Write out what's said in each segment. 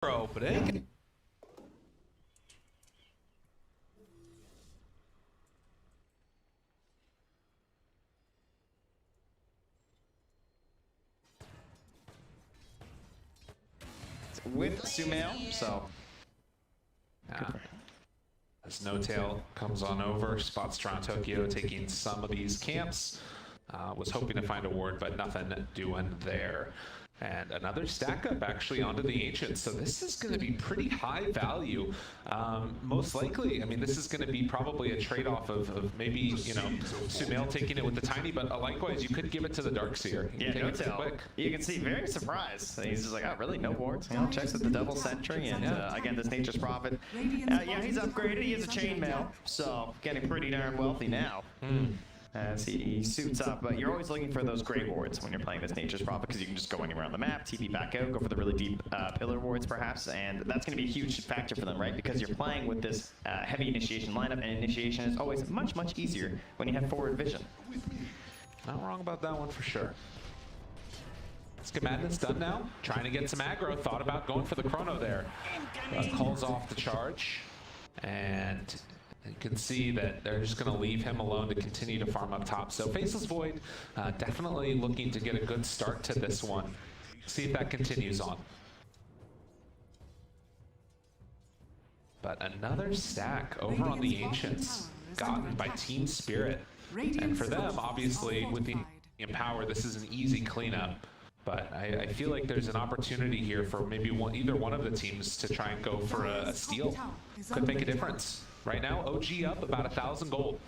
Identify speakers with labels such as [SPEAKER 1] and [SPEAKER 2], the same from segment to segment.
[SPEAKER 1] opening.
[SPEAKER 2] With Sumail, so
[SPEAKER 1] as No Tail comes on over, spots Toronto Tokyo taking some of these camps. Was hoping to find a ward, but nothing doing there. And another stack up actually onto the Ancients. So this is going to be pretty high value. Most likely, I mean, this is going to be probably a trade-off of maybe, you know, Sumail taking it with the Tiny, but likewise, you could give it to the Darkseer.
[SPEAKER 2] yeah, No Tail. You can see very surprised. He's just like, oh, really? No wards? You know, checks with the double sentry, and again, this Nature's Prophet. Yeah, he's upgraded. He has a chainmail, so getting pretty darn wealthy now. As he suits up, but you're always looking for those gray wards when you're playing this Nature's Prophet, because you can just go anywhere on the map, TP back out, go for the really deep pillar wards perhaps, and that's going to be a huge factor for them, right? Because you're playing with this heavy initiation lineup, and initiation is always much, much easier when you have forward vision.
[SPEAKER 1] Not wrong about that one for sure. Madness done now, trying to get some aggro, thought about going for the chrono there. Calls off the charge, and you can see that they're just going to leave him alone to continue to farm up top. So Faceless Void definitely looking to get a good start to this one. See if that continues on. But another stack over on the Ancients, gotten by Team Spirit. And for them, obviously, with the Empower, this is an easy cleanup. But I feel like there's an opportunity here for maybe either one of the teams to try and go for a steal. Could make a difference. Right now, OG up about 1,000 gold.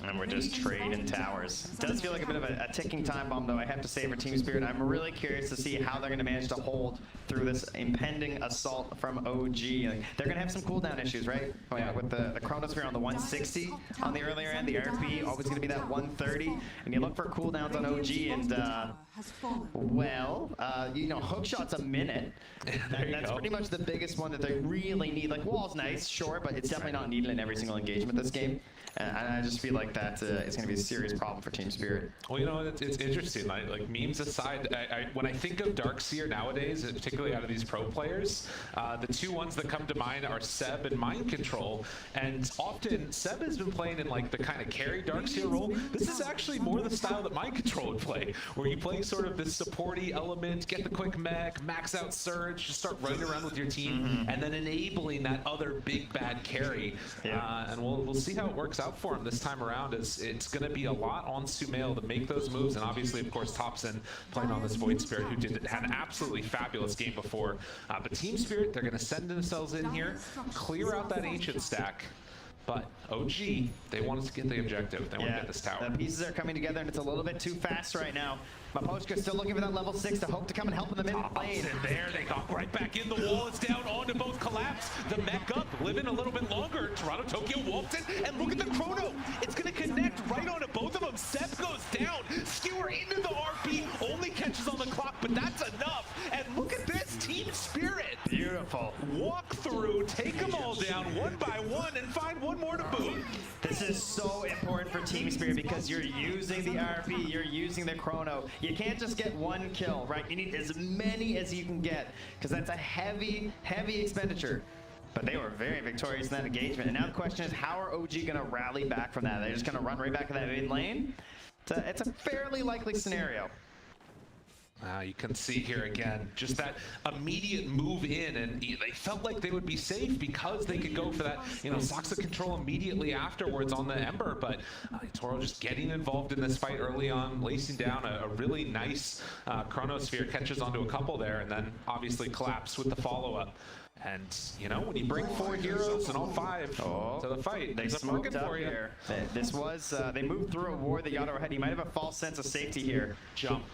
[SPEAKER 2] And we're just trading towers. It does feel like a bit of a ticking time bomb, though, I have to say, for Team Spirit. I'm really curious to see how they're going to manage to hold through this impending assault from OG. Like, they're going to have some cooldown issues, right? Oh, yeah, with the Chronosphere on the 160 on the earlier end, the RP always going to be that 130. And you look for cooldowns on OG, and, well, you know, hookshot's a minute. That's pretty much the biggest one that they really need. Like, wall's nice, sure, but it's definitely not needed in every single engagement this game. And I just feel like that it's going to be a serious problem for Team Spirit.
[SPEAKER 1] Well, you know, it's interesting. Like memes aside, when I think of Darkseer nowadays, particularly out of these pro players, the two ones that come to mind are Seb and Mind Control. And often, Seb has been playing in like the kind of carry Darkseer role. This is actually more the style that Mind Control would play, where you play sort of this supporty element, get the quick mech, max out Surge, just start running around with your team, and then enabling that other big bad carry. And we'll see how it works out for him this time around. It's going to be a lot on Sumail to make those moves, and obviously, of course, Thompson playing on this Void Spirit, who had an absolutely fabulous game before. But Team Spirit, they're going to send themselves in here, clear out that Ancient stack. But OG, they want us to get the objective. They want to get this tower.
[SPEAKER 2] The pieces are coming together, and it's a little bit too fast right now. Maposhka's still looking for that level 6 to hope to come and help in the mid lane.
[SPEAKER 1] And there they got right back in. The wall is down onto both collapse. The mech up, living a little bit longer. Toronto Tokyo walks in, and look at the chrono. It's going to connect right onto both of them. Sep goes down. Skewer into the RP, only catches on the clock, but that's enough. And look at this, Team Spirit.
[SPEAKER 2] Beautiful.
[SPEAKER 1] Walk through, take them all down one by one, and find one more to boot.
[SPEAKER 2] This is so important for Team Spirit because you're using the RP, you're using the chrono. You can't just get one kill, right? You need as many as you can get, because that's a heavy, heavy expenditure. But they were very victorious in that engagement. And now the question is, how are OG going to rally back from that? They're just going to run right back to that mid lane? It's a fairly likely scenario.
[SPEAKER 1] You can see here again, just that immediate move in, and they felt like they would be safe because they could go for that, you know, Soxa control immediately afterwards on the Ember, but Toro just getting involved in this fight early on, lacing down a really nice Chronosphere, catches onto a couple there, and then obviously collapse with the follow-up. And, you know, when you bring 4 heroes and all 5 to the fight,
[SPEAKER 2] they smoked up here. This was, they moved through a ward that Yadro had. He might have a false sense of safety here.
[SPEAKER 1] Jump.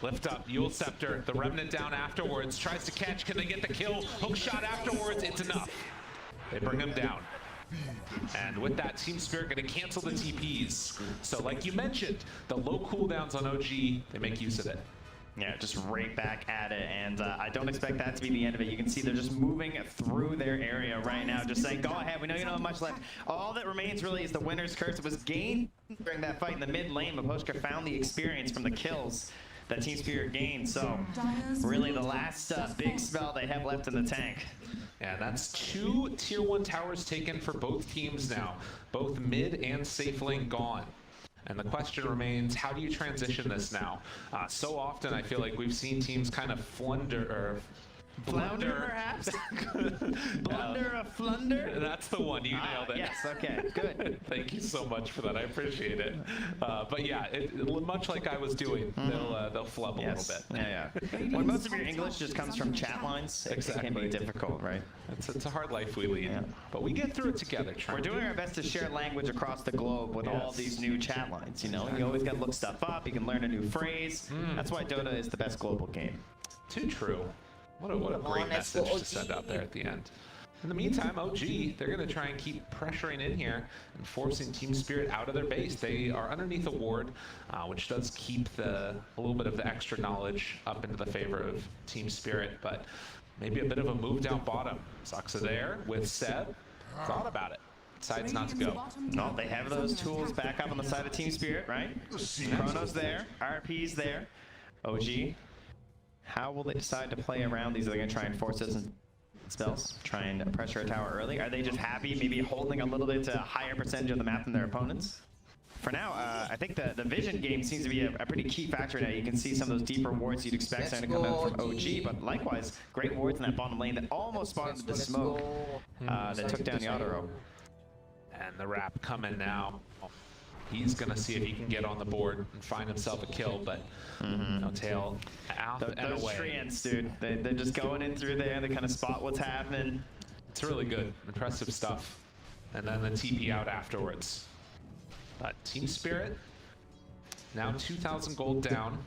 [SPEAKER 1] Lift up, Yule Scepter, the Remnant down afterwards, tries to catch, can they get the kill? Hook shot afterwards, it's enough. They bring him down. And with that, Team Spirit going to cancel the TPs. So like you mentioned, the low cooldowns on OG, they make use of it.
[SPEAKER 2] Yeah, just right back at it, and I don't expect that to be the end of it. You can see they're just moving through their area right now, just saying, go ahead, we know you don't have much left. All that remains really is the winner's curse. It was gained during that fight in the mid lane. Maposhka found the experience from the kills. that Team Spirit gained. So really the last big spell they have left in the tank.
[SPEAKER 1] And that's 2 tier 1 towers taken for both teams now. Both mid and safe lane gone. And the question remains, how do you transition this now? So often I feel like we've seen teams kind of blunder,
[SPEAKER 2] perhaps? Blunder a flunder?
[SPEAKER 1] That's the one, you nailed it.
[SPEAKER 2] Yes, okay, good.
[SPEAKER 1] Thank you so much for that, I appreciate it. But yeah, much like I was doing, they'll flub a little bit.
[SPEAKER 2] Yeah. When most of your English just comes from chat lines, it can be difficult, right?
[SPEAKER 1] It's a hard life we lead, but we get through it together.
[SPEAKER 2] We're doing our best to share language across the globe with all these new chat lines, you know? You always gotta look stuff up, you can learn a new phrase. That's why Dota is the best global game.
[SPEAKER 1] Too true. What a great message to send out there at the end. In the meantime, OG, they're going to try and keep pressuring in here and forcing Team Spirit out of their base. They are underneath a ward, which does keep a little bit of the extra knowledge up into the favor of Team Spirit, but maybe a bit of a move down bottom. Saksa there with Seb. Thought about it. Decides not to go.
[SPEAKER 2] No, they have those tools back up on the side of Team Spirit, right? Chrono's there, RP's there. OG. How will they decide to play around these? Are they going to try and force us in spells? Try and pressure a tower early? Are they just happy, maybe holding a little bit to a higher percentage of the map than their opponents? For now, I think the vision game seems to be a pretty key factor now. You can see some of those deeper wards you'd expect starting to come out from OG, but likewise, great wards in that bottom lane that almost spotted the smoke that took down Yadoro.
[SPEAKER 1] And the wrap coming now. He's going to see if he can get on the board and find himself a kill, but no tail out and
[SPEAKER 2] those
[SPEAKER 1] away.
[SPEAKER 2] treants, dude, they're just going in through there. They kind of spot what's happening.
[SPEAKER 1] It's really good. Impressive stuff. And then the TP out afterwards. But Team Spirit, now 2,000 gold down.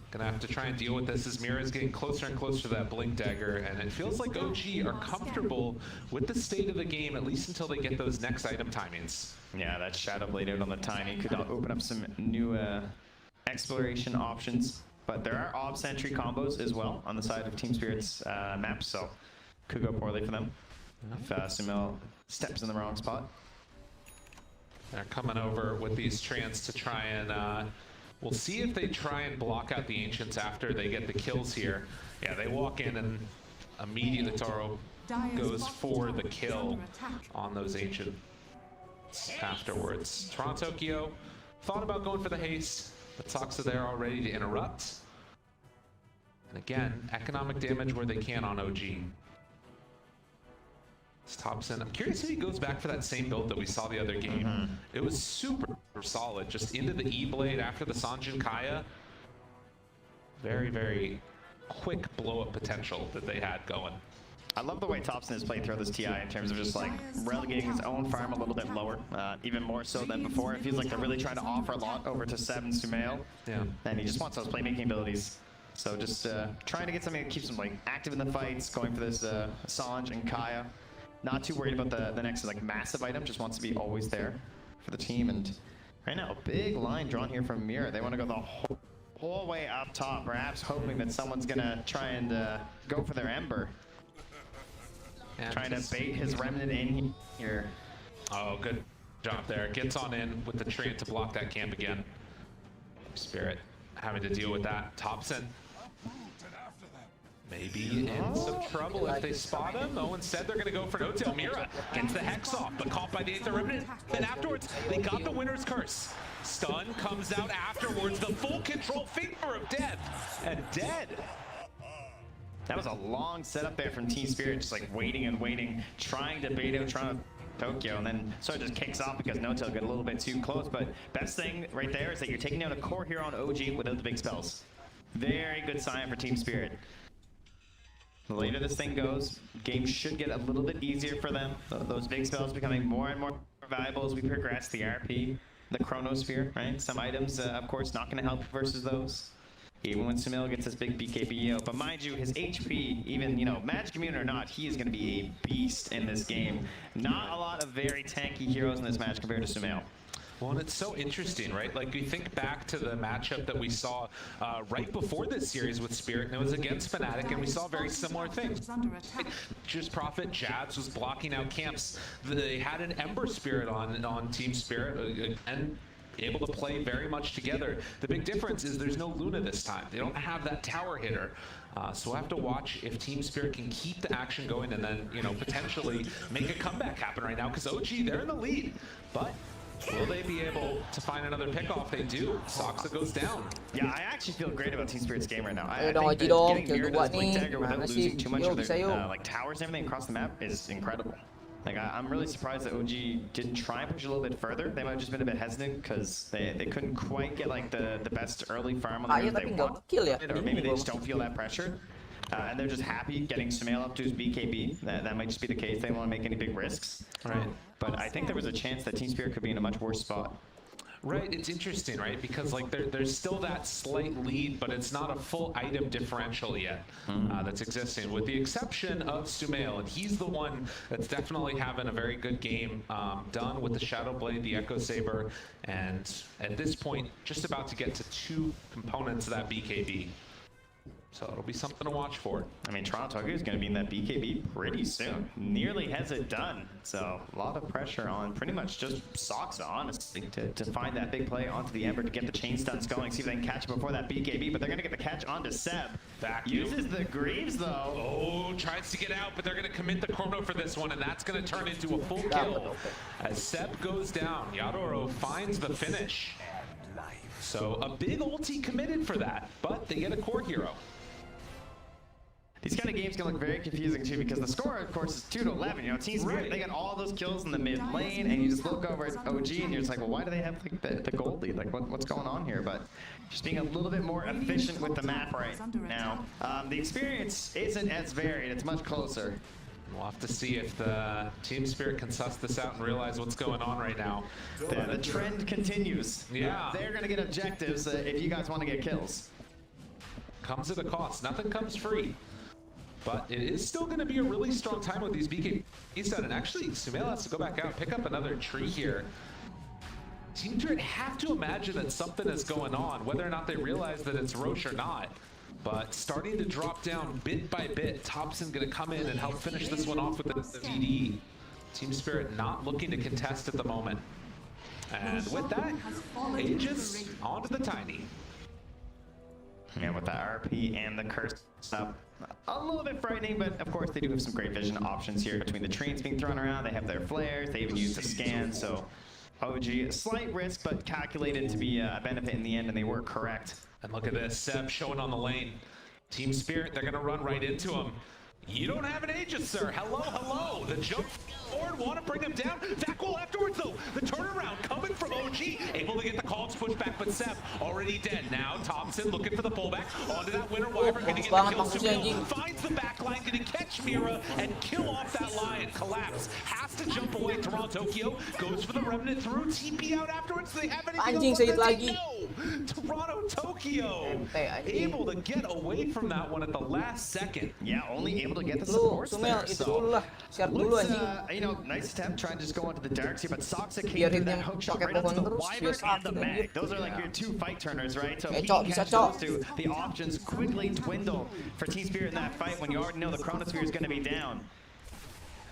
[SPEAKER 1] Gonna have to try and deal with this as Mira is getting closer and closer to that Blink Dagger, and it feels like OG are comfortable with the state of the game, at least until they get those next item timings.
[SPEAKER 2] Yeah, that Shadow Blade out on the Tiny could open up some new exploration options, but there are Ob Sentry combos as well on the side of Team Spirit's map, so could go poorly for them if Sumail steps in the wrong spot.
[SPEAKER 1] They're coming over with these Treants to try and we'll see if they try and block out the Ancients after they get the kills here. Yeah, they walk in and immediately Taro goes for the kill on those Ancients afterwards. Toronto Tokyo thought about going for the haste, but Saksa there already to interrupt. And again, economic damage where they can on OG. Thompson, I'm curious if he goes back for that same build that we saw the other game. It was super solid, just into the E-Blade after the Sanjin Kaya. Very, very quick blow-up potential that they had going.
[SPEAKER 2] I love the way Thompson has played through this TI in terms of just like relegating his own farm a little bit lower, even more so than before. It feels like they're really trying to offer a lot over to Seb and Sumail.
[SPEAKER 1] Yeah.
[SPEAKER 2] And he just wants those playmaking abilities. So just trying to get something that keeps him like active in the fights, going for this Sanj and Kaya. Not too worried about the next like massive item, just wants to be always there for the team. And right now, a big line drawn here from Mira. They want to go the whole way up top, perhaps hoping that someone's gonna try and go for their Ember.
[SPEAKER 1] And
[SPEAKER 2] trying to bait his Remnant in here.
[SPEAKER 1] Oh, good job there. Gets on in with the Treant to block that camp again. Spirit having to deal with that. Thompson maybe in some trouble if they spot him. Oh, instead they're going to go for no-tail. Mira gets the Hex off, but caught by the Aether Remnant. Then afterwards, they got the Winner's Curse. Stun comes out afterwards. The full control finger of death. And dead.
[SPEAKER 2] That was a long setup there from Team Spirit, just like waiting and waiting, trying to bait out Toronto Tokyo, and then sort of just kicks off because no-tail got a little bit too close. But best thing right there is that you're taking down a core hero on OG without the big spells. Very good sign for Team Spirit. The later this thing goes, game should get a little bit easier for them. Those big spells becoming more and more valuable as we progress. The RP, the Chronosphere, right? Some items, of course, not going to help versus those. Even when Sumail gets this big BKB out. But mind you, his HP, even, you know, Magic Immune or not, he is going to be a beast in this game. Not a lot of very tanky heroes in this match compared to Sumail.
[SPEAKER 1] Well, and it's so interesting, right? Like, we think back to the matchup that we saw right before this series with Spirit, and it was against Fnatic, and we saw very similar things. Just Prophet, Jabs was blocking out camps. They had an Ember Spirit on Team Spirit, and able to play very much together. The big difference is there's no Luna this time. They don't have that tower hitter. So we'll have to watch if Team Spirit can keep the action going and then, you know, potentially make a comeback happen right now, because OG, they're in the lead. But will they be able to find another pickoff? They do. Soxa goes down.
[SPEAKER 2] Yeah, I actually feel great about Team Spirit's game right now. I
[SPEAKER 3] dong,
[SPEAKER 2] think that
[SPEAKER 3] dong,
[SPEAKER 2] getting
[SPEAKER 3] kill
[SPEAKER 2] mirrored
[SPEAKER 3] dua
[SPEAKER 2] as Blink
[SPEAKER 3] nih.
[SPEAKER 2] Dagger without
[SPEAKER 3] Mana
[SPEAKER 2] losing
[SPEAKER 3] sih?
[SPEAKER 2] too much
[SPEAKER 3] Yuk,
[SPEAKER 2] of
[SPEAKER 3] bisa
[SPEAKER 2] their
[SPEAKER 3] yuk.
[SPEAKER 2] like towers and everything across the map is incredible. Like I'm really surprised that OG didn't try and push a little bit further. They might have just been a bit hesitant because they couldn't quite get like the best early farm on the
[SPEAKER 3] Iya,
[SPEAKER 2] map
[SPEAKER 3] tapi
[SPEAKER 2] they
[SPEAKER 3] nggak
[SPEAKER 2] want,
[SPEAKER 3] kill ya.
[SPEAKER 2] or maybe they just don't feel that pressure. And they're just happy getting Sumail up to his BKB. That might just be the case. They don't want to make any big risks.
[SPEAKER 1] Right.
[SPEAKER 2] But I think there was a chance that Team Spirit could be in a much worse spot.
[SPEAKER 1] Right, it's interesting, right? Because like there's still that slight lead, but it's not a full item differential yet that's existing, with the exception of Sumail, and he's the one that's definitely having a very good game done with the Shadow Blade, the Echo Saber, and at this point, just about to get to 2 components of that BKB. So it'll be something to watch for.
[SPEAKER 2] I mean, Toronto Tokyo is going to be in that BKB pretty soon. Nearly has it done. So a lot of pressure on pretty much just Soxa, honestly, to find that big play onto the Ember to get the chain stunts going, see if they can catch it before that BKB, but they're going to get the catch onto Seb. Uses the Greaves, though.
[SPEAKER 1] Oh, tries to get out, but they're going to commit the chrono for this one, and that's going to turn into a full kill. As Seb goes down, Yadoro finds the finish. So a big ulti committed for that, but they get a core hero.
[SPEAKER 2] These kind of games can look very confusing too, because the score, of course, is 2-11. You know, Team Spirit, they got all those kills in the mid lane, and you just look over at OG, and you're just like, well, why do they have like the gold lead? Like, what's going on here? But just being a little bit more efficient with the map right now. The experience isn't as varied; it's much closer.
[SPEAKER 1] We'll have to see if the Team Spirit can suss this out and realize what's going on right now.
[SPEAKER 2] The trend continues.
[SPEAKER 1] Yeah.
[SPEAKER 2] They're going to get objectives if you guys want to get kills.
[SPEAKER 1] Comes at a cost. Nothing comes free. But it is still going to be a really strong time with these BKBs done. And actually, Sumail has to go back out, pick up another tree here. Team Spirit have to imagine that something is going on, whether or not they realize that it's Roche or not. But starting to drop down bit by bit. Thompson going to come in and help finish this one off with the DD. Team Spirit not looking to contest at the moment. And with that, Aegis onto the Tiny.
[SPEAKER 2] Yeah, with the RP and the curse up. A little bit frightening, but of course they do have some great vision options here between the trains being thrown around. They have their flares, they even use the scan, so OG, a slight risk, but calculated to be a benefit in the end, and they were correct.
[SPEAKER 1] And look at this, Seb showing on the lane. Team Spirit, they're gonna run right into him. You don't have an Aegis, sir. Hello, hello. The jump forward, want to bring him down. That goal afterwards, though. The turnaround coming from OG. Able to get the calls pushed back, but Seb already dead. Now Thompson looking for the pullback. Onto that winner Wyvern, gonna get the kill. Sumail finds the back line, gonna catch Mira and kill off that line. Collapse. Has to jump away. Toronto Tokyo goes for the remnant through. TP out afterwards. Do they have anything else
[SPEAKER 3] sakit
[SPEAKER 1] on
[SPEAKER 3] lagi.
[SPEAKER 1] No. Toronto Tokyo able to get away from that one at the last second.
[SPEAKER 2] Yeah, only able to get the
[SPEAKER 3] Lu,
[SPEAKER 2] supports
[SPEAKER 3] Sumail,
[SPEAKER 2] there.
[SPEAKER 3] itu
[SPEAKER 2] So
[SPEAKER 3] dulu lah. Share dulu
[SPEAKER 2] let's,
[SPEAKER 3] anjing.
[SPEAKER 2] you know, nice attempt trying to just go onto the darks here, but Soxa came
[SPEAKER 3] Biar
[SPEAKER 2] through
[SPEAKER 3] hitnya
[SPEAKER 2] that hook shot
[SPEAKER 3] pakai
[SPEAKER 2] right onto
[SPEAKER 3] pohon
[SPEAKER 2] the
[SPEAKER 3] terus,
[SPEAKER 2] Wyvern
[SPEAKER 3] biar
[SPEAKER 2] and the
[SPEAKER 3] sakit
[SPEAKER 2] Mag.
[SPEAKER 3] anjir.
[SPEAKER 2] Those are like your 2 fight turners, right? So if he
[SPEAKER 3] Cok,
[SPEAKER 2] can
[SPEAKER 3] bisa
[SPEAKER 2] catch
[SPEAKER 3] cok.
[SPEAKER 2] those 2, the options quickly dwindle for Team Spirit in that fight when you already know the Chronosphere is going to be down.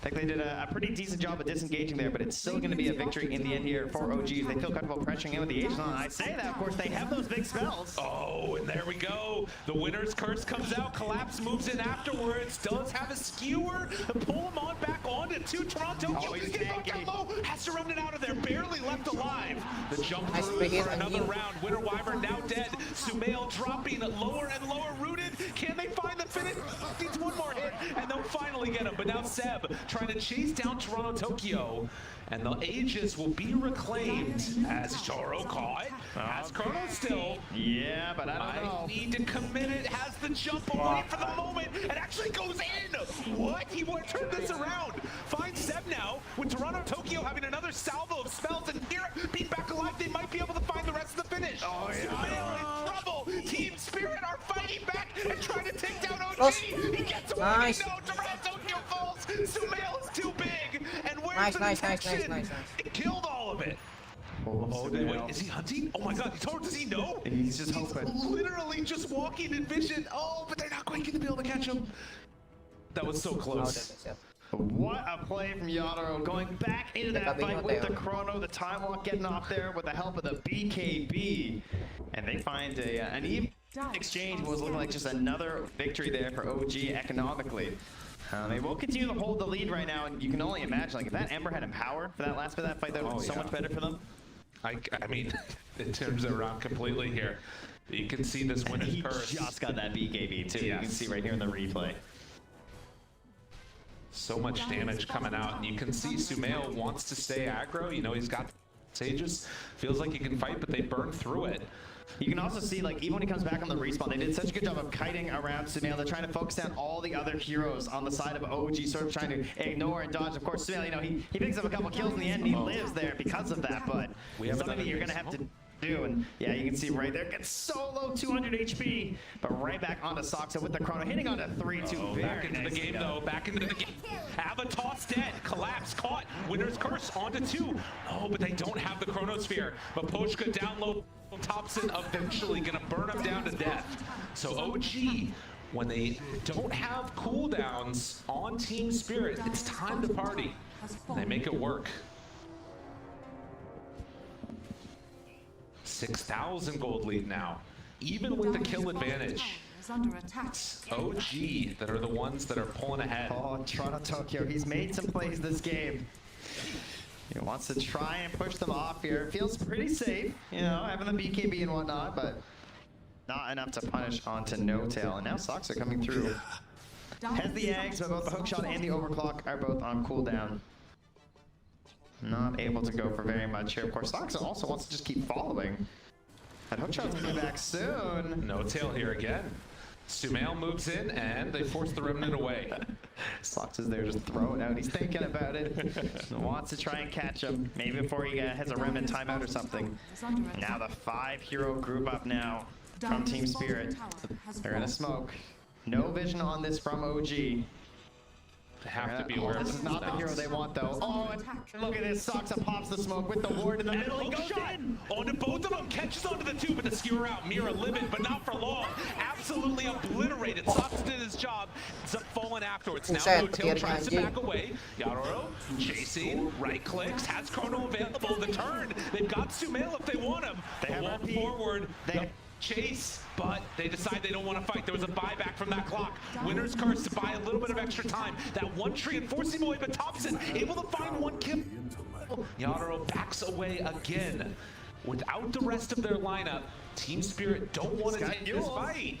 [SPEAKER 2] I think they did a pretty decent job of disengaging there, but it's still going to be a victory in the end here for OGs. They feel comfortable pressuring in with the Aegis on. I say that, of course, they have those big spells.
[SPEAKER 1] Oh, and there we go. The winner's curse comes out. Collapse moves in afterwards. Does have a skewer to pull him on back onto 2 Toronto.
[SPEAKER 2] Oh, he's
[SPEAKER 1] getting knocked down low. Has to run it out of there. Barely left alive. The jump
[SPEAKER 3] Nice
[SPEAKER 1] through
[SPEAKER 3] frigate,
[SPEAKER 1] for another
[SPEAKER 3] anjing.
[SPEAKER 1] round. Winner Wyvern now dead. Sumail dropping lower and lower rooted. Can they find the finish? Needs one more hit, and they'll finally get him. But now Seb trying to chase down Toronto Tokyo, and the Aegis will be reclaimed as Choro caught. Has Chrono still.
[SPEAKER 2] Yeah, but I don't know.
[SPEAKER 1] I need to commit it. Has the jump away for the moment. It actually goes in. What? He would turn this around. Finds Seb now with Toronto Tokyo having another salvo of spells, and here being back alive, they might be able to find the rest of the finish.
[SPEAKER 2] Oh, yeah.
[SPEAKER 1] Sumail in trouble. Team Spirit are fighting back and trying to take down OG. He gets away.
[SPEAKER 3] Nice.
[SPEAKER 1] No, Toronto Tokyo falls. Sumail is too big. And where's
[SPEAKER 3] Nice,
[SPEAKER 1] the
[SPEAKER 3] nice,
[SPEAKER 1] detection?
[SPEAKER 3] nice.
[SPEAKER 1] It killed all of it. Oh, wait, is he hunting? Oh my god, does he know?
[SPEAKER 2] He's just hoping.
[SPEAKER 1] Literally just walking in vision. Oh, but they're not quite going to be able to catch him. That was so
[SPEAKER 3] Oh, udah
[SPEAKER 1] close.
[SPEAKER 3] siap.
[SPEAKER 2] What a play from Yadaro, going back into that fight with the Chrono, the time walk getting off there with the help of the BKB. And they find an even exchange, what was looking like just another victory there for OG economically. They will continue to hold the lead right now, and you can only imagine, like, if that Ember had Empower for that last bit of that fight, that would have been so much better for them.
[SPEAKER 1] I mean, it turns it around completely here. You can see this winner's curse.
[SPEAKER 2] He just got that BKB too, you can see right here in the replay.
[SPEAKER 1] So much damage coming out, and you can see Sumail wants to stay aggro. You know, he's got Sages, feels like he can fight, but they burn through it.
[SPEAKER 2] You can also see, like, even when he comes back on the respawn, they did such a good job of kiting around Sumail. They're trying to focus down all the other heroes on the side of OG, sort of trying to ignore and dodge. Of course, Sumail, you know, he picks up a couple kills in the end, and he lives there because of that, but something that you're going to have to do, and yeah, you can see right there, gets so low, 200 HP, but right back onto Soxa with the Chrono, hitting onto 3-2.
[SPEAKER 1] Back into the game, though, back into the game. Avatar's dead, collapse, caught, winner's curse, onto 2. Oh, but they don't have the Chronosphere, but Poshka down low, Thompson eventually gonna burn him down to death. So OG, when they don't have cooldowns on Team Spirit, it's time to party. They make it work. 6,000 gold lead now, even with the kill advantage. It's OG that are the ones that are pulling ahead.
[SPEAKER 2] Oh, Toronto Tokyo, he's made some plays this game. He wants to try and push them off here. Feels pretty safe, you know, having the BKB and whatnot, but not enough to punish onto No Tail. And now Sox are coming through. Has the eggs, but both the hookshot and the overclock are both on cooldown. Not able to go for very much here. Of course, Sox also wants to just keep following. That hookshot's gonna be back soon.
[SPEAKER 1] No Tail here again. Sumail moves in, and they force the Remnant away.
[SPEAKER 2] Sox is there just throwing out. He's thinking about it. Wants to try and catch him. Maybe before he has a Remnant timeout or something. Now the 5-hero group up now from Team Spirit. They're gonna smoke. No vision on this from OG.
[SPEAKER 1] They have to be aware.
[SPEAKER 2] This is not the hero they want, though. Oh, and look at this. Soxa pops the smoke with the ward in the middle. He goes in.
[SPEAKER 1] Onto both of them. Catches onto the 2, but the skewer out. Mira livid, but not for long. Absolutely obliterated. Soxa did his job. It's up falling afterwards. Now No Tail tries to back away. Yadaro chasing. Right clicks. Has Chrono available. The turn. They've got Sumail if they want him. They have forward. Chase, but they decide they don't want to fight. There was a buyback from that clock. Winner's curse to buy a little bit of extra time. That one tree and forcing away, but Thompson able to find one kill. Yadaro backs away again. Without the rest of their lineup, Team Spirit don't want to take this fight.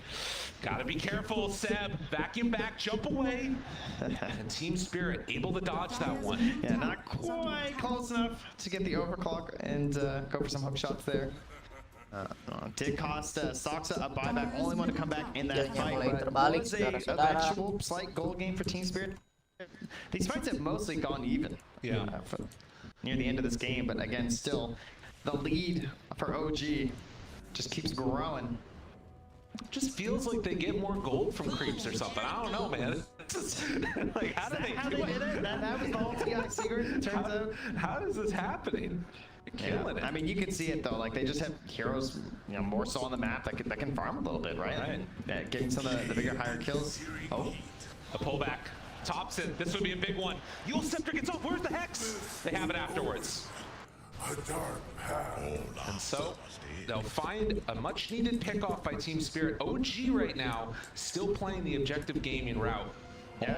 [SPEAKER 1] Gotta be careful, Seb. Vacuum back, jump away. And Team Spirit able to dodge that one.
[SPEAKER 2] Yeah, not quite close enough to get the overclock and go for some hook shots there. Did cost Soxa a buyback, only one to come back in that fight, but was a eventual slight goal game for Team Spirit. These fights have mostly gone even near the end of this game, but again, still, the lead for OG just keeps growing.
[SPEAKER 1] Just feels like they get more gold from creeps or something. I don't know, man. Like, how do they do it?
[SPEAKER 2] That was the whole TI secret, turns out.
[SPEAKER 1] How is this happening? Killing it.
[SPEAKER 2] I mean, you can see it though. Like, they just have heroes, you know, more so on the map that can farm a little bit, right? Getting some of the bigger, higher kills. Oh,
[SPEAKER 1] a pullback. Thompson, this would be a big one. Yule Scepter gets off. Where's the Hex? They have it afterwards. And so they'll find a much needed pickoff by Team Spirit. OG right now still playing the objective gaming route.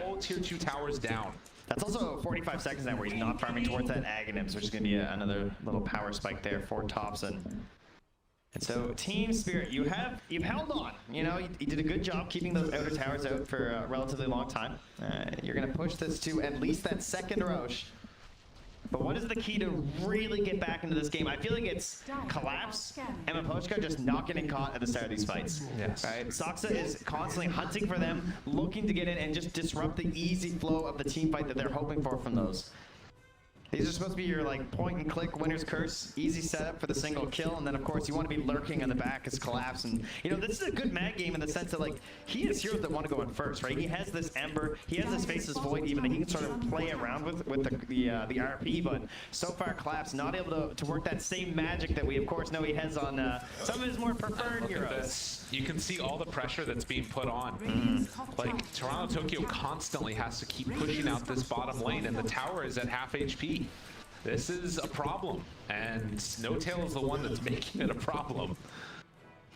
[SPEAKER 1] All tier 2 towers down.
[SPEAKER 2] That's also 45 seconds now where he's not farming towards that Aghanims, which is going to be another little power spike there for Thompson. And so Team Spirit, you've held on. You know, you did a good job keeping those outer towers out for a relatively long time. You're going to push this to at least that second Roche. But what is the key to really get back into this game? I feel like it's collapse and Mapochka just not getting caught at the start of these fights.
[SPEAKER 1] Yes.
[SPEAKER 2] Right? Soxa is constantly hunting for them, looking to get in and just disrupt the easy flow of the team fight that they're hoping for from those. These are supposed to be your like point and click winner's curse, easy setup for the single kill, and then of course you want to be lurking on the back as collapse. And you know, this is a good mag game in the sense that like he has heroes that want to go in first, right? He has this Ember, he has this Faceless Void even that he can sort of play around with the RP, but so far collapse not able to work that same magic that we of course know he has on some of his more preferred heroes.
[SPEAKER 1] You can see all the pressure that's being put on. Like Toronto Tokyo constantly has to keep pushing out this bottom lane, and the tower is at half HP. This is a problem, and Notail is the one that's making it a problem.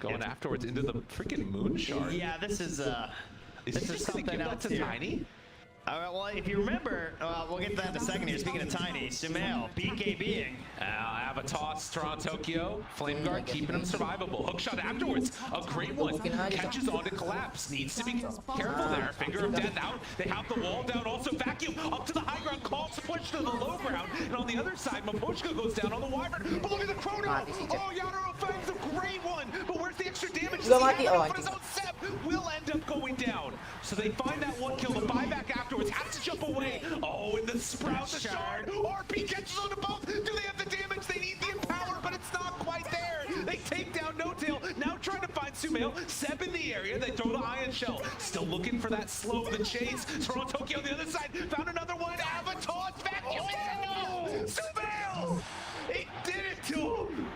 [SPEAKER 1] Going afterwards into the freaking moon shard.
[SPEAKER 2] Yeah, this is something else here.
[SPEAKER 1] Tiny?
[SPEAKER 2] Well, if you remember, we'll get to that in a second here. Speaking of Tiny, Sumail, BKBing.
[SPEAKER 1] Avatos, Toronto Tokyo, Flame Guard keeping him survivable. Hookshot afterwards, a great one. Catches on to collapse. Needs to be careful there. Finger of death out. They have the wall down. Also vacuum up to the high ground. Calls push to the low ground. And on the other side, Mapochka goes down on the Wyvern. But look at the Chrono. Oh, Yadaro finds a great one. But where's the extra damage? Sep will end up going down. So they find that one kill. The buyback afterwards has to jump away. Oh, and the Sprout, the shard. RP catches on to both. Do they have the damage? They need the empower, but it's not quite there. They take down Notail. Now trying to find Sumail. Seb in the area. They throw the Ion Shell. Still looking for that slow the chase. Toronto Tokyo on the other side. Found another one. Avatos vacuum. Oh, no! Sumail! He did it to him.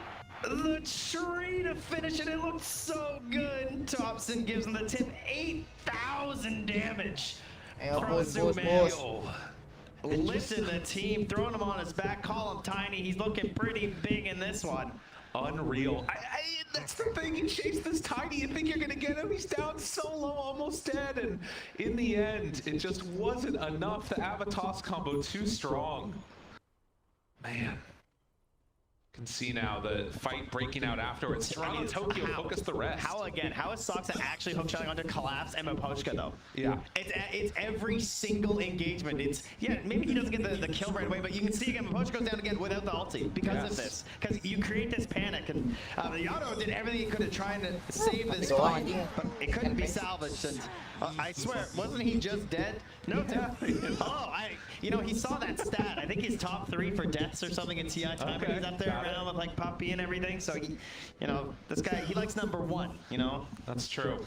[SPEAKER 2] The tree to finish it. It looks so good. Thompson gives him the tip. 8,000 damage. From Sumail. Lifting the team, throwing him on his back, call him Tiny. He's looking pretty big in this one.
[SPEAKER 1] Unreal. That's the thing, you chase this Tiny, you think you're gonna get him, he's down so low, almost dead, and in the end, it just wasn't enough. The Avatos combo too strong. Man. Can see now the fight breaking out afterwards. Toronto Tokyo focus the rest.
[SPEAKER 2] How is Soxa actually hookshotting onto Collapse and Mapochka though?
[SPEAKER 1] Yeah.
[SPEAKER 2] It's every single engagement. It's maybe he doesn't get the kill right away, but you can see again Mapochka goes down again without the ulti because of this. Because you create this panic, and Yano did everything he could to try and save this fight, but it couldn't be salvaged. And I swear, wasn't he just dead? No. Oh, you know, he saw that stat. I think he's top 3 for deaths or something in TI time. Okay. He's up there around with like Puppy and everything. So he, you know, this guy, he likes #1. You know.
[SPEAKER 1] That's true.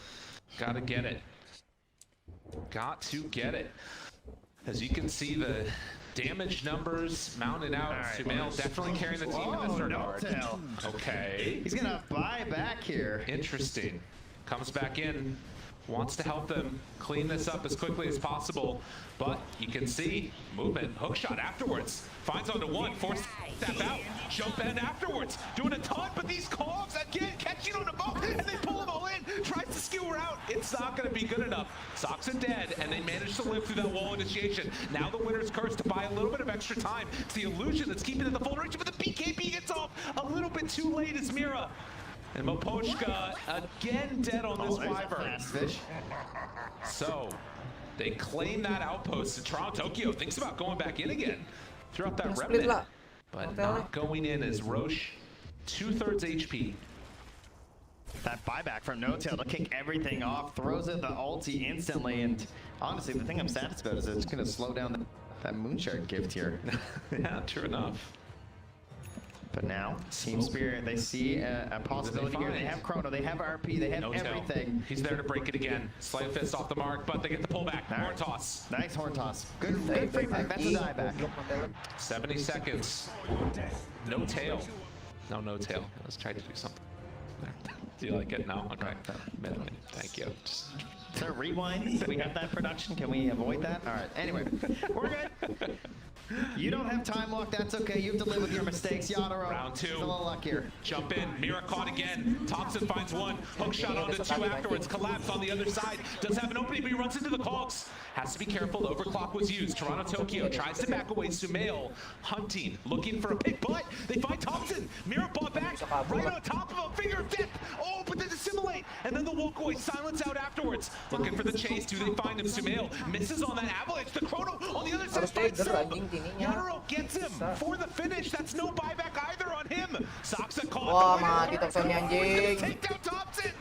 [SPEAKER 1] Gotta get it. Got to get it. As you can see, the damage numbers mounted out. Right. Sumail definitely carrying the team in this regard. Okay.
[SPEAKER 2] He's gonna buy back here.
[SPEAKER 1] Interesting. Comes back in. Wants to help them clean this up as quickly as possible, but you can see movement. Hookshot afterwards. Finds onto one, force step out, jump in afterwards. Doing a ton, but these cogs again catching on a boat, and they pull them all in. Tries to skewer out. It's not going to be good enough. Soxa dead, and they manage to live through that wall initiation. Now the winner's curse to buy a little bit of extra time. It's the illusion that's keeping it the full range, but the BKB gets off a little bit too late as Mira. And Mapochka again dead on this Wyvern. So they claim that outpost, and Toronto Tokyo thinks about going back in again. Threw up that remnant, but not going in as Roche 2/3 HP.
[SPEAKER 2] That buyback from Notail to kick everything off, throws in the ulti instantly, and honestly, the thing I'm saddest about is it's going to slow down that Moonshard gift here.
[SPEAKER 1] Yeah, true enough.
[SPEAKER 2] But now, Team Spirit, they see a possibility here. They have Chrono, they have RP, they have everything.
[SPEAKER 1] He's there to break it again. Slight fist off the mark, but they get the pullback. Horn toss.
[SPEAKER 2] Nice horn toss. Good free back. That's a dieback.
[SPEAKER 1] 70 seconds. No tail. No tail. Let's try to do something. Do you like it? No? Okay. Thank you.
[SPEAKER 2] Is there a rewind? Do we have that production? Can we avoid that? All right. Anyway, we're good. You don't have time lock, that's okay. You have to live with your mistakes. Yadaro.
[SPEAKER 1] Round 2.
[SPEAKER 2] A little luckier.
[SPEAKER 1] Jump in. Mira caught again. Thompson finds one. Hook shot onto 2 afterwards. Collapse on the other side. Does have an opening, but he runs into the cogs. Has to be careful. The overclock was used. Toronto Tokyo tries to back away. Sumail hunting, looking for a pick, but they find Thompson. Mira bought back right on top of a finger of death. Oh, but they assimilate. And then the walk away. Silence out afterwards. Looking for the chase. Do they find him? Sumail misses on that avalanche. The Chrono on the other side finds Sub. Yadaro gets him for the finish. That's no buyback either on him. Soxa caught the winner. Take down Thompson.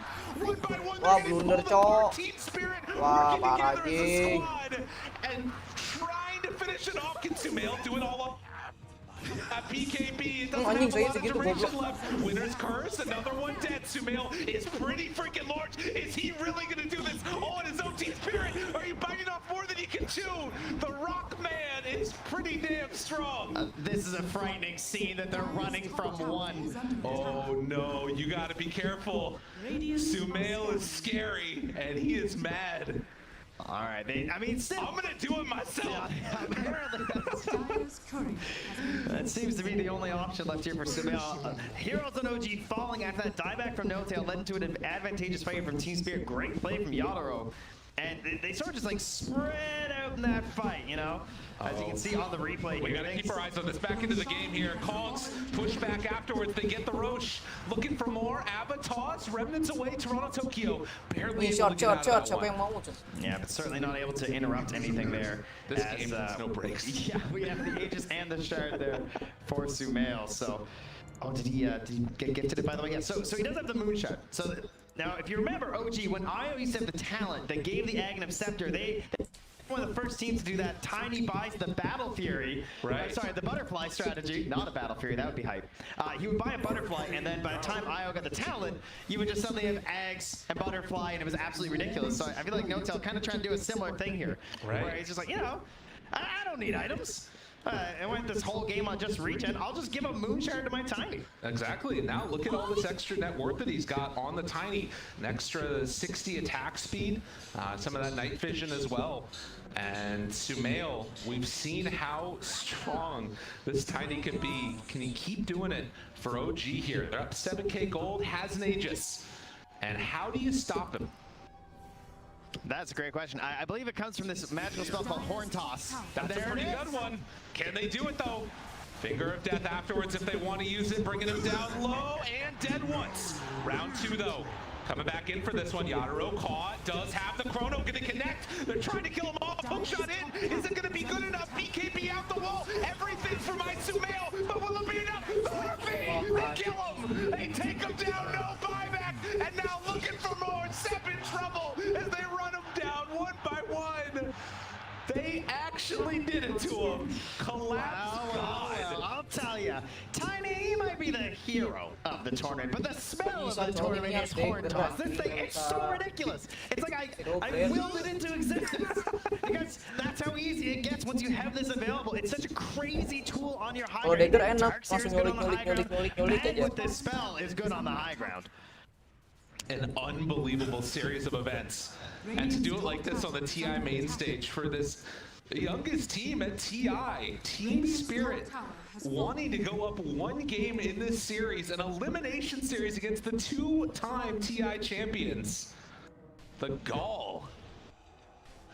[SPEAKER 1] One by one, they're getting pulled. Team Spirit working together as a squad and trying to finish it off. Can Sumail do it all up? PKB, it doesn't have
[SPEAKER 3] anjing,
[SPEAKER 1] a
[SPEAKER 3] saya
[SPEAKER 1] lot of
[SPEAKER 3] segitu
[SPEAKER 1] duration
[SPEAKER 3] goblok.
[SPEAKER 1] left. Winner's Curse, another one dead. Sumail is pretty freaking large. Is he really going to do this all in his OT spirit? Are you biting off more than he can chew? The Rock Man is pretty damn strong.
[SPEAKER 2] This is a frightening scene that they're running from one.
[SPEAKER 1] Oh no, you got to be careful. Sumail is scary, and he is mad.
[SPEAKER 2] All right, I mean, still,
[SPEAKER 1] I'm gonna do it myself.
[SPEAKER 2] That seems to be the only option left here for Sumail. Heroes on OG falling after that dieback from No-Tail led into an advantageous fight from Team Spirit. Great play from Yadaro. And they sort of just like spread out in that fight, you know? As you can see on the replay
[SPEAKER 1] We
[SPEAKER 2] here.
[SPEAKER 1] gotta keep our eyes on this. Back into the game here. Cogs push back afterwards. They get the Roche. Looking for more. Avatars, remnants away. Toronto, Tokyo. Barely
[SPEAKER 3] Ini
[SPEAKER 1] able to get out of that
[SPEAKER 3] siapa
[SPEAKER 1] one.
[SPEAKER 3] yang mau tuh?
[SPEAKER 2] Yeah, but certainly not able to interrupt anything there.
[SPEAKER 1] This game needs no breaks.
[SPEAKER 2] Yeah, we have the Aegis and the Shard there for Sumail. So, oh, did he get gifted it, by the way? Yeah, so he does have the Moon Shard. So now, if you remember, OG, when IO used to have the talent that gave the Aghanim Scepter, they one of the first teams to do that. Tiny buys the Battle Fury,
[SPEAKER 1] right?
[SPEAKER 2] Sorry, the Butterfly strategy, not a Battle Fury. That would be hype. He would buy a Butterfly, and then by the time IO got the talent, you would just suddenly have Ags and Butterfly, and it was absolutely ridiculous. So I feel like No-Tail kind of trying to do a similar thing here,
[SPEAKER 1] right?
[SPEAKER 2] Where he's just like, you know, I don't need items. I went this whole game on just regen. I'll just give a Moon Shard to my Tiny.
[SPEAKER 1] Exactly. And now look at all this extra net worth that he's got on the Tiny. An extra 60 attack speed, some of that night vision as well. And Sumail, we've seen how strong this Tiny can be. Can he keep doing it for OG here? They're up 7k gold, has an Aegis. And how do you stop him?
[SPEAKER 2] That's a great question. I believe it comes from this magical spell called Horn Toss.
[SPEAKER 1] That's a pretty good one. Can they do it though? Finger of Death afterwards if they want to use it, bringing him down low and dead once. Round 2 though. Coming back in for this one, Yadaro caught, does have the chrono, gonna connect. They're trying to kill him off, hookshot in. Is it gonna be good enough? BKB out the wall, everything for my Sumail, but will it be enough? Murphy, they kill him. They take him down, no buyback, and now looking for more. Sep in trouble as they run him down one by one. They actually did it to him. Collapse God.
[SPEAKER 2] Well, I'll tell you, Tiny, he might be the hero of the tournament, but the smell of the tournament is Horn Toss. This thing, it's so ridiculous. It's like I willed it into existence. Because that's how easy it gets once you have this available. It's such a crazy tool on your high ground.
[SPEAKER 3] Dagger enak,
[SPEAKER 2] Dark Seer is
[SPEAKER 3] langsung
[SPEAKER 2] good on the high ground,
[SPEAKER 3] nyulik
[SPEAKER 2] and
[SPEAKER 3] aja.
[SPEAKER 2] with this spell is good on the high ground.
[SPEAKER 1] An unbelievable series of events. And to do it like this on the TI main stage for this youngest team at TI, Team Spirit, wanting to go up one game in this series, an elimination series against the 2-time TI champions. The gall.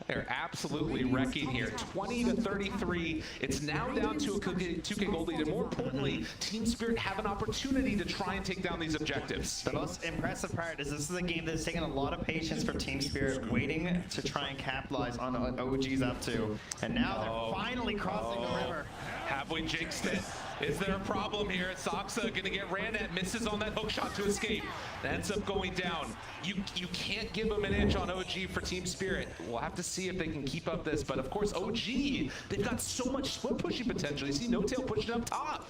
[SPEAKER 1] They're absolutely wrecking here. 20-33. It's now down to a 2K gold lead, and more importantly, Team Spirit have an opportunity to try and take down these objectives.
[SPEAKER 2] The most impressive part is this is a game that's taken a lot of patience from Team Spirit, waiting to try and capitalize on what OG's up to. And now they're finally crossing the river.
[SPEAKER 1] Have we jinxed it? Is there a problem here? Soxa gonna get ran at, misses on that hook shot to escape. That ends up going down. You can't give them an inch on OG for Team Spirit. We'll have to see if they can keep up this, but of course OG, they've got so much split pushing potential. You see No-Tail pushing up top.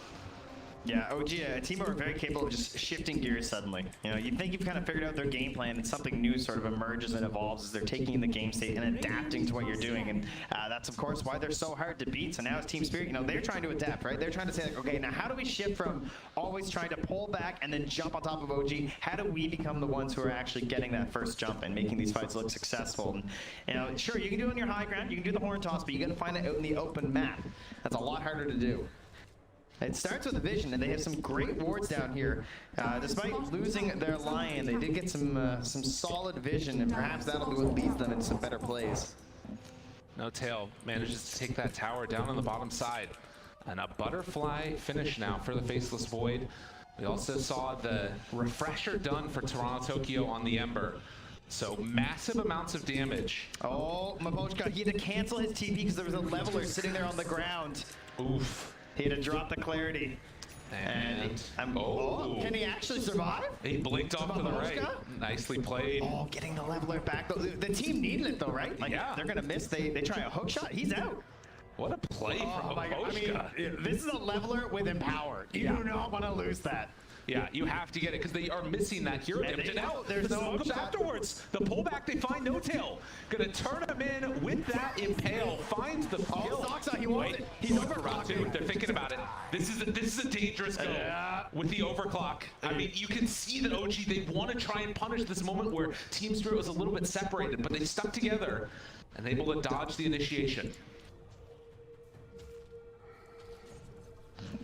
[SPEAKER 2] Yeah, OG, a team are very capable of just shifting gears suddenly. You know, you think you've kind of figured out their game plan, and something new sort of emerges and evolves as they're taking the game state and adapting to what you're doing. And that's, of course, why they're so hard to beat. So now as Team Spirit, you know, they're trying to adapt, right? They're trying to say, like, okay, now how do we shift from always trying to pull back and then jump on top of OG? How do we become the ones who are actually getting that first jump and making these fights look successful? And, you know, sure, you can do it on your high ground, you can do the horn toss, but you got to find it out in the open map. That's a lot harder to do. It starts with a vision, and they have some great wards down here. Despite losing their Lion, they did get some solid vision, and perhaps that'll be what leads them into some better plays.
[SPEAKER 1] No-Tail manages to take that tower down on the bottom side. And a butterfly finish now for the Faceless Void. We also saw the refresher done for Toronto Tokyo on the Ember. So massive amounts of damage.
[SPEAKER 2] Oh, Mapochka, he had to cancel his TP because there was a leveler sitting there on the ground.
[SPEAKER 1] Oof.
[SPEAKER 2] He had to drop the clarity. And can he actually survive?
[SPEAKER 1] He blinked off to the right. Nicely played.
[SPEAKER 2] Oh, getting the leveler back. The team needed it though, right? Like,
[SPEAKER 1] yeah.
[SPEAKER 2] They're gonna miss. They try a hook shot. He's out.
[SPEAKER 1] What a play from
[SPEAKER 2] my God. I mean, this is a leveler with Empower. You do not want to lose that.
[SPEAKER 1] Yeah, you have to get it because they are missing that hero damage. And now
[SPEAKER 2] there's no
[SPEAKER 1] smoke afterwards. The pullback, they find No Tail. Gonna turn him in with that impale. Finds the kill.
[SPEAKER 2] Doxa, he wants it. He's overclocked.
[SPEAKER 1] Dude, they're thinking about it. This is a dangerous go with the overclock. I mean, you can see that OG, they want to try and punish this moment where Team Spirit was a little bit separated, but they stuck together and able to dodge the initiation.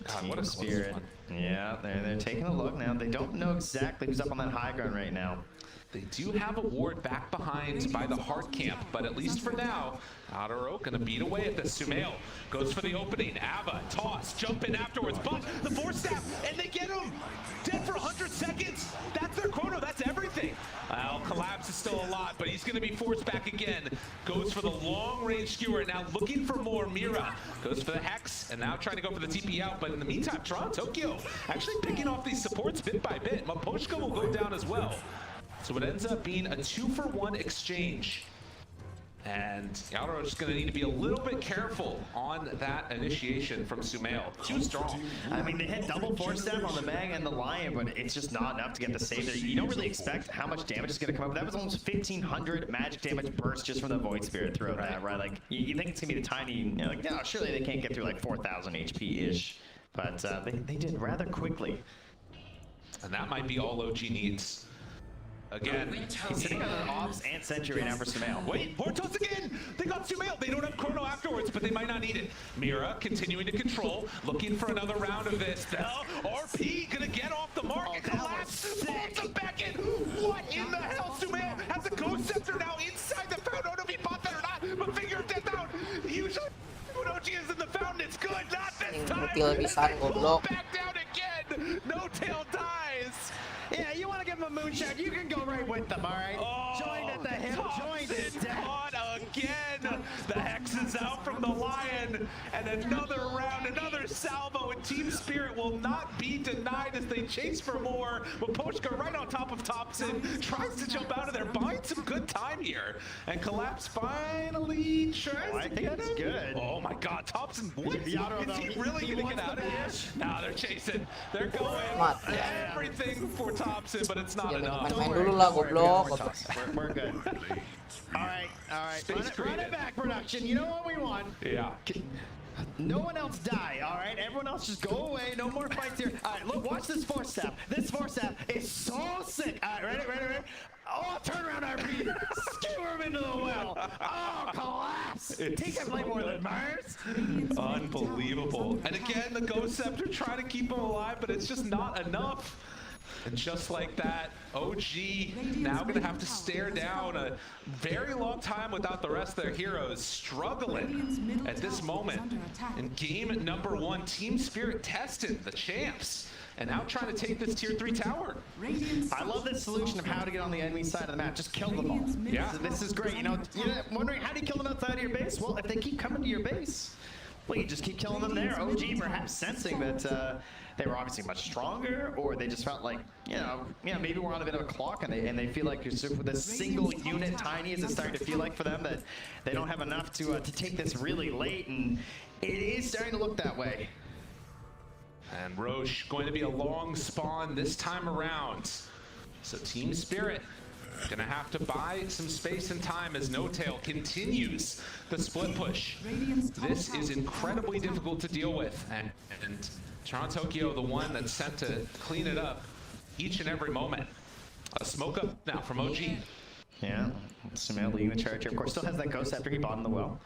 [SPEAKER 1] God, what a Spirit.
[SPEAKER 2] Yeah, they're taking a look now. They don't know exactly who's up on that high ground right now.
[SPEAKER 1] They do have a ward back behind by the hard camp, but at least for now, Adaro gonna beat away at this. Sumail goes for the opening. Ava, toss, jump in afterwards, but the force staff, and they get him! Dead for 100 seconds! That's their chrono, that's everything! Well, Collapse is still a lot, but he's gonna be forced back again. Goes for the long-range skewer, now looking for more. Mira goes for the Hex, and now trying to go for the TP out, but in the meantime, Tokyo actually picking off these supports bit by bit. Maposhka will go down as well. So it ends up being a 2-for-1 exchange. And Yauro is going to need to be a little bit careful on that initiation from Sumail. Too strong.
[SPEAKER 2] I mean, they had double force staff on the Mag and the Lion, but it's just not enough to get the save there. You don't really expect how much damage is going to come up. That was almost 1,500 magic damage burst just from the Void Spirit throughout that, right? Like, you think it's going to be the tiny, you know, like, no, surely they can't get through like 4,000 HP-ish. But they did rather quickly.
[SPEAKER 1] And that might be all OG needs. Again,
[SPEAKER 2] he's sitting on an Ops and Sentry right now for Sumail.
[SPEAKER 1] Wait, Portos again! They got Sumail! They don't have Chrono afterwards, but they might not need it. Mira continuing to control, looking for another round of this. Now, RP gonna get off the mark and collapse! Pulls him back in! What in the hell? Sumail has a Ghost Scepter now inside the fountain. I don't know if he bought that or not, but figure of death out! Usually, when OG is in the fountain, it's good! Not this time! Pull back down again! No Tail dies!
[SPEAKER 2] Yeah, you want to give him a moonshot, you can go right with them, all right? Joined at the hip, joined at
[SPEAKER 1] caught again. The Hex is out from the Lion, and another round, another salvo, and Team Spirit will not be denied as they chase for more. Maposhka right on top of Thompson, tries to jump out of there, buying some good time here, and Collapse finally tries to get it.
[SPEAKER 2] Good.
[SPEAKER 1] Oh my God, Thompson, what? Is he really gonna get out of here? Nah, they're chasing. They're going everything for Thompson, but it's not enough.
[SPEAKER 2] We're good. All right. Run it back, production. You know what we want.
[SPEAKER 1] Yeah.
[SPEAKER 2] No one else die, all right? Everyone else just go away. No more fights here. All right, look, watch this force step. This force step is so sick. All right, ready? Oh, turn around, RP. Skewer him into the well. Oh, Collapse. Take that play more than Mars.
[SPEAKER 1] Unbelievable. And again, the Ghost Scepter trying to keep him alive, but it's just not enough. And just like that, OG now going to have to stare down a very long time without the rest of their heroes, struggling at this moment. In game number 1, Team Spirit tested the champs, and now trying to take this tier 3 tower.
[SPEAKER 2] I love this solution of how to get on the enemy side of the map. Just kill them all.
[SPEAKER 1] Yeah.
[SPEAKER 2] This is great. You know, wondering how do you kill them outside of your base? Well, if they keep coming to your base, well, you just keep killing them there. OG perhaps sensing that they were obviously much stronger, or they just felt like, you know, maybe we're on a bit of a clock, and they feel like with a single unit tiny is starting to feel like for them that they don't have enough to take this really late, and it is starting to look that way.
[SPEAKER 1] And Roche going to be a long spawn this time around. So Team Spirit gonna have to buy some space and time as No Tail continues the split push. This is incredibly difficult to deal with, and Tokyo, the one that's sent to clean it up each and every moment. A smoke up now from OG.
[SPEAKER 2] Yeah, Sumail leading the charge here. Of course, still has that Ghost after he bought in the well.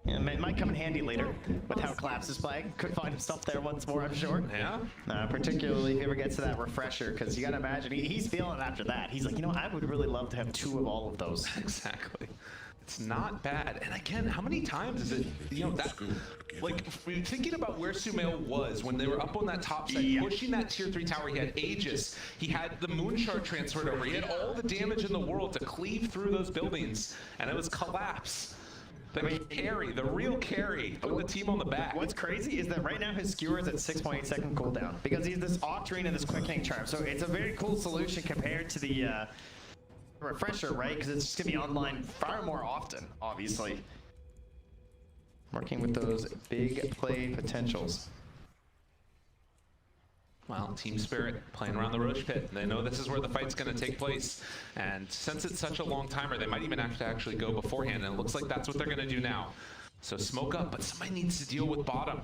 [SPEAKER 2] Yeah, it might come in handy later with how Collapse is playing. Could find himself there once more, I'm sure.
[SPEAKER 1] Yeah.
[SPEAKER 2] Particularly if he ever gets to that refresher, because you got to imagine he's feeling it after that. He's like, you know, I would really love to have 2 of all of those.
[SPEAKER 1] Exactly. It's not bad. And again, how many times is it, you know, that, like, thinking about where Sumail was when they were up on that top side, pushing that tier 3 tower, he had Aegis, he had the Moon Shard transferred over, he had all the damage in the world to cleave through those buildings, and it was Collapse. The real carry, put the team on the back.
[SPEAKER 2] What's crazy is that right now his skewer is at 6.8 second cooldown, because he's this Octarine and this quickening charm, so it's a very cool solution compared to the refresher, right? Because it's just gonna be online far more often, obviously. Working with those big play potentials.
[SPEAKER 1] Well, Team Spirit playing around the Roche pit. They know this is where the fight's going to take place. And since it's such a long timer, they might even have to actually go beforehand. And it looks like that's what they're going to do now. So smoke up, but somebody needs to deal with bottom.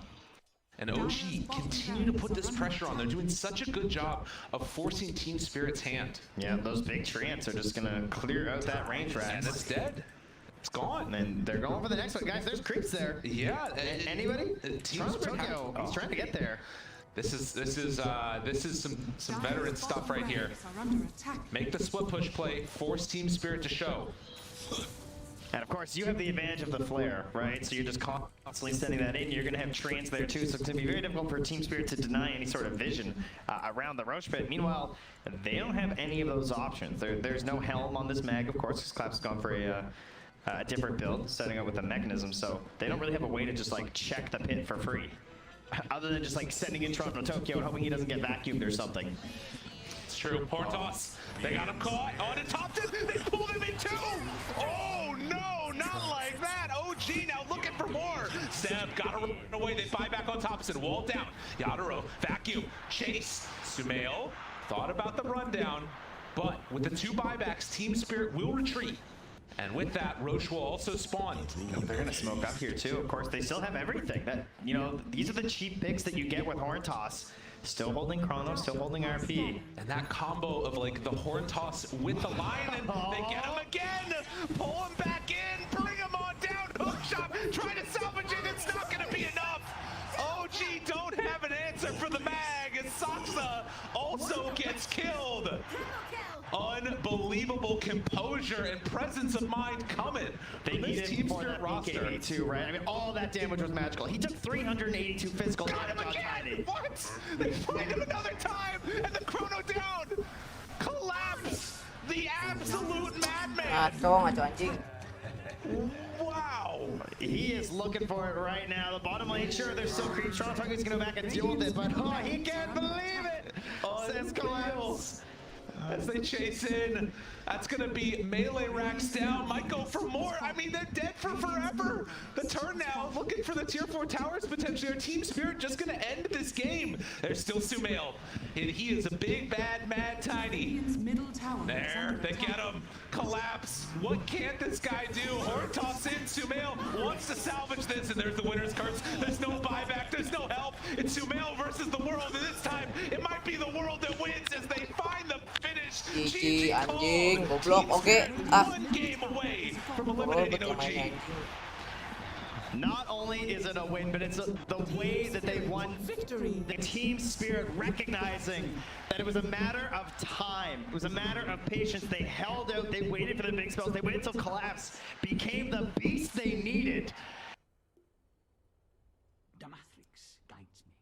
[SPEAKER 1] And OG continue to put this pressure on. They're doing such a good job of forcing Team Spirit's hand.
[SPEAKER 2] Yeah, those big treants are just going to clear out that range rack.
[SPEAKER 1] And it's dead. It's gone.
[SPEAKER 2] And they're going for the next one. Guys, there's creeps there.
[SPEAKER 1] Yeah.
[SPEAKER 2] Anybody?
[SPEAKER 1] Team Spirit,
[SPEAKER 2] he's trying to get there.
[SPEAKER 1] This is some veteran stuff right here. Make the split push play, force Team Spirit to show.
[SPEAKER 2] And of course, you have the advantage of the flare, right? So you're just constantly sending that in. You're going to have treants there too, so it's going to be very difficult for Team Spirit to deny any sort of vision around the Roche pit. Meanwhile, they don't have any of those options. There's no helm on this mag, of course, because Claps has gone for a different build, setting up with a mechanism, so they don't really have a way to just like check the pit for free. Other than just like sending in Toronto Tokyo and hoping he doesn't get vacuumed or something.
[SPEAKER 1] It's true. Porn toss. They got him caught. Oh, and it topped him. They pulled him in too. Oh no, not like that. OG now looking for more. Seb got to run away. They buy back on top. Said wall down. Yadaro vacuum chase. Sumail thought about the rundown, but with the 2 buybacks, Team Spirit will retreat. And with that, Roche will also spawn.
[SPEAKER 2] They're going to smoke up here too. Of course, they still have everything. That, you know, these are the cheap picks that you get with Horn Toss. Still holding Chrono, still holding RP.
[SPEAKER 1] And that combo of like the Horn Toss with the line, and they get him again. Pull him back in, bring him on down. Hook shot, try to salvage it. It's not going to be enough. OG don't have an answer for the mag, and Saksa also gets killed. Unbelievable composure and presence of mind coming.
[SPEAKER 2] They needed
[SPEAKER 1] Team
[SPEAKER 2] for
[SPEAKER 1] Spirit
[SPEAKER 2] that
[SPEAKER 1] roster
[SPEAKER 2] PK2, right? I mean, all that damage was magical. He took 382 physical
[SPEAKER 1] Got him
[SPEAKER 2] damage on
[SPEAKER 1] again!
[SPEAKER 2] Tiny.
[SPEAKER 1] What? They find him another time, and the Chrono down. Collapse. The absolute madman.
[SPEAKER 3] Doang aja anjing.
[SPEAKER 1] Wow.
[SPEAKER 2] He is looking for it right now. The bottom lane, sure, there's still creep. Toronto Tokyo's going to go back and deal with it, but oh, he can't believe it. Says Collapse.
[SPEAKER 1] As they chase in, that's going to be melee racks down. Might go for more. I mean, they're dead for forever. The turn now, looking for the tier 4 towers potentially. Our Team Spirit just going to end this game. There's still Sumail. And he is a big, bad, mad Tiny. There, they get him. Collapse. What can't this guy do? Horn toss in. Sumail wants to salvage this, and there's the winner's curse. There's no buyback. There's no help. It's Sumail versus the world, and this time it might be the world that wins as they find the finish.
[SPEAKER 3] GG anjing, goblok. Oke.
[SPEAKER 1] One game away from eliminating
[SPEAKER 3] Goblok
[SPEAKER 1] OG.
[SPEAKER 3] anjing.
[SPEAKER 2] Not only is it a win, but it's the way that they won victory. The Team Spirit recognizing that it was a matter of time. It was a matter of patience. They held out. They waited for the big spells. They waited until Collapse became the beast they needed.
[SPEAKER 4] The Matrix guides me.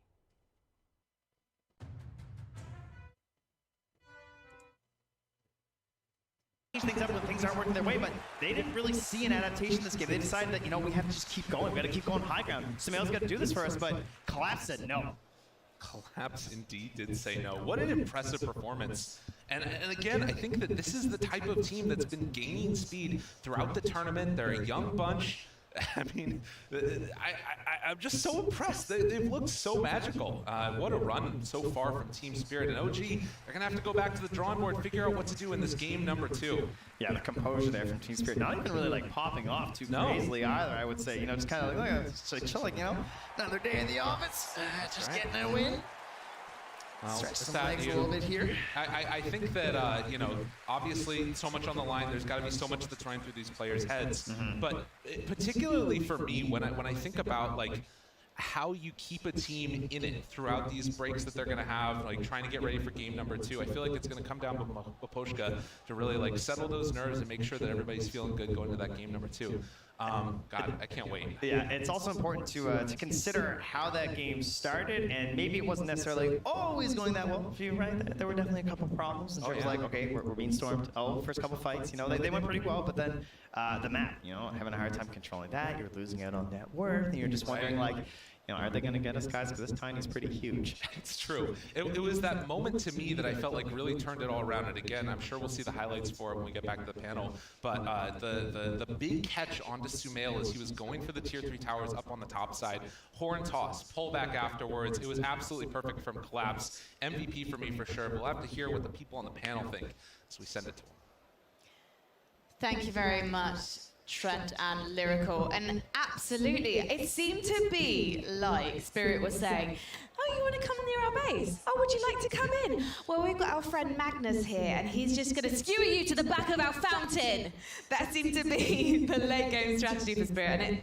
[SPEAKER 2] Things up when things aren't working their way, but they didn't really see an adaptation this game. They decided that, you know, we have to just keep going. We got to keep going high ground. Sumail's got to do this for us, but Collapse said no.
[SPEAKER 1] Collapse indeed did say no. What an impressive performance. And again, I think that this is the type of team that's been gaining speed throughout the tournament. They're a young bunch. I mean, I'm just so impressed. They've looked so magical. What a run so far from Team Spirit. And OG, they're going to have to go back to the drawing board, figure out what to do in this game number 2.
[SPEAKER 2] Yeah, the composure there from Team Spirit. Not even really like popping off too crazily either, I would say. You know, just kind of like, just chilling, you know. Another day in the office, just getting a win.
[SPEAKER 1] Well,
[SPEAKER 2] Stretch some legs a little bit here.
[SPEAKER 1] I think that, you know, obviously so much on the line. There's got to be so much that's running through these players' heads. But particularly for me, when I think about, like, how you keep a team in it throughout these breaks that they're going to have, like trying to get ready for game number 2. I feel like it's going to come down to Baposhka to really like settle those nerves and make sure that everybody's feeling good going to that game number 2. God, I can't wait.
[SPEAKER 2] Yeah, it's also important to consider how that game started, and maybe it wasn't necessarily always going that well for you, right? There were definitely a couple problems in terms of like, okay, we're being stormed. Oh, first couple fights, you know, they went pretty well, but then the map, you know, having a hard time controlling that. You're losing out on net worth, and you're just wondering, like, You know, are they going to get us, guys? Because this Tiny's pretty huge.
[SPEAKER 1] It's true. It was that moment to me that I felt like really turned it all around. And again, I'm sure we'll see the highlights for it when we get back to the panel. But the big catch onto Sumail as he was going for the tier 3 towers up on the top side. Horn toss, pull back afterwards. It was absolutely perfect from Collapse. MVP for me for sure. We'll have to hear what the people on the panel think as we send it to them.
[SPEAKER 5] Thank you very much, Trent and Lyrical. And absolutely, it seemed to be like Spirit was saying, oh, you want to come near our base? Oh, would you like to come in? Well, we've got our friend Magnus here, and he's just going to skewer you to the back of our fountain. That seemed to be the late game strategy for Spirit. And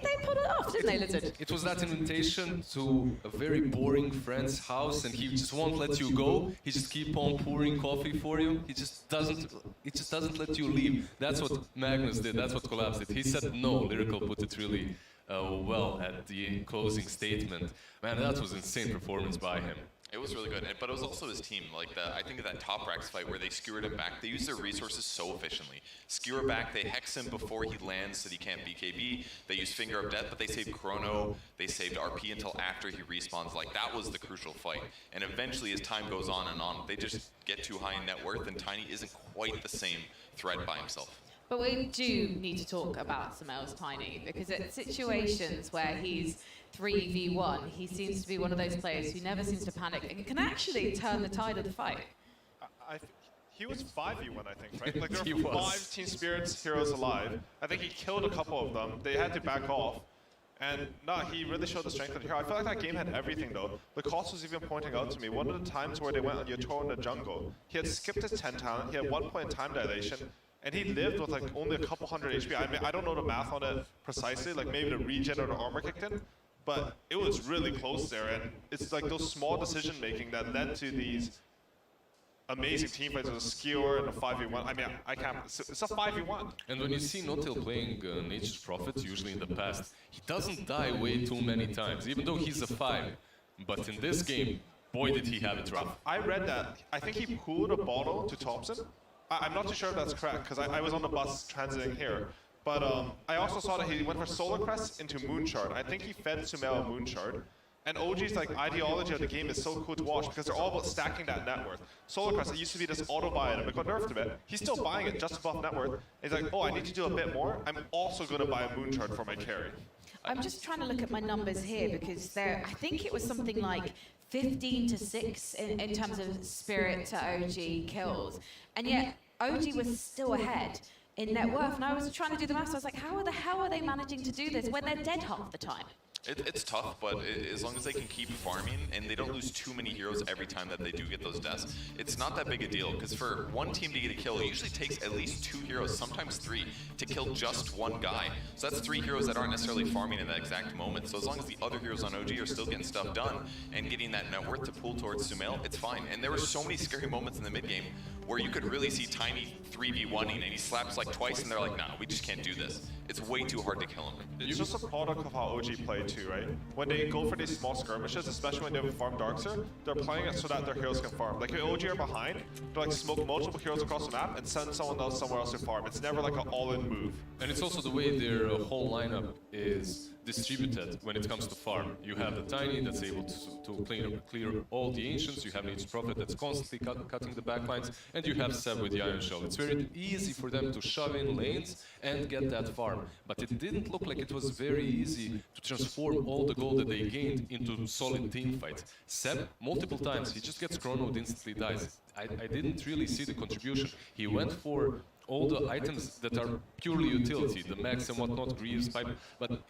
[SPEAKER 5] they pulled it off, didn't they, Lizard?
[SPEAKER 6] It was that invitation to a very boring friend's house, and he just won't let you go. He just keep on pouring coffee for you. He just doesn't let you leave. That's what Magnus did. That's what Collapse did. He said no. Lyrical put it really well at the closing statement. Man, that was insane performance by him.
[SPEAKER 7] It was really good, but it was also his team. Like I think of that top Rex fight where they skewered him back. They used their resources so efficiently. Skewer back, they hex him before he lands so that he can't BKB. They used Finger of Death, but they saved Chrono. They saved RP until after he respawns. Like that was the crucial fight. And eventually, as time goes on and on, they just get too high in net worth, and Tiny isn't quite the same threat by himself.
[SPEAKER 5] But we do need to talk about Sumail's Tiny, because at situations where he's 3v1, he seems to be one of those players who never seems to panic and can actually turn the tide of the fight.
[SPEAKER 8] He was 5v1, I think, right? Like there were 5 Team Spirits heroes alive. I think he killed a couple of them. They had to back off. And no, he really showed the strength of the hero. I feel like that game had everything though. The cost was even pointing out to me, one of the times where they went on Yatoro in the jungle, he had skipped his 10 talent, he had 1 point time dilation, and he lived with like only a couple hundred HP. I mean, I don't know the math on it precisely, like maybe the regen or the armor kicked in, but it was really close there, and it's like those small decision making that led to these amazing team fights with a skewer and a 5v1. I mean, I can't, it's a 5v1.
[SPEAKER 6] And when you see Notil playing Nature's Prophet, usually in the past, he doesn't die way too many times, even though he's a 5. But in this game, boy did he have it rough.
[SPEAKER 8] I read that, I think he pulled a bottle to Thompson. I'm not too sure if that's correct, because I was on the bus transiting here. But I also saw that he went for Solar Crest into Moonshard. I think he fed Sumail Moonshard. And OG's like ideology of the game is so cool to watch because they're all about stacking that net worth. Solar Crest, it used to be this auto buy item. It got nerfed a bit. He's still buying it just above net worth. He's like, oh, I need to do a bit more. I'm also going to buy a Moonshard for my carry.
[SPEAKER 5] I'm just trying to look at my numbers here because I think it was something like 15 to 6 in terms of Spirit to OG kills. And yet OG was still ahead in net worth. And I was trying to do the maths. I was like, how the hell are they managing to do this when they're dead half the time?
[SPEAKER 7] It's tough, but as long as they can keep farming and they don't lose too many heroes every time that they do get those deaths, it's not that big a deal. Because for one team to get a kill, it usually takes at least 2 heroes, sometimes 3, to kill just one guy. So that's 3 heroes that aren't necessarily farming in that exact moment. So as long as the other heroes on OG are still getting stuff done and getting that net worth to pull towards Sumail, it's fine. And there were so many scary moments in the mid game where you could really see Tiny 3v1ing and he slaps like twice and they're like, nah, we just can't do this. It's way too hard to kill him.
[SPEAKER 8] It's just a product of how OG play too, right? When they go for these small skirmishes, especially when they have farm Darkseer, they're playing it so that their heroes can farm. Like if OG are behind, they like smoke multiple heroes across the map and send someone else somewhere else to farm. It's never like an all-in move.
[SPEAKER 6] And it's also the way their whole lineup is distributed when it comes to farm. You have the Tiny that's able to clear all the Ancients, you have Nature's Prophet that's constantly cutting the backlines, and you have Seb with the Iron Shell. It's very easy for them to shove in lanes and get that farm, but it didn't look like it was very easy to transform all the gold that they gained into solid team fights. Seb, multiple times, he just gets chronoed, instantly dies. I didn't really see the contribution. He went for all the items that are purely utility, the Max and whatnot, Greaves, Pipe, but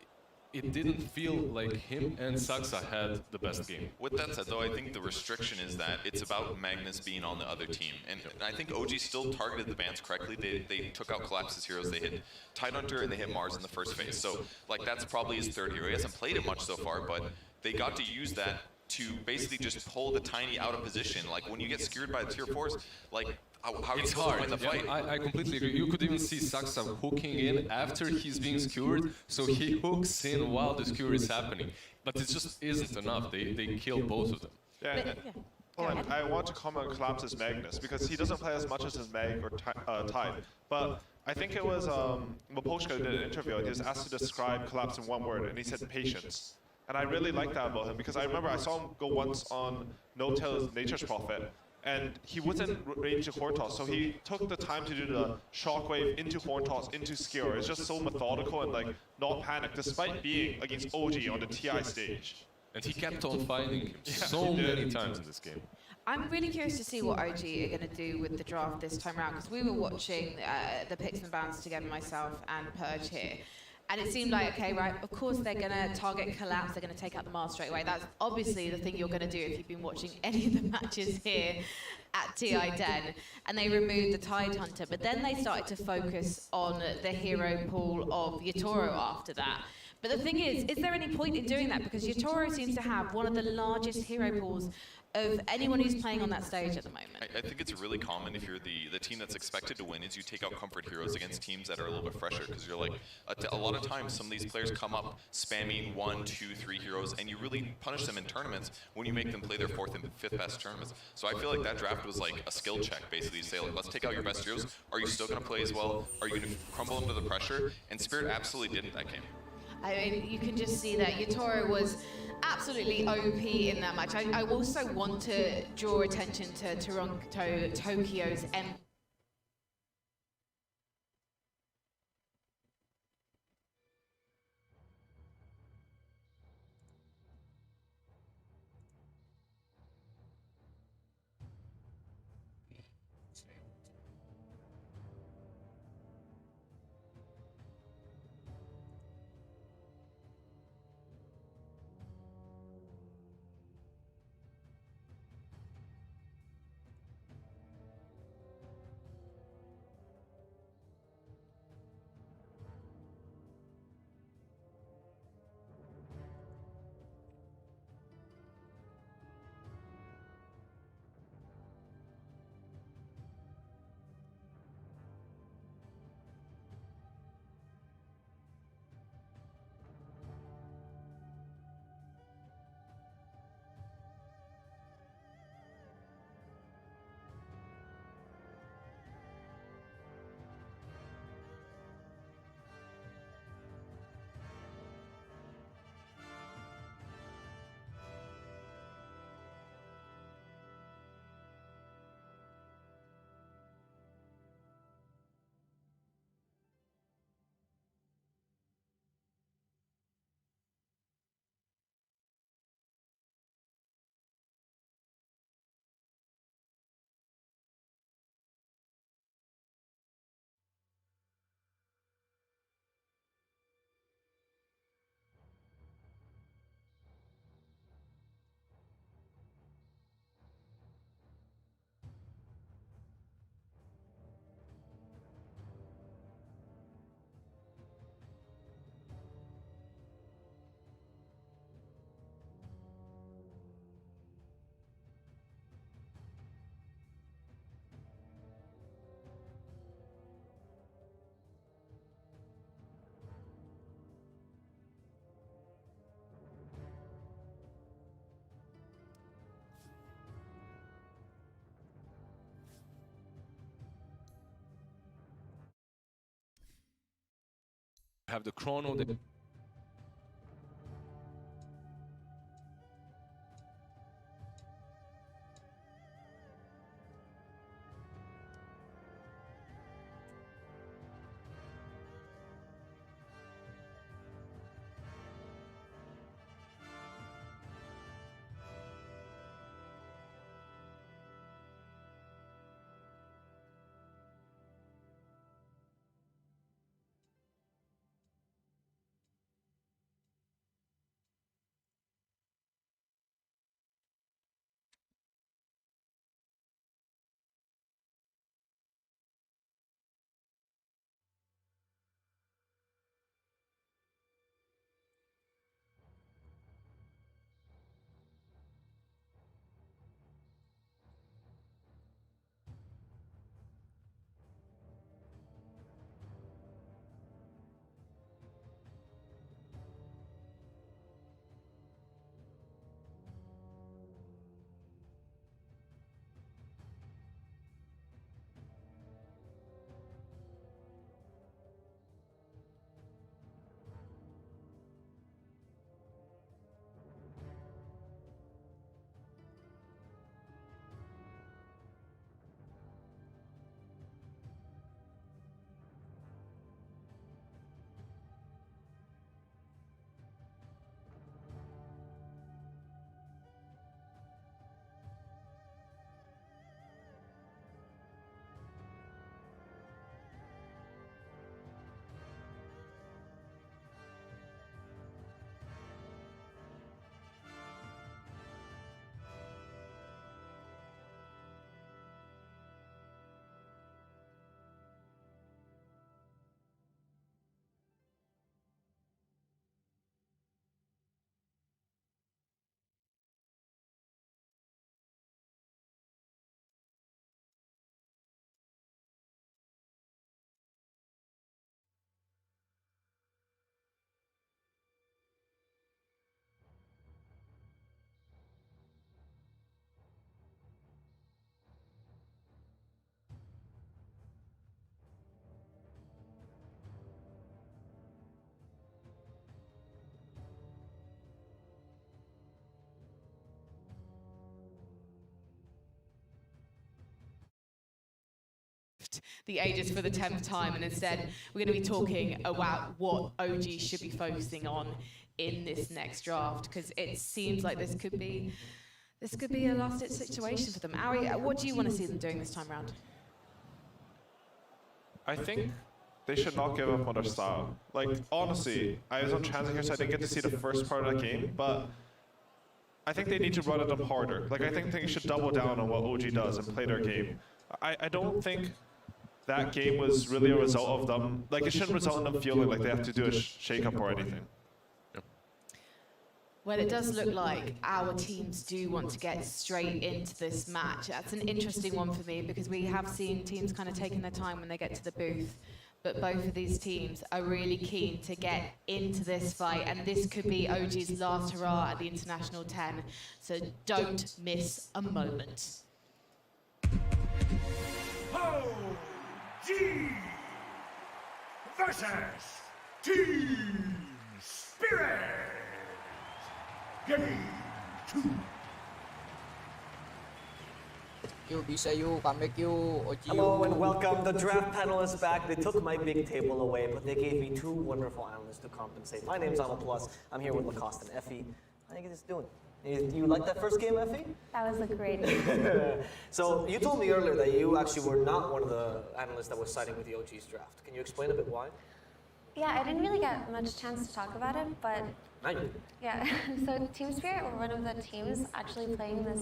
[SPEAKER 6] it didn't feel like him and Saxa had the best game.
[SPEAKER 7] With that said, though, I think the restriction is that it's about Magnus being on the other team. And I think OG still targeted the bans correctly. They took out Collapse's heroes. They hit Tidehunter and they hit Mars in the first phase. So, like, that's probably his 3rd hero. He hasn't played it much so far, but they got to use that to basically just pull the Tiny out of position. Like, when you get skewered by the tier 4s, like, how are you supposed to win the fight?
[SPEAKER 6] I completely agree. You could even see Saxa hooking in after he's being skewered, so he hooks in while the skewer is happening. But it just isn't enough. They kill both of them.
[SPEAKER 8] Yeah. Well, I want to comment on Collapse's Magnus, because he doesn't play as much as his Mag or Tide. But I think it was Maposhka did an interview, and he was asked to describe Collapse in one word, and he said patience. And I really like that about him because I remember I saw him go once on No Tail's Nature's Prophet, and he wasn't ranging horn toss, so he took the time to do the shockwave into horn toss, into skewer. It's just so methodical and like not panic, despite being against OG on the TI stage.
[SPEAKER 6] And he kept on finding him so many times in this game.
[SPEAKER 5] I'm really curious to see what OG are going to do with the draft this time around, because we were watching the picks and bans together, myself and Purge here. And it seemed like, okay, right, of course they're going to target collapse, they're going to take out the Mars straight away. That's obviously the thing you're going to do if you've been watching any of the matches here at TI Den. And they removed the Tide Hunter, but then they started to focus on the hero pool of Yatoro after that. But the thing is there any point in doing that? Because Yatoro seems to have one of the largest hero pools of anyone who's playing on that stage at the moment.
[SPEAKER 7] I think it's really common if you're the team that's expected to win is you take out comfort heroes against teams that are a little bit fresher, because you're like, a lot of times some of these players come up spamming 1, 2, 3 heroes, and you really punish them in tournaments when you make them play their 4th and 5th best tournaments. So I feel like that draft was like a skill check, basically. You say, like, let's take out your best heroes. Are you still going to play as well? Are you going to crumble under the pressure? And Spirit absolutely didn't that game.
[SPEAKER 5] I mean, you can just see that Yatoro was absolutely OP in that match. I also want to draw attention to Tokyo's
[SPEAKER 6] Have the chrono.
[SPEAKER 5] shift the ages for the 10th time, and instead we're going to be talking about what OG should be focusing on in this next draft, because it seems like this could be a last-ditch situation for them. Ari, what do you want to see them doing this time around?
[SPEAKER 8] I think they should not give up on their style. Like, honestly, I was on transit here, so I didn't get to see the first part of the game, but I think they need to run it up harder. Like, I think they should double down on what OG does and play their game. I don't think that game was really a result of them. Like, it shouldn't result in them feeling like they have to do a shake-up or anything.
[SPEAKER 5] Well, it does look like our teams do want to get straight into this match. That's an interesting one for me, because we have seen teams kind of taking their time when they get to the booth. But both of these teams are really keen to get into this fight, and this could be OG's last hurrah at the International 10. So don't miss a moment.
[SPEAKER 4] OG versus Team Spirit. Game 2.
[SPEAKER 3] You, Bisa, you, comeback you, OG you.
[SPEAKER 9] Hello and welcome. The draft panelists back. They took my big table away, but they gave me two wonderful analysts to compensate. My name's Alma Plus. I'm here with Lacoste and Effie. How are you guys doing? You like that first game, Effie?
[SPEAKER 10] That was a great game.
[SPEAKER 9] So you told me earlier that you actually were not one of the analysts that was siding with the OG's draft. Can you explain a bit why?
[SPEAKER 10] Yeah, I didn't really get much chance to talk about it, but
[SPEAKER 9] Now you did.
[SPEAKER 10] yeah. So Team Spirit were one of the teams actually playing this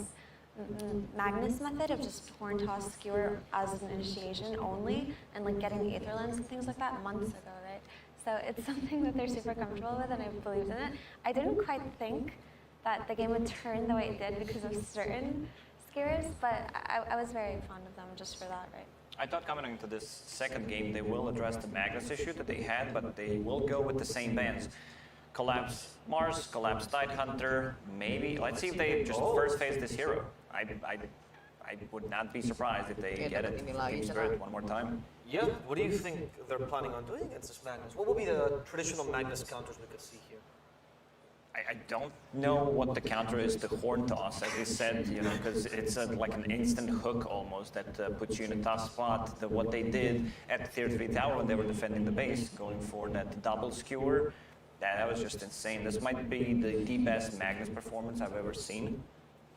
[SPEAKER 10] Magnus method of just horn toss skewer as an initiation only, and like getting Aether Lens and things like that months ago, right? So it's something that they're super comfortable with, and I believed in it. I didn't quite think that the game would turn the way it did because of certain skewers, but I was very fond of them just for that, right?
[SPEAKER 11] I thought coming into this second game, they will address the Magnus issue that they had, but they will go with the same bans. Collapse Mars, collapse Tidehunter, maybe. Let's see if they just first phase this hero. I would not be surprised if they get it Team Spirit one more time.
[SPEAKER 9] Yeah, what do you think they're planning on doing against this Magnus? What will be the traditional Magnus counters we could see here?
[SPEAKER 11] I don't know what the counter is to horn toss, as you said, you know, because it's like an instant hook almost that puts you in a tough spot. What they did at Tier 3 Tower when they were defending the base, going for that double skewer, that was just insane. This might be the best Magnus performance I've ever seen.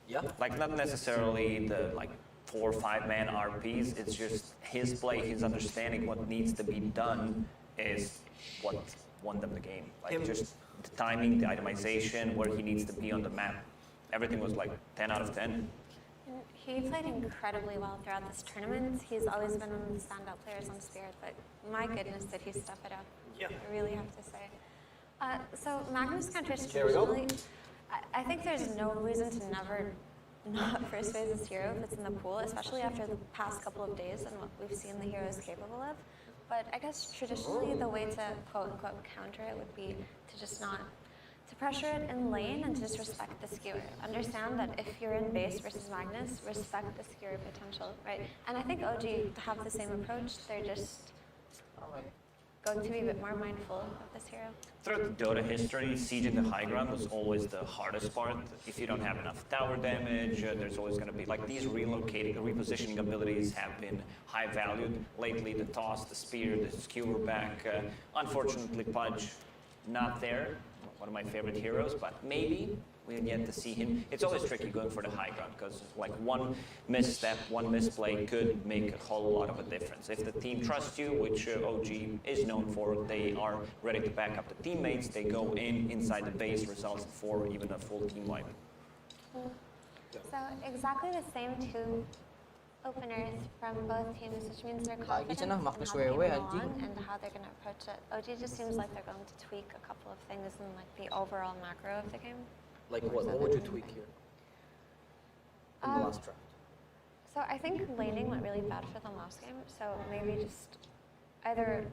[SPEAKER 9] Yeah.
[SPEAKER 11] Like, not necessarily the 4 or 5 man RPs, it's just his play, his understanding what needs to be done is what won them the game. Like, just the timing, the itemization, where he needs to be on the map. Everything was like 10 out of 10.
[SPEAKER 10] He played incredibly well throughout this tournament. He's always been one of the standout players on Spirit, but my goodness, did he step it up.
[SPEAKER 9] Yeah.
[SPEAKER 10] I really have to say. So Magnus counters traditionally, I think there's no reason to never not first phase this hero if it's in the pool, especially after the past couple of days and what we've seen the hero is capable of. But I guess traditionally the way to quote-unquote counter it would be to just not, to pressure it in lane and to just respect the skewer. Understand that if you're in base versus Magnus, respect the skewer potential, right? And I think OG have the same approach. They're just going to be a bit more mindful of this hero.
[SPEAKER 11] Throughout the Dota history, sieging the high ground was always the hardest part. If you don't have enough tower damage, there's always going to be, like, these repositioning abilities have been high valued. Lately, the toss, the spear, the skewer back. Unfortunately, Pudge, not there. One of my favorite heroes, but maybe we'll get to see him. It's always tricky going for the high ground, because like one misstep, one misplay could make a whole lot of a difference. If the team trusts you, which OG is known for, they are ready to back up the teammates, they go inside the base, results for even a full team wipe.
[SPEAKER 10] So exactly the same two openers from both teams, which means they're confident in how the game will go on and how they're going to approach it. OG just seems like they're going to tweak a couple of things in like the overall macro of the game.
[SPEAKER 9] Like what? What would you tweak here in the last draft?
[SPEAKER 10] So I think laning went really bad for them last game, so maybe just either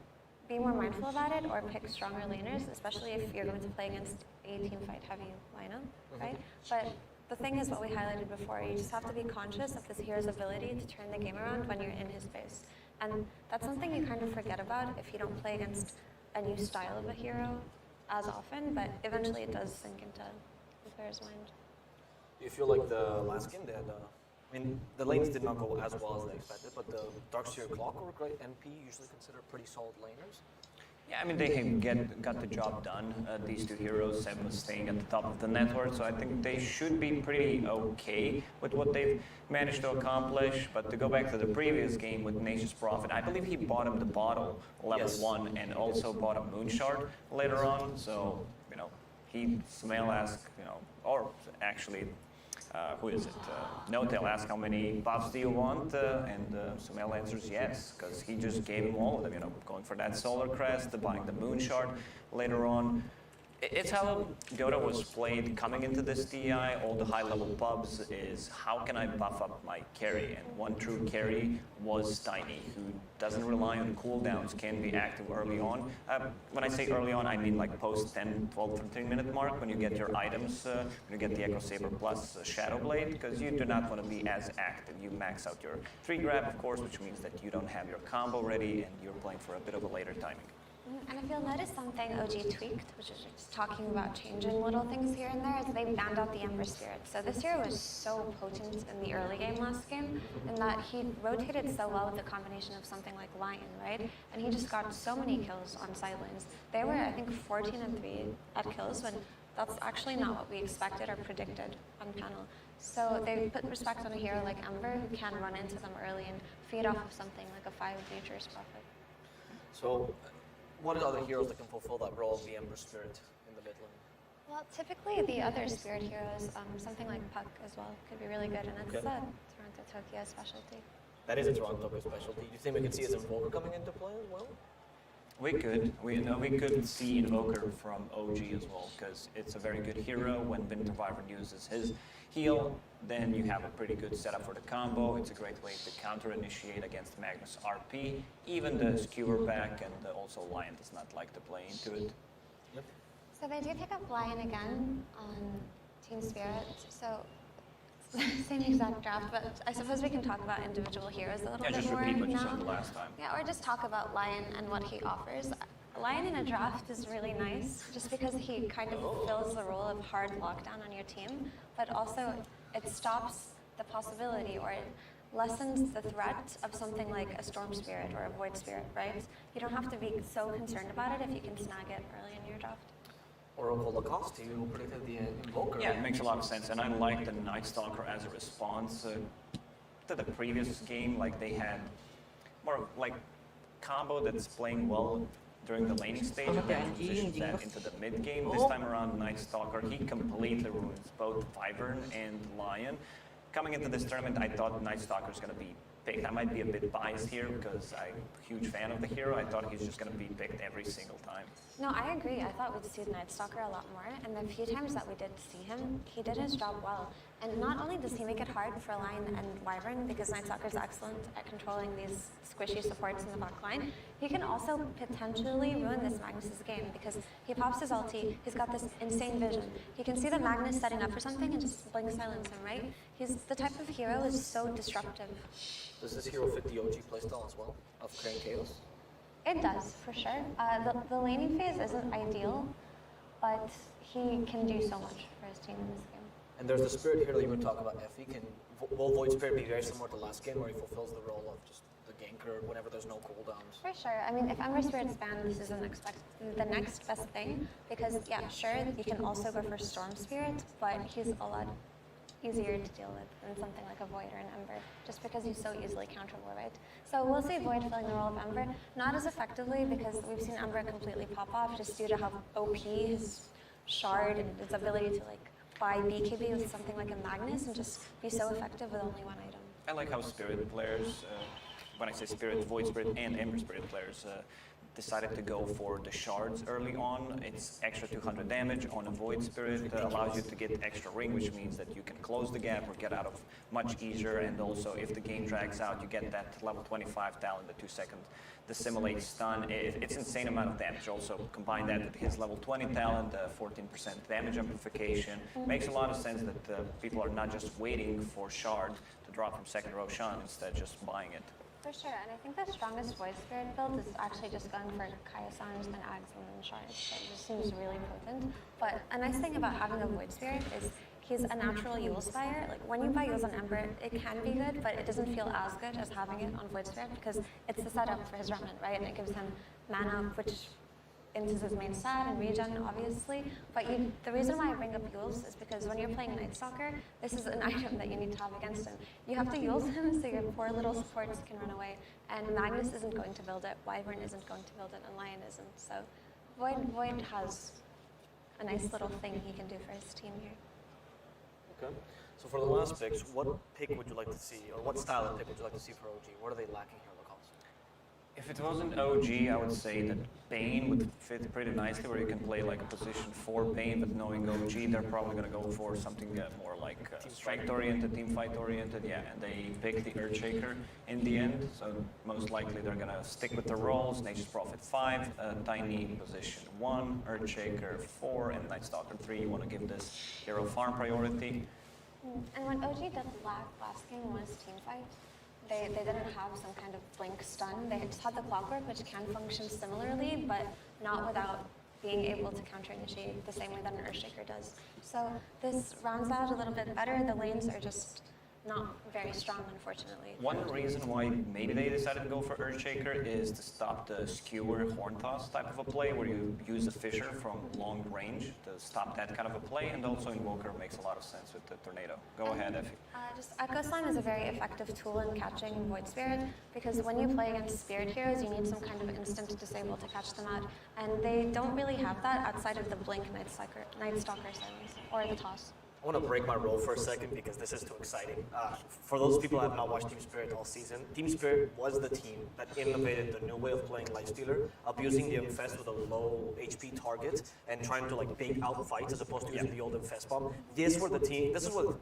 [SPEAKER 10] be more mindful about it or pick stronger laners, especially if you're going to play against a team fight heavy lineup, right? But the thing is what we highlighted before, you just have to be conscious of this hero's ability to turn the game around when you're in his base. And that's something you kind of forget about if you don't play against a new style of a hero as often, but eventually it does sink into the player's mind.
[SPEAKER 9] Do you feel like the last game they had I mean, the lanes did not go as well as they expected, but the Darkseer Clockwork, right, MP usually considered pretty solid laners.
[SPEAKER 11] Yeah, I mean, they got the job done. These two heroes, Seb was staying at the top of the network, so I think they should be pretty okay with what they've managed to accomplish. But to go back to the previous game with Nature's Prophet, I believe he bought him the bottle level 1 and also bought a Moonshard later on. So, you know, Sumail asked, you know, or actually, who is it? No-Tail asked how many buffs do you want, and Sumail answers yes, because he just gave him all of them, you know, going for that Solar Crest, buying the Moonshard later on. It's how Dota was played coming into this TI. All the high-level pubs is how can I buff up my carry, and one true carry was Tiny, who doesn't rely on cooldowns, can be active early on. When I say early on, I mean like post 10, 12, 13-minute mark when you get your items, when you get the Echo Saber plus Shadow Blade, because you do not want to be as active. You max out your 3-grab, of course, which means that you don't have your combo ready and you're playing for a bit of a later timing.
[SPEAKER 10] And if you'll notice something OG tweaked, which is just talking about changing little things here and there, is they banned out the Ember Spirit. So this hero was so potent in the early game last game, in that he rotated so well with the combination of something like Lion, right? And he just got so many kills on side lanes. They were, I think, 14 and 3 at kills, when that's actually not what we expected or predicted on panel. So they put respect on a hero like Ember, who can run into them early and feed off of something like a 5 Nature's Prophet.
[SPEAKER 9] So, what are other heroes that can fulfill that role of the Ember Spirit in the mid lane?
[SPEAKER 10] Well, typically the other Spirit heroes, something like Puck as well, could be really good, and it's a Toronto Tokyo specialty.
[SPEAKER 9] That is a Toronto specialty. Do you think we could see his Invoker coming into play as well?
[SPEAKER 11] We could. We could see Invoker from OG as well, because it's a very good hero. When Winter Wyvern uses his heal, then you have a pretty good setup for the combo. It's a great way to counter-initiate against Magnus RP. Even the Skewer back, and also Lion does not like to play into it.
[SPEAKER 10] So they do pick up Lion again on Team Spirit, so same exact draft, but I suppose we can talk about individual heroes a little bit more now.
[SPEAKER 11] Just repeat what you said the last time.
[SPEAKER 10] Yeah, or just talk about Lion and what he offers. Lion in a draft is really nice, just because he kind of fills the role of hard lockdown on your team, but also it stops the possibility, or it lessens the threat of something like a Storm Spirit or a Void Spirit, right? You don't have to be so concerned about it if you can snag it early in your draft.
[SPEAKER 9] Oracle Lacoste, you predicted the Invoker.
[SPEAKER 11] Yeah, it makes a lot of sense, and I like the Night Stalker as a response to the previous game. Like, they had more of, like, combo that's playing well during the laning stage, and then transitions that into the mid game. This time around, Night Stalker, he completely ruins both Wyvern and Lion. Coming into this tournament, I thought Night Stalker was going to be picked. I might be a bit biased here because I'm a huge fan of the hero. I thought he's just going to be picked every single time.
[SPEAKER 10] No, I agree. I thought we'd see Night Stalker a lot more, and the few times that we did see him, he did his job well. And not only does he make it hard for Lion and Wyvern, because Night Stalker is excellent at controlling these squishy supports in the back line, he can also potentially ruin this Magnus's game, because he pops his ulti, he's got this insane vision. He can see the Magnus setting up for something and just blink silence him, right? He's the type of hero who's so disruptive.
[SPEAKER 9] Does this hero fit the OG playstyle as well, of creating chaos?
[SPEAKER 10] It does, for sure. The laning phase isn't ideal, but he can do so much for his team in this game.
[SPEAKER 9] And there's the Spirit hero that you were talking about, Effie. Will Void Spirit be very similar to last game, where he fulfills the role of just the ganker whenever there's no cooldowns?
[SPEAKER 10] For sure. I mean, if Ember Spirit's banned, this is the next best thing, because, yeah, sure, you can also go for Storm Spirit, but he's a lot easier to deal with than something like a Void or an Ember, just because he's so easily counterable, right? So we'll see Void filling the role of Ember, not as effectively, because we've seen Ember completely pop off just due to how OP his Shard and his ability to, like, buy BKB with something like a Magnus and just be so effective with only one item.
[SPEAKER 11] I like how Spirit players, when I say Spirit, Void Spirit and Ember Spirit players, decided to go for the shards early on. It's extra 200 damage on a Void Spirit, allows you to get extra ring, which means that you can close the gap or get out of much easier, and also if the game drags out, you get that level 25 talent, the 2-second dissimulate stun. It's insane amount of damage. Also combine that with his level 20 talent, 14% damage amplification. Makes a lot of sense that people are not just waiting for shard to drop from second row Shan, instead just buying it.
[SPEAKER 10] For sure, and I think the strongest Void Spirit build is actually just going for Kaya-Sans, then Ags, and then Shards. It just seems really potent. But a nice thing about having a Void Spirit is he's a natural Yule's buyer. Like when you buy Yule's on Ember, it can be good, but it doesn't feel as good as having it on Void Spirit because it's the setup for his remnant, right? And it gives him mana, which into his main stat and regen, obviously. But the reason why I bring up Yule's is because when you're playing Night Stalker, this is an item that you need to have against him. You have to Yule's him so your poor little supports can run away. And Magnus isn't going to build it, Wyvern isn't going to build it, and Lion isn't. So Void has a nice little thing he can do for his team here.
[SPEAKER 9] Okay. So for the last picks, what pick would you like to see, or what style of pick would you like to see for OG? What are they lacking here, Lacoste?
[SPEAKER 11] If it wasn't OG, I would say that Bane would fit pretty nicely, where you can play like a position 4 Bane, but knowing OG, they're probably going to go for something more like strength-oriented, team-fight-oriented, yeah, and they pick the Earthshaker in the end, so most likely they're going to stick with the roles, Nature's Prophet 5, Tiny position 1, Earthshaker 4, and Night Stalker 3. You want to give this hero farm priority.
[SPEAKER 10] And what OG did last game was team fight. They didn't have some kind of blink stun. They just had the clockwork, which can function similarly, but not without being able to counter initiate the same way that an Earthshaker does. So this rounds out a little bit better. The lanes are just not very strong, unfortunately.
[SPEAKER 11] One reason why maybe they decided to go for Earthshaker is to stop the skewer horn toss type of a play, where you use a Fissure from long range to stop that kind of a play, and also Invoker makes a lot of sense with the Tornado. Go ahead, Effie.
[SPEAKER 10] Just Echo Slime is a very effective tool in catching Void Spirit, because when you play against Spirit heroes, you need some kind of instant disable to catch them out, and they don't really have that outside of the Blink Night Stalker or the Toss.
[SPEAKER 9] I want to break my role for a second because this is too exciting. For those people who have not watched Team Spirit all season, Team Spirit was the team that innovated the new way of playing Lifestealer, abusing the Infest with a low HP target and trying to like bait out fights as opposed to using the old Infest bomb. This was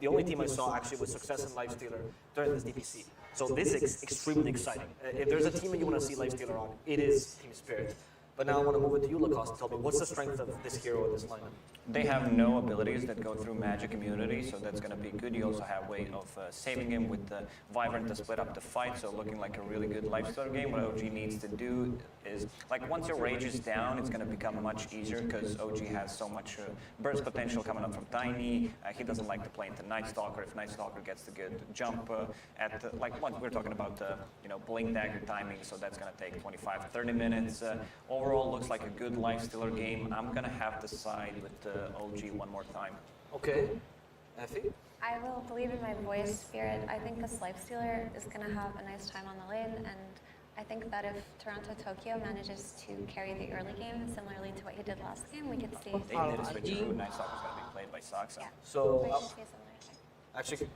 [SPEAKER 9] the only team I saw actually with success in Lifestealer during this DPC. So this is extremely exciting. If there's a team that you want to see Lifestealer on, it is Team Spirit. But now I want to move it to you, Lacoste, and tell me, what's the strength of this hero in this lineup?
[SPEAKER 11] They have no abilities that go through magic immunity, so that's going to be good. You also have a way of saving him with the Wyvern to split up the fight, so looking like a really good lifesteal game. What OG needs to do is, like, once your rage is down, it's going to become much easier because OG has so much burst potential coming up from Tiny. He doesn't like to play into Night Stalker. If Night Stalker gets the good jump like what we're talking about, Blink Dagger timing, so that's going to take 25 to 30 minutes. Overall, looks like a good lifestealer game. I'm going to have to side with OG one more time.
[SPEAKER 9] Okay. Effie?
[SPEAKER 10] I will believe in my Void Spirit. I think this Lifestealer is going to have a nice time on the lane, and I think that if Toronto-Tokyo manages to carry the early game, similarly to what he did last game, we could see...
[SPEAKER 11] They did a switch through. Night Stalker's going to be played by Soxa.
[SPEAKER 10] Yeah.
[SPEAKER 9] So, actually,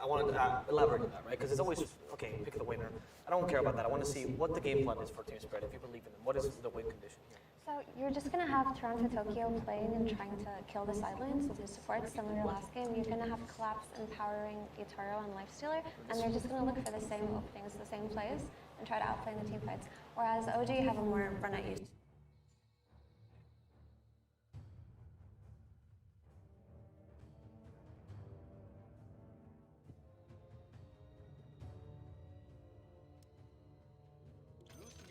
[SPEAKER 9] I wanted to elaborate on that, right? Because it's always, okay, pick the winner. I don't care about that. I want to see what the game plan is for Team Spirit, if you believe in them. What is the win condition here?
[SPEAKER 10] So you're just going to have Toronto-Tokyo playing and trying to kill the side lanes with his supports, similar to last game. You're going to have Collapse empowering Itaro and Lifestealer, and they're just going to look for the same openings, the same plays, and try to outplay in the team fights. Whereas OG have a more run-out use.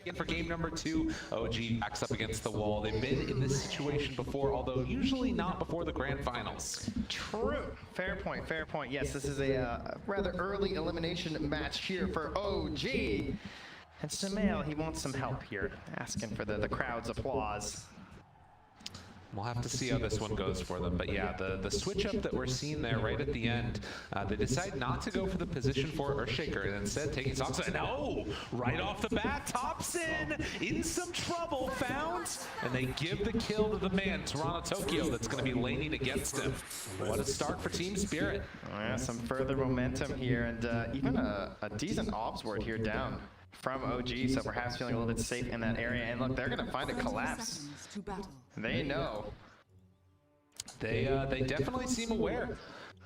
[SPEAKER 1] Again, for game number 2, OG backs up against the wall. They've been in this situation before, although usually not before the grand finals.
[SPEAKER 12] True. Fair point, fair point. Yes, this is a rather early elimination match here for OG. And Sumail, he wants some help here, asking for the crowd's applause.
[SPEAKER 1] We'll have to see how this one goes for them. But yeah, the switch up that we're seeing there right at the end, they decide not to go for the position for Earthshaker and instead taking Soxa. No! Right off the bat, Thompson in some trouble, found, and they give the kill to the man, Toronto-Tokyo, that's going to be laning against him. What a start for Team Spirit.
[SPEAKER 12] Oh, yeah, some further momentum here, and even a decent ops ward here down from OG, so perhaps feeling a little bit safe in that area. And look, they're going to find a collapse. They know.
[SPEAKER 1] They definitely seem aware.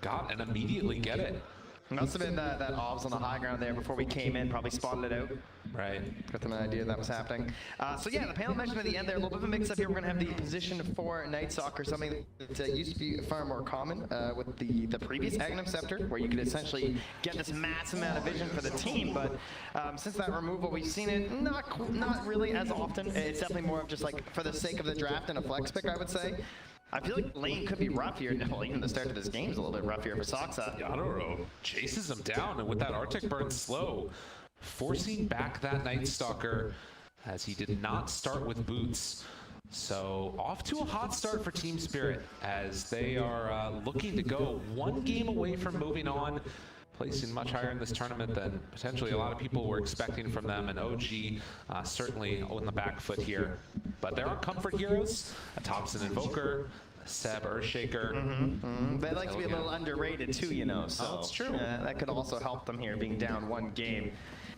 [SPEAKER 1] Got and immediately get it.
[SPEAKER 12] Must have been that obs on the high ground there before we came in, probably spotted it out.
[SPEAKER 1] Right.
[SPEAKER 12] Got them an idea that was happening. So yeah, the panel mentioned at the end there, a little bit of a mix-up here. We're going to have the position for Night Stalker, something that used to be far more common with the previous Aghanim Scepter, where you could essentially get this massive amount of vision for the team. But since that removal, we've seen it not really as often. It's definitely more of just like for the sake of the draft and a flex pick, I would say. I feel like lane could be rough here. Well, even the start of this game is a little bit rough here for Soxa.
[SPEAKER 1] Yadoro chases him down, and with that Arctic Burn slow, forcing back that Night Stalker as he did not start with boots. So off to a hot start for Team Spirit as they are looking to go one game away from moving on, placing much higher in this tournament than potentially a lot of people were expecting from them, and OG certainly on the back foot here. But there are comfort heroes, a Thompson Invoker, Seb Earthshaker.
[SPEAKER 12] They like to be a little underrated too, you know, so
[SPEAKER 1] that's true.
[SPEAKER 12] That could also help them here being down one game.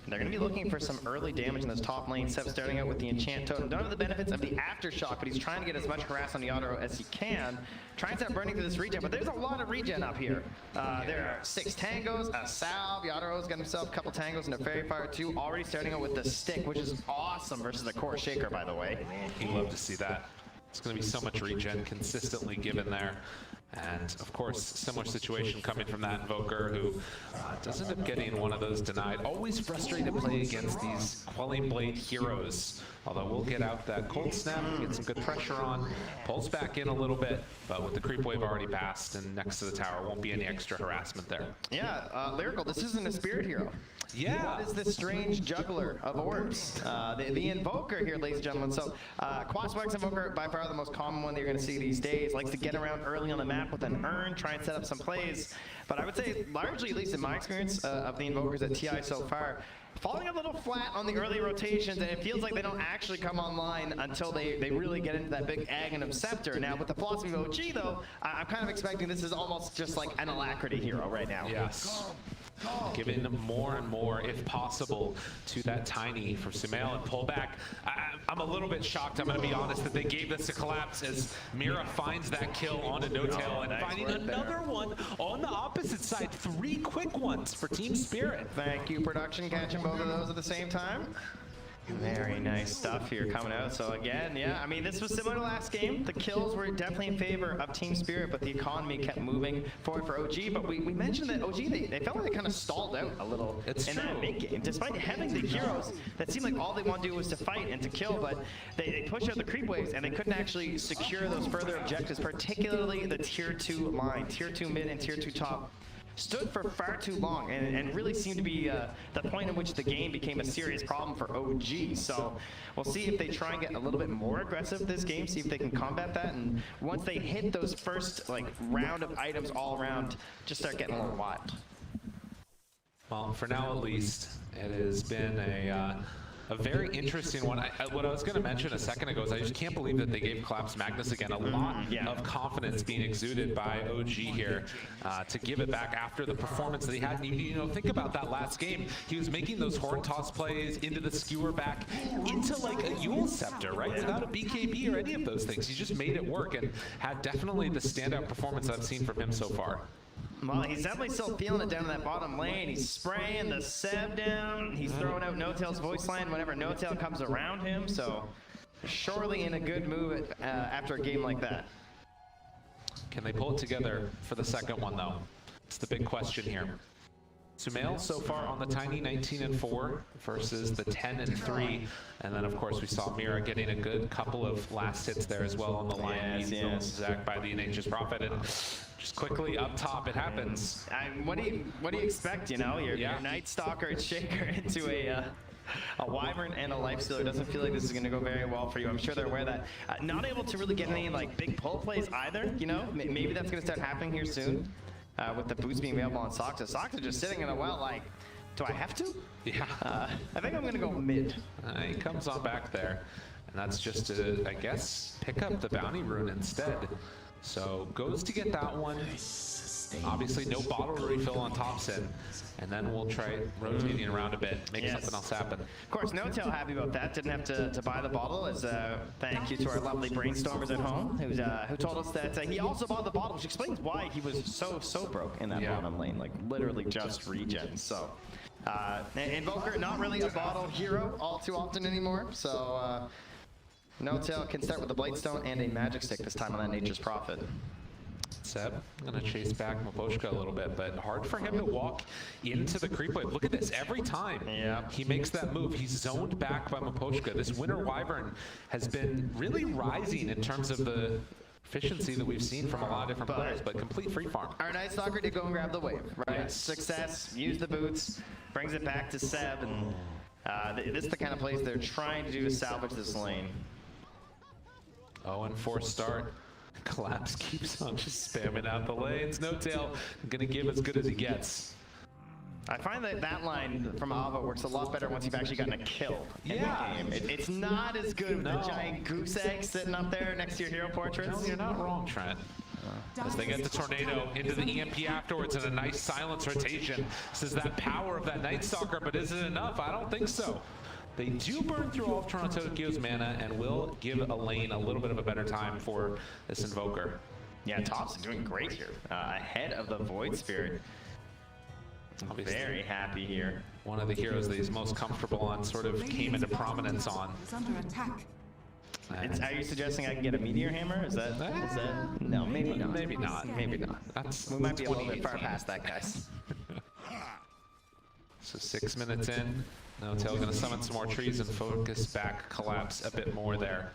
[SPEAKER 12] And they're going to be looking for some early damage in this top lane. Seb starting out with the Enchant Totem. Don't have the benefits of the Aftershock, but he's trying to get as much harass on Yadoro as he can. Trying to start burning through this regen, but there's a lot of regen up here. There are 6 tangos, a salve. Yadoro's got himself a couple tangos and a Fairy Fire too. Already starting out with the stick, which is awesome versus the core shaker, by the way.
[SPEAKER 1] You love to see that. It's going to be so much regen consistently given there. And of course, similar situation coming from that Invoker who does end up getting one of those denied. Always frustrated to play against these Quelling Blade heroes. Although we'll get out that Cold Snap, get some good pressure on, pulls back in a little bit, but with the creep wave already passed and next to the tower, won't be any extra harassment there.
[SPEAKER 12] Yeah, Lyrical, this isn't a spirit hero.
[SPEAKER 1] Yeah.
[SPEAKER 12] What is this strange juggler of orbs? The Invoker here, ladies and gentlemen. So, Quaswax Invoker, by far the most common one that you're going to see these days. Likes to get around early on the map with an urn, try and set up some plays. But I would say, largely, at least in my experience of the Invokers at TI so far, falling a little flat on the early rotations, and it feels like they don't actually come online until they really get into that big Aghanim Scepter. Now, with the philosophy of OG, though, I'm kind of expecting this is almost just like an Alacrity hero right now.
[SPEAKER 1] Yes. Giving more and more, if possible, to that Tiny from Sumail and pullback. I'm a little bit shocked, I'm going to be honest, that they gave this a collapse as Mira finds that kill on a no-tail and finding another one on the opposite side. 3 quick ones for Team Spirit.
[SPEAKER 12] Thank you, production, catching both of those at the same time. Very nice stuff here coming out. So again, yeah, I mean, this was similar to last game. The kills were definitely in favor of Team Spirit, but the economy kept moving forward for OG. But we mentioned that OG, they felt like they kind of stalled out a little in that mid-game. Despite having the heroes that seemed like all they wanted to do was to fight and to kill, but they pushed out the creep waves and they couldn't actually secure those further objectives, particularly the tier 2 line. Tier 2 mid and tier 2 top stood for far too long and really seemed to be the point in which the game became a serious problem for OG. So we'll see if they try and get a little bit more aggressive this game, see if they can combat that, and once they hit those first like round of items all around, just start getting a little wild.
[SPEAKER 1] Well, for now at least, it has been a very interesting one. What I was going to mention a second ago is I just can't believe that they gave Collapse Magnus again. A lot of confidence being exuded by OG here to give it back after the performance that he had. And you know, think about that last game. He was making those horn toss plays into the skewer back, into like a Yule Scepter, right? Without a BKB or any of those things. He just made it work and had definitely the standout performance I've seen from him so far.
[SPEAKER 12] Well, he's definitely still feeling it down in that bottom lane. He's spraying the Seb down. He's throwing out No-Tail's voice line whenever No-Tail comes around him. So surely in a good move after a game like that.
[SPEAKER 1] Can they pull it together for the second one, though? It's the big question here. Sumail so far on the Tiny 19-4 versus the 10-3, and then of course we saw Mira getting a good couple of last hits there as well on the line. Zach by the Nature's Prophet, and just quickly up top it happens.
[SPEAKER 12] What do you expect? You know, your Night Stalker and Shaker into a Wyvern and a Lifestealer. Doesn't feel like this is going to go very well for you. I'm sure they're aware of that. Not able to really get any like big pull plays either. You know, maybe that's going to start happening here soon. With the boost being available on Soxa. Soxa just sitting in a well like, do I have to?
[SPEAKER 1] Yeah.
[SPEAKER 12] I think I'm going to go mid.
[SPEAKER 1] He comes on back there, and that's just to, I guess, pick up the bounty rune instead. So goes to get that one. Obviously no bottle refill on Thompson, and then we'll try rotating around a bit, make something else happen.
[SPEAKER 12] Of course, No-Tail happy about that. Didn't have to buy the bottle. As thank you to our lovely brainstormers at home who told us that he also bought the bottle, which explains why he was so broke in that bottom lane, like literally just regen. So Invoker, not really a bottle hero all too often anymore. So No-Tail can start with a Blightstone and a Magic Stick this time on that Nature's Prophet.
[SPEAKER 1] Seb gonna chase back Maposhka a little bit, but hard for him to walk into the creep wave. Look at this, every time he makes that move, he's zoned back by Maposhka. This Winter Wyvern has been really rising in terms of the efficiency that we've seen from a lot of different players, but complete free farm.
[SPEAKER 12] Our Night Stalker did go and grab the wave, right?
[SPEAKER 1] Yes.
[SPEAKER 12] Success, use the boots, brings it back to Seb, and this is the kind of plays they're trying to do to salvage this lane.
[SPEAKER 1] 0-4 start. Collapse keeps on just spamming out the lanes. No tail gonna give as good as he gets.
[SPEAKER 12] I find that that line from Ava works a lot better once you've actually gotten a kill in the game. It's not as good with the giant goose egg sitting up there next to your hero portraits.
[SPEAKER 1] No, you're not wrong, Trent. As they get the tornado into the EMP afterwards and a nice silence rotation. This is that power of that Night Stalker, but is it enough? I don't think so. They do burn through all of Toronto Tokyo's mana and will give a lane a little bit of a better time for this Invoker.
[SPEAKER 12] Yeah, Thompson doing great here, ahead of the Void Spirit.
[SPEAKER 1] Obviously,
[SPEAKER 12] very happy here.
[SPEAKER 1] One of the heroes that he's most comfortable on sort of came into prominence on.
[SPEAKER 12] Are you suggesting I can get a Meteor Hammer? Is that no, maybe not.
[SPEAKER 1] Maybe not. Maybe not.
[SPEAKER 12] We might be a little bit far past that, guys.
[SPEAKER 1] So 6 minutes in, No-Tail gonna summon some more trees and focus back Collapse a bit more there.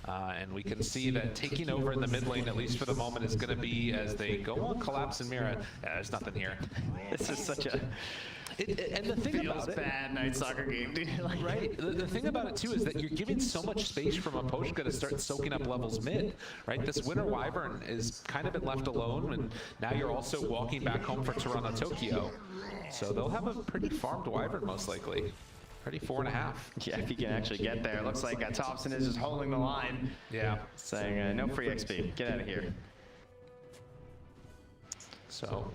[SPEAKER 1] And we can see that taking over in the mid lane, at least for the moment, is going to be as they go on Collapse and Mira. There's nothing here.
[SPEAKER 12] This is such a...
[SPEAKER 1] and the thing about it...
[SPEAKER 12] bad Night Stalker game, dude. Like,
[SPEAKER 1] right. The thing about it, too, is that you're giving so much space from Aposhka to start soaking up levels mid, right? This Winter Wyvern is kind of been left alone, and now you're also walking back home for Toronto Tokyo. So they'll have a pretty farmed Wyvern, most likely. Pretty 4.5.
[SPEAKER 12] Yeah, if you can actually get there. Looks like Thompson is just holding the line.
[SPEAKER 1] Yeah.
[SPEAKER 12] Saying, no free XP. Get out of here.
[SPEAKER 1] So,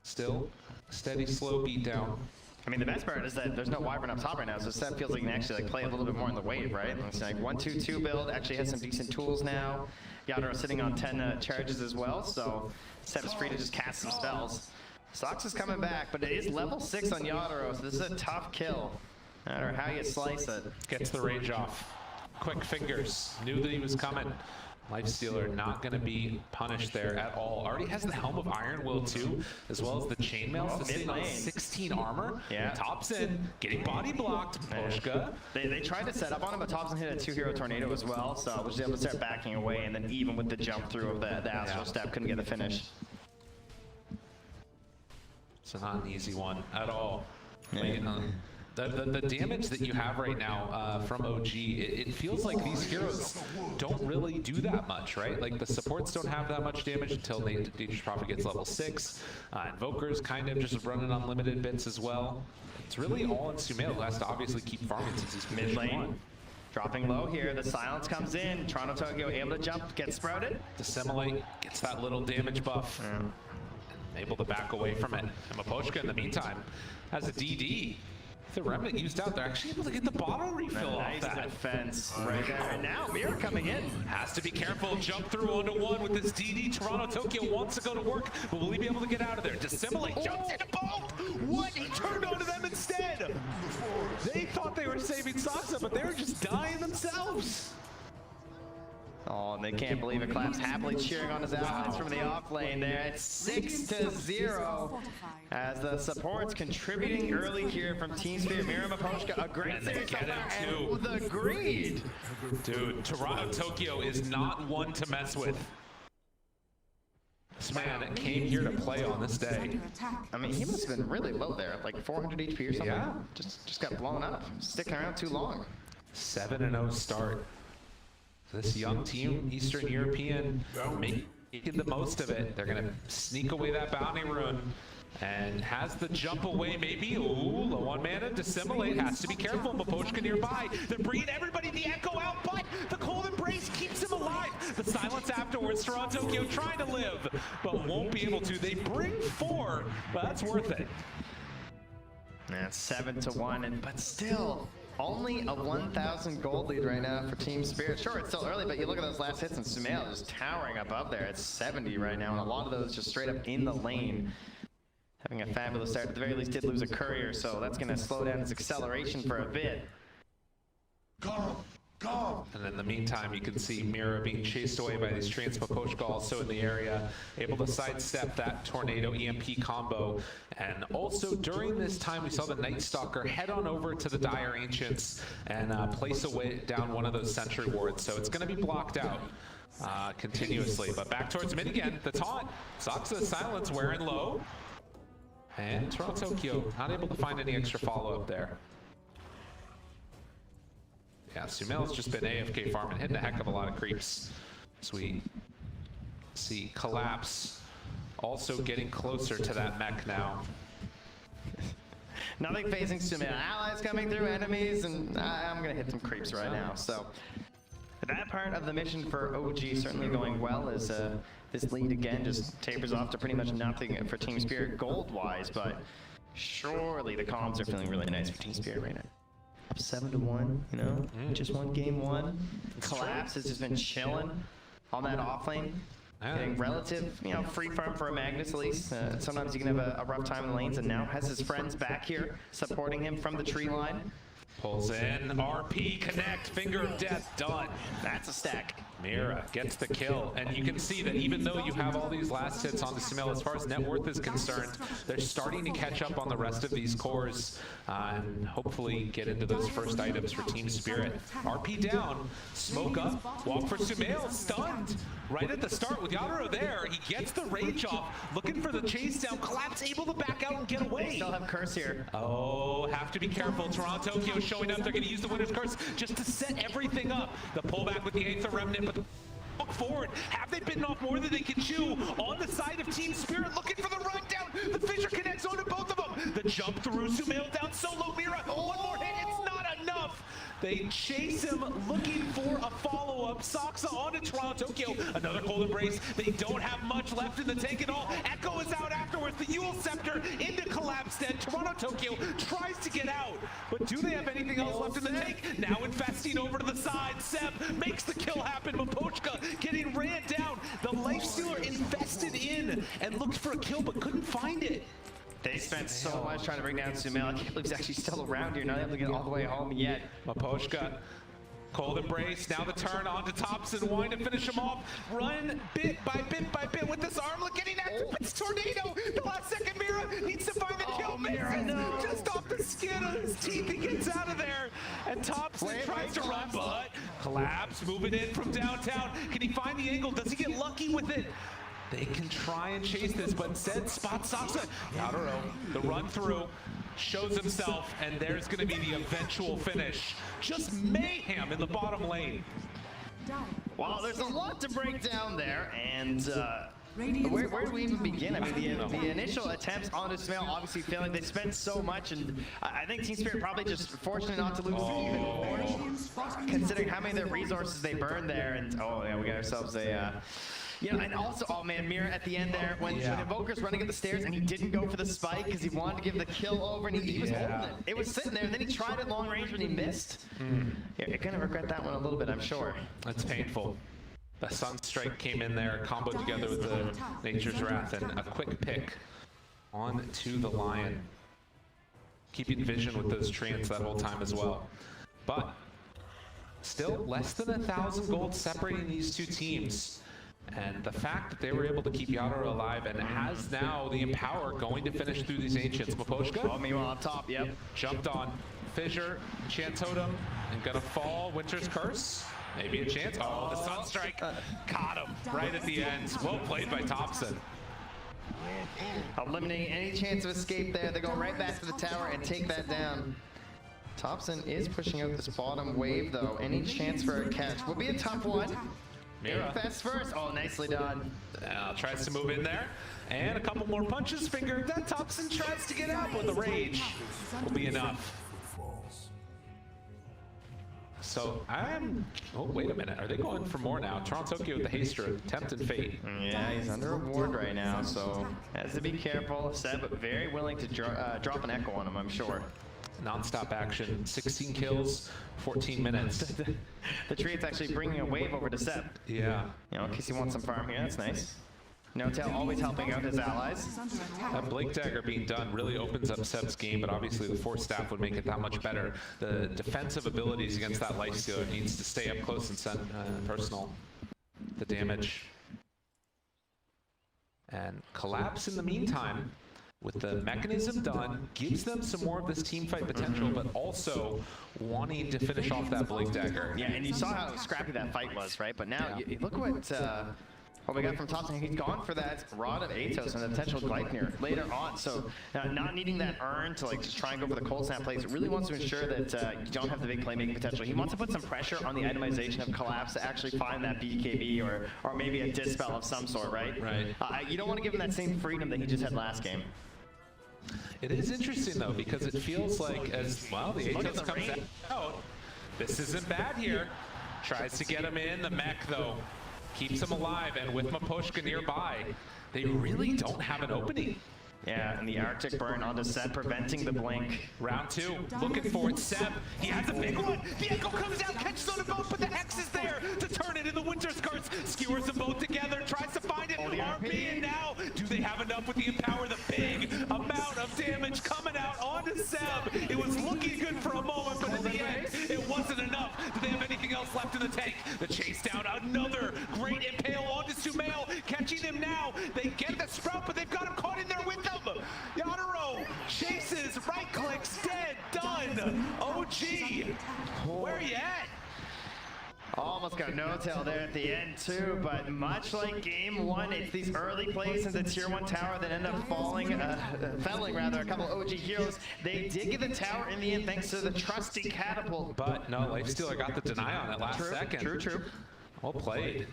[SPEAKER 1] still, steady, slow beat down.
[SPEAKER 12] I mean, the best part is that there's no Wyvern up top right now, so Seb feels like he can actually play a little bit more in the wave, right? It's like 1-2-2 build, actually has some decent tools now. Yadro sitting on 10 charges as well, so Seb's free to just cast some spells. Sox is coming back, but it is level 6 on Yadro, so this is a tough kill. No matter how you slice it.
[SPEAKER 1] Gets the rage off. Quick fingers. Knew that he was coming. Lifestealer not going to be punished there at all. Already has the Helm of Iron Will too, as well as the Chainmail. Sitting on 16 armor.
[SPEAKER 12] Yeah.
[SPEAKER 1] Thompson getting body blocked. Poshka.
[SPEAKER 12] They tried to set up on him, but Thompson hit a 2-hero tornado as well, so was able to start backing away, and then even with the jump through of the Astral Step, couldn't get the finish.
[SPEAKER 1] So not an easy one at all. Yeah. The damage that you have right now from OG, it feels like these heroes don't really do that much, right? Like the supports don't have that much damage until Dangerous Prophet gets level 6. Invoker's kind of just running unlimited bits as well. It's really all in Sumail, who has to obviously keep farming since he's
[SPEAKER 12] mid lane. Dropping low here, the silence comes in. Toronto Tokyo able to jump, get sprouted.
[SPEAKER 1] Dissimilate, gets that little damage buff. Able to back away from it. And Maposhka in the meantime has a DD. The Remnant used out, they're actually able to get the bottle refill off that.
[SPEAKER 12] Defense right there. And now Mira coming in.
[SPEAKER 1] Has to be careful, jump through 1-to-1 with this DD. Toronto Tokyo wants to go to work, but will he be able to get out of there? Dissimilate, jumps into both! What? He turned onto them instead! They thought they were saving Saksa, but they were just dying themselves.
[SPEAKER 12] Oh, and they can't believe it. Collapse happily cheering on his allies from the off lane there. It's 6-0 as the supports contributing early here from Team Spirit. Mira Maposhka, a great save so far, and the greed.
[SPEAKER 1] Dude, Toronto Tokyo is not one to mess with. This man came here to play on this day.
[SPEAKER 12] I mean, he must have been really low there, like 400 HP or something.
[SPEAKER 1] Yeah.
[SPEAKER 12] Just got blown up, sticking around too long.
[SPEAKER 1] 7-0 start. This young team, Eastern European, making the most of it. They're going to sneak away that bounty rune. And has the jump away, maybe. Ooh, low on mana. Dissimilate. Has to be careful. Maposhka nearby. They're bringing everybody the echo out, but the cold embrace keeps him alive. The silence afterwards. Toronto Tokyo trying to live, but won't be able to. They bring 4, but that's worth it.
[SPEAKER 12] That's 7-1, but still. Only a 1,000 gold lead right now for Team Spirit. Sure, it's still early, but you look at those last hits and Sumail just towering above there. It's 70 right now, and a lot of those just straight up in the lane. Having a fabulous start. At the very least, did lose a courier, so that's going to slow down his acceleration for a bit.
[SPEAKER 1] And in the meantime, you can see Mira being chased away by these trains. Maposhka also in the area, able to sidestep that Tornado EMP combo. And also during this time, we saw the Night Stalker head on over to the Dire Ancients and place away down one of those sentry wards. So it's going to be blocked out. continuously. But back towards mid again. The taunt. Soxa silence wearing low. And Toronto Tokyo not able to find any extra follow-up there. Yeah, Sumail's just been AFK farming, hitting a heck of a lot of creeps. As we see Collapse also getting closer to that mech now.
[SPEAKER 12] Nothing facing Sumail. Allies coming through, enemies, and I'm going to hit some creeps right now. So that part of the mission for OG certainly going well as this lead again just tapers off to pretty much nothing for Team Spirit gold-wise, but surely the comms are feeling really nice for Team Spirit right now. Up 7-1, you know, just won game 1. Collapse has just been chilling on that off lane. Getting relative, you know, free farm for a Magnus at least. Sometimes you can have a rough time in the lanes, and now has his friends back here supporting him from the tree line.
[SPEAKER 1] Pulls in, RP connect, finger of death, done.
[SPEAKER 12] That's a stack.
[SPEAKER 1] Mira gets the kill, and you can see that even though you have all these last hits on the Sumail, as far as net worth is concerned, they're starting to catch up on the rest of these cores and hopefully get into those first items for Team Spirit. RP down, smoke up, walk for Sumail, stunned right at the start with Yadoro there. He gets the rage off, looking for the chase down, Collapse able to back out and get away.
[SPEAKER 12] They still have Curse here.
[SPEAKER 1] Oh, have to be careful. Toronto Tokyo showing up. They're going to use the Winner's Curse just to set everything up. The pullback with the Aether Remnant, but look forward. Have they bitten off more than they can chew? On the side of Team Spirit, looking for the run down. The Fissure connects onto both of them. The jump through, Sumail down solo. Mira, one more hit. It's not enough. They chase him, looking for a follow-up. Soxa onto Toronto Tokyo. Another cold embrace. They don't have much left in the tank at all. Echo is out afterwards. The Yule Scepter into Collapse dead. Toronto Tokyo tries to get out, but do they have anything else left in the tank? Now infesting over to the side. Seb makes the kill happen. Mapochka getting ran down. The Lifestealer infested in and looked for a kill, but couldn't find it.
[SPEAKER 12] They spent so much trying to bring down Sumail. I can't believe he's actually still around here, not able to get all the way home yet.
[SPEAKER 1] Mapochka, cold embrace, now the turn onto Thompson, wanting to finish him off. Run bit by bit with this armlet, getting active. It's Tornado. The last second Mira needs to find the kill. Mira, no. Just off the skin of his teeth, he gets out of there. And Thompson tries to run, but Collapse moving in from downtown. Can he find the angle? Does he get lucky with it? They can try and chase this, but instead spots Soxa. Yadoro, the run through, shows himself, and there's going to be the eventual finish. Just mayhem in the bottom lane.
[SPEAKER 12] Wow, there's a lot to break down there, and where do we even begin? I mean, the initial attempts on Sumail obviously failing. They spent so much, and I think Team Spirit probably just fortunate not to lose even more, considering how many of their resources they burned there. And oh yeah, we got ourselves a. You know, and also, oh man, Mira at the end there, when Invoker's running up the stairs and he didn't go for the spike because he wanted to give the kill over and he was holding it. It was sitting there, and then he tried it long range when he missed. Yeah, you're gonna regret that one a little bit, I'm sure.
[SPEAKER 1] That's painful. The Sunstrike came in there, comboed together with the Nature's Wrath, and a quick pick onto the Lion. Keeping vision with those treants that whole time as well. But still less than 1,000 gold separating these two teams. And the fact that they were able to keep Yadoro alive and has now the Empower going to finish through these Ancients. Mapochka.
[SPEAKER 12] Oh, meanwhile up top, yep.
[SPEAKER 1] Jumped on. Fissure, Chant Totem, and gonna fall. Winter's Curse. Maybe a chance. Oh, the Sunstrike caught him right at the end. Well played by Thompson.
[SPEAKER 12] Eliminating any chance of escape there. They go right back to the tower and take that down. Thompson is pushing out this bottom wave, though. Any chance for a catch would be a tough one.
[SPEAKER 1] Mira.
[SPEAKER 12] Fast first. Oh, nicely done.
[SPEAKER 1] Tries to move in there. And a couple more punches. Finger that Thompson tries to get out, but the rage will be enough. So oh, wait a minute. Are they going for more now? Toronto Tokyo with the Haster, Tempted Fate.
[SPEAKER 12] Yeah, he's under a ward right now, so has to be careful. Seb very willing to drop an Echo on him, I'm sure.
[SPEAKER 1] Non-stop action, 16 kills, 14 minutes.
[SPEAKER 12] The tree's actually bringing a wave over to Seb.
[SPEAKER 1] Yeah.
[SPEAKER 12] You know, in case he wants some farm here, that's nice. No-Tail always helping out his allies.
[SPEAKER 1] That Blink Dagger being done really opens up Seb's game, but obviously the Force Staff would make it that much better. The defensive abilities against that Lifestealer needs to stay up close and send personal the damage. And Collapse in the meantime with the mechanism done, gives them some more of this team fight potential, but also wanting to finish off that Blink Dagger.
[SPEAKER 12] Yeah, and you saw how scrappy that fight was, right? But now, look what we got from Thompson. He's gone for that Rod of Atos and the potential Gleipnir later on. So not needing that urn to like just try and go for the cold snap plays, really wants to ensure that you don't have the big playmaking potential. He wants to put some pressure on the itemization of Collapse to actually find that BKB or maybe a dispel of some sort, right?
[SPEAKER 1] Right.
[SPEAKER 12] You don't want to give him that same freedom that he just had last game.
[SPEAKER 1] It is interesting though, because it feels like as well the Atos comes out. This isn't bad here. Tries to get him in. The mech though keeps him alive, and with Maposhka nearby, they really don't have an opening.
[SPEAKER 12] Yeah, and the Arctic burn onto Seb, preventing the blink.
[SPEAKER 1] Round 2, looking for it. Seb, he has a big one. The Echo comes out, catches on a boat, but the Hex is there to turn it in the Winter's Curse. Skewers them both together, tries to find it. RP, and now, do they have enough with the Empower? The big amount of damage coming out onto Seb. It was looking good for a moment, but in the end, it wasn't enough. Do they have anything else left in the tank? The chase down, another great impale onto Sumail, catching him now. They get the Sprout, but they've got him caught in there with them. Yadaro chases, right clicks, dead, done. OG, where you at?
[SPEAKER 12] Almost got no tail there at the end too, but much like game 1, it's these early plays in the tier 1 tower that end up felling a couple OG heroes. They did get the tower in the end thanks to the trusty catapult.
[SPEAKER 1] But no, Lifestealer got the deny on it last second.
[SPEAKER 12] True.
[SPEAKER 1] Well played.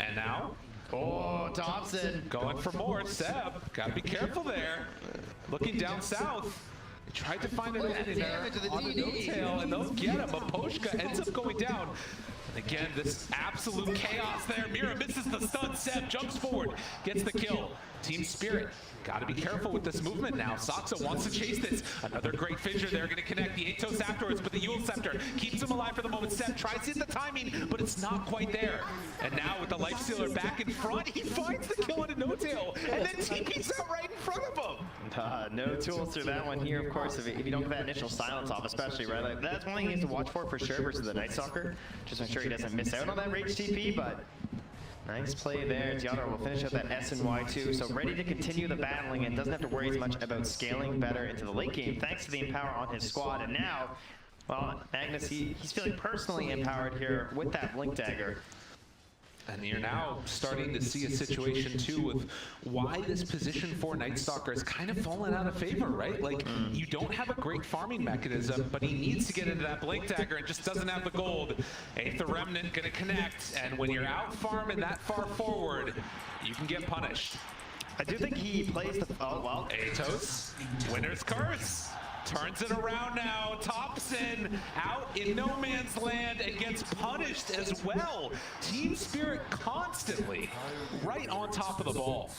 [SPEAKER 1] And now?
[SPEAKER 12] Oh, Thompson.
[SPEAKER 1] Going for more. Seb, gotta be careful there. Looking down south. He tried to find an opening there on the no-tail, and they'll get him. Maposhka ends up going down. And again, this absolute chaos there. Mira misses the stun. Seb jumps forward, gets the kill. Team Spirit, gotta be careful with this movement now. Saksa wants to chase this. Another great fissure there, gonna connect the Atos afterwards, but the Yule Scepter keeps him alive for the moment. Seb tries to hit the timing, but it's not quite there. And now with the Lifestealer back in front, he finds the kill on a no-tail, and then TP's out right in front of him.
[SPEAKER 12] No tools through that one here, of course, if you don't get that initial silence off, especially, right? Like, that's one thing he has to watch for sure versus the Night Stalker. Just make sure he doesn't miss out on that rage TP, but nice play there. Yadaro will finish up that S and Y2, so ready to continue the battling and doesn't have to worry as much about scaling better into the late game thanks to the Empower on his squad. And now, well, Magnus, he's feeling personally empowered here with that Blink Dagger.
[SPEAKER 1] And you're now starting to see a situation too with why this position for Night Stalker has kind of fallen out of favor, right? Like, you don't have a great farming mechanism, but he needs to get into that Blink Dagger and just doesn't have the gold. Aether Remnant gonna connect, and when you're out farming that far forward, you can get punished.
[SPEAKER 12] I do think he plays the,
[SPEAKER 1] Atos, Winter's Curse. Turns it around now. Thompson out in no man's land and gets punished as well. Team Spirit constantly right on top of the ball.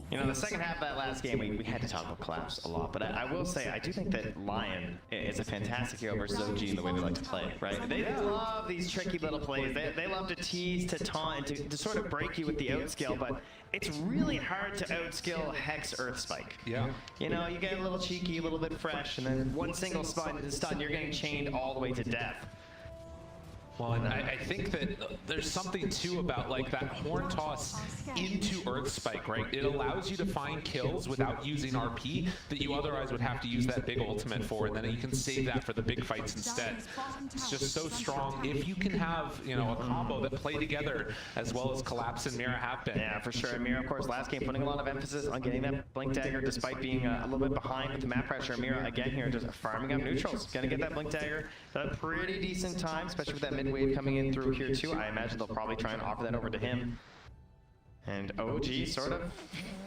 [SPEAKER 12] You know, the second half of that last game, we had to talk about Collapse a lot, but I will say, I do think that Lion is a fantastic hero versus OG in the way they like to play, right? They love these tricky little plays. They love to tease, to taunt, and to sort of break you with the outskill, but it's really hard to outskill Hex Earth Spike.
[SPEAKER 1] Yeah.
[SPEAKER 12] You know, you get a little cheeky, a little bit fresh, and then one single stun, you're getting chained all the way to death.
[SPEAKER 1] Well, and I think that there's something too about like that horn toss into Earth Spike, right? It allows you to find kills without using RP that you otherwise would have to use that big ultimate for, and then you can save that for the big fights instead. It's just so strong. If you can have, you know, a combo that play together as well as Collapse and Mira have been.
[SPEAKER 12] Yeah, for sure. Mira, of course, last game putting a lot of emphasis on getting that Blink Dagger despite being a little bit behind with the map pressure. Mira, again here, just farming up neutrals. Gonna get that Blink Dagger at a pretty decent time, especially with that mid wave coming in through here too. I imagine they'll probably try and offer that over to him. And OG sort of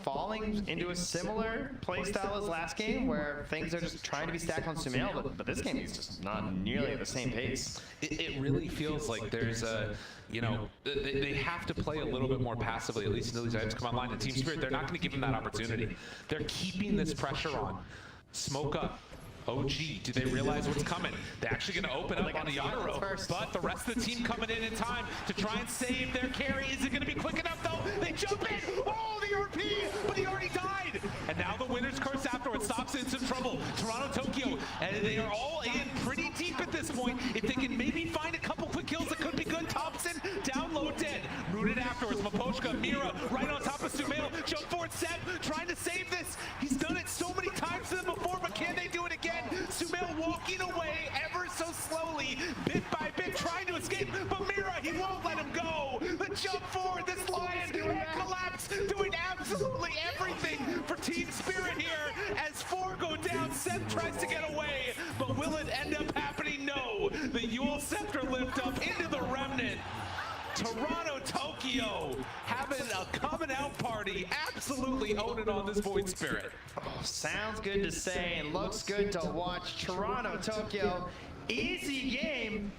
[SPEAKER 12] falling into a similar playstyle as last game, where things are just trying to be stacked on Sumail, but this game is just not nearly at the same pace.
[SPEAKER 1] It really feels like there's a, you know, they have to play a little bit more passively, at least until these items come online. And Team Spirit, they're not going to give them that opportunity. They're keeping this pressure on. Smoke up. OG, do they realize what's coming? They're actually going to open up on the Yadaro, but the rest of the team coming in time to try and save their carry. Is it going to be quick enough, though? They jump in! Oh, the RP! But he already died! And now the Winter's Curse afterwards stops in some trouble. Toronto, Tokyo, and they are all in pretty deep at this point. If they can maybe find a couple quick kills, that could be good. Thompson down low, dead. Rooted afterwards. Maposhka, Mira right on top of Sumail. Jump forward, Seb trying to save Collapse doing absolutely everything for Team Spirit here as 4 go down. Seth tries to get away, but will it end up happening? No. The Yule Scepter lift up into the Remnant. Toronto, Tokyo having a coming out party, absolutely owning on this Void Spirit.
[SPEAKER 12] Oh, sounds good to say and looks good to watch. Toronto, Tokyo, easy game.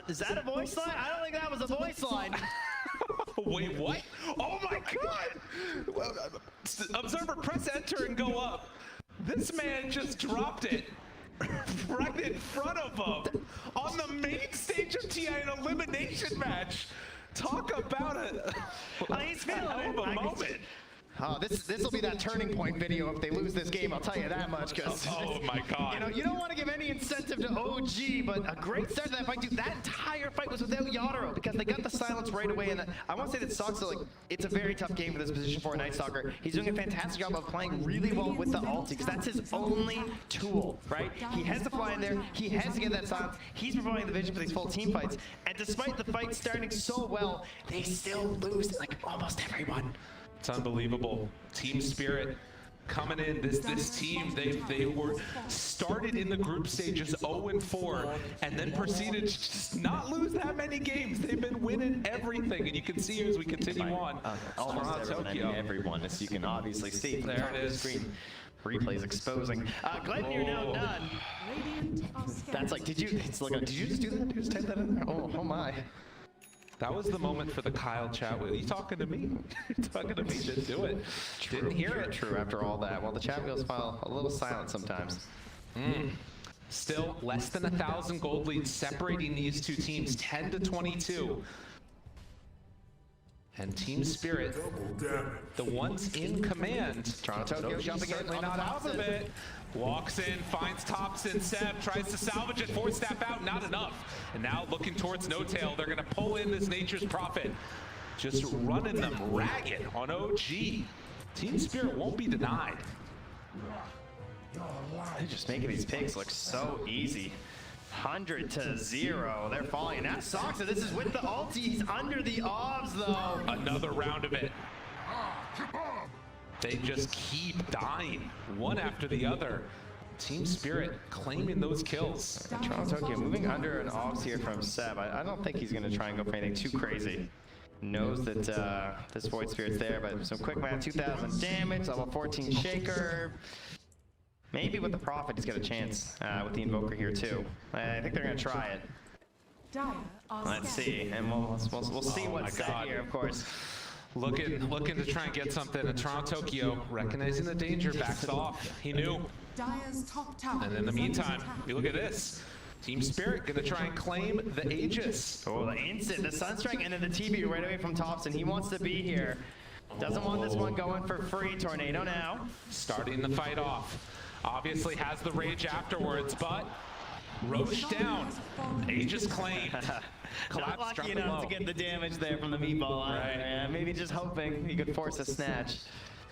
[SPEAKER 12] Is that a voice line? I don't think that was a voice line.
[SPEAKER 1] Wait, what? Oh my god! Observer, press enter and go up. This man just dropped it right in front of him on the main stage of TI, an elimination match. Talk about it.
[SPEAKER 12] He's feeling
[SPEAKER 1] a moment.
[SPEAKER 12] Oh, this will be that turning point video if they lose this game, I'll tell you that much. Cause
[SPEAKER 1] oh my god.
[SPEAKER 12] You know, you don't want to give any incentive to OG, but a great start to that fight, dude. That entire fight was without Yadaro because they got the silence right away. And I want to say that Sox, like, it's a very tough game for this position for a Night Stalker. He's doing a fantastic job of playing really well with the ulti because that's his only tool, right? He has to fly in there, he has to get that silence, he's providing the vision for these full team fights. And despite the fight starting so well, they still lose like almost everyone.
[SPEAKER 1] It's unbelievable. Team Spirit coming in. This team, they were started in the group stages 0-4 and then proceeded to just not lose that many games. They've been winning everything, and you can see as we continue on.
[SPEAKER 12] Almost everyone, as you can obviously see.
[SPEAKER 1] There it is.
[SPEAKER 12] Screen. Replays exposing. Glenn, you're now done. That's like, did you just do that? Did you just type that in there? Oh my.
[SPEAKER 1] That was the moment for the Kyle chat. Are you talking to me? You're talking to me. Didn't do it. Didn't hear it.
[SPEAKER 12] True, after all that. Well, the chat wheels file a little silent sometimes.
[SPEAKER 1] Still less than 1,000 gold leads separating these two teams, 10-22. And Team Spirit, the ones in command.
[SPEAKER 12] Toronto, Tokyo jumping in,
[SPEAKER 1] not out of it. Walks in, finds Thompson, Seb, tries to salvage it, 4-step out, not enough. And now looking towards No Tail, they're gonna pull in this Nature's Prophet. Just running them ragged on OG. Team Spirit won't be denied.
[SPEAKER 12] They're just making these picks look so easy. 100-0, they're falling. And that's Soxa, this is with the ulti, he's under the obs though.
[SPEAKER 1] Another round of it. They just keep dying, one after the other. Team Spirit claiming those kills.
[SPEAKER 12] Toronto Tokyo moving under an obs here from Seb. I don't think he's gonna try and go for anything too crazy. Knows that this Void Spirit's there, but some quick math, 2,000 damage, level 14 Shaker. Maybe with the Prophet, he's got a chance with the Invoker here too. I think they're gonna try it. Let's see, and we'll see what's said here, of course.
[SPEAKER 1] Looking to try and get something. And Toronto Tokyo, recognizing the danger, backs off. He knew. And in the meantime, you look at this. Team Spirit gonna try and claim the Aegis.
[SPEAKER 12] Oh, the instant, the Sunstrike, and then the TB right away from Thompson. He wants to be here. Doesn't want this one going for free. Tornado now.
[SPEAKER 1] Starting the fight off. Obviously has the rage afterwards, but Roche down. Aegis claimed.
[SPEAKER 12] Not lucky enough to get the damage there from the meatball. Right. Maybe just hoping he could force a snatch.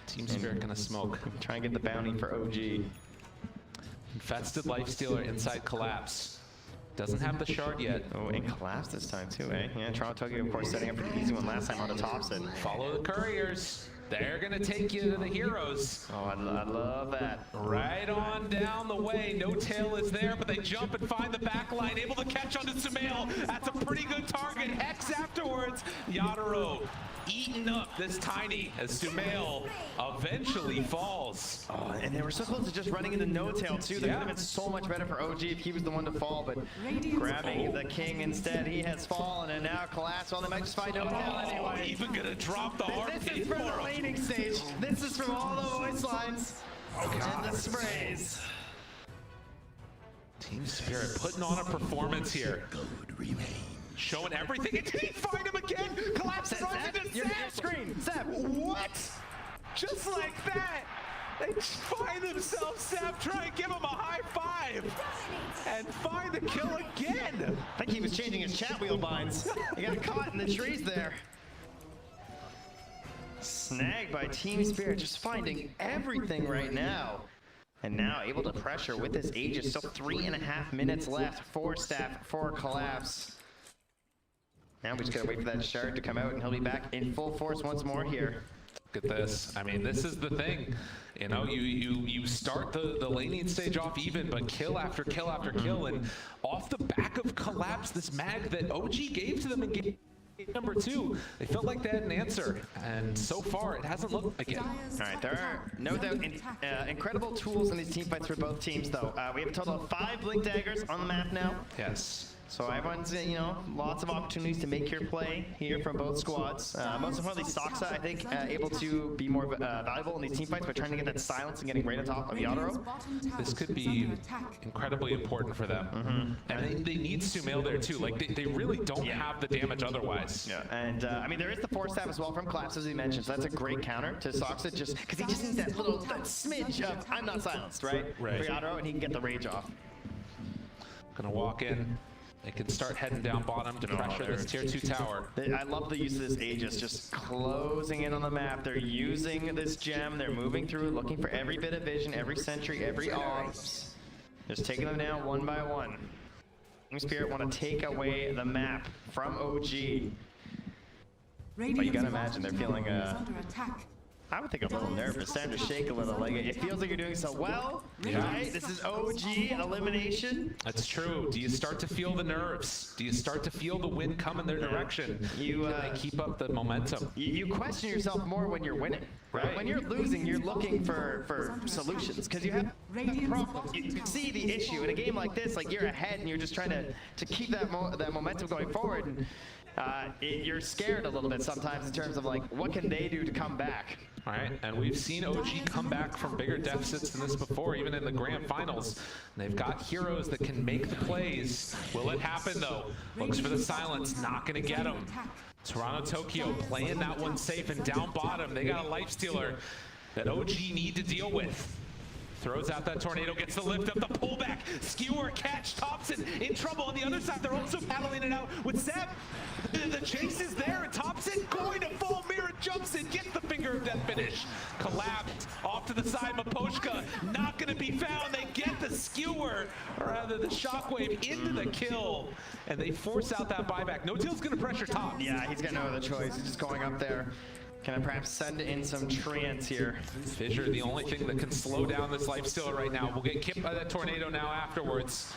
[SPEAKER 1] Team Spirit gonna smoke.
[SPEAKER 12] Try and get the bounty for OG.
[SPEAKER 1] Infested Lifestealer inside Collapse. Doesn't have the shard yet.
[SPEAKER 12] Oh, and Collapse this time too, eh? Yeah, Toronto Tokyo, of course, setting up for the easy one last time on the Thompson.
[SPEAKER 1] Follow the couriers. They're gonna take you to the heroes.
[SPEAKER 12] Oh, I love that.
[SPEAKER 1] Right on down the way. No Tail is there, but they jump and find the back line, able to catch onto Sumail. That's a pretty good target. Hex afterwards. Yadaro eaten up this Tiny as Sumail eventually falls.
[SPEAKER 12] Oh, and they were so close to just running into No Tail too. That would have been so much better for OG if he was the one to fall, but grabbing the King instead. He has fallen, and now Collapse. Well, they might just find No Tail anyway.
[SPEAKER 1] Even gonna drop the hard
[SPEAKER 12] This is from the laning stage. This is from all the voice lines and the sprays.
[SPEAKER 1] Team Spirit putting on a performance here. Showing everything. And did he find him again? Collapse runs into
[SPEAKER 12] your screen. Seb.
[SPEAKER 1] What? Just like that. They find themselves, Seb, try and give him a high five. And find the kill again.
[SPEAKER 12] I think he was changing his chat wheel binds. He got caught in the trees there. Snagged by Team Spirit, just finding everything right now. And now able to pressure with this Aegis. Still 3.5 minutes left for Staff, for Collapse. Now we just gotta wait for that shard to come out, and he'll be back in full force once more here.
[SPEAKER 1] Look at this. I mean, this is the thing. You know, you start the laning stage off even, but kill after kill after kill, and off the back of collapse, this mag that OG gave to them in game number 2, they felt like they had an answer, and so far it hasn't looked like it.
[SPEAKER 12] All right, there are no doubt incredible tools in these team fights for both teams, though. We have a total of 5 blink daggers on the map now.
[SPEAKER 1] Yes.
[SPEAKER 12] So everyone's, you know, lots of opportunities to make your play here from both squads. Most importantly, Soxa, I think, able to be more valuable in these team fights by trying to get that silence and getting right on top of Yadro.
[SPEAKER 1] This could be incredibly important for them. And they need Sumail there too. Like, they really don't have the damage otherwise.
[SPEAKER 12] Yeah, and I mean, there is the force stab as well from Collapse, as we mentioned, so that's a great counter to Soxa, just because he just needs that little smidge of I'm not silenced, right? For Yadro, and he can get the rage off.
[SPEAKER 1] Gonna walk in. They can start heading down bottom to pressure this tier 2 tower.
[SPEAKER 12] I love the use of this Aegis, just closing in on the map. They're using this gem, they're moving through, looking for every bit of vision, every sentry, every ops. Just taking them down one by one. Team Spirit want to take away the map from OG. But you gotta imagine they're feeling I would think a little nervous, starting to shake a little. Like, it feels like you're doing so well, right? This is OG elimination.
[SPEAKER 1] That's true. Do you start to feel the nerves? Do you start to feel the wind come in their direction? Can they keep up the momentum?
[SPEAKER 12] You question yourself more when you're winning, right? When you're losing, you're looking for solutions, because you have problems. You see the issue. In a game like this, like, you're ahead and you're just trying to keep that momentum going forward. And you're scared a little bit sometimes in terms of, like, what can they do to come back?
[SPEAKER 1] All right, and we've seen OG come back from bigger deficits than this before, even in the grand finals. They've got heroes that can make the plays. Will it happen, though? Looks for the silence, not gonna get him. Toronto Tokyo playing that one safe, and down bottom, they got a lifestealer that OG need to deal with. Throws out that tornado, gets the lift up, the pullback, skewer, catch, Thompson in trouble. On the other side, they're also paddling it out with Seb. The chase is there, and Thompson going to fall. Mira jumps in, gets the finger of death finish. Collapsed off to the side, Maposhka not going to be found. They get the skewer, or rather the shockwave, into the kill, and they force out that buyback. No Deal's going to pressure top.
[SPEAKER 12] Yeah, he's got no other choice. He's just going up there. Can I perhaps send in some treants here?
[SPEAKER 1] Fissure, the only thing that can slow down this lifestealer right now. We'll get kicked by that tornado now afterwards.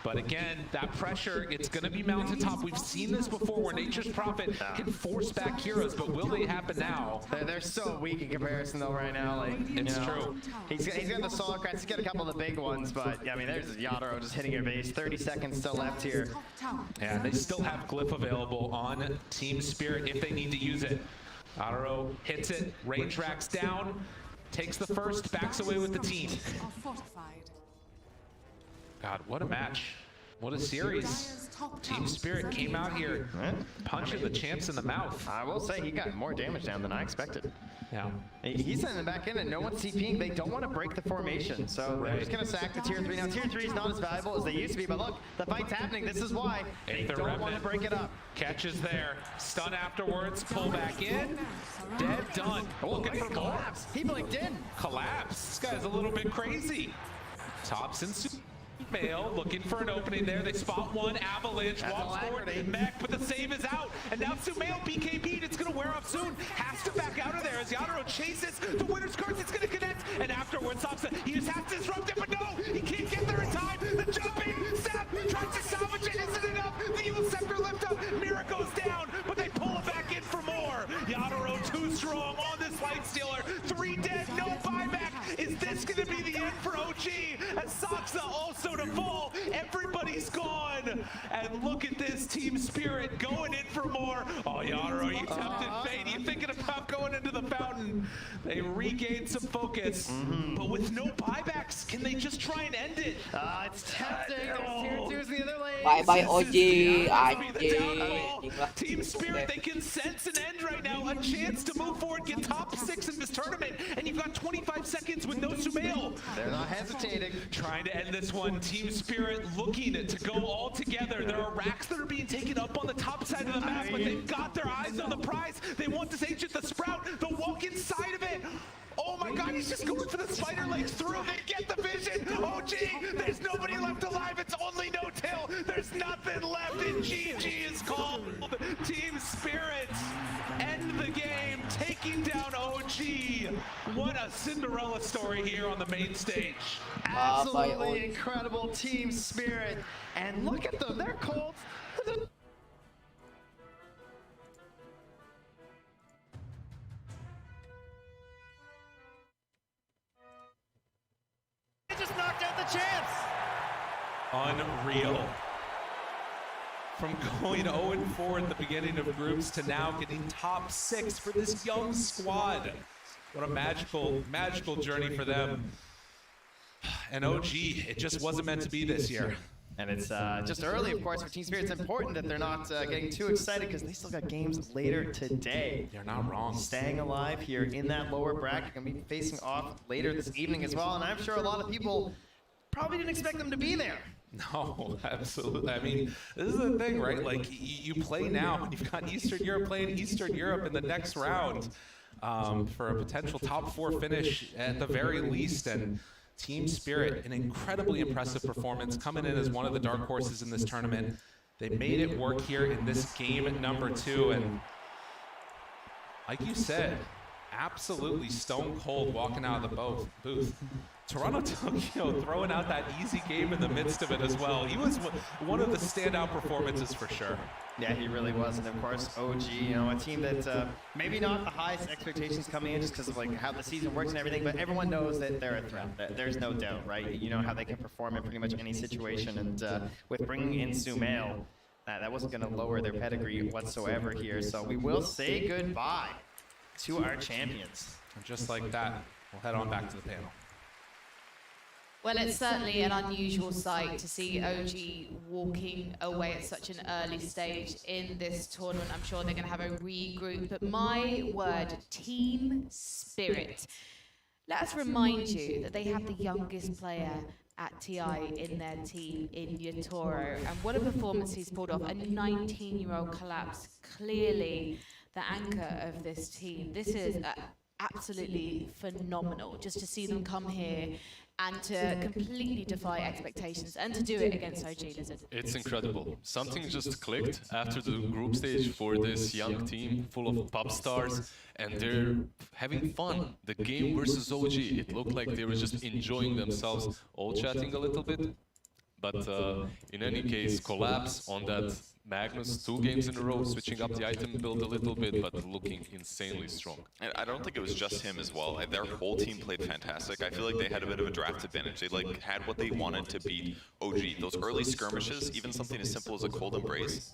[SPEAKER 1] But again, that pressure, it's going to be mounted top. We've seen this before where Nature's Prophet can force back heroes, but will they happen now?
[SPEAKER 12] They're so weak in comparison though right now. Like,
[SPEAKER 1] it's true.
[SPEAKER 12] He's got the Solar Crest, he's got a couple of the big ones, but yeah, I mean, there's Yadro just hitting your base. 30 seconds still left here.
[SPEAKER 1] Yeah, they still have Glyph available on Team Spirit if they need to use it. Yadro hits it, range racks down, takes the first, backs away with the team. God, what a match. What a series. Team Spirit came out here punching the champs in the mouth.
[SPEAKER 12] I will say he got more damage down than I expected.
[SPEAKER 1] Yeah.
[SPEAKER 12] He's sending them back in and no one's TPing. They don't want to break the formation. So they're just going to sack the tier 3. Now tier 3 is not as valuable as they used to be, but look, the fight's happening. This is why they don't want to break it up.
[SPEAKER 1] Catches there. Stun afterwards. Pull back in. Dead. Done. Looking for collapse.
[SPEAKER 12] He blinked in.
[SPEAKER 1] Collapse. This guy's a little bit crazy. Thompson. Mail looking for an opening there. They spot one. Avalanche walks forward. Mech, but the save is out. And now Sumail BKB'd. It's going to wear off soon. Has to back out of there as Yadro chases the winner's cards. It's going to connect. And afterwards, Thompson, he just has to disrupt it, but no, he can't get there in time. The jumping. Sap tries to salvage it. Isn't enough. The evil scepter lift up. Mira goes down, but they pull it back in for more. Yadro too strong on this lifestealer. 3 dead, no buyback. Is this going to be the end for OG? As Soxa also to fall. Everybody's gone. And look at this Team Spirit going in for more. Oh, Yadro, you tempted fate. Are you thinking about going into the fountain? They regained some focus, but with no buybacks, can they just try and end it?
[SPEAKER 12] It's tempting. There's tier 2s in the other lane.
[SPEAKER 3] Bye-bye, OG.
[SPEAKER 1] Team Spirit, they can sense an end right now. A chance to move forward, get top 6 in this tournament, and you've got 25 seconds with no Sumail.
[SPEAKER 12] They're not hesitating.
[SPEAKER 1] Trying to end this one. Team Spirit looking to go all together. There are racks that are being taken up on the top side of the map, but they've got their eyes on the prize. They want this Ancient, the Sprout, the walk inside of it. Oh my god, he's just going for the spider legs through. They get the vision. OG, there's nobody left alive. It's only no tail. There's nothing left, and GG is called. Team Spirit end the game, taking down OG. What a Cinderella story here on the main stage.
[SPEAKER 12] Absolutely incredible Team Spirit. And look at them, they're cold.
[SPEAKER 2] They just knocked out the chance.
[SPEAKER 1] Unreal. From going 0-4 at the beginning of groups to now getting top 6 for this young squad. What a magical, magical journey for them. And OG, it just wasn't meant to be this year.
[SPEAKER 12] And it's just early, of course, for Team Spirit. It's important that they're not getting too excited because they still got games later today.
[SPEAKER 1] You're not wrong.
[SPEAKER 12] Staying alive here in that lower bracket, going to be facing off later this evening as well. And I'm sure a lot of people probably didn't expect them to be there.
[SPEAKER 1] No, absolutely. I mean, this is the thing, right? Like, you play now, and you've got Eastern Europe playing Eastern Europe in the next round for a potential top 4 finish at the very least. And Team Spirit, an incredibly impressive performance, coming in as one of the dark horses in this tournament. They made it work here in this game number 2, and like you said, absolutely stone cold walking out of the booth. Toronto Tokyo throwing out that easy game in the midst of it as well. He was one of the standout performances for sure.
[SPEAKER 12] Yeah, he really was. And of course, OG, you know, a team that maybe not the highest expectations coming in just because of like how the season works and everything, but everyone knows that they're a threat. There's no doubt, right? You know how they can perform in pretty much any situation. And with bringing in Sumail, that wasn't going to lower their pedigree whatsoever here. So we will say goodbye to our champions.
[SPEAKER 1] And just like that, we'll head on back to the panel.
[SPEAKER 5] Well, it's certainly an unusual sight to see OG walking away at such an early stage in this tournament. I'm sure they're going to have a regroup, but my word, Team Spirit. Let us remind you that they have the youngest player at TI in their team in Yatoro, and what a performance he's pulled off. A 19-year-old collapse, clearly the anchor of this team. This is absolutely phenomenal just to see them come here and to completely defy expectations and to do it against OG Lizard.
[SPEAKER 6] It's incredible. Something just clicked after the group stage for this young team full of pop stars, and they're having fun. The game versus OG, it looked like they were just enjoying themselves, all chatting a little bit. But in any case, collapse on that Magnus 2 games in a row, switching up the item build a little bit, but looking insanely strong.
[SPEAKER 7] And I don't think it was just him as well. Their whole team played fantastic. I feel like they had a bit of a draft advantage. They had what they wanted to beat OG. Those early skirmishes, even something as simple as a cold embrace.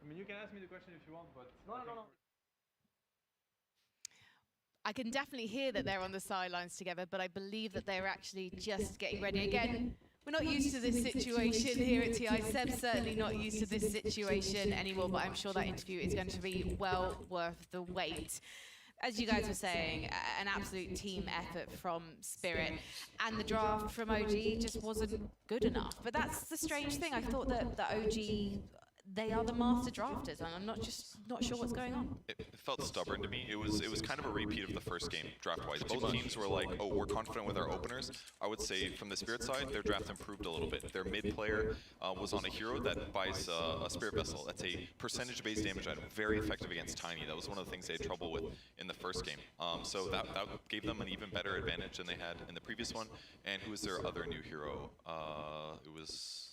[SPEAKER 8] I mean, you can ask me the question if you want, but... No.
[SPEAKER 5] I can definitely hear that they're on the sidelines together, but I believe that they're actually just getting ready. Again, we're not used to this situation here at TI. Seb's certainly not used to this situation anymore, but I'm sure that interview is going to be well worth the wait. As you guys were saying, an absolute team effort from Spirit, and the draft from OG just wasn't good enough. But that's the strange thing. I thought that the OG, they are the master drafters, and I'm not sure what's going on.
[SPEAKER 7] It felt stubborn to me. It was kind of a repeat of the first game, draft-wise. Both teams were like, oh, we're confident with our openers. I would say from the Spirit side, their draft improved a little bit. Their mid player was on a hero that buys a Spirit Vessel. That's a percentage-based damage item, very effective against Tiny. That was one of the things they had trouble with in the first game. So that gave them an even better advantage than they had in the previous one. And who was their other new hero? It was...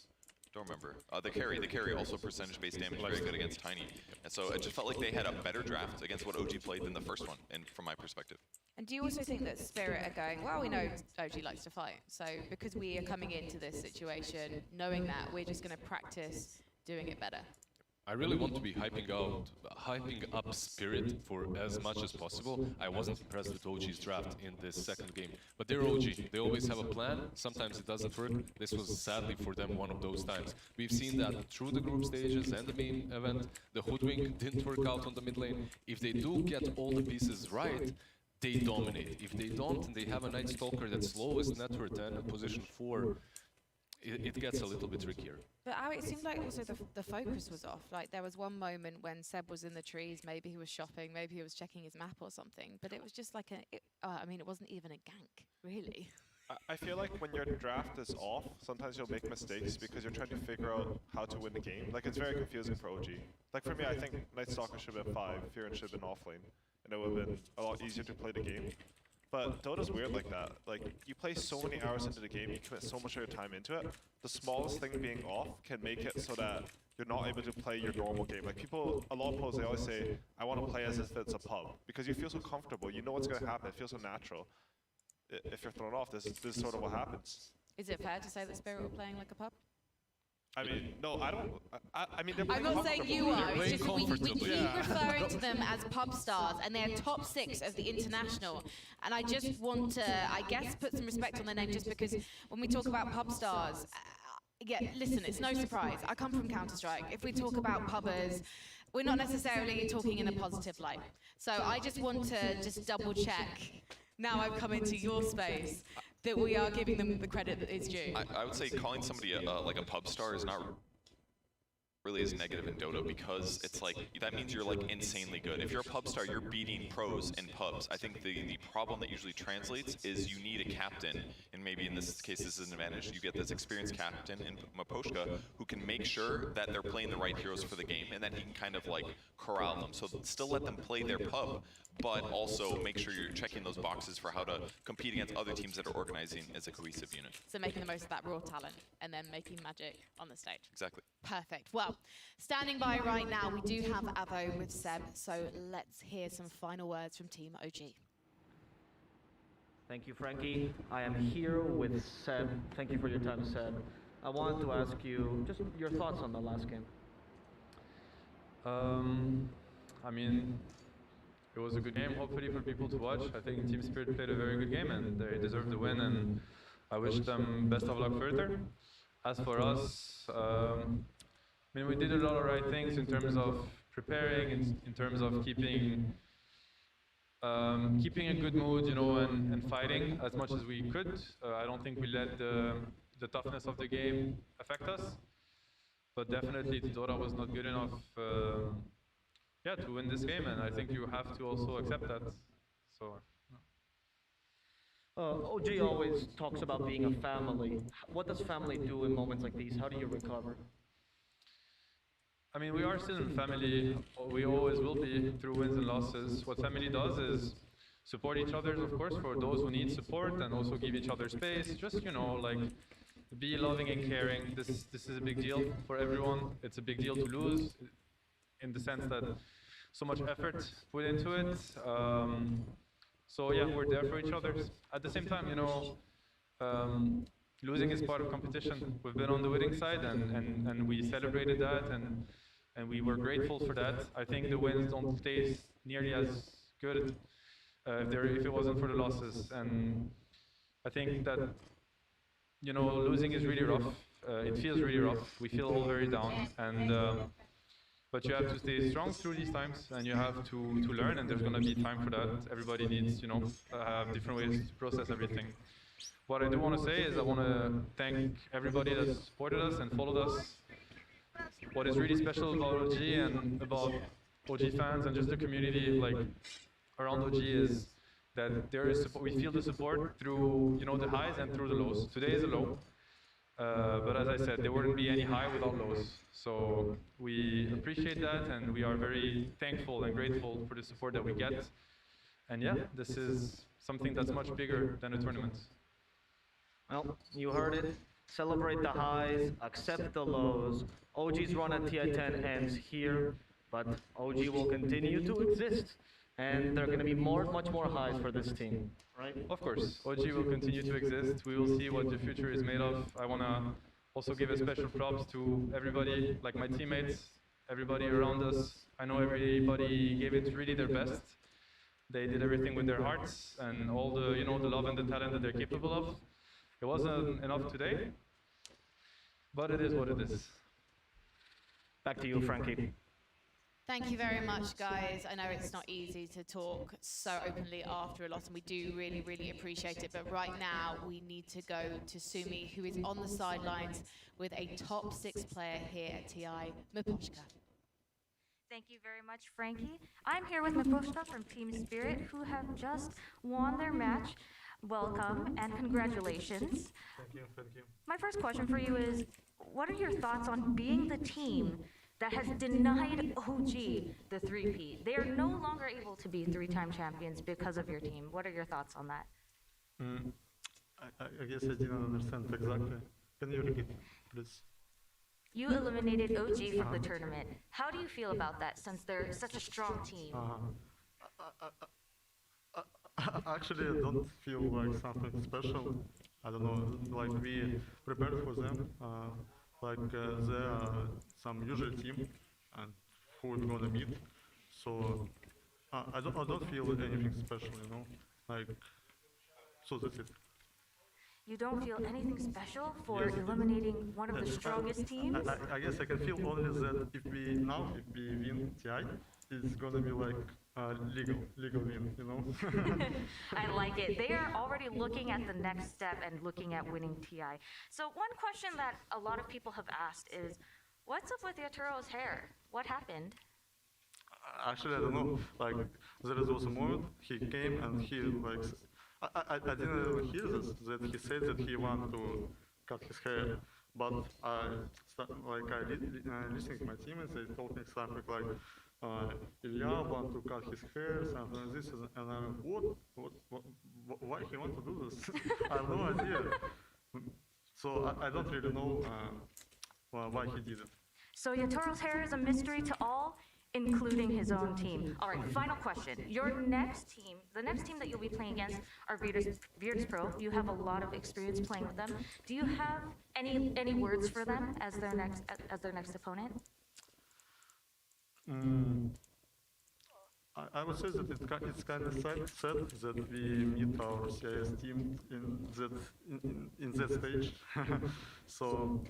[SPEAKER 7] don't remember. The carry also percentage-based damage, very good against Tiny. And so it just felt like they had a better draft against what OG played than the first one, and from my perspective.
[SPEAKER 5] And do you also think that Spirit are going, well, we know OG likes to fight, so because we are coming into this situation knowing that, we're just going to practice doing it better?
[SPEAKER 6] I really want to be hyping up Spirit for as much as possible. I wasn't impressed with OG's draft in this second game, but they're OG. They always have a plan. Sometimes it doesn't work. This was sadly for them one of those times. We've seen that through the group stages and the main event. The Hoodwink didn't work out on the mid lane. If they do get all the pieces right, they dominate. If they don't, and they have a Night Stalker that's lowest net worth and a position 4, it gets a little bit trickier.
[SPEAKER 5] But it seemed like also the focus was off. Like there was one moment when Seb was in the trees, maybe he was shopping, maybe he was checking his map or something, but it was just like it wasn't even a gank, really.
[SPEAKER 8] I feel like when your draft is off, sometimes you'll make mistakes because you're trying to figure out how to win the game. Like it's very confusing for OG. Like for me, I think Night Stalker should have been 5, Fearon should have been offlane, and it would have been a lot easier to play the game. But Dota's weird like that. Like, you play so many hours into the game, you commit so much of your time into it, the smallest thing being off can make it so that you're not able to play your normal game. Like a lot of pros, they always say, I want to play as if it's a pub, because you feel so comfortable, you know what's going to happen, it feels so natural. If you're thrown off, this is sort of what happens.
[SPEAKER 5] Is it fair to say that Spirit were playing like a pub?
[SPEAKER 8] I mean, no, I don't. I mean, they're
[SPEAKER 5] I'm not saying you are. It's just we keep
[SPEAKER 8] Yeah.
[SPEAKER 5] referring to them as pub stars, and they're top 6 of the international. And I just want to, I guess, put some respect on their name, just because when we talk about pub stars, yeah, listen, it's no surprise. I come from Counter-Strike. If we talk about pubbers, we're not necessarily talking in a positive light. So I just want to just double check. Now I've come into your space, that we are giving them the credit that is due.
[SPEAKER 7] I would say calling somebody like a pub star is not really as negative in Dota, because it's like, that means you're like insanely good. If you're a pub star, you're beating pros in pubs. I think the problem that usually translates is you need a captain, and maybe in this case this is an advantage. You get this experienced captain in Maposhka who can make sure that they're playing the right heroes for the game, and then he can kind of like corral them. So still let them play their pub, but also make sure you're checking those boxes for how to compete against other teams that are organizing as a cohesive unit.
[SPEAKER 5] So making the most of that raw talent and then making magic on the stage.
[SPEAKER 7] Exactly.
[SPEAKER 5] Perfect. Well, standing by right now, we do have Avo with Seb, so let's hear some final words from Team OG.
[SPEAKER 13] Thank you, Frankie. I am here with Seb. Thank you for your time, Seb. I wanted to ask you just your thoughts on the last game.
[SPEAKER 14] I mean, it was a good game, hopefully, for people to watch. I think Team Spirit played a very good game, and they deserved the win, and I wish them best of luck further. As for us, I mean, we did a lot of right things in terms of preparing, in terms of keeping a good mood, you know, and fighting as much as we could. I don't think we let the toughness of the game affect us, but definitely Dota was not good enough yeah, to win this game, and I think you have to also accept that. So.
[SPEAKER 13] OG always talks about being a family. What does family do in moments like these? How do you recover?
[SPEAKER 14] I mean, we are still in family. We always will be through wins and losses. What family does is support each other, of course, for those who need support, and also give each other space. Just, you know, like, be loving and caring. This is a big deal for everyone. It's a big deal to lose, in the sense that so much effort put into it. So yeah, we're there for each other. At the same time, you know, losing is part of competition. We've been on the winning side, and we celebrated that, and we were grateful for that. I think the wins don't taste nearly as good if it wasn't for the losses. And I think that, you know, losing is really rough. It feels really rough. We feel all very down, and but you have to stay strong through these times, and you have to learn, and there's going to be time for that. Everybody needs, you know, have different ways to process everything. What I do want to say is I want to thank everybody that supported us and followed us. What is really special about OG and about OG fans and just the community like around OG is that there is support. We feel the support through, you know, the highs and through the lows. Today is a low, but as I said, there wouldn't be any high without lows. So we appreciate that, and we are very thankful and grateful for the support that we get. And yeah, this is something that's much bigger than a tournament.
[SPEAKER 13] Well, you heard it. Celebrate the highs, accept the lows. OG's run at TI10 ends here, but OG will continue to exist and there are going to be much more highs for this team, right?
[SPEAKER 14] Of course, OG will continue to exist. We will see what the future is made of. I want to also give a special props to everybody, like my teammates, everybody around us. I know everybody gave it really their best. They did everything with their hearts and all the, the love and the talent that they're capable of. It wasn't enough today, but it is what it is.
[SPEAKER 13] Back to you, Frankie.
[SPEAKER 5] Thank you very much, guys. I know it's not easy to talk so openly after a loss, and we do really, really appreciate it. But right now, we need to go to Sumi, who is on the sidelines with a top 6 player here at TI, Miposhka.
[SPEAKER 15] Thank you very much, Frankie. I'm here with Miposhka from Team Spirit, who have just won their match. Welcome and congratulations.
[SPEAKER 16] Thank you, thank you.
[SPEAKER 15] My first question for you is, what are your thoughts on being the team that has denied OG the 3-peat? They are no longer able to be 3-time champions because of your team. What are your thoughts on that?
[SPEAKER 16] I guess I didn't understand exactly. Can you repeat, please?
[SPEAKER 15] You eliminated OG from the tournament. How do you feel about that, since they're such a strong team?
[SPEAKER 16] Actually, I don't feel like something special. I don't know, like we prepared for them. They are some usual team and who we're gonna meet. So I don't feel anything special, so that's it.
[SPEAKER 15] You don't feel anything special for eliminating one of the strongest teams?
[SPEAKER 16] I guess I can feel only that if we win TI, it's gonna be like legal win,
[SPEAKER 15] I like it. They are already looking at the next step and looking at winning TI. So one question that a lot of people have asked is, what's up with Yaturo's hair? What happened?
[SPEAKER 16] Actually, I don't know. Like, there was a moment he came and he like, I didn't even hear this, that he said that he wanted to cut his hair. But I listening to my teammates, they told me something like, Ilya want to cut his hair, something like this, and I'm what, why he want to do this? I have no idea. So I don't really know why he did it.
[SPEAKER 15] So Yaturo's hair is a mystery to all, including his own team. All right, final question. Your next team, the next team that you'll be playing against are Virtus.pro. You have a lot of experience playing with them. Do you have any words for them as their next opponent?
[SPEAKER 16] I would say that it's kind of sad that we meet our CIS team in that stage. So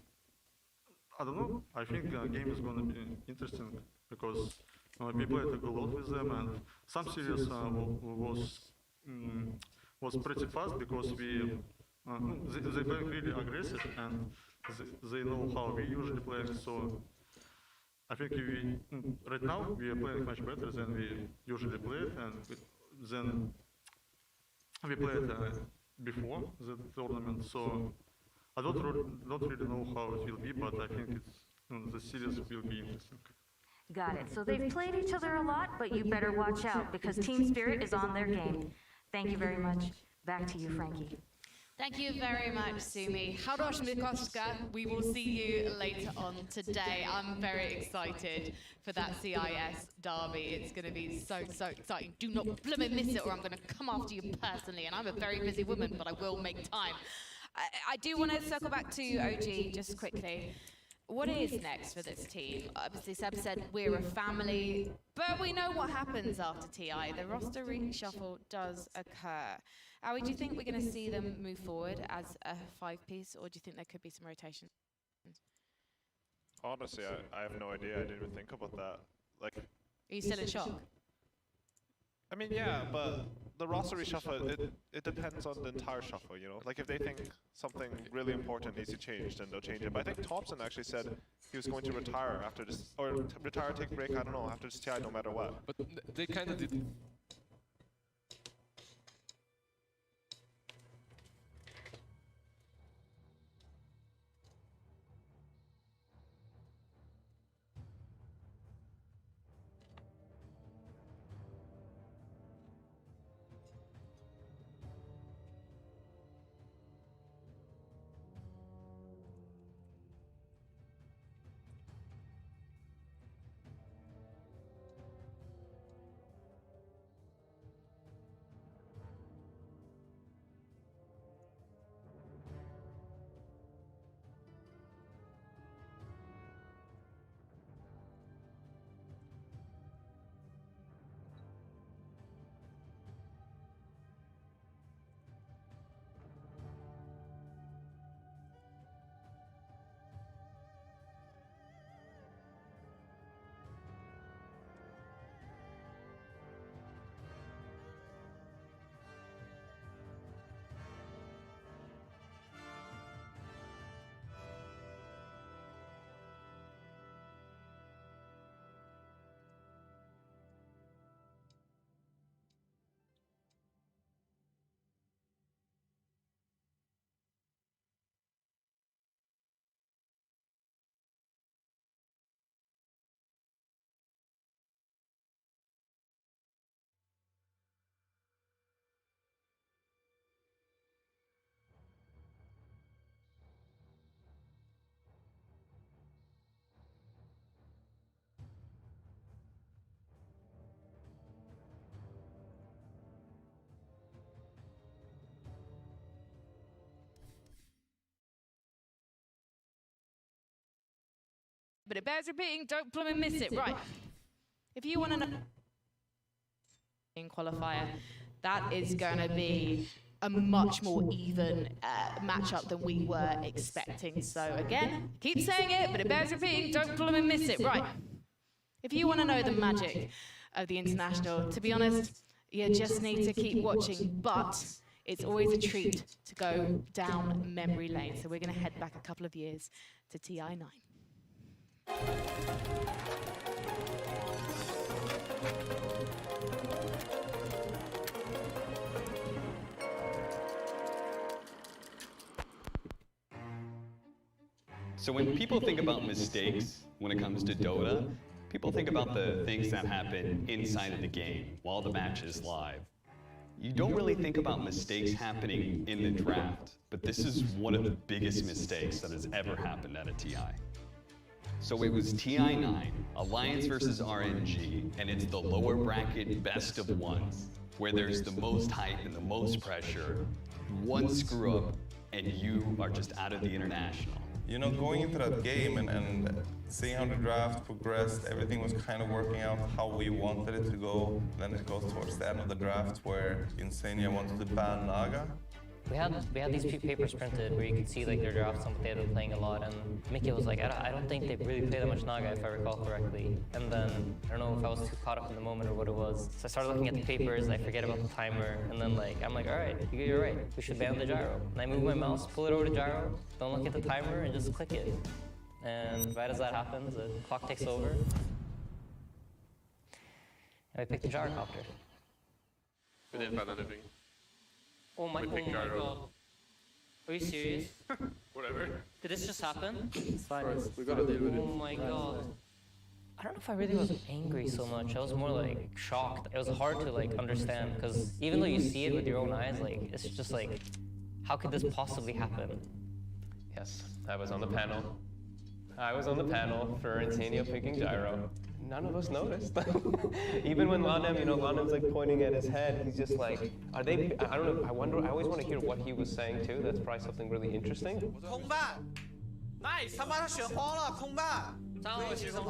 [SPEAKER 16] I don't know. I think the game is going to be interesting because we played a lot with them, and some series was pretty fast because they play really aggressive and they know how we usually play. So I think right now we are playing much better than we usually played, and than we played before the tournament. So I don't really know how it will be, but I think the series will be interesting.
[SPEAKER 15] Got it. So they've played each other a lot, but you better watch out because Team Spirit is on their game. Thank you very much. Back to you, Frankie.
[SPEAKER 5] Thank you very much, Sumi. Harosh Mikoshka, we will see you later on today. I'm very excited for that CIS derby. It's going to be so exciting. Do not blooming miss it or I'm going to come after you personally. And I'm a very busy woman, but I will make time. I do want to circle back to OG just quickly. What is next for this team? Obviously, Seb said we're a family, but we know what happens after TI. The roster reshuffle does occur. Ari, do you think we're going to see them move forward as a 5-piece, or do you think there could be some rotation?
[SPEAKER 8] Honestly, I have no idea. I didn't even think about that. Like,
[SPEAKER 5] are you still in shock?
[SPEAKER 8] I mean, yeah, but the roster reshuffle, it depends on the entire shuffle, Like, if they think something really important needs to change, then they'll change it. But I think Thompson actually said he was going to retire after this, or retire, take a break, I don't know, after this TI no matter what.
[SPEAKER 6] But they kind of did.
[SPEAKER 5] but it bears repeating, don't blooming miss it. Right. If you want to know in qualifier, that is going to be a much more even matchup than we were expecting. So again, keep saying it, but it bears repeating, don't blooming miss it. Right. If you want to know the magic of the International, to be honest, you just need to keep watching, but it's always a treat to go down memory lane. So we're going to head back a couple of years to TI9.
[SPEAKER 17] So when people think about mistakes when it comes to Dota, people think about the things that happen inside of the game while the match is live. You don't really think about mistakes happening in the draft, but this is one of the biggest mistakes that has ever happened at a TI. So it was TI9, Alliance versus RNG, and it's the lower bracket best of ones, where there's the most hype and the most pressure. One screw up, and you are just out of the International.
[SPEAKER 18] You know, going into that game and seeing how the draft progressed, everything was kind of working out how we wanted it to go. Then it goes towards the end of the draft where Insania wanted to ban Naga.
[SPEAKER 19] We had these papers printed where you could see like their drafts and what they had been playing a lot, and Mickey was like, I don't think they really play that much Naga if I recall correctly. And then I don't know if I was too caught up in the moment or what it was. So I started looking at the papers, I forget about the timer, and then I'm like, all right, you're right, we should ban the gyro. And I move my mouse, pull it over to gyro, don't look at the timer, and just click it. And right as that happens, the clock takes over, and I pick the gyrocopter.
[SPEAKER 6] We didn't ban anything.
[SPEAKER 19] Oh my god. Are you serious?
[SPEAKER 6] Whatever.
[SPEAKER 19] Did this just happen?
[SPEAKER 6] It's fine. We gotta deal with it.
[SPEAKER 19] Oh my god. I don't know if I really was angry so much. I was more like shocked. It was hard to like understand because even though you see it with your own eyes, like it's just like, how could this possibly happen?
[SPEAKER 20] Yes, I was on the panel. I was on the panel for Insania picking gyro. None of us noticed. Even when Lanem, Lanem's like pointing at his head, he's just like, are they, I don't know, I always want to hear what he was saying too. That's probably something really interesting.
[SPEAKER 21] 空霸 ，nice， 他把他选慌了，空霸。三尾虚空，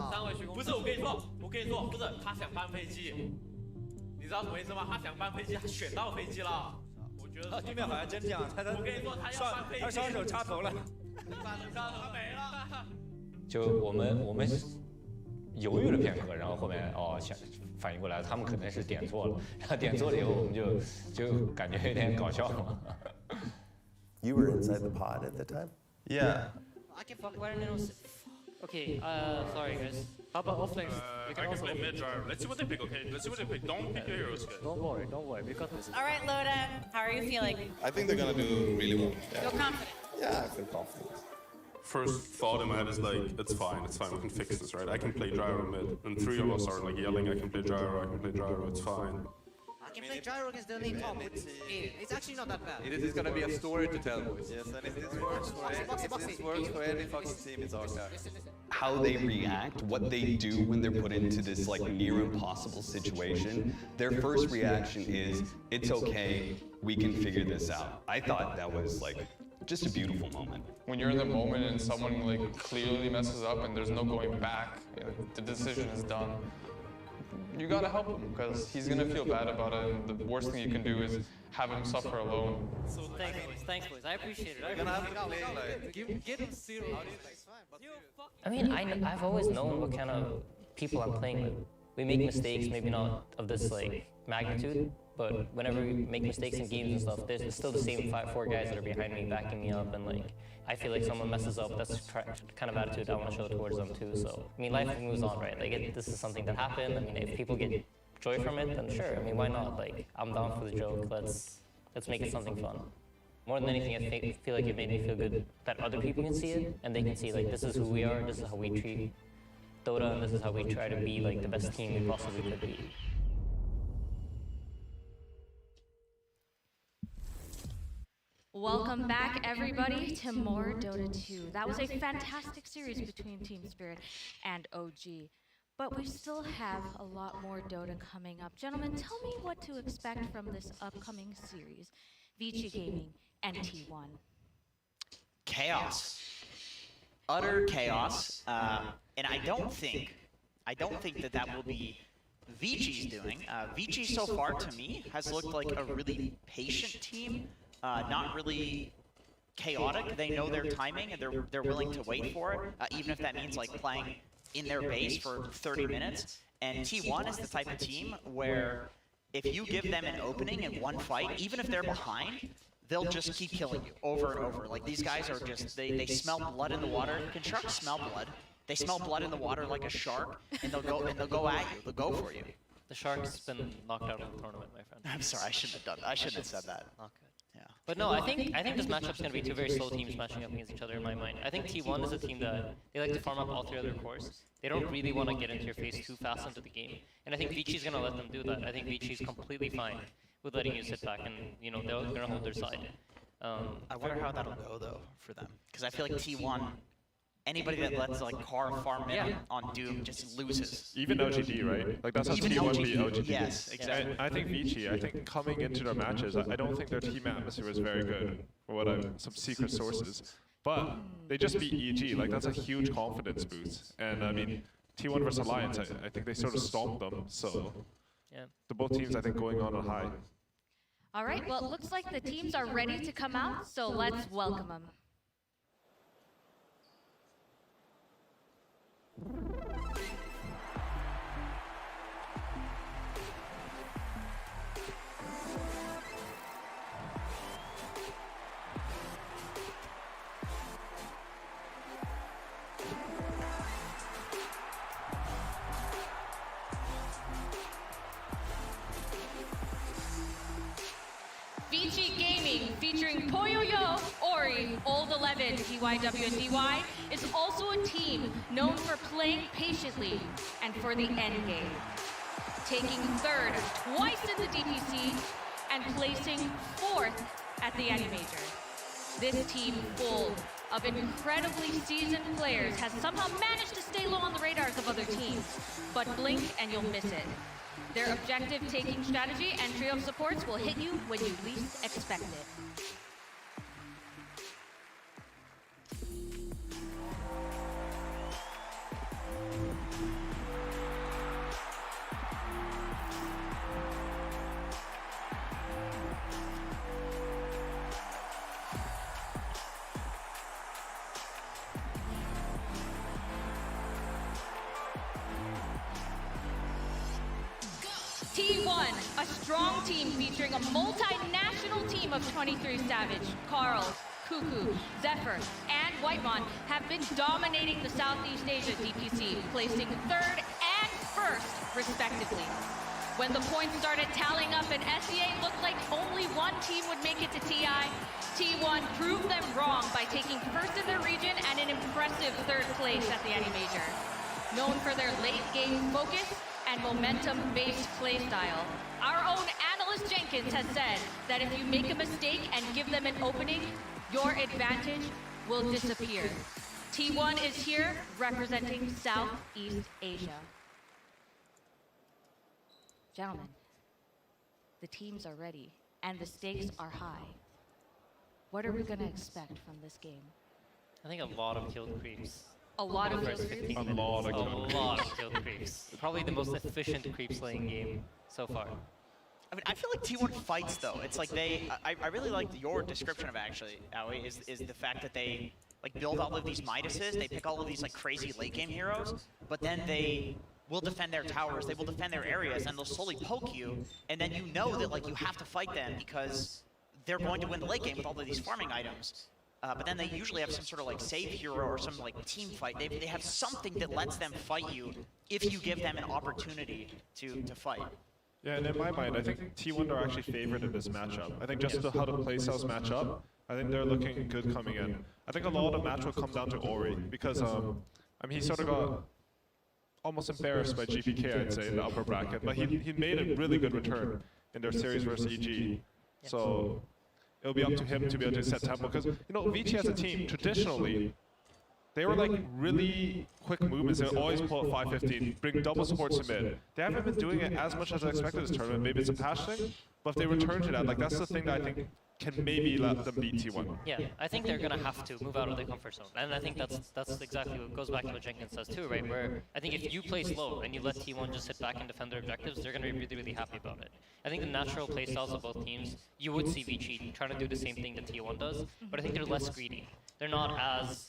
[SPEAKER 21] 不是我跟你说，不是他想搬飞机，你知道什么意思吗？他想搬飞机，他选到飞机了。我觉得对面好像真这样，我跟你说，他要搬飞机，他双手插头了，插头没了。
[SPEAKER 22] 就我们。犹豫了片刻，然后后面反应过来，他们可能是点错了，然后点错了以后，我们就感觉有点搞笑嘛。
[SPEAKER 23] You were inside the pod at the time?
[SPEAKER 18] Yeah.
[SPEAKER 19] I can fuck about it. Okay, sorry guys. How about offlane?
[SPEAKER 8] I can play mid gyro. Let's see what they pick, okay? Let's see what they pick. Don't pick your heroes, guys.
[SPEAKER 19] Don't worry, we got this.
[SPEAKER 5] All right, Loda, how are you feeling?
[SPEAKER 18] I think they're gonna do really well.
[SPEAKER 5] Feel confident?
[SPEAKER 18] Yeah, I feel confident.
[SPEAKER 24] First thought in my head is like, it's fine, we can fix this, right? I can play gyro mid, and three of us are like yelling, I can play gyro, it's fine.
[SPEAKER 21] I can play gyro against the elite top. It's actually not that bad.
[SPEAKER 25] It is gonna be a story to tell, boys. Yes, and if this works for any fucking team, it's our guy.
[SPEAKER 17] How they react, what they do when they're put into this like near impossible situation, their first reaction is, it's okay, we can figure this out. I thought that was like just a beautiful moment.
[SPEAKER 14] When you're in the moment and someone like clearly messes up and there's no going back, the decision is done, you gotta help him because he's gonna feel bad about it, and the worst thing you can do is have him suffer alone.
[SPEAKER 19] So thanks boys, I appreciate it.
[SPEAKER 25] You're gonna have to play like...
[SPEAKER 21] Give him zero.
[SPEAKER 19] I mean, I've always known what kind of people I'm playing with. We make mistakes, maybe not of this like magnitude, but whenever we make mistakes in games and stuff, there's still the same 4 guys that are behind me, backing me up, and like, I feel like someone messes up, that's the kind of attitude I want to show towards them too, so. I mean, life moves on, right? Like, this is something that happened, I mean, if people get joy from it, then sure, I mean, why not? Like, I'm down for the joke, let's make it something fun. More than anything, I feel like it made me feel good that other people can see it, and they can see, like, this is who we are, this is how we treat Dota, and this is how we try to be, like, the best team we possibly could be.
[SPEAKER 15] Welcome back, everybody, to more Dota 2. That was a fantastic series between Team Spirit and OG. But we still have a lot more Dota coming up. Gentlemen, tell me what to expect from this upcoming series, Vici Gaming and T1.
[SPEAKER 2] Chaos.
[SPEAKER 3] utter chaos, and I don't think that will be Vici's doing. Vici so far, to me, has looked like a really patient team, not really chaotic. They know their timing, and they're willing to wait for it, even if that means like playing in their base for 30 minutes. And T1 is the type of team where if you give them an opening in one fight, even if they're behind, they'll just keep killing you over and over. Like, these guys are just, they smell blood in the water. Can sharks smell blood? They smell blood in the water like a shark, and they'll go at you. They'll go for you.
[SPEAKER 19] The shark's been knocked out of the tournament, my friend.
[SPEAKER 3] I'm sorry, I shouldn't have done that. I shouldn't have said that.
[SPEAKER 19] Not good.
[SPEAKER 3] Yeah.
[SPEAKER 19] But no, I think this matchup's going to be two very slow teams matching up against each other in my mind. I think T1 is a team that they like to farm up all three of their cores. They don't really want to get into your face too fast into the game. And I think Vici's going to let them do that. I think Vici's completely fine with letting you sit back and, you know, they're going to hold their side.
[SPEAKER 3] I wonder how that'll go, though, for them. Because I feel like T1, anybody that lets, like, car farm in on Doom just loses.
[SPEAKER 8] Even OGD, right? Like, that's how
[SPEAKER 3] Even
[SPEAKER 8] T1 beat OGD.
[SPEAKER 3] Yes, exactly.
[SPEAKER 8] And I think Vici, I think coming into their matches, I don't think their team atmosphere was very good, for what I've, some secret sources. But they just beat EG, like, that's a huge confidence boost. And, I mean, T1 versus Alliance, I think they sort of stomped them, so the both teams, I think, going on a high.
[SPEAKER 15] All right, well, it looks like the teams are ready to come out, so let's welcome them. Vici Gaming, featuring Poyoyo, Ori, Old 11, TYW, and DY, is also a team known for playing patiently and for the end game. Taking third twice in the DPC and placing fourth at the Animajor. This team full of incredibly seasoned players has somehow managed to stay low on the radars of other teams, but blink and you'll miss it. Their objective-taking strategy and trio of supports will hit you when you least expect it. T1, a strong team featuring a multinational team of 23 Savage, Carl, Cuckoo, Zephyr, and Whitemon have been dominating the Southeast Asia DPC, placing third and first, respectively. When the points started tallying up and SEA looked like only one team would make it to TI, T1 proved them wrong by taking first in their region and an impressive third place at the Animajor. Known for their late-game focus and momentum-based playstyle, our own Analyst Jenkins has said that if you make a mistake and give them an opening, your advantage will disappear. T1 is here representing Southeast Asia. Gentlemen, the teams are ready and the stakes are high. What are we going to expect from this game?
[SPEAKER 19] I think a lot of kill creeps.
[SPEAKER 15] A lot of
[SPEAKER 19] first
[SPEAKER 15] kill
[SPEAKER 19] 15
[SPEAKER 15] creeps?
[SPEAKER 19] minutes.
[SPEAKER 8] A lot of
[SPEAKER 19] kill creeps. Probably the most efficient creep slaying game so far.
[SPEAKER 3] I mean, I feel like T1 fights, though. It's like I really like your description of it, actually, Aoi, is the fact that they like build all of these Midases, they pick all of these like crazy late game heroes, but then they will defend their towers, they will defend their areas, and they'll slowly poke you, and then you know that like you have to fight them because they're going to win the late game with all of these farming items. But then they usually have some sort of like save hero or some like team fight. They have something that lets them fight you if you give them an opportunity to fight.
[SPEAKER 8] Yeah, and in my mind, I think T1 are actually favored in this matchup. I think just how the playstyles match up, I think they're looking good coming in. I think a lot of match will come down to Ori because I mean, he sort of got almost embarrassed by GPK, I'd say, in the upper bracket, but he made a really good return in their series versus EG. So it'll be up to him to be able to set tempo because, you know, Vici as a team, traditionally, they were like really quick movements. They would always pull at 515, bring double supports to mid. They haven't been doing it as much as I expected this tournament. Maybe it's a patch thing, but if they return to that, like that's the thing that I think can maybe let them beat T1.
[SPEAKER 4] Yeah, I think they're gonna have to move out of their comfort zone, and I think that's exactly what goes back to what Jenkins says too, right? Where I think if you play slow and you let T1 just sit back and defend their objectives, they're gonna be really, really happy about it. I think the natural playstyles of both teams, you would see Vici trying to do the same thing that T1 does, but I think they're less greedy. They're not as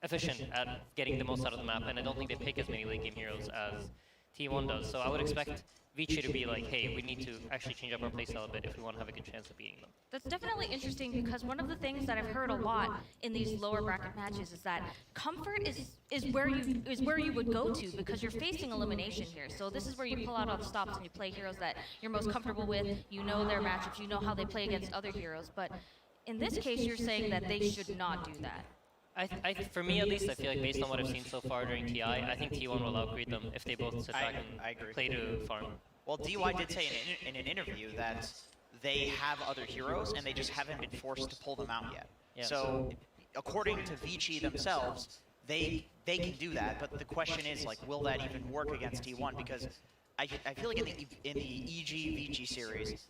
[SPEAKER 4] efficient at getting the most out of the map, and I don't think they pick as many late game heroes as T1 does. So I would expect Vici to be like, hey, we need to actually change up our playstyle a bit if we want to have a good chance of beating them.
[SPEAKER 15] That's definitely interesting because one of the things that I've heard a lot in these lower bracket matches is that comfort is where you would go to because you're facing elimination here. So this is where you pull out all the stops and you play heroes that you're most comfortable with. You know their matchups, you know how they play against other heroes. But in this case, you're saying that they should not do that.
[SPEAKER 4] For me at least, I feel like based on what I've seen so far during TI, I think T1 will outgrade them if they both sit back and play to farm.
[SPEAKER 3] Well, DY did say in an interview that they have other heroes and they just haven't been forced to pull them out yet.
[SPEAKER 4] Yeah.
[SPEAKER 3] So, according to Vici themselves, they can do that, but the question is, like, will that even work against T1? Because I feel like in the EG Vici series,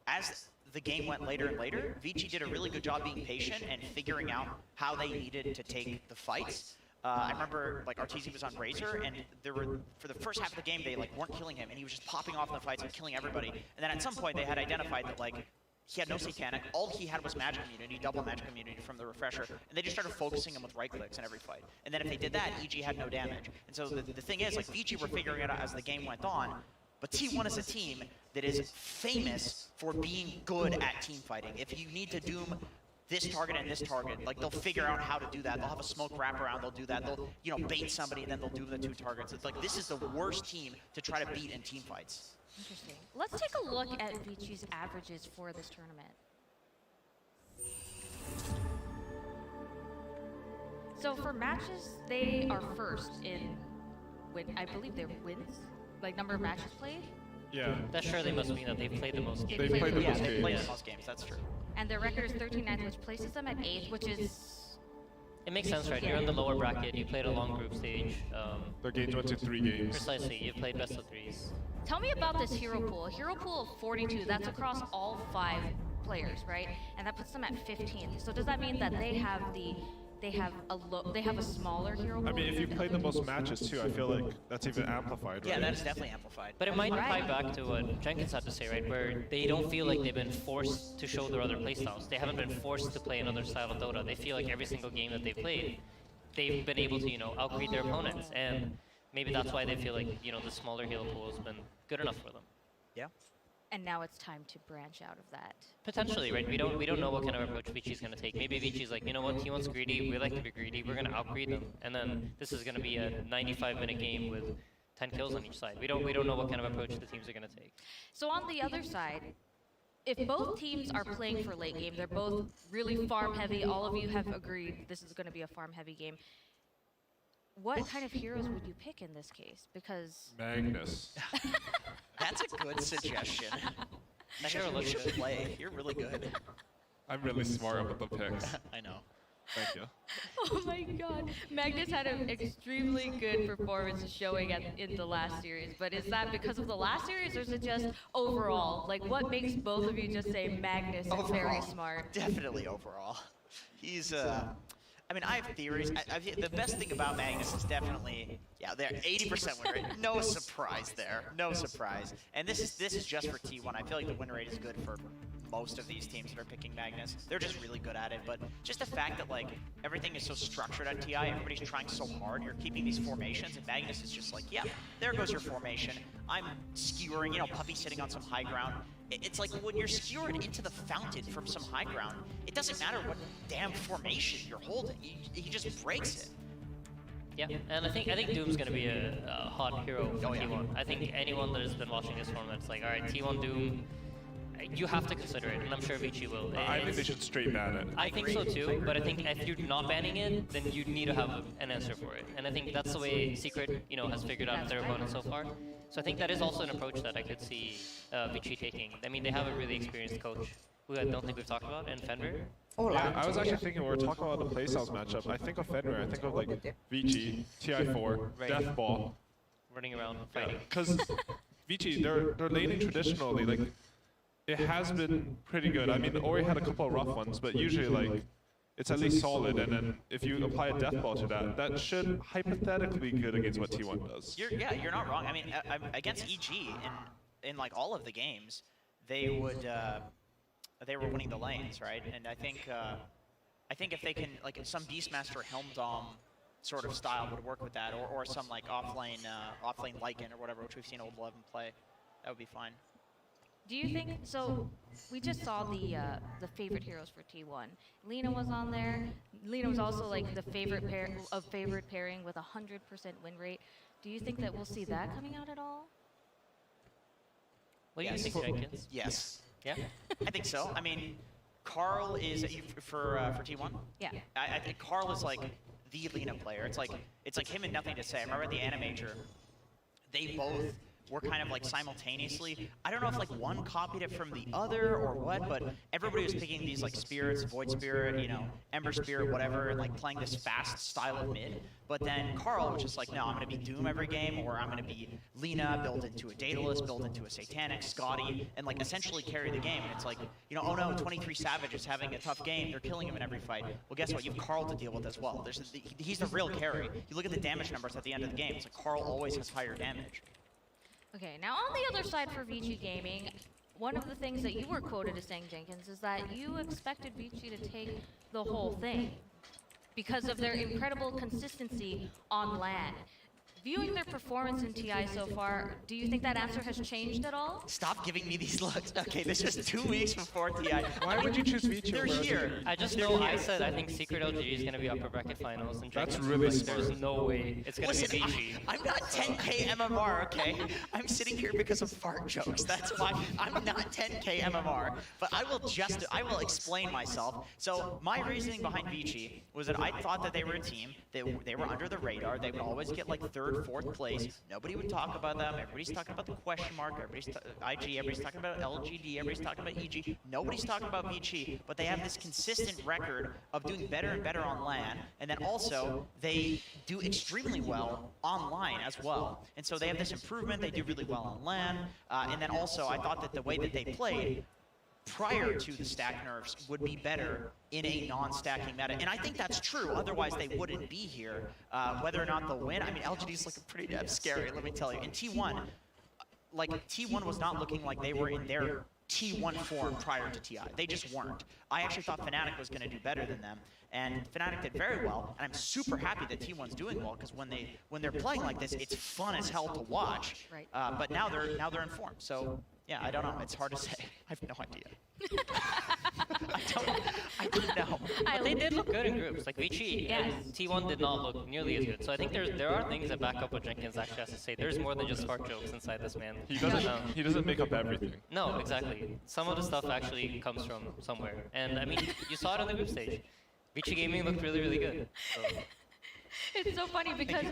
[SPEAKER 3] as the game went later and later, Vici did a really good job being patient and figuring out how they needed to take the fights. I remember, like, Arteezy was on Razor, and there were, for the first half of the game, they, like, weren't killing him, and he was just popping off in the fights and killing everybody. And then at some point, they had identified that, like, he had no satanic, all he had was magic immunity, double magic immunity from the refresher, and they just started focusing him with right clicks in every fight. And then if they did that, EG had no damage. And so the thing is, like, Vici were figuring it out as the game went on, but T1 is a team that is famous for being good at team fighting. If you need to doom this target and this target, like, they'll figure out how to do that. They'll have a smoke wraparound, they'll do that. They'll, you know, bait somebody and then they'll do the two targets. It's like, this is the worst team to try to beat in team fights.
[SPEAKER 15] Interesting. Let's take a look at Vici's averages for this tournament. So for matches, they are first in, I believe they're wins, like number of matches played.
[SPEAKER 8] Yeah.
[SPEAKER 4] That surely must mean that they've played the most games.
[SPEAKER 8] They played the most games.
[SPEAKER 3] They played the most games, that's true.
[SPEAKER 15] And their record is 13-9, which places them at 8th, which is...
[SPEAKER 4] It makes sense, right? You're in the lower bracket, you played a long group stage.
[SPEAKER 8] Their games went to 3 games.
[SPEAKER 4] Precisely, you played best of 3s.
[SPEAKER 15] Tell me about this hero pool. A hero pool of 42, that's across all 5 players, right? And that puts them at 15th. So does that mean that they have a smaller hero pool?
[SPEAKER 8] I mean, if you played the most matches too, I feel like that's even amplified, right?
[SPEAKER 3] Yeah, that's definitely amplified.
[SPEAKER 4] But it might tie back to what Jenkins had to say, right? Where they don't feel like they've been forced to show their other playstyles. They haven't been forced to play another style of Dota. They feel like every single game that they've played, they've been able to, you know, outgrade their opponents. And maybe that's why they feel like, you know, the smaller hero pool has been good enough for them.
[SPEAKER 3] Yeah.
[SPEAKER 15] And now it's time to branch out of that.
[SPEAKER 4] Potentially, right? We don't know what kind of approach Vici's going to take. Maybe Vici's like, you know what, T1's greedy, we like to be greedy, we're going to outgreed them. And then this is going to be a 95-minute game with 10 kills on each side. We don't know what kind of approach the teams are going to take.
[SPEAKER 15] So on the other side, if both teams are playing for late game, they're both really farm heavy, all of you have agreed this is going to be a farm heavy game. What kind of heroes would you pick in this case? Because...
[SPEAKER 8] Magnus.
[SPEAKER 3] That's a good suggestion.
[SPEAKER 4] Sure,
[SPEAKER 3] you should play. You're really good.
[SPEAKER 8] I'm really smart with the picks.
[SPEAKER 3] I know.
[SPEAKER 8] Thank you.
[SPEAKER 15] Oh my god. Magnus had an extremely good performance showing in the last series, but is that because of the last series or is it just overall? Like, what makes both of you just say Magnus is very smart?
[SPEAKER 3] Definitely overall. He's, I mean, I have theories. The best thing about Magnus is definitely, yeah, they're 80% win rate. No surprise there. No surprise. And this is just for T1. I feel like the win rate is good for most of these teams that are picking Magnus. They're just really good at it. But just the fact that, like, everything is so structured at TI, everybody's trying so hard. You're keeping these formations, and Magnus is just like, yeah, there goes your formation. I'm skewering, you know, Puppy sitting on some high ground. It's like when you're skewered into the fountain from some high ground, it doesn't matter what damn formation you're holding. He just breaks it.
[SPEAKER 4] Yeah, and I think Doom's going to be a hot hero for T1. I think anyone that has been watching this tournament is like, all right, T1 Doom, you have to consider it, and I'm sure Vici will.
[SPEAKER 8] I think they should straight ban it.
[SPEAKER 4] I think so too, but I think if you're not banning it, then you need to have an answer for it. And I think that's the way Secret, you know, has figured out their opponent so far. So I think that is also an approach that I could see Vici taking. I mean, they have a really experienced coach, who I don't think we've talked about, and Fenrir.
[SPEAKER 8] Yeah, I was actually thinking when we were talking about the playstyles matchup, I think of Fenrir, I think of like Vici, TI4,
[SPEAKER 4] Right.
[SPEAKER 8] Deathball.
[SPEAKER 4] Running around fighting.
[SPEAKER 8] Because Vici, they're laning traditionally, like, it has been pretty good. I mean, Ori had a couple of rough ones, but usually like it's at least solid. And then if you apply a death ball to that, that should hypothetically be good against what T1 does.
[SPEAKER 3] You're not wrong. I mean, against EG in like all of the games, they were winning the lanes, right? And I think if they can, like some Beastmaster Helm Dom sort of style would work with that, or some like offlane Lycan or whatever, which we've seen Old 11 play, that would be fine.
[SPEAKER 15] Do you think, so we just saw the favorite heroes for T1. Lina was on there. Lina was also like the favorite pairing with 100% win rate. Do you think that we'll see that coming out at all?
[SPEAKER 4] What do you think, Jenkins?
[SPEAKER 3] Yes.
[SPEAKER 4] Yeah?
[SPEAKER 3] I think so. I mean, Carl is for T1?
[SPEAKER 15] Yeah.
[SPEAKER 3] I think Carl is like the Lina player. It's like him and nothing to say. I remember at the Animator, they both were kind of like simultaneously. I don't know if like one copied it from the other or what, but everybody was picking these like spirits, Void Spirit, you know, Ember Spirit, whatever, and like playing this fast style of mid. But then Carl was just like, no, I'm going to be Doom every game, or I'm going to be Lina, build into a Daedalus, build into a Satanic, Scotty, and like essentially carry the game. And it's like, you know, oh no, 23 Savage is having a tough game. They're killing him in every fight. Well, guess what? You have Carl to deal with as well. He's the real carry. You look at the damage numbers at the end of the game. It's like Carl always has higher damage.
[SPEAKER 15] Okay, now on the other side for Vici Gaming, one of the things that you were quoted as saying, Jenkins, is that you expected Vici to take the whole thing because of their incredible consistency on LAN. Viewing their performance in TI so far, do you think that answer has changed at all?
[SPEAKER 3] Stop giving me these looks. Okay, this is 2 weeks before TI.
[SPEAKER 8] Why would you choose Vici?
[SPEAKER 3] They're here.
[SPEAKER 4] I just know I said I think Secret LG is going to be upper bracket finals. And
[SPEAKER 8] that's
[SPEAKER 4] Jenkins
[SPEAKER 8] really
[SPEAKER 4] like,
[SPEAKER 8] smart.
[SPEAKER 4] there's no way it's going to be Vici.
[SPEAKER 3] I'm not 10k MMR, okay? I'm sitting here because of fart jokes. That's why I'm not 10k MMR. But I will explain myself. So my reasoning behind Vici was that I thought that they were a team. They were under the radar. They would always get like 3rd, 4th place. Nobody would talk about them. Everybody's talking about the question mark. Everybody's IG. Everybody's talking about LGD. Everybody's talking about EG. Nobody's talking about Vici, but they have this consistent record of doing better and better on LAN. And then also, they do extremely well online as well. And so they have this improvement. They do really well on LAN. And then also, I thought that the way that they played prior to the stack nerfs would be better in a non-stacking meta. And I think that's true, otherwise they wouldn't be here. Whether or not they'll win, I mean, LGD's looking pretty damn scary, let me tell you. And T1, like, T1 was not looking like they were in their T1 form prior to TI. They just weren't. I actually thought Fnatic was going to do better than them, and Fnatic did very well, and I'm super happy that T1's doing well, because when they're playing like this, it's fun as hell to watch.
[SPEAKER 15] Right.
[SPEAKER 3] But now they're in form, so yeah, I don't know. It's hard to say. I have no idea. I don't know.
[SPEAKER 4] But they did look good in groups. Like Vici and T1 did not look nearly as good. So I think there are things that back up what Jenkins actually has to say. There's more than just fart jokes inside this man.
[SPEAKER 8] He doesn't make up everything.
[SPEAKER 4] No, exactly. Some of the stuff actually comes from somewhere. And I mean, you saw it on the group stage. Vici Gaming looked really, really good. So.
[SPEAKER 15] It's so funny because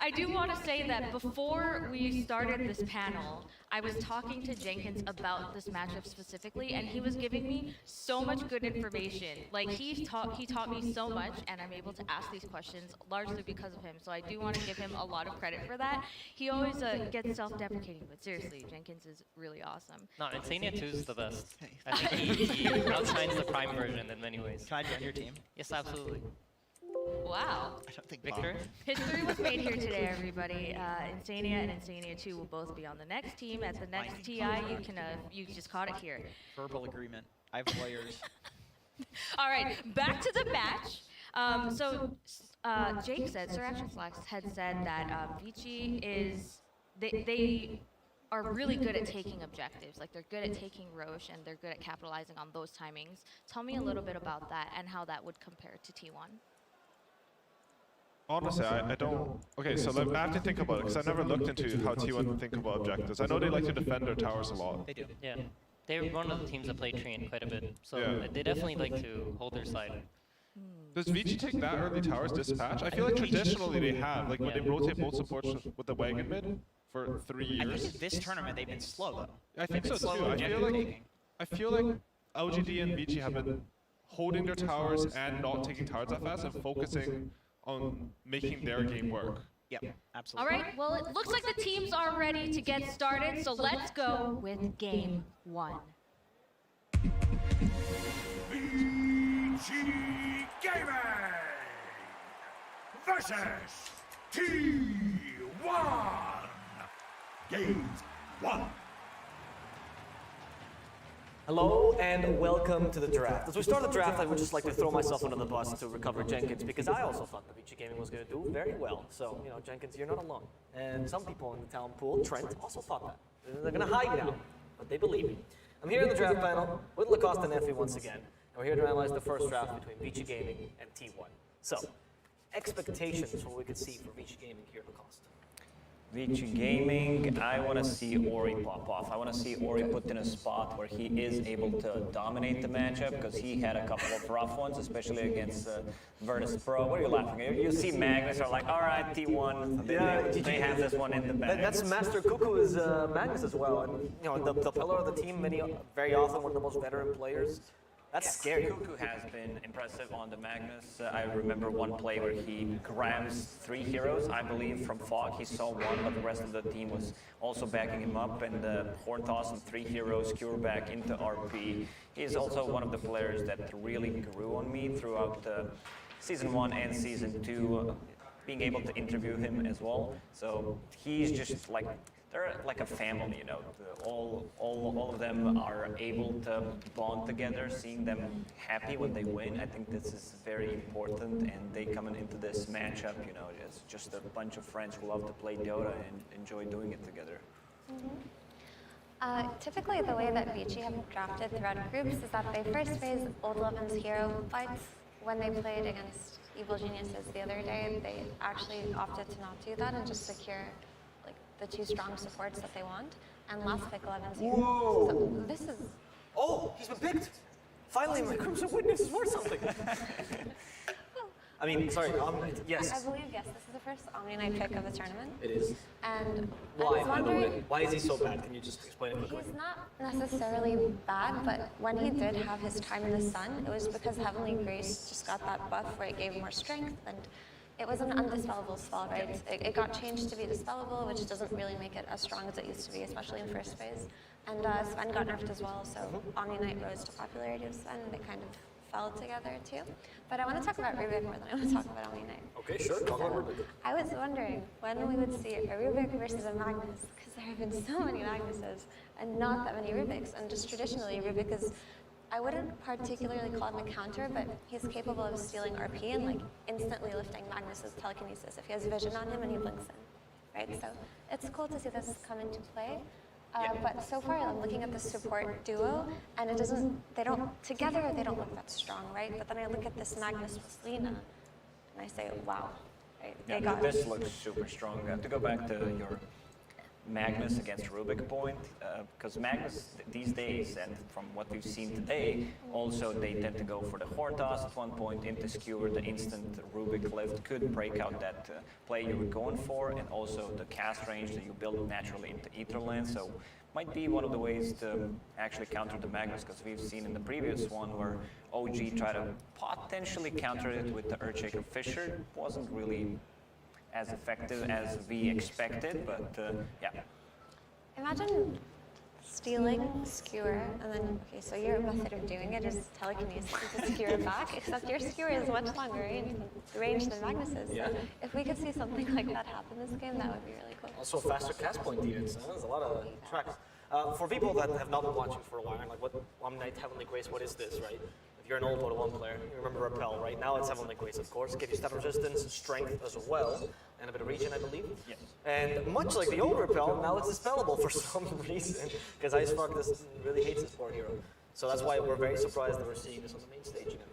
[SPEAKER 15] I do want to say that before we started this panel, I was talking to Jenkins about this matchup specifically, and he was giving me so much good information. Like, he taught me so much, and I'm able to ask these questions largely because of him. So I do want to give him a lot of credit for that. He always gets self-deprecating, but seriously, Jenkins is really awesome.
[SPEAKER 4] No, Insania 2 is the best. I think he outshines the Prime version in many ways.
[SPEAKER 3] Can I join your team?
[SPEAKER 4] Yes, absolutely.
[SPEAKER 15] Wow.
[SPEAKER 3] I don't think
[SPEAKER 4] Victor?
[SPEAKER 15] History was made here today, everybody. Insania and Insania 2 will both be on the next team. At the next TI, you just caught it here.
[SPEAKER 3] Verbal agreement. I have lawyers.
[SPEAKER 15] All right, back to the match. Jake said, Sir Action Flax had said that Vici is, they are really good at taking objectives. Like, they're good at taking Roche, and they're good at capitalizing on those timings. Tell me a little bit about that and how that would compare to T1.
[SPEAKER 8] Honestly, I don't... Okay, so I have to think about it, because I've never looked into how T1 think about objectives. I know they like to defend their towers a lot.
[SPEAKER 4] They do. Yeah. They're one of the teams that play Train quite a bit, so they definitely like to hold their side.
[SPEAKER 8] Does Vici take that early towers dispatch? I feel like traditionally they have, like when they rotate both supports with the wagon mid for 3 years.
[SPEAKER 3] I think this tournament they've been slow, though.
[SPEAKER 8] I think so too. I feel like LGD and Vici have been holding their towers and not taking towers that fast and focusing on making their game work.
[SPEAKER 3] Yep, absolutely.
[SPEAKER 15] All right, well, it looks like the teams are ready to get started, so let's go with game 1.
[SPEAKER 1] Vici Gaming versus T1. Game 1.
[SPEAKER 9] Hello and welcome to the draft. As we start the draft, I would just like to throw myself under the bus to recover Jenkins because I also thought that Vici Gaming was going to do very well. So, you know, Jenkins, you're not alone. And some people in the talent pool, Trent, also thought that. They're going to hide now, but they believe me. I'm here in the draft panel with Lacoste and Effie once again, and we're here to analyze the first draft between Vici Gaming and T1. So, expectations for what we could see for Vici Gaming here at Lacoste.
[SPEAKER 22] Vici Gaming, I want to see Ori pop off. I want to see Ori put in a spot where he is able to dominate the matchup, because he had a couple of rough ones, especially against Virtus Pro. What are you laughing at? You see Magnus are like, all right, T1, they have this one in the bag.
[SPEAKER 9] That's Master Cuckoo's Magnus as well. And, you know, the pillar of the team, very often one of the most veteran players. That's scary.
[SPEAKER 22] Cuckoo has been impressive on the Magnus. I remember one play where he grabs 3 heroes, I believe, from Fog. He saw one, but the rest of the team was also backing him up, and horn toss and 3 heroes cure back into RP. He is also one of the players that really grew on me throughout Season 1 and Season 2, being able to interview him as well. So he's just like, they're like a family, you know. All of them are able to bond together, seeing them happy when they win. I think this is very important, and they coming into this matchup, you know, as just a bunch of friends who love to play Dota and enjoy doing it together.
[SPEAKER 10] Typically, the way that Vici have drafted throughout groups is that they first phase Old Levin's hero fights. When they played against Evil Geniuses the other day, they actually opted to not do that and just secure the 2 strong supports that they want, and last pick 11's here.
[SPEAKER 9] Whoa!
[SPEAKER 10] So this is...
[SPEAKER 9] Oh, he's been picked! Finally, my Crimson Witness is worth something! I mean, sorry, yes.
[SPEAKER 10] I believe, yes, this is the first Omni Knight pick of the tournament.
[SPEAKER 9] It is.
[SPEAKER 10] And
[SPEAKER 9] why,
[SPEAKER 10] I was wondering,
[SPEAKER 9] by the way? Why is he so bad? Can you just explain it quickly?
[SPEAKER 10] He's not necessarily bad, but when he did have his time in the sun, it was because Heavenly Grace just got that buff where it gave more strength, and it was an undispellable spell, right? It got changed to be dispellable, which doesn't really make it as strong as it used to be, especially in first phase. And Sven got nerfed as well, so Omni Knight rose to popularity of Sven, and they kind of fell together too. But I want to talk about Rubik more than I want to talk about Omni Knight.
[SPEAKER 9] Okay, sure, talk about Rubik.
[SPEAKER 10] I was wondering when we would see a Rubik versus a Magnus, because there have been so many Magnuses and not that many Rubiks, and just traditionally Rubik is, I wouldn't particularly call him a counter, but he's capable of stealing RP and like instantly lifting Magnus's telekinesis if he has vision on him and he blinks in, right? So it's cool to see this come into play. But so far I'm looking at the support duo, and they don't look that strong, right? But then I look at this Magnus plus Lina, and I say, wow, right?
[SPEAKER 22] Yeah, this looks super strong. To go back to your Magnus against Rubik point, because Magnus these days, and from what we've seen today, also they tend to go for the horn toss at one point into skewer. The instant Rubik lift could break out that play you were going for, and also the cast range that you build naturally into Etherland. So might be one of the ways to actually counter the Magnus, because we've seen in the previous one where OG tried to potentially counter it with the Earthshaker Fisher. Wasn't really as effective as we expected, but yeah.
[SPEAKER 10] Imagine stealing skewer, and then, okay, so your method of doing it is telekinesis to skewer back, except your skewer is much longer range than Magnus's.
[SPEAKER 9] Yeah.
[SPEAKER 10] So if we could see something like that happen this game, that would be really cool.
[SPEAKER 9] Also faster cast point defense. There's a lot of tracks. For people that have not been watching for a while, like what Omni Knight, Heavenly Grace, what is this, right? If you're an old Dota 1 player, you remember Repel, right? Now it's Heavenly Grace, of course. Give you stat resistance, strength as well, and a bit of regen, I believe.
[SPEAKER 22] Yes.
[SPEAKER 9] And much like the old Repel, now it's dispellable for some reason, because Asrock really hates this poor hero. So that's why we're very surprised that we're seeing this on the main stage, you know.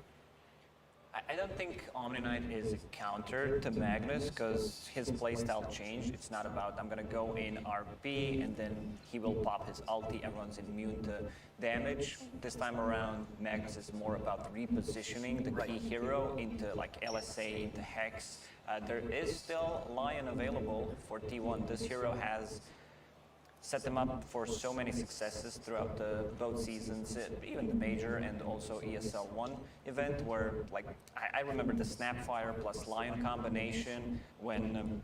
[SPEAKER 22] I don't think Omni Knight is a counter to Magnus, because his playstyle changed. It's not about I'm going to go in RP and then he will pop his ulti, everyone's immune to damage. This time around, Magnus is more about repositioning the key hero into like LSA, into Hex. There is still Lion available for T1. This hero has set them up for so many successes throughout both seasons, even the major and also ESL 1 event, where like I remember the Snapfire plus Lion combination when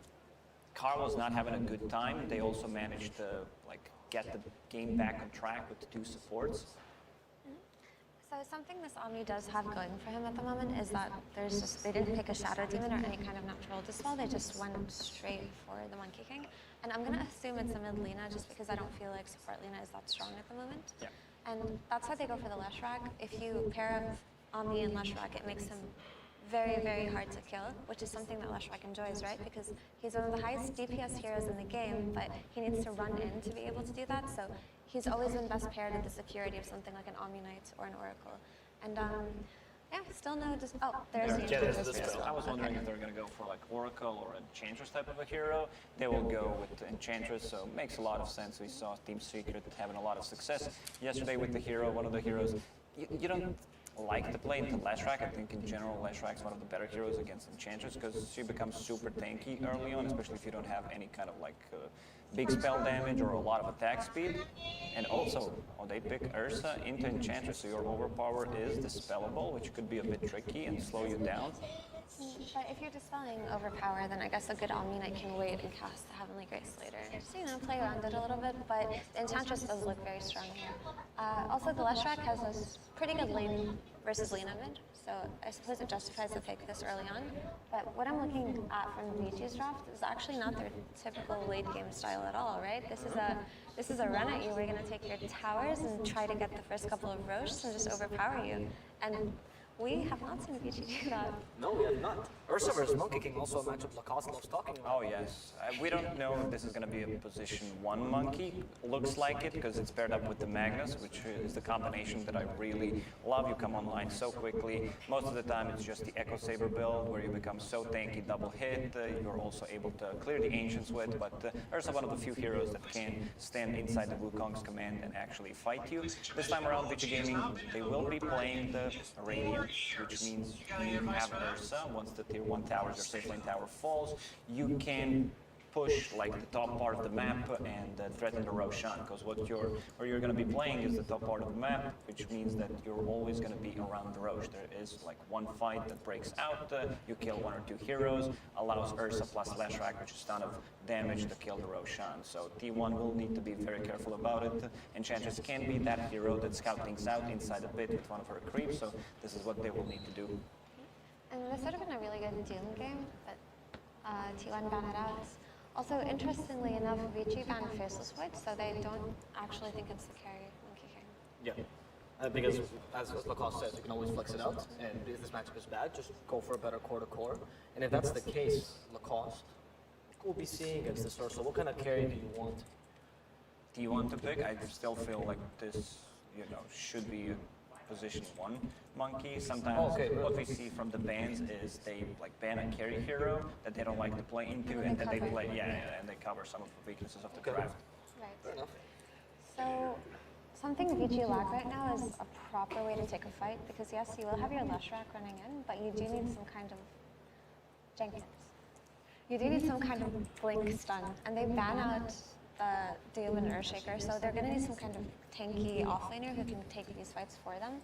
[SPEAKER 22] Carl was not having a good time. They also managed to like get the game back on track with the 2 supports.
[SPEAKER 10] So something this Omni does have going for him at the moment is that they didn't pick a Shadow Demon or any kind of natural dispel, they just went straight for the Monkey King. And I'm gonna assume it's a mid Lina just because I don't feel like support Lina is that strong at the moment.
[SPEAKER 3] Yeah.
[SPEAKER 10] And that's why they go for the Leshrac. If you pair up Omni and Leshrac, it makes him very, very hard to kill, which is something that Leshrac enjoys, right? Because he's one of the highest DPS heroes in the game, but he needs to run in to be able to do that. So he's always been best paired with the security of something like an Omni Knight or an Oracle. And yeah, still no. There's the Enchantress.
[SPEAKER 22] I was wondering if they're going to go for like Oracle or Enchantress type of a hero. They will go with the Enchantress, so it makes a lot of sense. We saw Team Secret having a lot of success yesterday with the hero. One of the heroes you don't like to play into Leshrac. I think in general Leshrac is one of the better heroes against Enchantress because she becomes super tanky early on, especially if you don't have any kind of like big spell damage or a lot of attack speed. And also, they pick Ursa into Enchantress, so your overpower is dispellable, which could be a bit tricky and slow you down.
[SPEAKER 10] But if you're dispelling overpower, then I guess a good Omni Knight can wait and cast the Heavenly Grace later. Just, you know, play around it a little bit, but the Enchantress does look very strong here. Also, the Leshrac has a pretty good lane versus Lina mid, so I suppose it justifies the pick this early on. But what I'm looking at from Vici's draft is actually not their typical late game style at all, right? This is a run at you. We're going to take your towers and try to get the first couple of Roches and just overpower you. And we have not seen Vici do that.
[SPEAKER 9] No, we have not. Ursa versus Monkey King, also a matchup Lacoste loves talking about.
[SPEAKER 22] Oh yes. We don't know if this is going to be a position 1 monkey. Looks like it because it's paired up with the Magnus, which is the combination that I really love. You come online so quickly. Most of the time it's just the Echo Saber build where you become so tanky, double hit. You're also able to clear the Ancients with, but Ursa one of the few heroes that can stand inside the Wukong's command and actually fight you. This time around, Vici Gaming, they will be playing the Radeon, which means you have Ursa. Once the tier 1 towers or safe lane tower falls, you can push like the top part of the map and threaten the Roshan, because what you're going to be playing is the top part of the map, which means that you're always going to be around the Roche. There is like one fight that breaks out, you kill 1 or 2 heroes, allows Ursa plus Leshrac, which is ton of damage to kill the Roshan. So T1 will need to be very careful about it. Enchantress can be that hero that scout things out inside the pit with one of her creeps, so this is what they will need to do.
[SPEAKER 10] And this would have been a really good Doom game, but T1 banned it out. Also, interestingly enough, Vici banned Faceless Void, so they don't actually think it's the carry Monkey King.
[SPEAKER 9] Yeah. Because, as Lacoste says, you can always flex it out, and if this matchup is bad, just go for a better core-to-core. And if that's the case, Lacoste, we'll be seeing against this Ursa. What kind of carry do you want?
[SPEAKER 22] Do you want to pick? I still feel like this, should be a position 1 monkey. Sometimes what we see from the bans is they like ban a carry hero that they don't like to play into, and then they play, and they cover some of the weaknesses of the draft.
[SPEAKER 10] Right. Fair enough. So, something Vici lack right now is a proper way to take a fight, because yes, you will have your Leshrac running in, but you do need some kind of Jenkins. You do need some kind of blink stun, and they ban out the Doom and Earthshaker, so they're going to need some kind of tanky offlaner who can take these fights for them.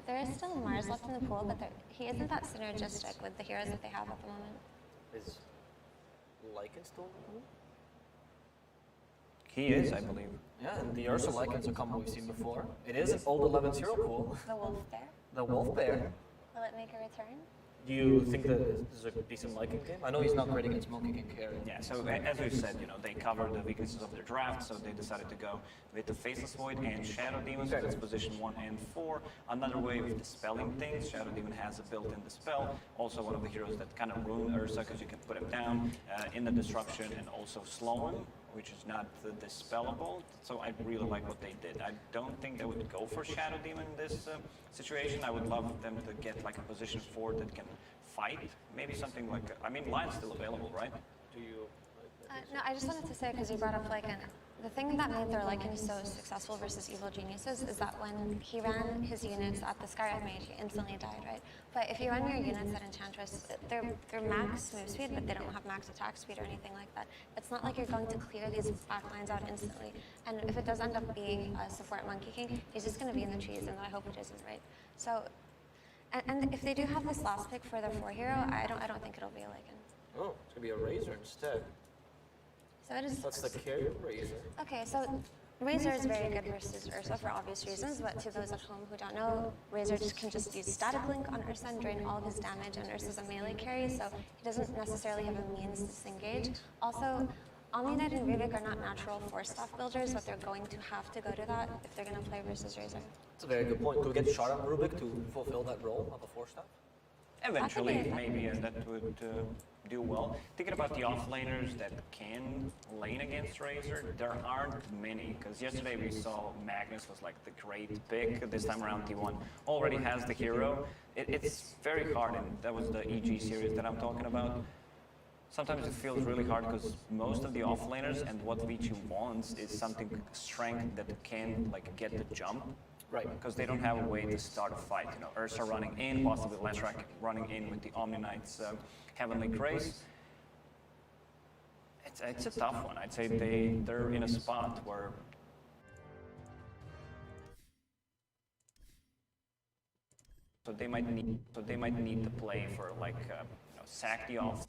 [SPEAKER 10] There is still Mars left in the pool, but he isn't that synergistic with the heroes that they have at the moment.
[SPEAKER 9] Is Lycan still in the pool?
[SPEAKER 22] He is, I believe.
[SPEAKER 9] Yeah, and the Ursa Lycan's a combo we've seen before. It is an old 11's hero pool.
[SPEAKER 10] The Wolf Bear.
[SPEAKER 9] The Wolf Bear.
[SPEAKER 10] Will it make a return?
[SPEAKER 9] Do you think that this is a decent Lycan game? I know he's not great against Monkey King carry.
[SPEAKER 22] Yeah, so as we've said, they covered the weaknesses of their draft, so they decided to go with the Faceless Void and Shadow Demon, so that's position 1 and 4. Another way of dispelling things, Shadow Demon has a built-in dispel, also one of the heroes that kind of ruin Ursa because you can put him down in the disruption and also slow him, which is not dispellable, so I really like what they did. I don't think they would go for Shadow Demon in this situation. I would love them to get like a position 4 that can fight, maybe something like, Lion's still available, right?
[SPEAKER 9] Do you?
[SPEAKER 10] No, I just wanted to say, because you brought up Lycan, the thing that made their Lycan so successful versus Evil Geniuses is that when he ran his units at the Skywrath Mage, he instantly died, right? But if you run your units at Enchantress, they're max move speed, but they don't have max attack speed or anything like that. It's not like you're going to clear these backlines out instantly. And if it does end up being a support Monkey King, he's just going to be in the trees, and I hope it isn't, right? So, and if they do have this last pick for their 4 hero, I don't think it'll be a Lycan.
[SPEAKER 9] Oh, it's going to be a Razor instead.
[SPEAKER 10] So it is.
[SPEAKER 9] That's the carry Razor.
[SPEAKER 10] Okay, so Razor is very good versus Ursa for obvious reasons, but to those at home who don't know, Razor can just use static link on Ursa and drain all of his damage, and Ursa's a melee carry, so he doesn't necessarily have a means to disengage. Also, Omni-Knight and Rubik are not natural force staff builders, but they're going to have to go to that if they're going to play versus Razor.
[SPEAKER 9] That's a very good point. Could we get shot at Rubik to fulfill that role of a force staff?
[SPEAKER 22] Eventually, maybe, and that would do well. Thinking about the offlaners that can lane against Razor, there aren't many, because yesterday we saw Magnus was like the great pick. This time around, T1 already has the hero. It's very hard, and that was the EG series that I'm talking about. Sometimes it feels really hard because most of the offlaners and what Vici wants is something strength that can like get the jump. Right. Because they don't have a way to start a fight. You know, Ursa running in, possibly Asrock running in with the Omni Knight's Heavenly Grace. It's a tough one. I'd say they're in a spot where they might need to play for like sack the off.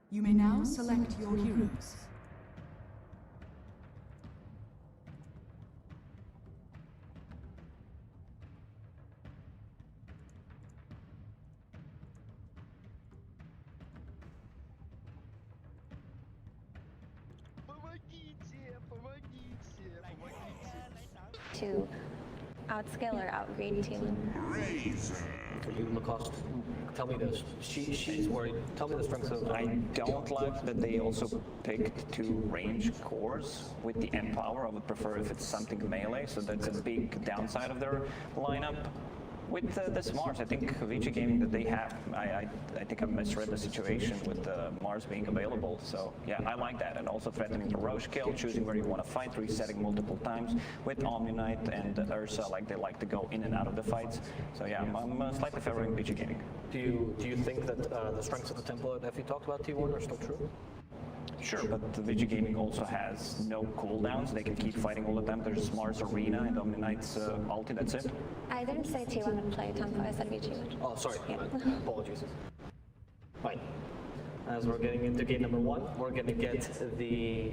[SPEAKER 7] You may now select your heroes.
[SPEAKER 10] To outscale or outgrade T1.
[SPEAKER 9] For you, Lacoste, tell me this. She's worried. Tell me the strengths of.
[SPEAKER 22] I don't like that they also picked 2 range cores with the Empower. I would prefer if it's something melee, so that's a big downside of their lineup. With this Mars, I think Vici Gaming that they have, I think I misread the situation with Mars being available. So yeah, I like that. And also threatening the Roche kill, choosing where you want to fight, resetting multiple times. With Omni Knight and Ursa, like they like to go in and out of the fights. So yeah, I'm slightly favoring Vici Gaming.
[SPEAKER 9] Do you think that the strengths of the template that you talked about T1 are still true?
[SPEAKER 22] Sure, but the Vici Gaming also has no cooldowns. They can keep fighting all the time. There's Mars Arena and Omni Knight's ulti, that's it.
[SPEAKER 10] I didn't say T1 would play tempo, I said Vici would.
[SPEAKER 9] Oh, sorry.
[SPEAKER 10] Yeah.
[SPEAKER 9] Apologies. Right. As we're getting into game number 1, we're going to get the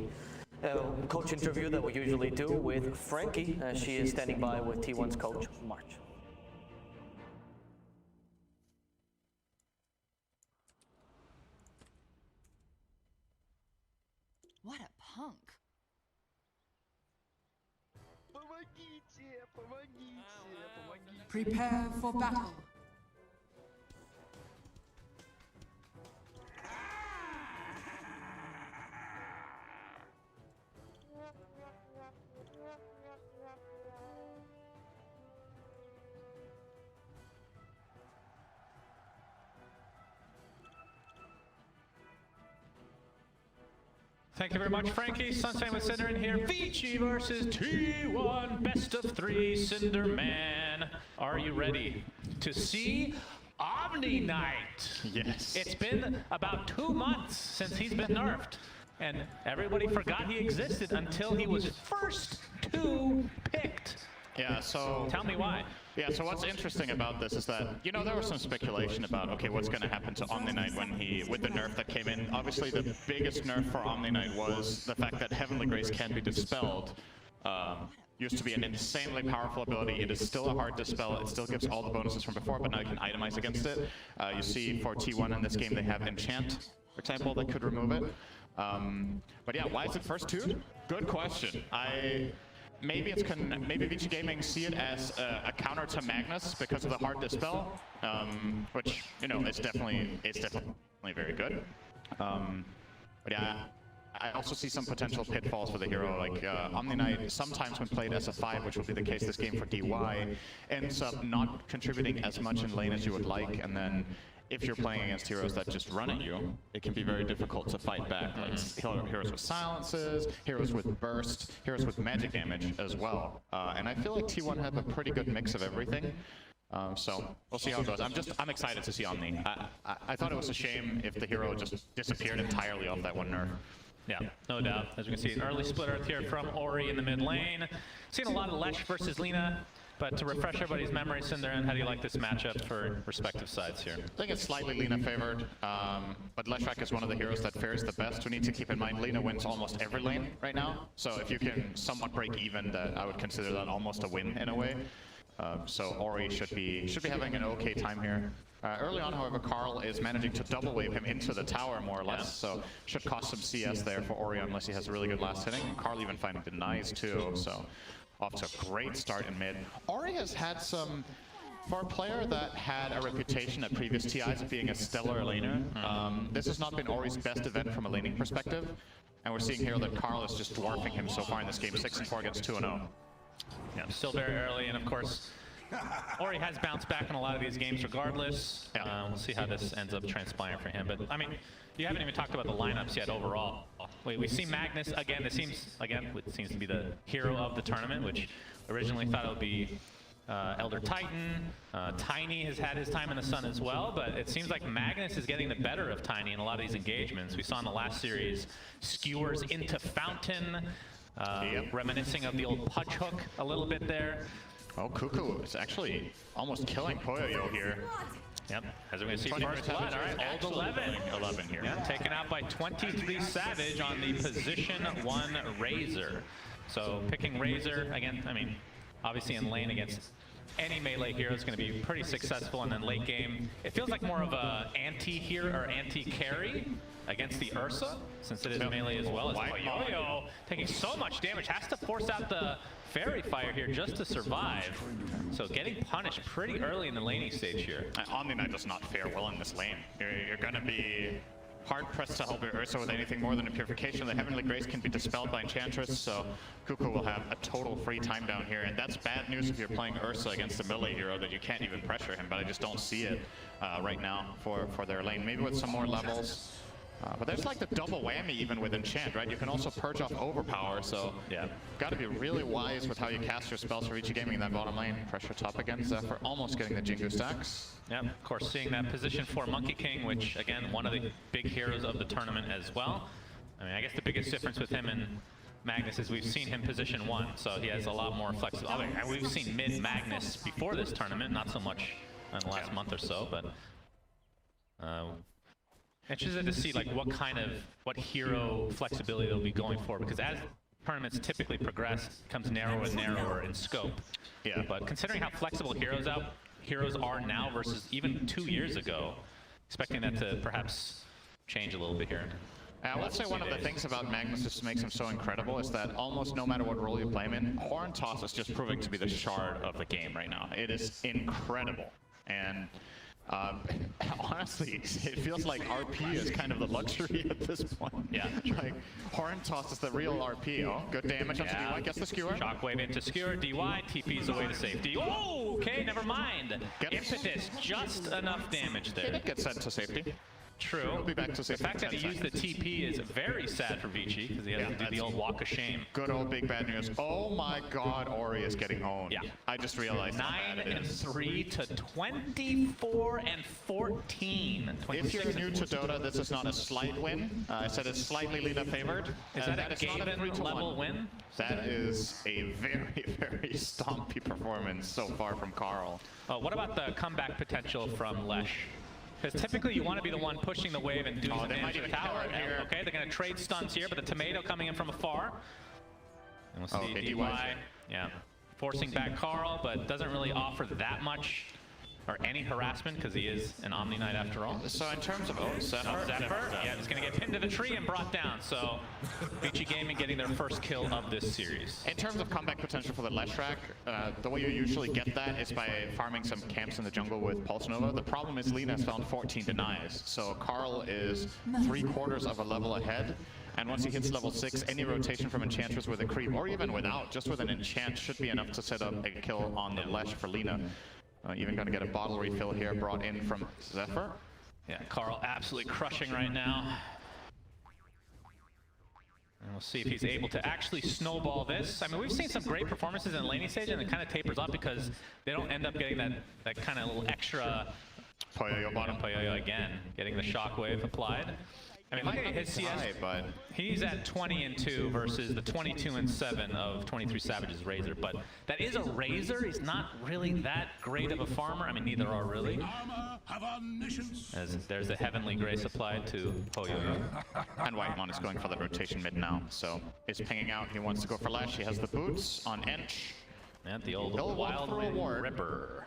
[SPEAKER 9] coach interview that we usually do with Frankie, as she is standing by with T1's coach, March.
[SPEAKER 7] What a punk. Prepare for battle.
[SPEAKER 11] Thank you very much, Frankie. Sunshine with Cinder in here. Vici versus T1, best of 3, Cinder Man. Are you ready to see Omni Knight?
[SPEAKER 2] Yes.
[SPEAKER 11] It's been about 2 months since he's been nerfed, and everybody forgot he existed until he was first 2 picked.
[SPEAKER 2] Yeah, so
[SPEAKER 11] tell me why.
[SPEAKER 2] Yeah, so what's interesting about this is that, you know, there was some speculation about, okay, what's going to happen to Omni Knight when with the nerf that came in. Obviously, the biggest nerf for Omni Knight was the fact that Heavenly Grace can be dispelled. Used to be an insanely powerful ability. It is still a hard dispel. It still gives all the bonuses from before, but now you can itemize against it. You see for T1 in this game, they have Enchant, for example, that could remove it. But yeah, why is it first 2? Good question. Maybe maybe Vici Gaming see it as a counter to Magnus because of the hard dispel, which, you know, it's definitely very good. But yeah, I also see some potential pitfalls for the hero. Like Omni Knight, sometimes when played as a 5, which will be the case this game for DY, ends up not contributing as much in lane as you would like, and then if you're playing against heroes that just run at you, it can be very difficult to fight back. Like heroes with silences, heroes with burst, heroes with magic damage as well. And I feel like T1 have a pretty good mix of everything. So we'll see how it goes. I'm excited to see Omni. I thought it was a shame if the hero just disappeared entirely off that one nerf.
[SPEAKER 11] Yeah, no doubt. As we can see, an early split earth here from Ori in the mid lane. Seeing a lot of Lesh versus Lina. But to refresh everybody's memory, Cinderan, how do you like this matchup for respective sides here?
[SPEAKER 6] I think it's slightly Lina favored, but Leshrac is one of the heroes that fares the best. We need to keep in mind Lina wins almost every lane right now, so if you can somewhat break even, that I would consider that almost a win in a way. So Ori should be having an okay time here. Early on, however, Carl is managing to double wave him into the tower more or less, so should cost some CS there for Ori unless he has a really good last hitting. Carl even finding denies too, so off to a great start in mid. Ori has had some, for a player that had a reputation at previous TIs of being a stellar laner, this has not been Ori's best event from a laning perspective, and we're seeing here that Carl is just dwarfing him so far in this game, 6-4 against 2-0.
[SPEAKER 11] Yeah, still very early, and of course, Ori has bounced back in a lot of these games regardless. We'll see how this ends up transpiring for him, but I mean, you haven't even talked about the lineups yet overall. We see Magnus again. It seems to be the hero of the tournament, which originally thought it would be Elder Titan. Tiny has had his time in the sun as well, but it seems like Magnus is getting the better of Tiny in a lot of these engagements. We saw in the last series, skewers into Fountain, reminiscing of the old Pudge Hook a little bit there.
[SPEAKER 6] Oh, Cuckoo is actually almost killing Poyoyo here.
[SPEAKER 11] Yep, as we're going to see first blood. All right, old 11 here. Yeah, taken out by 23 Savage on the position 1 Razor. So picking Razor, again, I mean, obviously in lane against any melee hero is going to be pretty successful, and then late game, it feels like more of a anti-hero or anti-carry against the Ursa, since it is melee as well. As Poyoyo taking so much damage, has to force out the Fairy Fire here just to survive. So getting punished pretty early in the laning stage here.
[SPEAKER 6] Omni-Knight does not fare well in this lane. You're going to be hard-pressed to help your Ursa with anything more than a Purification. The Heavenly Grace can be dispelled by Enchantress, so Cuckoo will have a total free time down here, and that's bad news if you're playing Ursa against a melee hero that you can't even pressure him, but I just don't see it right now for their lane. Maybe with some more levels. But there's like the double whammy even with Enchant, right? You can also purge off Overpower, so yeah, got to be really wise with how you cast your spells for Vici Gaming in that bottom lane. Pressure top against Zephyr, almost getting the Jingu stacks.
[SPEAKER 11] Yeah, of course, seeing that position for Monkey King, which again, one of the big heroes of the tournament as well. I mean, I guess the biggest difference with him and Magnus is we've seen him position 1, so he has a lot more flexibility. And we've seen mid Magnus before this tournament, not so much in the last month or so, but interested to see like what hero flexibility they'll be going for, because as tournaments typically progress, it becomes narrower and narrower in scope. Yeah, but considering how flexible heroes are now versus even 2 years ago, expecting that to perhaps change a little bit here.
[SPEAKER 6] Let's say one of the things about Magnus that makes him so incredible is that almost no matter what role you play him in, Horn Toss is just proving to be the shard of the game right now. It is incredible. And honestly, it feels like RP is kind of the luxury at this point. Yeah. Like, Horn Toss is the real RP. Oh, good damage onto DY, gets the skewer.
[SPEAKER 11] Shockwave into skewer, DY, TP's away to safety. Oh, okay, never mind. Impetus, just enough damage there.
[SPEAKER 6] It gets sent to safety.
[SPEAKER 11] True.
[SPEAKER 6] We'll be back to
[SPEAKER 11] the fact that he used the TP is very sad for Vici, because he has to do the old walk of shame.
[SPEAKER 6] Good old big bad news. Oh my god, Ori is getting owned. Yeah. I just realized
[SPEAKER 11] 9-3 to 24-14.
[SPEAKER 6] If you're new to Dota, this is not a slight win. I said it's slightly Lina favored.
[SPEAKER 11] Is that a Gaven level win?
[SPEAKER 6] That is a very, very stompy performance so far from Carl.
[SPEAKER 11] What about the comeback potential from Lesh? Because typically you want to be the one pushing the wave and doing some damage to the tower. Okay, they're going to trade stuns here, but the tomato coming in from afar. And we'll see DY, yeah, forcing back Carl, but doesn't really offer that much or any harassment because he is an Omni-Knight after all.
[SPEAKER 6] So in terms of
[SPEAKER 11] Zephyr, yeah, he's going to get pinned to the tree and brought down. So Vici Gaming getting their first kill of this series.
[SPEAKER 6] In terms of comeback potential for the Leshrac, the way you usually get that is by farming some camps in the jungle with Pulse Nova. The problem is Lina's found 14 denies, so Carl is 3/4 of a level ahead. And once he hits level 6, any rotation from Enchantress with a creep, or even without, just with an enchant, should be enough to set up a kill on the Lesh for Lina. Even going to get a bottle refill here brought in from Zephyr.
[SPEAKER 11] Yeah, Carl absolutely crushing right now. And we'll see if he's able to actually snowball this. I mean, we've seen some great performances in the laning stage, and it kind of tapers off because they don't end up getting that kind of little extra
[SPEAKER 6] Poyoyo bottom.
[SPEAKER 11] Poyoyo again, getting the shockwave applied. I mean, look at his CS, but he's at 20-2 versus the 22-7 of 23 Savage's Razor. But that is a Razor. He's not really that great of a farmer. I mean, neither are really. As there's a Heavenly Grace applied to Poyo.
[SPEAKER 6] And Whitemon is going for the rotation mid now, so is pinging out. He wants to go for Lash. He has the boots on Ench.
[SPEAKER 11] And the old Wild Wing Ripper.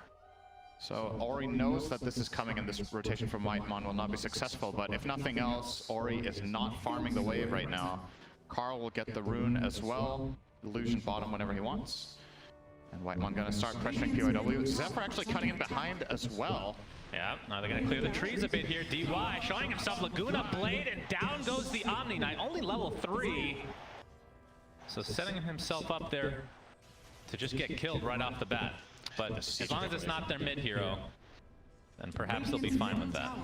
[SPEAKER 6] So Ori knows that this is coming and this rotation from Whitemon will not be successful, but if nothing else, Ori is not farming the wave right now. Carl will get the rune as well. Illusion bottom whenever he wants. And Whitemon gonna start pressuring PYW. Zephyr actually cutting in behind as well.
[SPEAKER 11] Yeah, now they're gonna clear the trees a bit here. DY showing himself Laguna Blade, and down goes the Omni Knight, only level 3. So setting himself up there to just get killed right off the bat. But as long as it's not their mid hero, then perhaps they'll be fine with that.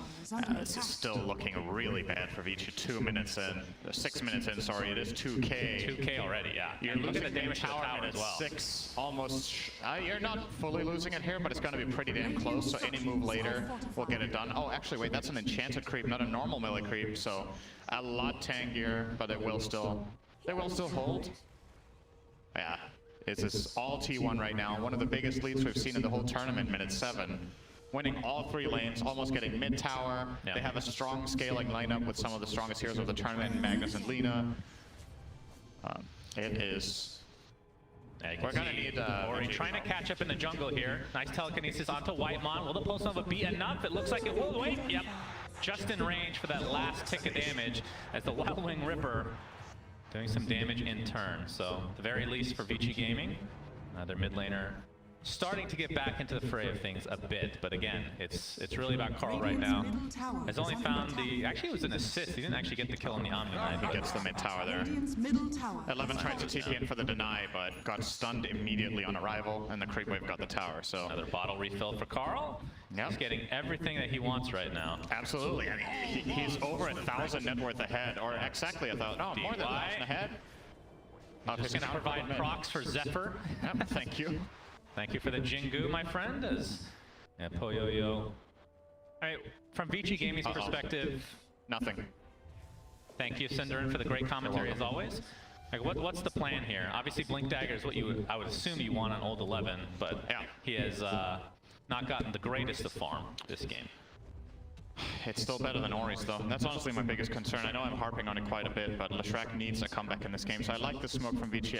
[SPEAKER 6] This is still looking really bad for Vici. 2 minutes in, 6 minutes in, sorry, it is 2K.
[SPEAKER 11] 2K already, yeah.
[SPEAKER 6] You're losing the damage to the tower as well. 6, almost, you're not fully losing it here, but it's going to be pretty damn close, so any move later will get it done. Oh, actually, wait, that's an enchanted creep, not a normal melee creep, so a lot tankier, but it will still hold. Yeah. This is all T1 right now. One of the biggest leads we've seen in the whole tournament, minute 7. Winning all 3 lanes, almost getting mid tower. They have a strong scaling lineup with some of the strongest heroes of the tournament, Magnus and Lina. It is... We're gonna need...
[SPEAKER 11] Ori trying to catch up in the jungle here. Nice telekinesis onto Whitemon. Will the Pulse Nova be enough? It looks like it will. Wait, yep. Just in range for that last tick of damage as the Wild Wing Ripper doing some damage in turn. So, at the very least for Vici Gaming, their mid laner starting to get back into the fray of things a bit, but again, it's really about Carl right now. Has only found the... Actually, it was an assist. He didn't actually get the kill on the Omni Knight.
[SPEAKER 6] He gets the mid tower there. 11 tried to TP in for the deny, but got stunned immediately on arrival, and the creep wave got the tower, so...
[SPEAKER 11] Another bottle refill for Carl.
[SPEAKER 6] Yep.
[SPEAKER 11] He's getting everything that he wants right now.
[SPEAKER 6] Absolutely. I mean, he's over 1,000 net worth ahead, or exactly 1,000. No, more than 1,000 ahead.
[SPEAKER 11] Just gonna provide procs for Zephyr.
[SPEAKER 6] Yep, thank you.
[SPEAKER 11] Thank you for the Jingu, my friend. Yeah, Poyo-Yo. All right, from Vici Gaming's perspective,
[SPEAKER 6] nothing.
[SPEAKER 11] Thank you, Cinderin, for the great commentary as always. Like, what's the plan here? Obviously, Blink Dagger is what I would assume you want on Old 11, but yeah, he has not gotten the greatest of farm this game.
[SPEAKER 6] It's still better than Ori's though. That's honestly my biggest concern. I know I'm harping on it quite a bit, but Leshrac needs a comeback in this game, so I like the smoke from Vici.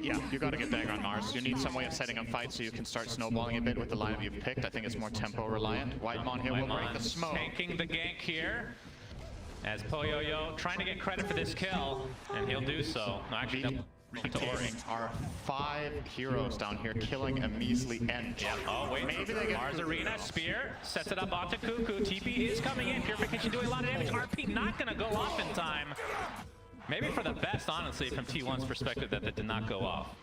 [SPEAKER 6] Yeah, you gotta get Dagger on Mars. You need some way of setting up fights so you can start snowballing a bit with the lineup you've picked. I think it's more tempo reliant. Whitemon here will break the smoke.
[SPEAKER 11] Tanking the gank here. As Poyo-Yo trying to get credit for this kill, and he'll do so. No, actually,
[SPEAKER 6] Our 5 heroes down here killing a measly Ench.
[SPEAKER 11] Yeah. Oh, wait. Maybe they get Mars Arena. Spear sets it up onto Cuckoo. TP is coming in. Purification doing a lot of damage. RP not going to go off in time. Maybe for the best, honestly, from T1's perspective, that did not go off.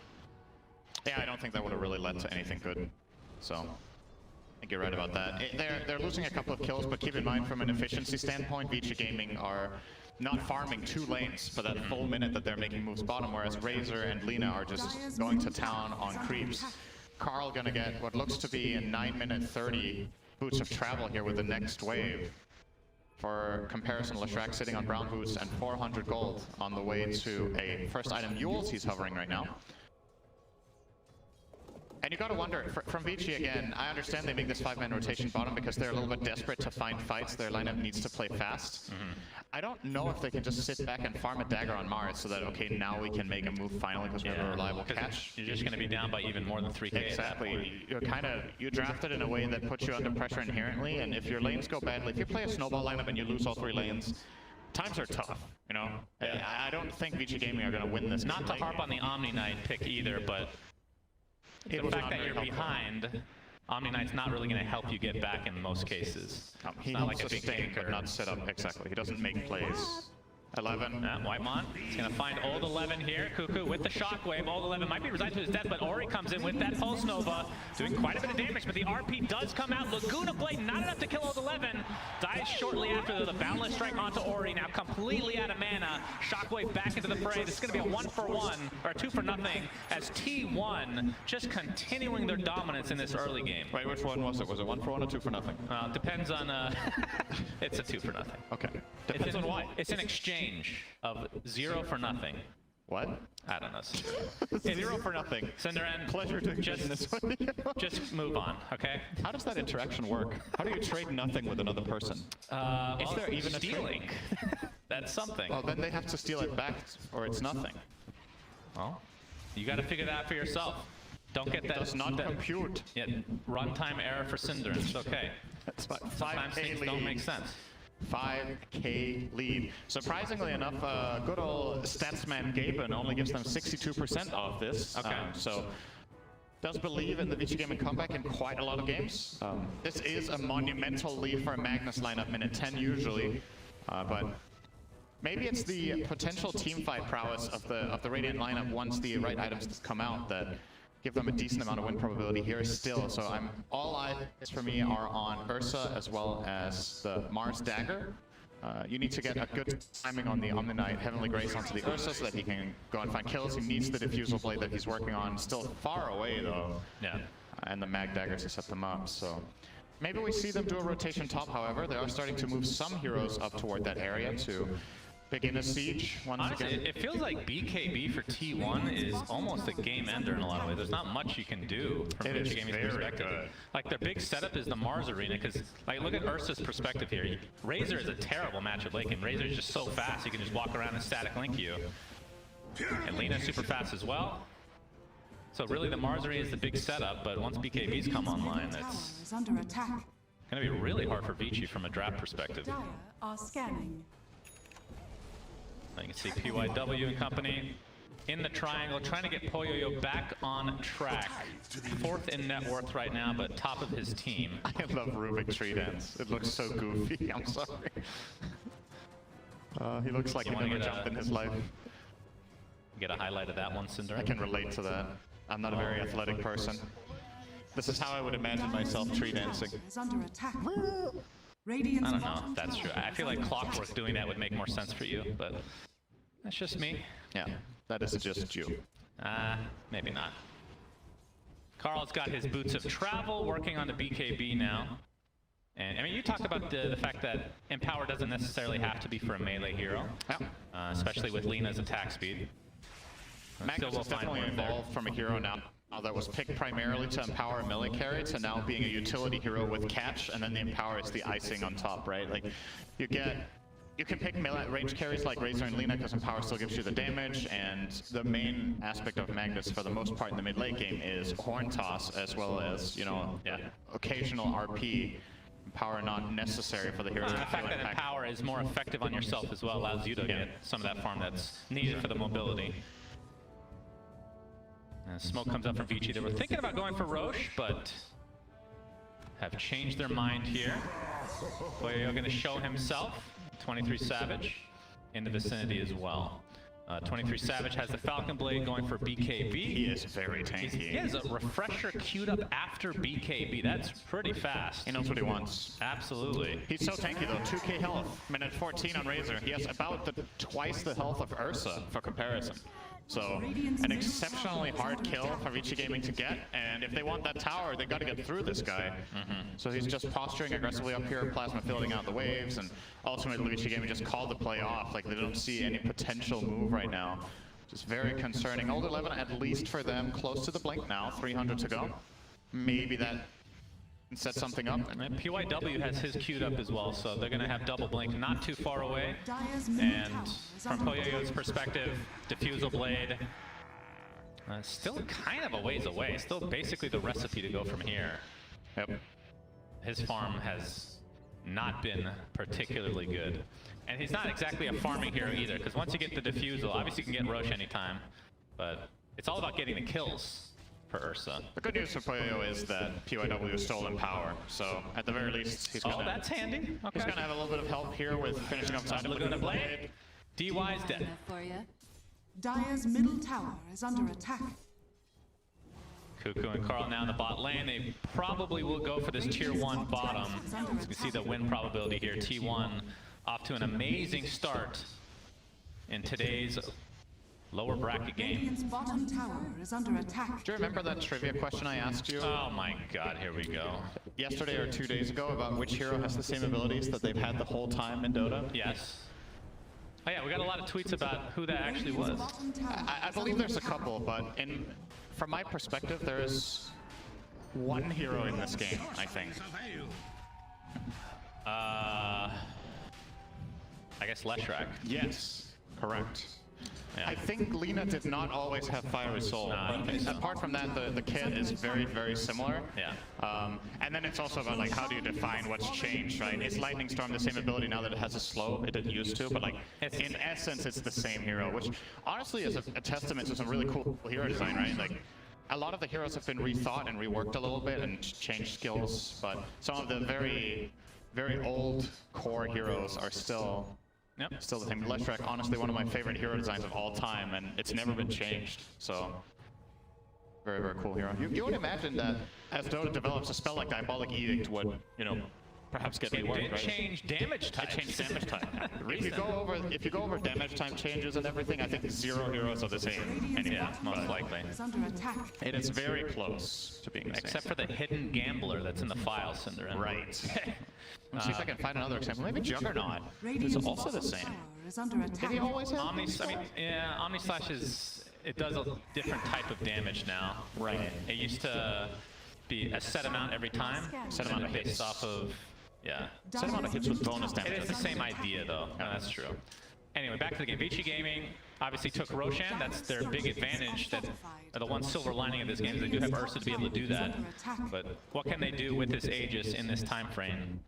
[SPEAKER 6] Yeah, I don't think that would have really led to anything good. So, I think you're right about that. They're losing a couple of kills, but keep in mind, from an efficiency standpoint, Vici Gaming are not farming 2 lanes for that full minute that they're making moves bottom, whereas Razor and Lina are just going to town on creeps. Carl gonna get what looks to be a 9-minute 30 boots of travel here with the next wave. For comparison, Leshrac sitting on brown boots and 400 gold on the way to a first item Yules he's hovering right now. And you gotta wonder, from Vici again, I understand they make this 5-man rotation bottom because they're a little bit desperate to find fights. Their lineup needs to play fast. I don't know if they can just sit back and farm a Dagger on Mars so that, okay, now we can make a move finally because we have a reliable catch.
[SPEAKER 11] You're just gonna be down by even more than 3K.
[SPEAKER 6] Exactly. You drafted in a way that puts you under pressure inherently, and if your lanes go badly, if you play a snowball lineup and you lose all 3 lanes, times are tough, you know? Yeah. I don't think Vici Gaming are gonna win this.
[SPEAKER 11] Not to harp on the Omni Knight pick either, but the fact that you're behind, Omni Knight's not really going to help you get back in most cases.
[SPEAKER 6] He helps us stay, but not set up. Exactly. He doesn't make plays. 11.
[SPEAKER 11] Whitemon, he's going to find Old 11 here. Cuckoo with the shockwave. Old 11 might be resigned to his death, but Ori comes in with that Pulse Nova. Doing quite a bit of damage, but the RP does come out. Laguna Blade, not enough to kill old 11. Dies shortly after the Boundless Strike onto Ori, now completely out of mana. Shockwave back into the fray. This is going to be a 1-for-1, or 2-for-0, as T1 just continuing their dominance in this early game.
[SPEAKER 6] Wait, which one was it? Was it 1-for-1 or 2-for-0?
[SPEAKER 11] Depends on, it's a 2-for-0.
[SPEAKER 6] Okay. Depends on what?
[SPEAKER 11] It's an exchange of 0 for nothing.
[SPEAKER 6] What?
[SPEAKER 11] I don't know.
[SPEAKER 6] 0 for nothing.
[SPEAKER 11] Cinderan,
[SPEAKER 6] pleasure to
[SPEAKER 11] just
[SPEAKER 6] this one.
[SPEAKER 11] just move on, okay?
[SPEAKER 6] How does that interaction work? How do you trade nothing with another person? Is there even
[SPEAKER 11] stealing? That's something.
[SPEAKER 6] Well, then they have to steal it back, or it's nothing.
[SPEAKER 11] Well, you got to figure that out for yourself. Don't get that.
[SPEAKER 6] Does not compute.
[SPEAKER 11] Yeah, runtime error for Cinderan. It's okay.
[SPEAKER 6] That's fine.
[SPEAKER 11] Sometimes things don't make sense.
[SPEAKER 6] 5k lead. Surprisingly enough, good old Statsman Gaben only gives them 62% of this.
[SPEAKER 11] Okay.
[SPEAKER 6] So does believe in the Vici Gaming comeback in quite a lot of games. This is a monumental lead for a Magnus lineup, minute 10 usually, but maybe it's the potential teamfight prowess of the Radeon lineup once the right items come out that give them a decent amount of win probability here still. So all eyes for me are on Ursa as well as the Mars Dagger. You need to get a good timing on the Omni-Knight Heavenly Grace onto the Ursa so that he can go and find kills. He needs the Diffusal Blade that he's working on. Still far away though.
[SPEAKER 11] Yeah.
[SPEAKER 6] And the Mag Dagger to set them up, so. Maybe we see them do a rotation top, however. They are starting to move some heroes up toward that area to begin a siege once
[SPEAKER 11] Honestly,
[SPEAKER 6] again.
[SPEAKER 11] It feels like BKB for T1 is almost a game ender in a lot of ways. There's not much you can do from Vici Gaming's perspective. Like their big setup is the Mars Arena, because like look at Ursa's perspective here. Razor is a terrible matchup late game. Razor is just so fast, he can just walk around and static link you. And Lena's super fast as well. So really the Mars Arena is the big setup, but once BKBs come online, it's
[SPEAKER 7] under attack.
[SPEAKER 11] gonna be really hard for Vici from a draft perspective.
[SPEAKER 7] Dire are scanning.
[SPEAKER 11] You can see PYW and company in the triangle, trying to get Poyoyo back on track. 4th in net worth right now, but top of his team.
[SPEAKER 6] I love Rubik Tree Dance. It looks so goofy. I'm sorry. He looks like he never jumped in his life.
[SPEAKER 11] Get a highlight of that one, Cinder.
[SPEAKER 6] I can relate to that. I'm not a very athletic person. This is how I would imagine myself tree dancing.
[SPEAKER 7] Is under attack.
[SPEAKER 11] I don't know if that's true. I feel like Clockwork doing that would make more sense for you, but that's just me.
[SPEAKER 6] Yeah, that is just you.
[SPEAKER 11] Maybe not. Carl's got his boots of travel, working on the BKB now. And I mean, you talked about the fact that Empower doesn't necessarily have to be for a melee hero, especially with Lena's attack speed.
[SPEAKER 6] Magnus has definitely evolved from a hero now that was picked primarily to empower a melee carry to now being a utility hero with catch, and then the Empower is the icing on top, right? Like, you can pick melee range carries like Razor and Lena because Empower still gives you the damage, and the main aspect of Magnus for the most part in the mid-late game is Horn Toss as well as, you know, occasional RP. Empower not necessary for the hero.
[SPEAKER 11] The fact that Empower is more effective on yourself as well allows you to get some of that farm that's needed for the mobility. And smoke comes up from Vici. They were thinking about going for Roche, but have changed their mind here. Poyoyo going to show himself. 23 Savage in the vicinity as well. 23 Savage has the Falcon Blade going for BKB.
[SPEAKER 6] He is very tanky.
[SPEAKER 11] He has a refresher queued up after BKB. That's pretty fast.
[SPEAKER 6] He knows what he wants.
[SPEAKER 11] Absolutely.
[SPEAKER 6] He's so tanky though. 2k health. Minute 14 on Razor. He has about twice the health of Ursa for comparison. So, an exceptionally hard kill for Vici Gaming to get, and if they want that tower, they got to get through this guy. So he's just posturing aggressively up here, Plasma filling out the waves, and ultimately Vici Gaming just called the play off. Like, they don't see any potential move right now. Just very concerning. Old 11, at least for them, close to the blink now, 300 to go. Maybe that can set something up.
[SPEAKER 11] And PYW has his queued up as well, so they're going to have double blink not too far away. And from Poyoyo's perspective, Diffusal Blade still kind of a ways away. Still basically the recipe to go from here.
[SPEAKER 6] Yep.
[SPEAKER 11] His farm has not been particularly good. And he's not exactly a farming hero either, because once you get the Diffusal, obviously you can get Roche anytime, but it's all about getting the kills for Ursa.
[SPEAKER 6] The good news for Poyoyo is that PYW stole Empower, so at the very least he's gonna...
[SPEAKER 11] that's handy. Okay.
[SPEAKER 6] He's gonna have a little bit of help here with finishing up side of Laguna Blade.
[SPEAKER 11] DY's dead.
[SPEAKER 7] Dire's middle tower is under attack.
[SPEAKER 11] Cuckoo and Carl now in the bot lane. They probably will go for this tier 1 bottom. You can see the win probability here. T1 off to an amazing start in today's lower bracket game.
[SPEAKER 7] Radiant's bottom tower is under attack.
[SPEAKER 6] Do you remember that trivia question I asked you?
[SPEAKER 11] Oh my god, here we go.
[SPEAKER 6] Yesterday or 2 days ago about which hero has the same abilities that they've had the whole time in Dota?
[SPEAKER 11] Yes. Oh yeah, we got a lot of tweets about who that actually was.
[SPEAKER 6] I believe there's a couple, but from my perspective, there's one hero in this game, I think.
[SPEAKER 11] I guess Leshrac.
[SPEAKER 6] Yes, correct.
[SPEAKER 11] Yeah.
[SPEAKER 6] I think Lina did not always have Fiery Soul. Apart from that, the kit is very, very similar.
[SPEAKER 11] Yeah.
[SPEAKER 6] And then it's also about like how do you define what's changed, right? Is Lightning Storm the same ability now that it has a slow? It didn't used to, but like in essence, it's the same hero, which honestly is a testament to some really cool hero design, right? Like a lot of the heroes have been rethought and reworked a little bit and changed skills, but some of the very, very old core heroes are still. Yep. Still the same. Leshrac, honestly, one of my favorite hero designs of all time, and it's never been changed. So, very, very cool hero. You would imagine that as Dota develops, a spell like Diabolic Edict would, you know, perhaps get reworked,
[SPEAKER 11] It did change damage type.
[SPEAKER 6] It changed damage type. If you go over damage time changes and everything, I think 0 heroes are the same anymore.
[SPEAKER 11] Yeah, most likely.
[SPEAKER 6] It is very close to being the same.
[SPEAKER 11] Except for the hidden gambler that's in the file, Cinder.
[SPEAKER 6] Right. Let's see if I can find another example. Maybe Juggernaut is also the same. Did he always have?
[SPEAKER 11] Omni Slash is. It does a different type of damage now.
[SPEAKER 6] Right.
[SPEAKER 11] It used to be a set amount every time.
[SPEAKER 6] Set amount of hits.
[SPEAKER 11] Based off of. Yeah.
[SPEAKER 6] Set amount of hits with bonus damage.
[SPEAKER 11] It is the same idea though. No, that's true. Anyway, back to the game. Vici Gaming obviously took Roshan. That's their big advantage. That the one silver lining of this game is they do have Ursa to be able to do that. But what can they do with this Aegis in this time frame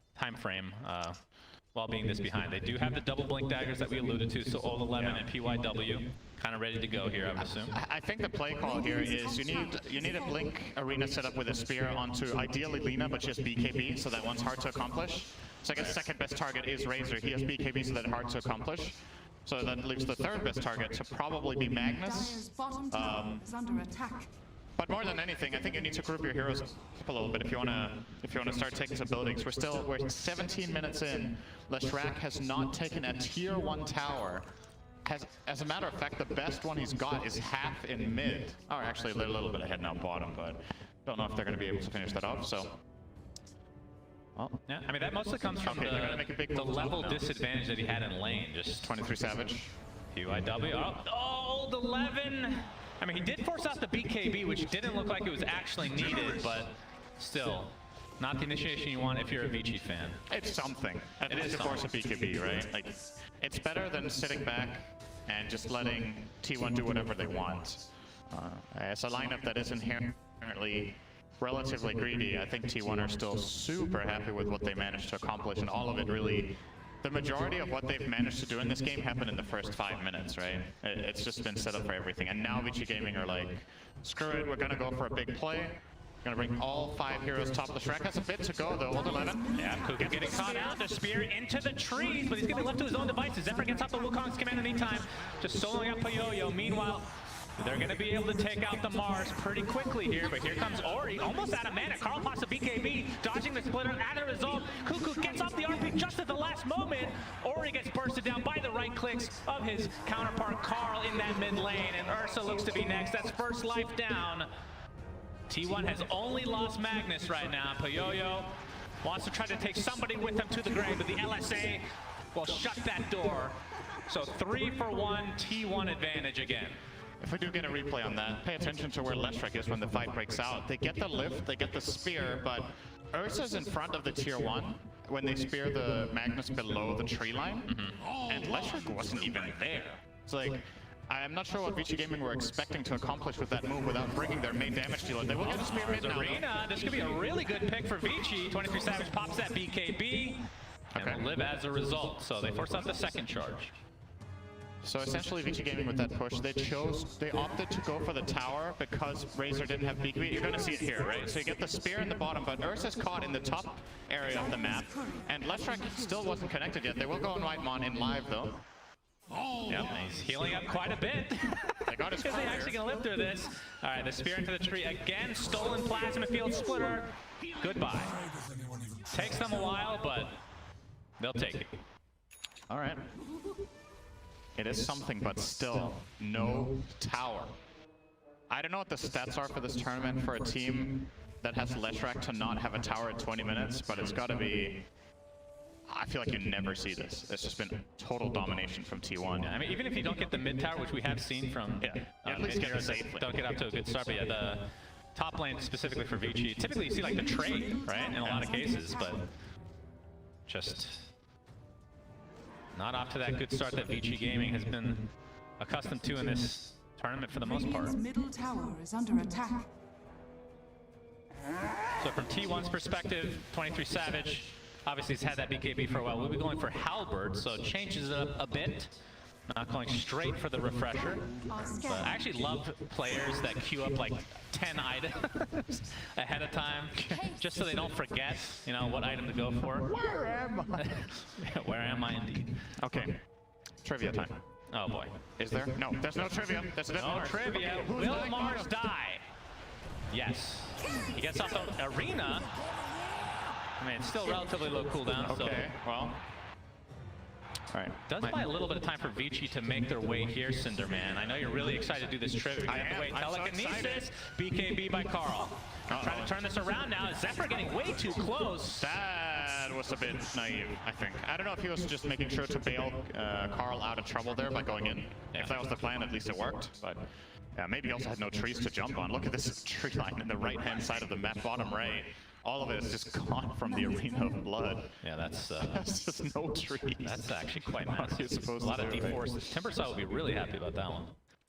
[SPEAKER 11] while being this behind? They do have the double blink daggers that we alluded to, so all 11 and PYW kind of ready to go here, I would assume.
[SPEAKER 6] I think the play call here is you need a blink arena set up with a spear onto ideally Lina, but just BKB, so that one's hard to accomplish. So I guess second best target is Razor. He has BKB, so that's hard to accomplish. So that leaves the third best target to probably be Magnus. But more than anything, I think you need to group your heroes up a little bit if you wanna start taking some buildings. We're 17 minutes in. Leshrac has not taken a tier 1 tower. As a matter of fact, the best one he's got is half in mid. Oh, actually they're a little bit ahead now bottom, but don't know if they're gonna be able to finish that off. So.
[SPEAKER 11] Well, yeah, I mean that mostly comes from the level disadvantage that he had in lane. Just
[SPEAKER 6] 23 Savage.
[SPEAKER 11] PYW. Oh, the 11. I mean, he did force out the BKB, which didn't look like it was actually needed, but still, not the initiation you want if you're a Vici fan.
[SPEAKER 6] It's something. At least to force a BKB, right? Like, it's better than sitting back and just letting T1 do whatever they want. It's a lineup that is inherently relatively greedy. I think T1 are still super happy with what they managed to accomplish, and all of it really. The majority of what they've managed to do in this game happened in the first 5 minutes, right? It's just been set up for everything. And now Vici Gaming are like, screw it, we're gonna go for a big play. Gonna bring all 5 heroes top of the Shrek. Has a bit to go though, old 11.
[SPEAKER 11] Yeah, Cuckoo getting caught out, the spear into the trees, but he's gonna be left to his own devices. Zephyr gets off the Wukong's command in the meantime, just soloing out Poyoyo. Meanwhile, they're going to be able to take out the Mars pretty quickly here, but here comes Ori, almost out of mana. Carl pops a BKB, dodging the splitter. As a result, Cuckoo gets off the RP just at the last moment. Ori gets bursted down by the right clicks of his counterpart, Carl, in that mid lane, and Ursa looks to be next. That's first life down. T1 has only lost Magnus right now. Poyoyo wants to try to take somebody with him to the grave, but the LSA will shut that door. So 3 for 1, T1 advantage again.
[SPEAKER 6] If we do get a replay on that, pay attention to where Leshrac is when the fight breaks out. They get the lift, they get the spear, but Ursa's in front of the tier 1 when they spear the Magnus below the tree line, and Leshrac wasn't even there. It's like, I'm not sure what Vici Gaming were expecting to accomplish with that move without bringing their main damage dealer. They will get a spear mid now.
[SPEAKER 11] Arena, this could be a really good pick for Vici. 23 Savage pops that BKB, and will live as a result. So they force out the second charge.
[SPEAKER 6] So essentially, Vici Gaming with that push, they opted to go for the tower because Razor didn't have BKB. You're going to see it here, right? So you get the spear in the bottom, but Ursa's caught in the top area of the map, and Leshrac still wasn't connected yet. They will go on Whitemon in live, though.
[SPEAKER 11] Yep, he's healing up quite a bit.
[SPEAKER 6] They
[SPEAKER 11] got his Is he actually going to live through this? All right, the spear into the tree again. Stolen plasma field splitter. Goodbye. Takes them a while, but they'll take it.
[SPEAKER 6] All right. It is something, but still, no tower. I don't know what the stats are for this tournament for a team that has Leshrac to not have a tower at 20 minutes, but it's got to be... I feel like you never see this. It's just been total domination from T1.
[SPEAKER 11] Yeah, I mean, even if you don't get the mid tower, which we have seen from
[SPEAKER 6] at least get the safe lane.
[SPEAKER 11] Don't get up to a good start, but yeah, the top lane specifically for Vici. Typically you see like the trade, right, in a lot of cases, but just not off to that good start that Vici Gaming has been accustomed to in this tournament for the most part.
[SPEAKER 7] Radiant's middle tower is under attack.
[SPEAKER 11] So from T1's perspective, 23 Savage, obviously he's had that BKB for a while. We'll be going for Halberd, so it changes it up a bit. Not going straight for the refresher. But I actually love players that queue up like 10 items ahead of time, just so they don't forget, you know, what item to go for.
[SPEAKER 6] Where am I?
[SPEAKER 11] Where am I indeed?
[SPEAKER 6] Okay, trivia time.
[SPEAKER 11] Oh boy.
[SPEAKER 6] Is there? No, there's no trivia. There's
[SPEAKER 11] no trivia. Will Mars die? Yes. He gets off the arena. I mean, it's still relatively low cooldown.
[SPEAKER 6] Okay,
[SPEAKER 11] so.
[SPEAKER 6] well. All right.
[SPEAKER 11] Does buy a little bit of time for Vici to make their way here, Cinderman. I know you're really excited to do this trivia.
[SPEAKER 6] I am.
[SPEAKER 11] Wait,
[SPEAKER 6] I'm
[SPEAKER 11] telekinesis, BKB by Carl. Trying to turn this around now. Zephyr getting way too close.
[SPEAKER 6] That was a bit naive, I think. I don't know if he was just making sure to bail Carl out of trouble there by going in. If that was the plan, at least it worked. But yeah, maybe he also had no trees to jump on. Look at this tree line in the right-hand side of the map, bottom right. All of it is just gone from the arena of blood.
[SPEAKER 11] Yeah, that's
[SPEAKER 6] just no trees.
[SPEAKER 11] That's actually quite massive. A lot of D4s. Timbersaw will be really happy about that one.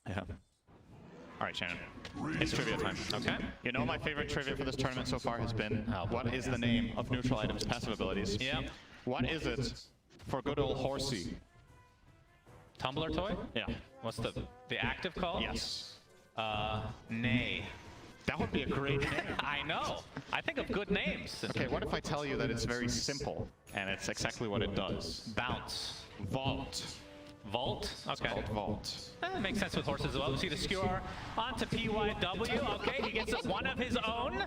[SPEAKER 6] Yeah. All right, Shannon. It's trivia time.
[SPEAKER 11] Okay.
[SPEAKER 6] You know my favorite trivia for this tournament so far has been, what is the name of neutral items' passive abilities?
[SPEAKER 11] Yeah.
[SPEAKER 6] What is it for good old Horsey?
[SPEAKER 11] Tumbler toy?
[SPEAKER 6] Yeah.
[SPEAKER 11] What's the active call?
[SPEAKER 6] Yes.
[SPEAKER 11] Nay.
[SPEAKER 6] That would be a great name.
[SPEAKER 11] I know. I think of good names.
[SPEAKER 6] Okay, what if I tell you that it's very simple, and it's exactly what it does?
[SPEAKER 11] Bounce.
[SPEAKER 6] Vault.
[SPEAKER 11] Vault? Okay.
[SPEAKER 6] It's called Vault.
[SPEAKER 11] That makes sense with horses as well. We see the skewer onto PYW. Okay, he gets one of his own,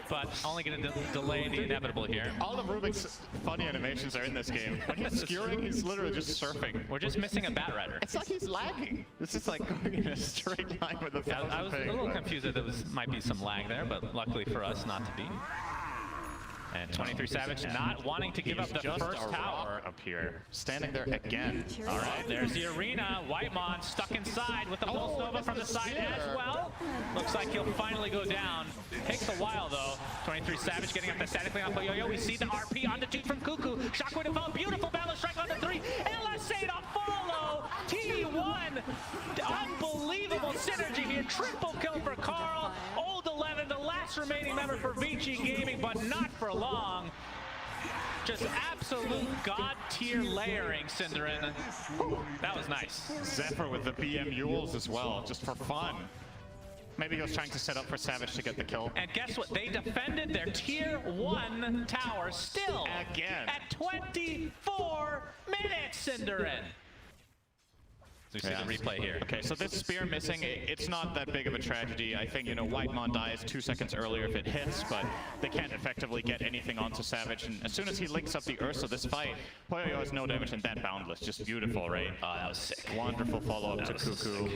[SPEAKER 11] but only going to delay the inevitable here.
[SPEAKER 6] All of Rubik's funny animations are in this game. When he's skewering, he's literally just surfing.
[SPEAKER 11] We're just missing a Bat Rider.
[SPEAKER 6] It's like he's lagging. It's just like going in a straight line with a thousand
[SPEAKER 11] I was a little confused that there might be some lag there, but luckily for us, not to be. And 23 Savage not wanting to give up the first tower
[SPEAKER 6] up here. Standing there again.
[SPEAKER 11] All right, there's the arena. Whitemon stuck inside with the Pulse Nova from the side as well. Looks like he'll finally go down. Takes a while though. 23 Savage getting up the static lane off of Yo-Yo. We see the RP on the 2 from Cuckoo. Shockwave develop. Beautiful battle strike on the 3. LSA to follow. T1. Unbelievable synergy here. Triple kill for Carl. Old 11, the last remaining member for Vici Gaming, but not for long. Just absolute god tier layering, Cinderin. That was nice.
[SPEAKER 6] Zephyr with the BM Yules as well, just for fun. Maybe he was trying to set up for Savage to get the kill.
[SPEAKER 11] And guess what? They defended their tier 1 tower still.
[SPEAKER 6] Again.
[SPEAKER 11] At 24 minutes, Cinderin. So we see the replay here.
[SPEAKER 6] Okay, so this spear missing, it's not that big of a tragedy. I think, you know, Whitemon dies 2 seconds earlier if it hits, but they can't effectively get anything onto Savage. And as soon as he links up the Ursa this fight, Poyo has no damage and that Boundless. Just beautiful, right?
[SPEAKER 11] Oh, that was sick.
[SPEAKER 6] Wonderful follow-up to Cuckoo.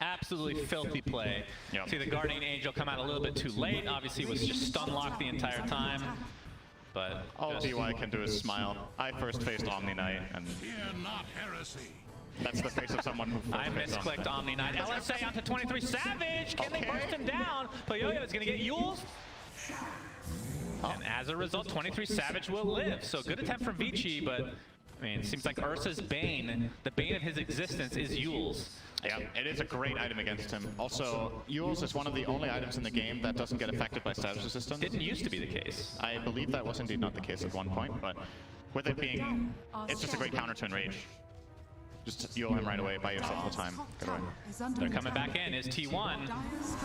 [SPEAKER 11] Absolutely filthy play.
[SPEAKER 6] Yep.
[SPEAKER 11] See the Guardian Angel come out a little bit too late. Obviously was just stun locked the entire time. But
[SPEAKER 6] all DY can do is smile. I first faced Omni Knight and...
[SPEAKER 1] Fear not heresy.
[SPEAKER 6] That's the face of someone who
[SPEAKER 11] I misclicked Omni Knight. LSA onto 23 Savage. Can they burst him down? Poyo is going to get Yules. And as a result, 23 Savage will live. So good attempt from Vici, but I mean, it seems like Ursa's bane, the bane of his existence, is Yules.
[SPEAKER 6] Yeah, it is a great item against him. Also, Yules is one of the only items in the game that doesn't get affected by status resistance.
[SPEAKER 11] Didn't used to be the case.
[SPEAKER 6] I believe that was indeed not the case at one point, but with it being, it's just a great counter to Enrage. Just Yule him right away, buy yourself the time. Good away.
[SPEAKER 11] They're coming back in. Is T1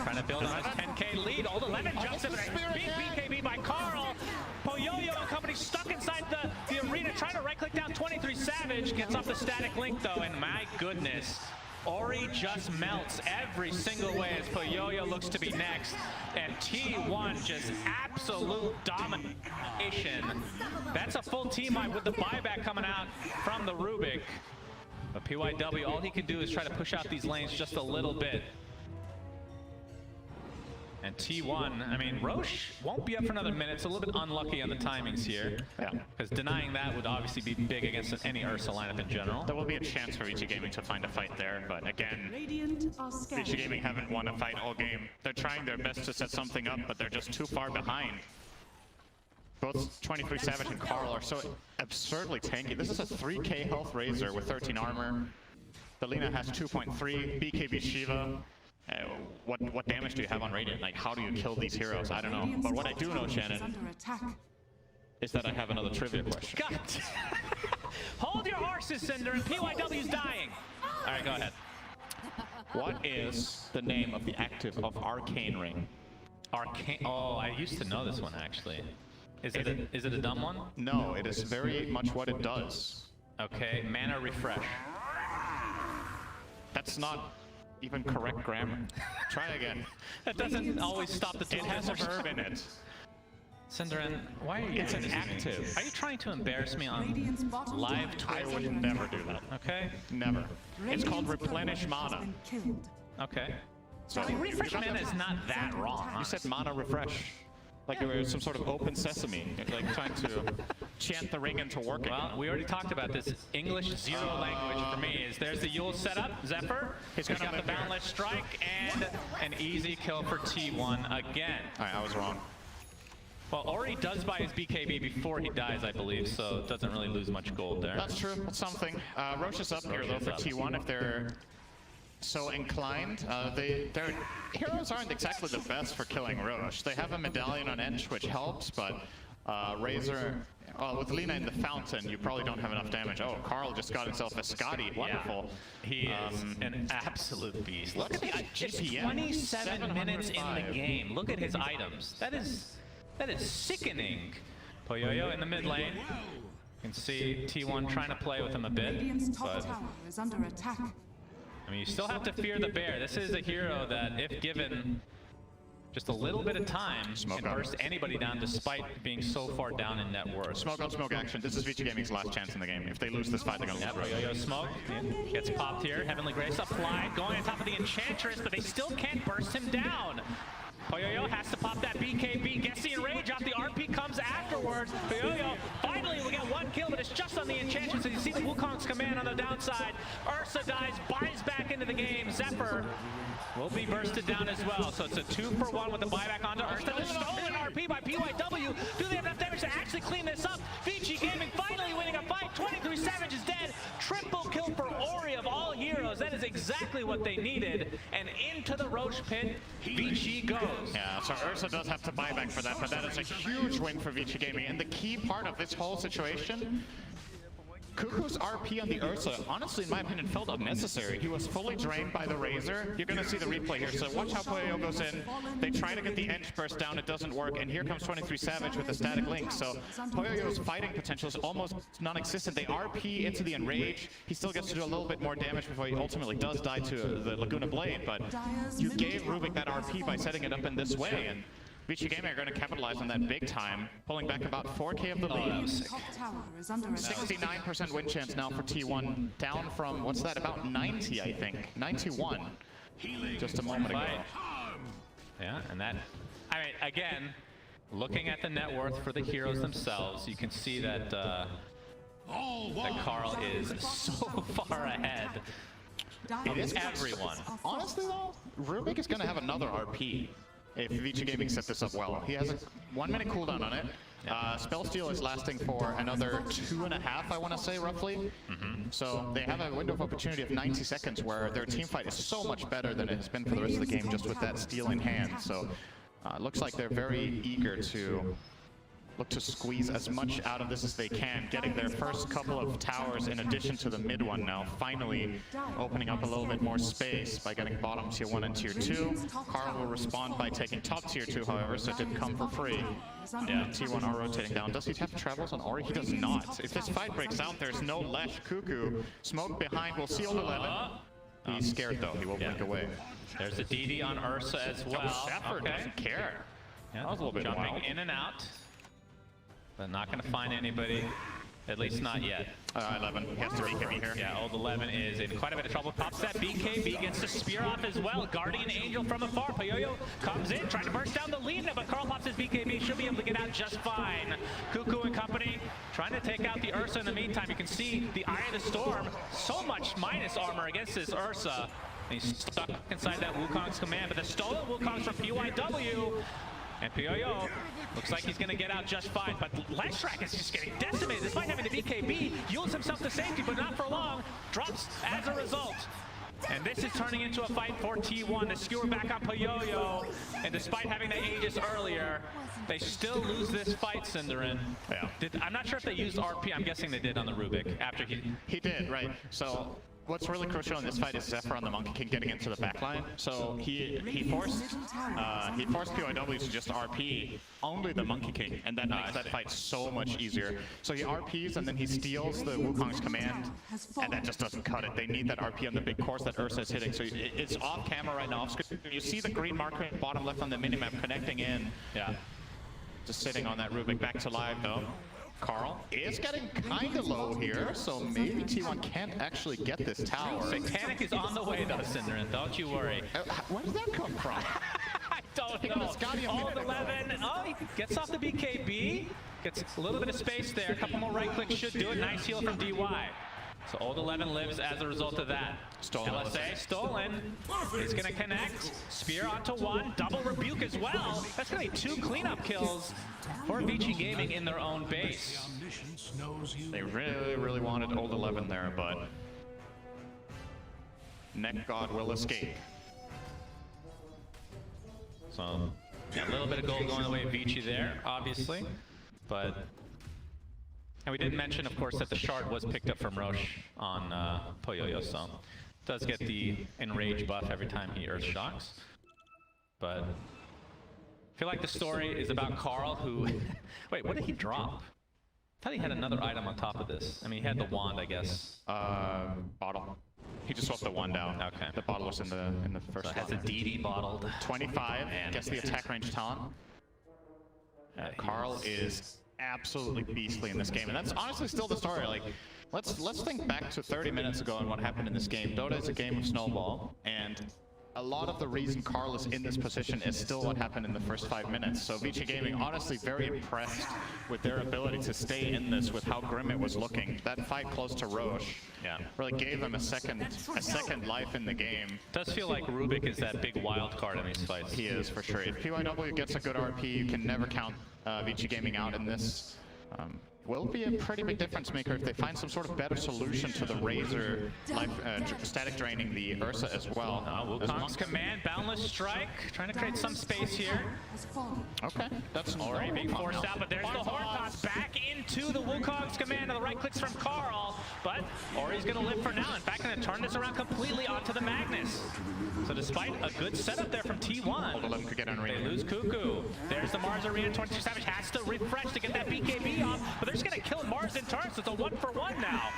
[SPEAKER 11] trying to build on his 10k lead. Old 11 jumps in. Big BKB by Carl. Poyo and company stuck inside the arena, trying to right-click down 23 Savage. Gets off the static link though, and my goodness. Ori just melts every single way as Poyoyo looks to be next. And T1 just absolute domination. That's a full team wipe with the buyback coming out from the Rubik. But PYW, all he can do is try to push out these lanes just a little bit. And T1, I mean, Roche won't be up for another minute. It's a little bit unlucky on the timings here. Yeah. Because denying that would obviously be big against any Ursa lineup in general.
[SPEAKER 6] There will be a chance for Vici Gaming to find a fight there, but again, Vici Gaming haven't won a fight all game. They're trying their best to set something up, but they're just too far behind. Both 23 Savage and Carl are so absurdly tanky. This is a 3k health Razor with 13 armor. Belina has 2.3, BKB Shiva. What damage do you have on Radeon? Like, how do you kill these heroes? I don't know. But what I do know, Shannon, is that I have another trivia question.
[SPEAKER 11] God. Hold your horses, Cinder, and PYW's dying. All right, go ahead.
[SPEAKER 6] What is the name of the active of Arcane Ring?
[SPEAKER 11] Arcane. Oh, I used to know this one actually. Is it a dumb one?
[SPEAKER 6] No, it is very much what it does.
[SPEAKER 11] Okay, mana refresh.
[SPEAKER 6] That's not even correct grammar. Try again.
[SPEAKER 11] That doesn't always stop the
[SPEAKER 6] It has a verb in it.
[SPEAKER 11] Cinderin, why are you
[SPEAKER 6] It's an active.
[SPEAKER 11] Are you trying to embarrass me on live Twitch?
[SPEAKER 6] I would never do that.
[SPEAKER 11] Okay?
[SPEAKER 6] Never. It's called replenish mana.
[SPEAKER 11] Okay.
[SPEAKER 6] So
[SPEAKER 11] refresh mana is not that wrong.
[SPEAKER 6] You said mana refresh. Like you were some sort of open sesame, like trying to chant the ring into working.
[SPEAKER 11] Well, we already talked about this. English zero language for me is there's the Yule setup, Zephyr. He's got the Boundless Strike and an easy kill for T1 again.
[SPEAKER 6] Alright, I was wrong.
[SPEAKER 11] Well, Ori does buy his BKB before he dies, I believe, so doesn't really lose much gold there.
[SPEAKER 6] That's true. That's something. Roche is up here though for T1 if they're so inclined. Their heroes aren't exactly the best for killing Roche. They have a medallion on Edge, which helps, but Razor, with Lina in the fountain, you probably don't have enough damage. Oh, Carl just got himself a Scotty. Wonderful.
[SPEAKER 11] Yeah. He is an absolute beast. Look at the
[SPEAKER 6] GPM.
[SPEAKER 11] 27 minutes in the game. Look at his items. That is sickening. Poyoyo in the mid lane. You can see T1 trying to play with him a bit. But
[SPEAKER 7] is under attack.
[SPEAKER 11] I mean, you still have to fear the bear. This is a hero that, if given just a little bit of time, can burst anybody down despite being so far down in net worth.
[SPEAKER 6] Smoke on smoke action. This is Vici Gaming's last chance in the game. If they lose this fight, they're gonna lose.
[SPEAKER 11] Yo-Yo Smoke gets popped here. Heavenly Grace applied, going on top of the Enchantress, but they still can't burst him down. Poyoyo has to pop that BKB, gets the Enrage off, the RP comes afterwards. Poyoyo finally will get one kill, but it's just on the Enchantress. And you see the Wukong's command on the downside. Ursa dies, buys back into the game. Zephyr will be bursted down as well. So it's a 2-for-1 with the buyback onto Ursa. The stolen RP by PYW. Do they have enough damage to actually clean this up? Vici Gaming finally winning a fight. 23 Savage is dead. Triple kill for Ori of all heroes. That is exactly what they needed. And into the Roche pit, Vici goes.
[SPEAKER 6] Yeah, so Ursa does have to buy back for that, but that is a huge win for Vici Gaming. And the key part of this whole situation, Cuckoo's RP on the Ursa, honestly, in my opinion, felt unnecessary. He was fully drained by the Razor. You're going to see the replay here. So watch how Poyoyo goes in. They try to get the Edge burst down. It doesn't work. And here comes 23 Savage with the static link. So Poyoyo's fighting potential is almost non-existent. They RP into the Enrage. He still gets to do a little bit more damage before he ultimately does die to the Laguna Blade. But you gave Rubik that RP by setting it up in this way. And Vici Gaming are going to capitalize on that big time, pulling back about 4k of the lead. 69% win chance now for T1, down from, what's that, about 90, I think. 91, just a moment ago.
[SPEAKER 11] Yeah, and that, I mean, again, looking at the net worth for the heroes themselves, you can see that, that Carl is so far ahead.
[SPEAKER 6] It is
[SPEAKER 11] everyone.
[SPEAKER 6] Honestly though, Rubik is going to have another RP. If Vici Gaming set this up well. He has a 1 minute cooldown on it. Spell Steal is lasting for another 2.5, I want to say, roughly. So they have a window of opportunity of 90 seconds where their team fight is so much better than it has been for the rest of the game just with that steal in hand. So it looks like they're very eager to look to squeeze as much out of this as they can, getting their first couple of towers in addition to the mid one now, finally opening up a little bit more space by getting bottom tier 1 and tier 2. Carl will respond by taking top tier 2, however, so it didn't come for free. Yeah, T1 are rotating down. Does he have travels on Ori? He does not. If this fight breaks out, there's no Lesh Cuckoo. Smoke behind will seal 11. He's scared though. He won't blink away.
[SPEAKER 11] There's the DD on Ursa as well.
[SPEAKER 6] Shepard doesn't care.
[SPEAKER 11] Yeah,
[SPEAKER 6] that was a little bit
[SPEAKER 11] jumping
[SPEAKER 6] wild.
[SPEAKER 11] in and out, but not going to find anybody. At least not yet.
[SPEAKER 6] 11. He has to BKB here.
[SPEAKER 11] Yeah, old 11 is in quite a bit of trouble. Pops that BKB, gets the spear off as well. Guardian Angel from afar. Poyoyo comes in, trying to burst down the lead, but Carl pops his BKB. She'll be able to get out just fine. Cuckoo and company trying to take out the Ursa in the meantime. You can see the Eye of the Storm. So much minus armor against this Ursa. And he's stuck inside that Wukong's command, but the stolen Wukong's from PYW. And Poyoyo looks like he's going to get out just fine, but Leshrac is just getting decimated. Despite having the BKB, yields himself to safety, but not for long. Drops as a result. And this is turning into a fight for T1. The skewer back on Poyoyo, and despite having the Aegis earlier, they still lose this fight, Cinderin.
[SPEAKER 6] Yeah.
[SPEAKER 11] I'm not sure if they used RP. I'm guessing they did on the Rubik after
[SPEAKER 6] He did, right. So what's really crucial in this fight is Zephyr on the Monkey King getting into the backline. So he forced PYW to just RP only the Monkey King, and that makes that fight so much easier. So he RPs and then he steals the Wukong's command, and that just doesn't cut it. They need that RP on the big course that Ursa is hitting. So it's off camera right now. You see the green marker bottom left on the minimap connecting in.
[SPEAKER 11] Yeah.
[SPEAKER 6] Just sitting on that Rubik. Back to live though. Carl is getting kind of low here, so maybe T1 can't actually get this tower.
[SPEAKER 11] Satanic is on the way though, Cinderin. Don't you worry.
[SPEAKER 6] Where did that come from?
[SPEAKER 11] I don't know. Old 11. Oh, he gets off the BKB. Gets a little bit of space there. A couple more right clicks should do it. Nice heal from DY. So old 11 lives as a result of that.
[SPEAKER 6] Stolen.
[SPEAKER 11] LSA stolen. He's going to connect. Spear onto one. Double rebuke as well. That's going to be 2 cleanup kills for Vici Gaming in their own base.
[SPEAKER 6] They really, really wanted old 11 there, but Neck God will escape.
[SPEAKER 11] So yeah, a little bit of gold going the way of Vici there, obviously, but. And we didn't mention, of course, that the shard was picked up from Roche on Poyoyo, so does get the enrage buff every time he earth shocks. But I feel like the story is about Carl, who... Wait, what did he drop? I thought he had another item on top of this. I mean, he had the wand, I guess.
[SPEAKER 6] Bottle. He just swapped the wand out.
[SPEAKER 11] Okay.
[SPEAKER 6] The bottle was in the first.
[SPEAKER 11] So it has a DD bottled.
[SPEAKER 6] 25. Gets the attack range talent. Carl is absolutely beastly in this game, and that's honestly still the story. Like, let's think back to 30 minutes ago and what happened in this game. Dota is a game of snowball, and a lot of the reason Carl is in this position is still what happened in the first 5 minutes. So Vici Gaming, honestly very impressed with their ability to stay in this with how grim it was looking. That fight close to Roche really gave them a second life in the game.
[SPEAKER 11] Does feel like Rubik is that big wild card in these fights.
[SPEAKER 6] He is, for sure. If PYW gets a good RP, you can never count Vici Gaming out in this. Will be a pretty big difference maker if they find some sort of better solution to the Razor life, static draining the Ursa as well.
[SPEAKER 11] Wukong's command, Boundless Strike, trying to create some space here.
[SPEAKER 6] Okay, that's
[SPEAKER 11] already being forced out, but there's the Horn Toss back into the Wukong's command, and the right clicks from Carl, but Ori's going to live for now. In fact, going to turn this around completely onto the Magnus. So despite a good setup there from T1,
[SPEAKER 6] could get on
[SPEAKER 11] they lose Cuckoo. There's the Mars Arena, 22 Savage has to refresh to get that BKB off, but they're just going to kill Mars in turn, so it's a 1-for-1 now.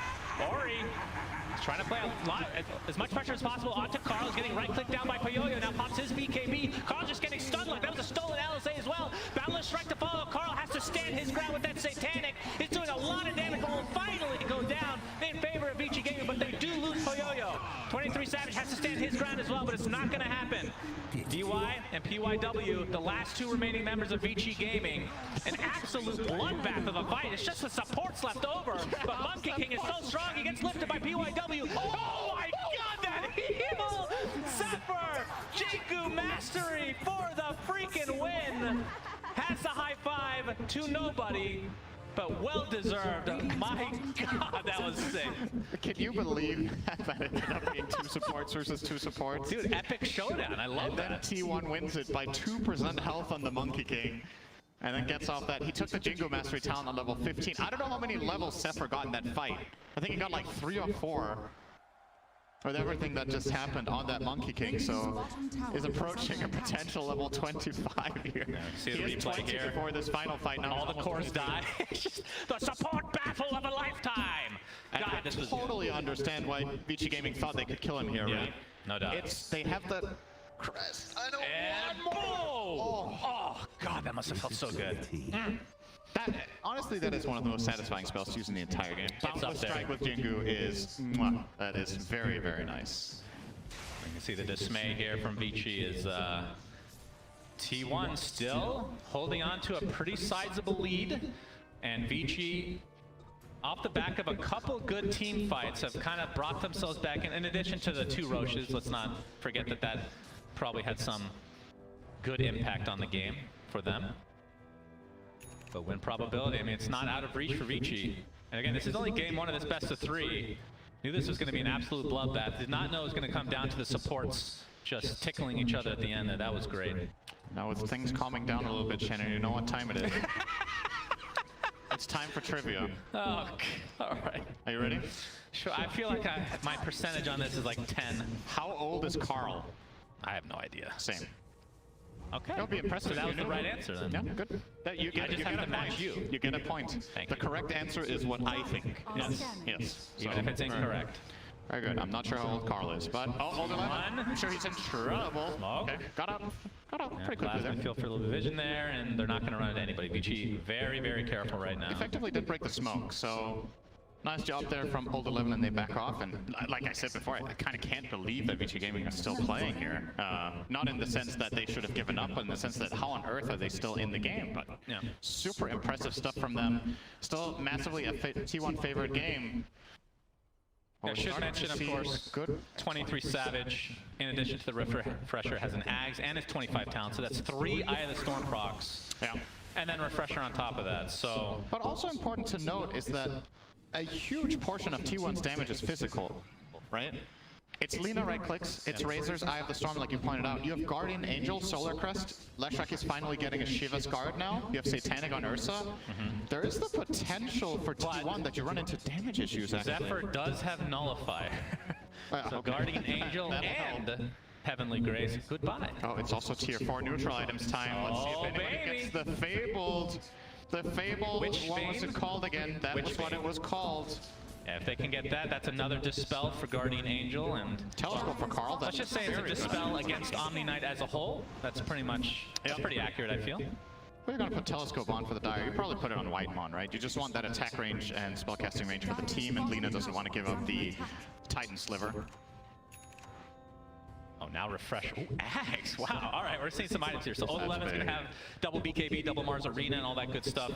[SPEAKER 11] Ori is trying to play a lot, as much pressure as possible onto Carl. He's getting right-clicked down by Poyoyo, now pops his BKB. Carl just getting stunned like that was a stolen LSA as well. Boundless Strike to follow. Carl has to stand his ground with that Satanic. He's doing a lot of damage, but will finally go down in favor of Vici Gaming, but they do lose Poyoyo. 23 Savage has to stand his ground as well, but it's not going to happen. DY and PYW, the last 2 remaining members of Vici Gaming, an absolute bloodbath of a fight. It's just the supports left over, but Monkey King is so strong, he gets lifted by PYW. Oh my god, that evil Zephyr! Jingu Mastery for the freaking win! Has the high five to nobody, but well deserved. My god, that was sick.
[SPEAKER 6] Can you believe that ended up being 2 supports versus 2 supports?
[SPEAKER 11] Dude, epic showdown. I love that.
[SPEAKER 6] And then T1 wins it by 2% health on the Monkey King. And then gets off that. He took the Jingo Mastery talent on level 15. I don't know how many levels Zephyr got in that fight. I think he got like 3 or 4. With everything that just happened on that Monkey King, so is approaching a potential level 25 here.
[SPEAKER 11] Yeah, see the
[SPEAKER 6] he is
[SPEAKER 11] replay
[SPEAKER 6] 20
[SPEAKER 11] here.
[SPEAKER 6] before this final fight. Now
[SPEAKER 11] all the cores die. The support battle of a lifetime. And I totally understand why Vici Gaming thought they could kill him here, right? No doubt. They have the crest. I don't want more! Oh, God, that must have felt so good. Honestly, that is one of the most satisfying spells to use in the entire game. Boundless Strike with Jingu is, that is very, very nice. You can see the dismay here from Vici is T1 still holding on to a pretty sizable lead, and Vici, off the back of a couple good team fights, have kind of brought themselves back in addition to the 2 Roches. Let's not forget that that probably had some good impact on the game for them. But win probability, I mean, it's not out of reach for Vici. And again, this is only game 1 of this best of 3. Knew this was going to be an absolute bloodbath. Did not know it was going to come down to the supports just tickling each other at the end, and that was great.
[SPEAKER 6] Now with things calming down a little bit, Shannon, you know what time it is. It's time for trivia.
[SPEAKER 11] Oh, all right.
[SPEAKER 6] Are you ready?
[SPEAKER 11] Sure. I feel like my percentage on this is like 10.
[SPEAKER 6] How old is Carl?
[SPEAKER 11] I have no idea.
[SPEAKER 6] Same.
[SPEAKER 11] Okay.
[SPEAKER 6] That would be impressive.
[SPEAKER 11] So that was the right answer then.
[SPEAKER 6] Yeah, good.
[SPEAKER 11] I just have to match you.
[SPEAKER 6] You get a point. The correct answer is what I think.
[SPEAKER 11] Yes.
[SPEAKER 6] Yes.
[SPEAKER 11] Even if it's incorrect.
[SPEAKER 6] Very good. I'm not sure how old Carl is, but old 11. I'm sure he's in trouble. Okay. Got up pretty quickly there.
[SPEAKER 11] Feel for a little vision there, and they're not going to run into anybody. Vici very, very careful right now.
[SPEAKER 6] Effectively did break the smoke, so nice job there from old 11, and they back off. And like I said before, I kind of can't believe that Vici Gaming are still playing here. Not in the sense that they should have given up, but in the sense that how on earth are they still in the game? But super impressive stuff from them. Still massively a T1 favorite game.
[SPEAKER 11] I should mention, of course, 23 Savage, in addition to the Refresher, has an Ags and it's 25 talent, so that's 3 Eye of the Storm procs.
[SPEAKER 6] Yeah.
[SPEAKER 11] And then Refresher on top of that, so...
[SPEAKER 6] But also important to note is that a huge portion of T1's damage is physical, right? It's Lina right-clicks, it's Razor's Eye of the Storm, like you pointed out. You have Guardian Angel, Solar Crest. Leshrac is finally getting a Shiva's Guard now. You have Satanic on Ursa. There is the potential for T1 that you run into damage issues, actually.
[SPEAKER 11] Zephyr does have Nullifier. So Guardian Angel and Heavenly Grace, goodbye.
[SPEAKER 6] Oh, it's also tier 4 neutral items time. Let's see if anybody gets the Fabled. The Fabled, what was it called again? That was what it was called.
[SPEAKER 11] Yeah, if they can get that, that's another Dispel for Guardian Angel, and...
[SPEAKER 6] Telescope for Carl.
[SPEAKER 11] Let's just say it's a Dispel against Omni Knight as a whole. That's pretty much, that's pretty accurate, I feel.
[SPEAKER 6] Well, you're going to put Telescope on for the Dire. You probably put it on Whitemon, right? You just want that attack range and spellcasting range for the team, and Lina doesn't want to give up the Titan Sliver.
[SPEAKER 11] Oh, now Refresh. Ooh, Axe! Wow, alright, we're seeing some items here. So Old 11's going to have double BKB, double Mars Arena, and all that good stuff.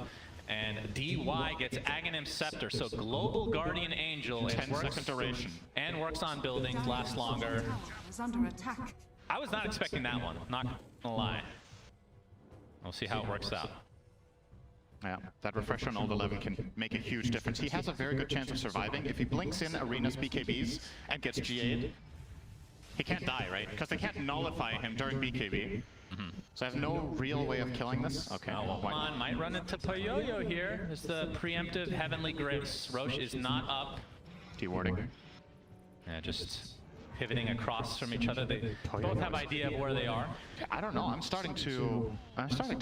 [SPEAKER 11] And DY gets Aghanim Scepter, so Global Guardian Angel.
[SPEAKER 6] 10-second duration.
[SPEAKER 11] And works on buildings, lasts longer.
[SPEAKER 7] Under attack.
[SPEAKER 11] I was not expecting that one, not gonna lie. We'll see how it works out.
[SPEAKER 6] Yeah, that Refresher on Old 11 can make a huge difference. He has a very good chance of surviving. If he blinks in Arena's BKBs and gets GA'd, he can't die, right? Because they can't nullify him during BKB. So I have no real way of killing this. Okay.
[SPEAKER 11] Whitemon might run into Poyoyo here. There's the preemptive Heavenly Grace. Roche is not up.
[SPEAKER 6] Dewarding.
[SPEAKER 11] Yeah, just pivoting across from each other. They both have idea of where they are.
[SPEAKER 6] I don't know. I'm starting to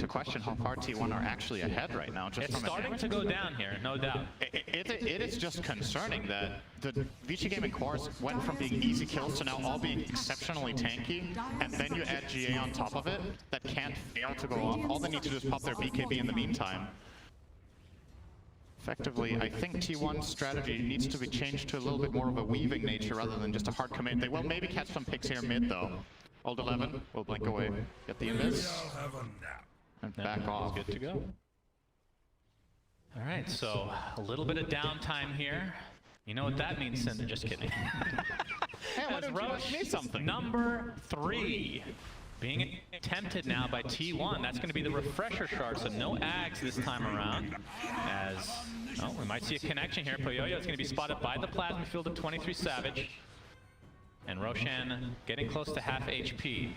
[SPEAKER 6] question how far T1 are actually ahead right now. Just
[SPEAKER 11] it's starting to go down here, no doubt.
[SPEAKER 6] It is just concerning that the Vici Gaming cores went from being easy kills to now all being exceptionally tanky, and then you add GA on top of it that can't fail to go off. All they need to do is pop their BKB in the meantime. Effectively, I think T1's strategy needs to be changed to a little bit more of a weaving nature rather than just a hard commit. They will maybe catch some picks here mid though. Old 11 will blink away, get the invis, and back off.
[SPEAKER 11] Good to go. All right, so a little bit of downtime here. You know what that means, Cinder? Just kidding. As Roche, number 3. Being attempted now by T1. That's going to be the Refresher shard, so no Ags this time around. As, oh, we might see a connection here. Poyoyo is going to be spotted by the Plasma Field of 23 Savage. And Roshan getting close to half HP.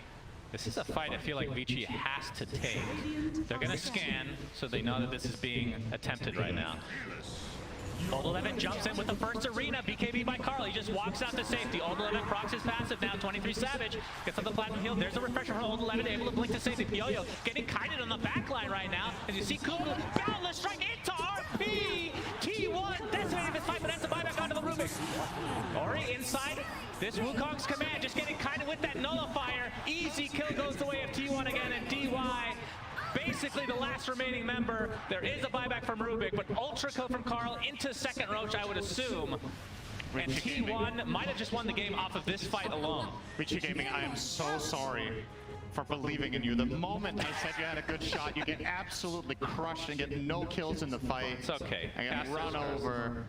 [SPEAKER 11] This is a fight I feel like Vici has to take. They're going to scan, so they know that this is being attempted right now. Old 11 jumps in with the first Arena, BKB by Carl. He just walks out to safety. Old 11 procs his passive now, 23 Savage. Gets up the Platinum Heal. There's a Refresher from Old 11, able to blink to safety. Yo-Yo getting kited on the backline right now. As you see Kuku, Boundless Strike into RP! T1 decimated this fight, but ends up buyback onto the Rubik. Ori inside. This Wukong's command just getting kind of with that nullifier. Easy kill goes the way of T1 again, and DY basically the last remaining member. There is a buyback from Rubik, but ultra kill from Carl into second Roach, I would assume. And T1 might have just won the game off of this fight alone.
[SPEAKER 6] Vici Gaming, I am so sorry for believing in you. The moment I said you had a good shot, you get absolutely crushed and get no kills in the fight.
[SPEAKER 11] It's okay.
[SPEAKER 6] And get run over.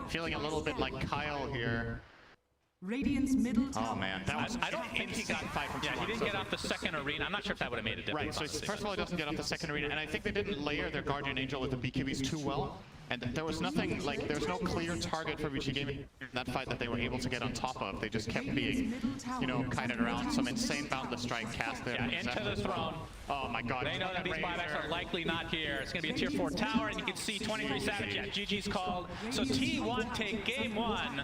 [SPEAKER 6] Feeling a little bit like Kyle here.
[SPEAKER 7] Radiant's middle tower.
[SPEAKER 6] Oh man, that was. I don't think he got 5 from 2.
[SPEAKER 11] Yeah, he didn't get off the second arena. I'm not sure if that would have made a difference.
[SPEAKER 6] Right, so first of all, he doesn't get off the second arena, and I think they didn't layer their Guardian Angel with the BKBs too well. And there was nothing, like, there's no clear target for Vici Gaming in that fight that they were able to get on top of. They just kept being, you know, kited around. Some insane Boundless Strike cast there.
[SPEAKER 11] Yeah, into the throne.
[SPEAKER 6] Oh my god.
[SPEAKER 11] They know that these buybacks are likely not here. It's going to be a tier 4 tower, and you can see 23 Savage. Yeah, GG's called. So T1 take game 1,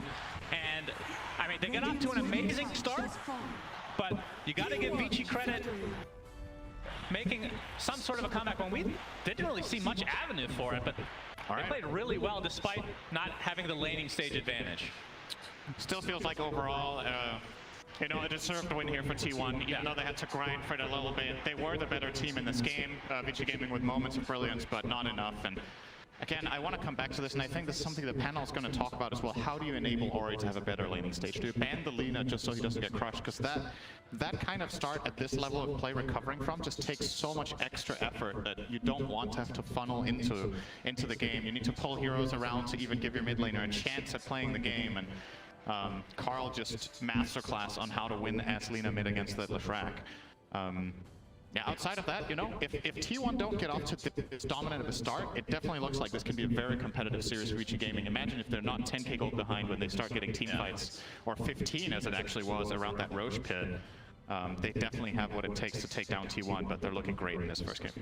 [SPEAKER 11] and, I mean, they get off to an amazing start, but you got to give Vici credit making some sort of a comeback when we didn't really see much avenue for it, but they played really well despite not having the laning stage advantage.
[SPEAKER 6] Still feels like overall, you know, a deserved win here for T1, even though they had to grind for it a little bit. They were the better team in this game, Vici Gaming with moments of brilliance, but not enough. And again, I want to come back to this, and I think this is something the panel is going to talk about as well. How do you enable Ori to have a better laning stage? Do you ban the Lina just so he doesn't get crushed? Because that kind of start at this level of play recovering from just takes so much extra effort that you don't want to have to funnel into the game. You need to pull heroes around to even give your mid laner a chance at playing the game. And Carl just masterclass on how to win as Lina mid against the Leshrac. Yeah, outside of that, you know, if T1 don't get off to this dominant of a start, it definitely looks like this can be a very competitive series for Vici Gaming. Imagine if they're not 10k gold behind when they start getting team fights, or 15 as it actually was around that Roche pit. They definitely have what it takes to take down T1, but they're looking great in this first game.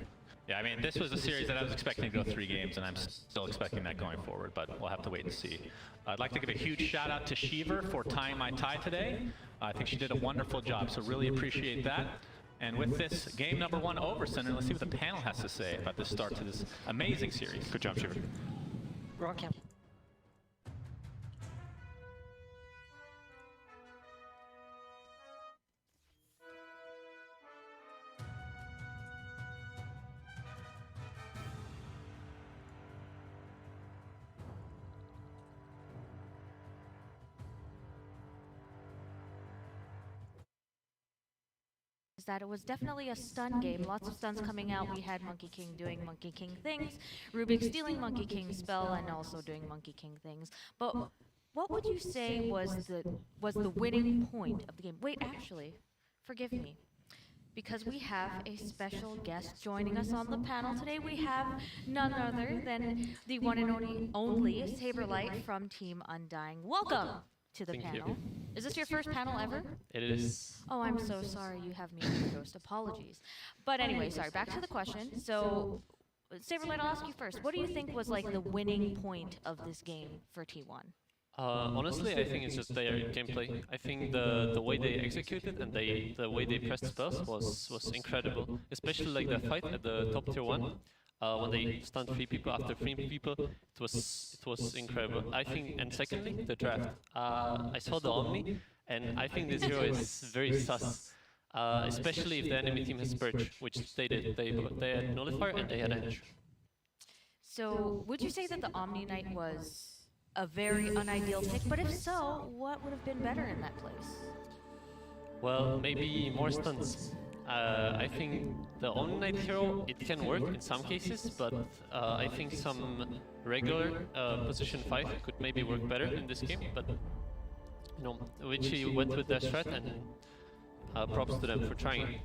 [SPEAKER 11] Yeah, I mean, this was a series that I was expecting to go 3 games, and I'm still expecting that going forward, but we'll have to wait and see. I'd like to give a huge shout out to Shiver for tying my tie today. I think she did a wonderful job, so really appreciate that. And with this game number 1 over, Senator, let's see what the panel has to say about this start to this amazing series.
[SPEAKER 6] Good job, Shiver.
[SPEAKER 19] Rock him.
[SPEAKER 12] That it was definitely a stun game. Lots of stuns coming out. We had Monkey King doing Monkey King things, Rubik stealing Monkey King's spell, and also doing Monkey King things. But what would you say was the winning point of the game? Wait, actually, forgive me. Because we have a special guest joining us on the panel today. We have none other than the one and only Saberlight from Team Undying. Welcome to the panel.
[SPEAKER 13] You.
[SPEAKER 12] Is this your first panel ever?
[SPEAKER 13] It is.
[SPEAKER 12] Oh, I'm so sorry you have me as a ghost. Apologies. But anyway, sorry, back to the question. So, Saberlight, I'll ask you first. What do you think was like the winning point of this game for T1?
[SPEAKER 13] Honestly, I think it's just their gameplay. I think the way they executed and the way they pressed spells was incredible. Especially like the fight at the top tier 1. When they stunned 3 people after 3 people, it was incredible. I think, and secondly, the draft. I saw the Omni, and I think this hero is very sus. Especially if the enemy team has Purge, which they did. They had Nullifier and they had Edge.
[SPEAKER 12] So, would you say that the Omni Knight was a very unideal pick? But if so, what would have been better in that place?
[SPEAKER 13] Well, maybe more stuns. I think the Omni Knight hero, it can work in some cases, but I think some regular position 5 could maybe work better in this game, but you know, Vici went with their strat, and props to them for trying.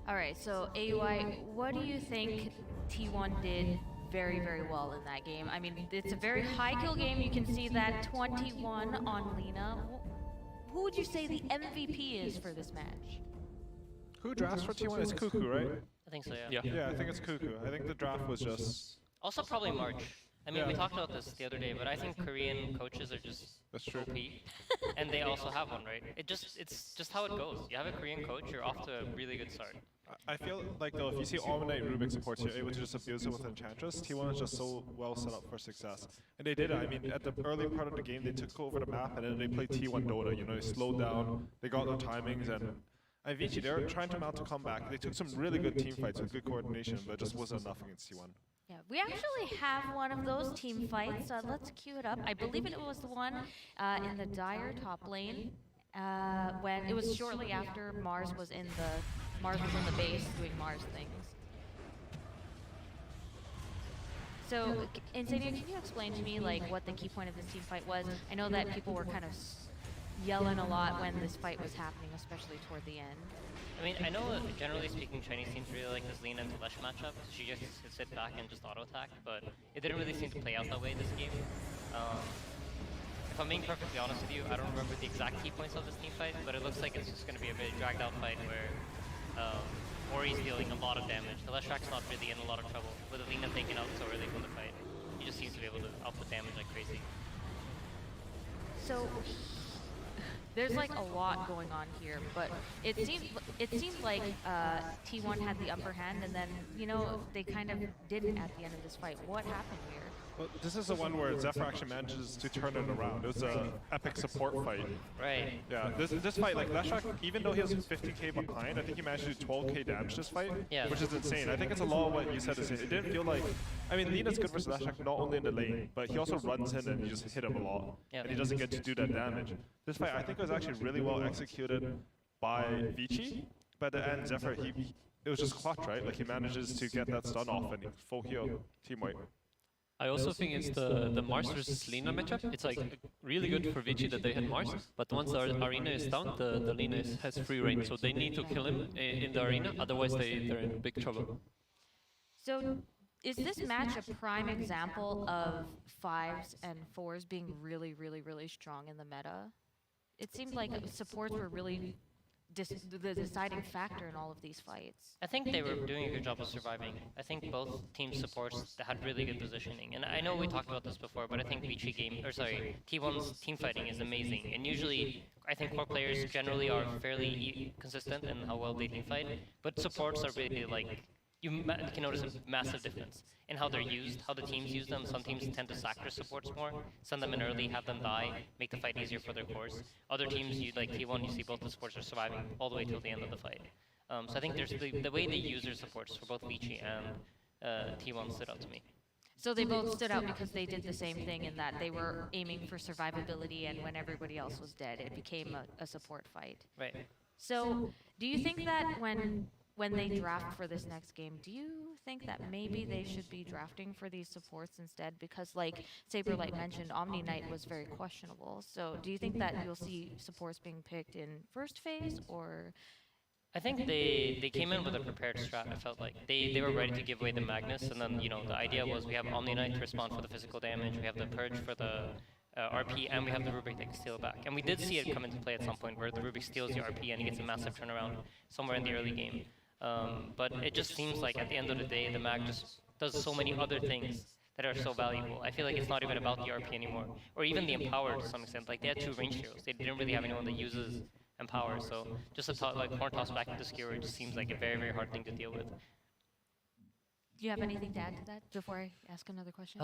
[SPEAKER 12] Alright, so AUI, what do you think T1 did very, very well in that game? I mean, it's a very high kill game, you can see that 21 on Lina. Who would you say the MVP is for this match?
[SPEAKER 8] Who drafts for T1? It's Cuckoo, right?
[SPEAKER 4] I think so,
[SPEAKER 8] Yeah, I think it's Cuckoo. I think the draft was just...
[SPEAKER 4] Also probably March. I mean, we talked about this the other day, but I think Korean coaches are just OP, and they also have one, right? It's just how it goes. You have a Korean coach, you're off to a really good start.
[SPEAKER 8] I feel like though, if you see Omni Rubik supports, you're able to just abuse it with Enchantress. T1 is just so well set up for success. And they did it. I mean, at the early part of the game, they took over the map, and then they played T1 Dota. You know, they slowed down, they got their timings, and Vici, they're trying to mount a comeback. They took some really good team fights with good coordination, but it just wasn't enough against T1.
[SPEAKER 12] Yeah, we actually have one of those team fights. Let's cue it up. I believe it was the one in the Dire top lane when it was shortly after Mars was in the base doing Mars things. So, Insania, can you explain to me like what the key point of this team fight was? I know that people were kind of yelling a lot when this fight was happening, especially toward the end.
[SPEAKER 4] I mean, I know generally speaking, Chinese teams really like this Lina and Lesh matchup. She just could sit back and just auto-attack, but it didn't really seem to play out that way this game. If I'm being perfectly honest with you, I don't remember the exact key points of this team fight, but it looks like it's just going to be a very dragged out fight where Ori's dealing a lot of damage. The Leshrak's not really in a lot of trouble, with Lina taken out so early from the fight. He just seems to be able to output damage like crazy.
[SPEAKER 12] So there's like a lot going on here, but it seemed like T1 had the upper hand, and then they kind of didn't at the end of this fight. What happened here?
[SPEAKER 8] Well, this is the one where Zephyr actually manages to turn it around. It was an epic support fight.
[SPEAKER 4] Right.
[SPEAKER 8] Yeah, this fight, like Leshrak, even though he was 50k behind, I think he managed to do 12k damage this fight, which is insane. I think it's a lot of what you said. It didn't feel like, I mean, Lina's good versus Leshrak not only in the lane, but he also runs in and you just hit him a lot, and he doesn't get to do that damage. This fight, I think, was actually really well executed by Vici, but at the end, Zephyr, it was just clutch, right? Like he manages to get that stun off and full heal, team wipe.
[SPEAKER 13] I also think it's the Mars versus Lina matchup. It's like really good for Vici that they had Mars, but once the arena is down, the Lina has free reign, so they need to kill him in the arena, otherwise they're in big trouble.
[SPEAKER 12] So is this match a prime example of 5s and 4s being really, really, really strong in the meta? It seemed like supports were really the deciding factor in all of these fights.
[SPEAKER 4] I think they were doing a good job of surviving. I think both team supports had really good positioning. And I know we talked about this before, but I think T1's team fighting is amazing. And usually, I think core players generally are fairly consistent in how well they team fight. But supports are really like, you can notice a massive difference in how they're used, how the teams use them. Some teams tend to sack their supports more, send them in early, have them die, make the fight easier for their cores. Other teams, like T1, you see both the supports are surviving all the way till the end of the fight. So I think there's the way they use their supports for both Vici and T1 stood out to me.
[SPEAKER 12] So they both stood out because they did the same thing in that they were aiming for survivability, and when everybody else was dead, it became a support fight.
[SPEAKER 4] Right.
[SPEAKER 12] So do you think that when they draft for this next game, do you think that maybe they should be drafting for these supports instead? Because like Saberlight mentioned, Omni Knight was very questionable. So do you think that you'll see supports being picked in first phase, or?
[SPEAKER 4] I think they came in with a prepared strat. I felt like they were ready to give away the Magnus, and then the idea was we have Omni Knight to respond for the physical damage, we have the Purge for the RP, and we have the Rubik that can steal back. And we did see it come into play at some point where the Rubik steals the RP and he gets a massive turnaround somewhere in the early game. But it just seems like at the end of the day, the Mag just does so many other things that are so valuable. I feel like it's not even about the RP anymore, or even the Empower to some extent. Like they had 2 range heroes. They didn't really have anyone that uses Empower, so just a horn toss back into Skewer just seems like a very, very hard thing to deal with.
[SPEAKER 12] Do you have anything to add to that before I ask another question?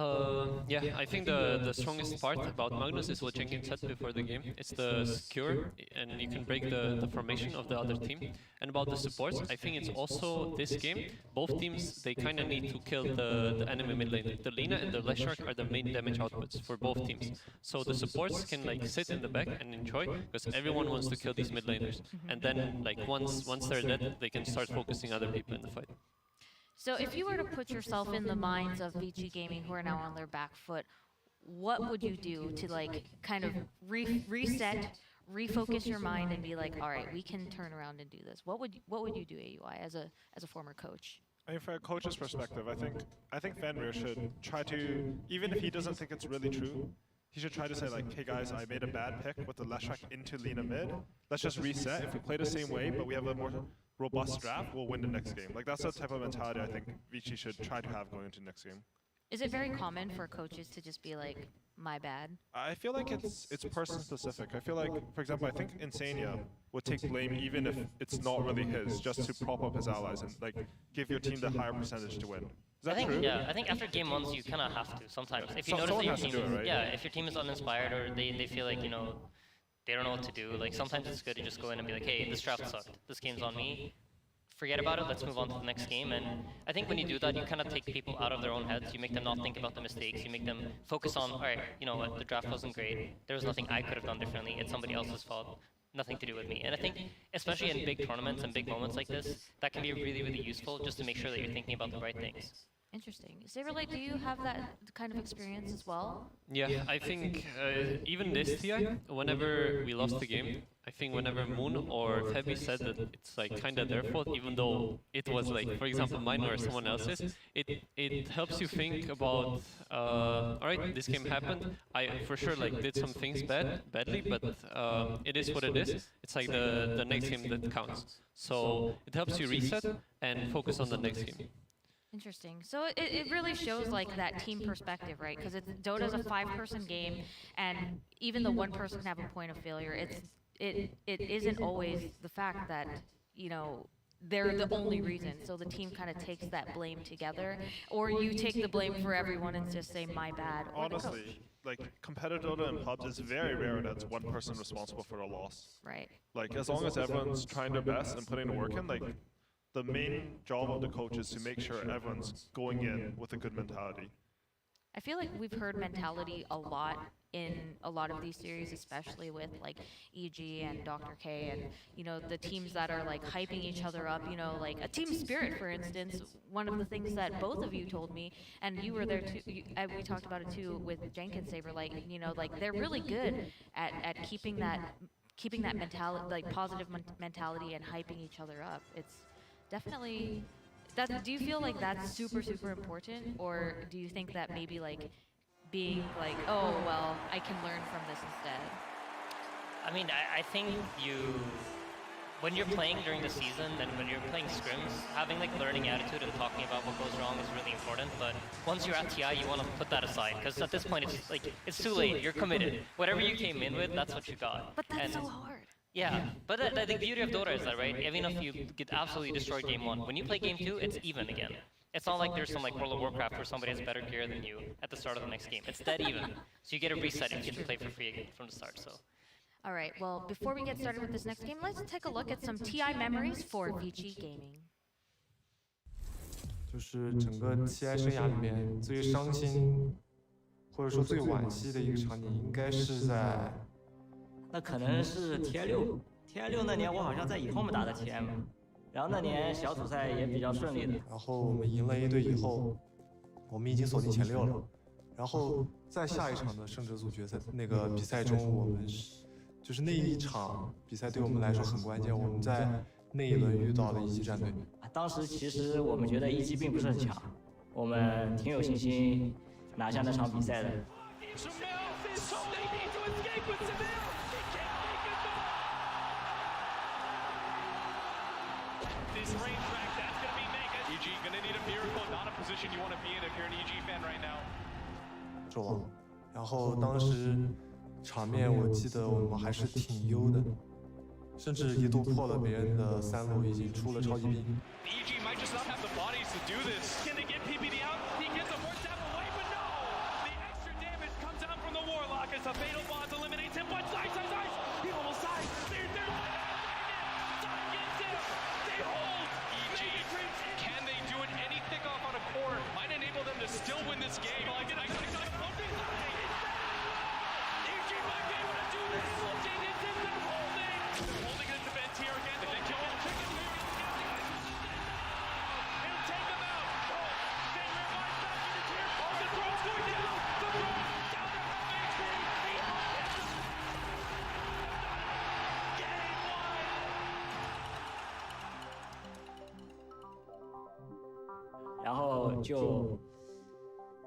[SPEAKER 13] Yeah, I think the strongest part about Magnus is what Jenkins said before the game. It's the secure, and you can break the formation of the other team. And about the supports, I think it's also this game, both teams, they kind of need to kill the enemy mid lane. The Lina and the Leshrak are the main damage outputs for both teams. So the supports can like sit in the back and enjoy, because everyone wants to kill these mid laners. And then like once they're dead, they can start focusing other people in the fight.
[SPEAKER 12] So if you were to put yourself in the minds of Vici Gaming, who are now on their back foot, what would you do to like kind of reset, refocus your mind, and be like, all right, we can turn around and do this? What would you do, AUI, as a former coach?
[SPEAKER 8] I mean, from a coach's perspective, I think Fenrir should try to, even if he doesn't think it's really true, he should try to say like, hey guys, I made a bad pick with the Leshrak into Lina mid. Let's just reset. If we play the same way, but we have a more robust draft, we'll win the next game. Like that's the type of mentality I think Vici should try to have going into the next game.
[SPEAKER 12] Is it very common for coaches to just be like, my bad?
[SPEAKER 8] I feel like it's person specific. I feel like, for example, I think Insania would take blame even if it's not really his, just to prop up his allies and like give your team the higher percentage to win. Is that true?
[SPEAKER 4] Yeah, I think after game ones you kind of have to sometimes. If you notice that your team, if your team is uninspired or they feel like they don't know what to do, like sometimes it's good to just go in and be like, hey, this draft sucked. This game's on me. Forget about it, let's move on to the next game. And I think when you do that, you kind of take people out of their own heads. You make them not think about the mistakes. You make them focus on, all right, you know what, the draft wasn't great. There was nothing I could have done differently. It's somebody else's fault. Nothing to do with me. And I think, especially in big tournaments and big moments like this, that can be really, really useful just to make sure that you're thinking about the right things.
[SPEAKER 12] Interesting. Saberlight, do you have that kind of experience as well?
[SPEAKER 13] Yeah, I think even this TI, whenever we lost the game, I think whenever Moon or Febby said that it's like kind of their fault, even though it was like, for example, mine or someone else's, it helps you think about, all right, this game happened. I for sure like did some things badly, but it is what it is. It's like the next game that counts. So it helps you reset and focus on the next game.
[SPEAKER 12] Interesting. So it really shows like that team perspective, right? Because Dota's a 5-person game, and even the one person can have a point of failure. It isn't always the fact that they're the only reason. So the team kind of takes that blame together, or you take the blame for everyone and just say my bad.
[SPEAKER 8] Honestly, like competitive Dota and pubs, it's very rare that one person responsible for a loss.
[SPEAKER 12] Right.
[SPEAKER 8] Like as long as everyone's trying their best and putting the work in, like. The main job of the coach is to make sure everyone's going in with a good mentality.
[SPEAKER 12] I feel like we've heard mentality a lot in a lot of these series, especially with like EG and Dr. K and the teams that are like hyping each other up, like a team spirit, for instance. One of the things that both of you told me, and you were there too, we talked about it too with Jenkins Saber, like they're really good at keeping that mentality, like positive mentality, and hyping each other up. It's definitely, do you feel like that's super, super important? Or do you think that maybe like being like, oh, well, I can learn from this instead?
[SPEAKER 4] I mean, I think when you're playing during the season and when you're playing scrims, having like learning attitude and talking about what goes wrong is really important. But once you're at TI, you want to put that aside, because at this point, it's too late. You're committed. Whatever you came in with, that's what you got.
[SPEAKER 12] But that's so hard.
[SPEAKER 4] Yeah, but the beauty of Dota is that, right? Even if you get absolutely destroyed game 1, when you play game 2, it's even again. It's not like there's some like World of Warcraft where somebody has better gear than you at the start of the next game. It's dead even. So you get a reset and you get to play for free again from the start. So.
[SPEAKER 12] All right. Well, before we get started with this next game, let's take a look at some TI memories for Vici Gaming.
[SPEAKER 5] 就是整个 TI 生涯里面最伤心，或者说最惋惜的一个场景，应该是在。
[SPEAKER 16] 那可能是 TI6 那年我好像在以后面打的 TI 嘛，然后那年小组赛也比较顺利的。
[SPEAKER 5] 然后我们赢了A队以后，我们已经锁定前6了。然后在下一场的胜者组决赛那个比赛中，我们就是那一场比赛对我们来说很关键。我们在那一轮遇到了一级战队。
[SPEAKER 16] 当时其实我们觉得一级并不是很强，我们挺有信心拿下那场比赛的。
[SPEAKER 11] This rain track, that's going to be mega. EG going to need a miracle, not a position you want to be in if you're an EG fan right now.
[SPEAKER 5] 中，然后当时场面我记得我们还是挺优的，甚至一度破了别人的3路，已经出了超级兵。
[SPEAKER 11] EG might just not have the bodies to do this. Can they get PPD out? He gets a force tap away, but no! The extra damage comes down from the Warlock as the Fatal Bonds eliminates him. But nice! He almost died. They're they hold! EG, can they do it? Any kickoff on a court might enable them to still win this game. EG might be able to do this. Looking into the holding. They're holding it to vent here again. If they kill him, he'll take him out. They revive back into tier. Oh, the throne's going down. The throne down to half HP. Game
[SPEAKER 16] 1。然后就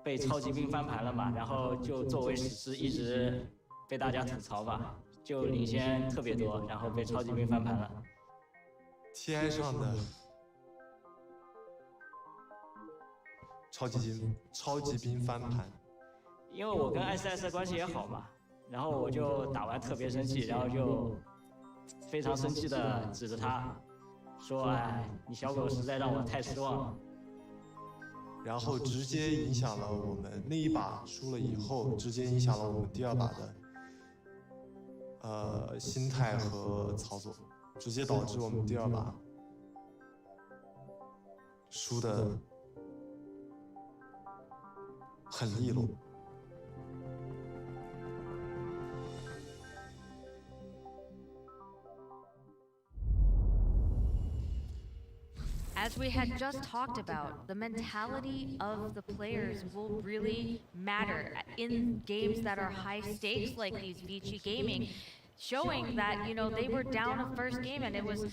[SPEAKER 16] 被超级兵翻盘了嘛，然后就作为史诗一直被大家吐槽吧，就领先特别多，然后被超级兵翻盘了。
[SPEAKER 5] TI 上的超级兵翻盘。
[SPEAKER 16] 因为我跟艾斯艾斯关系也好嘛，然后我就打完特别生气，然后就非常生气的指着他说：“哎，你小狗实在让我太失望了。”
[SPEAKER 5] 然后直接影响了我们那一把输了以后，直接影响了我们第二把的心态和操作，直接导致我们第二把输的很利落。
[SPEAKER 12] As we had just talked about, the mentality of the players will really matter in games that are high stakes like these Vici Gaming, showing that, you know, they were down a first game and it was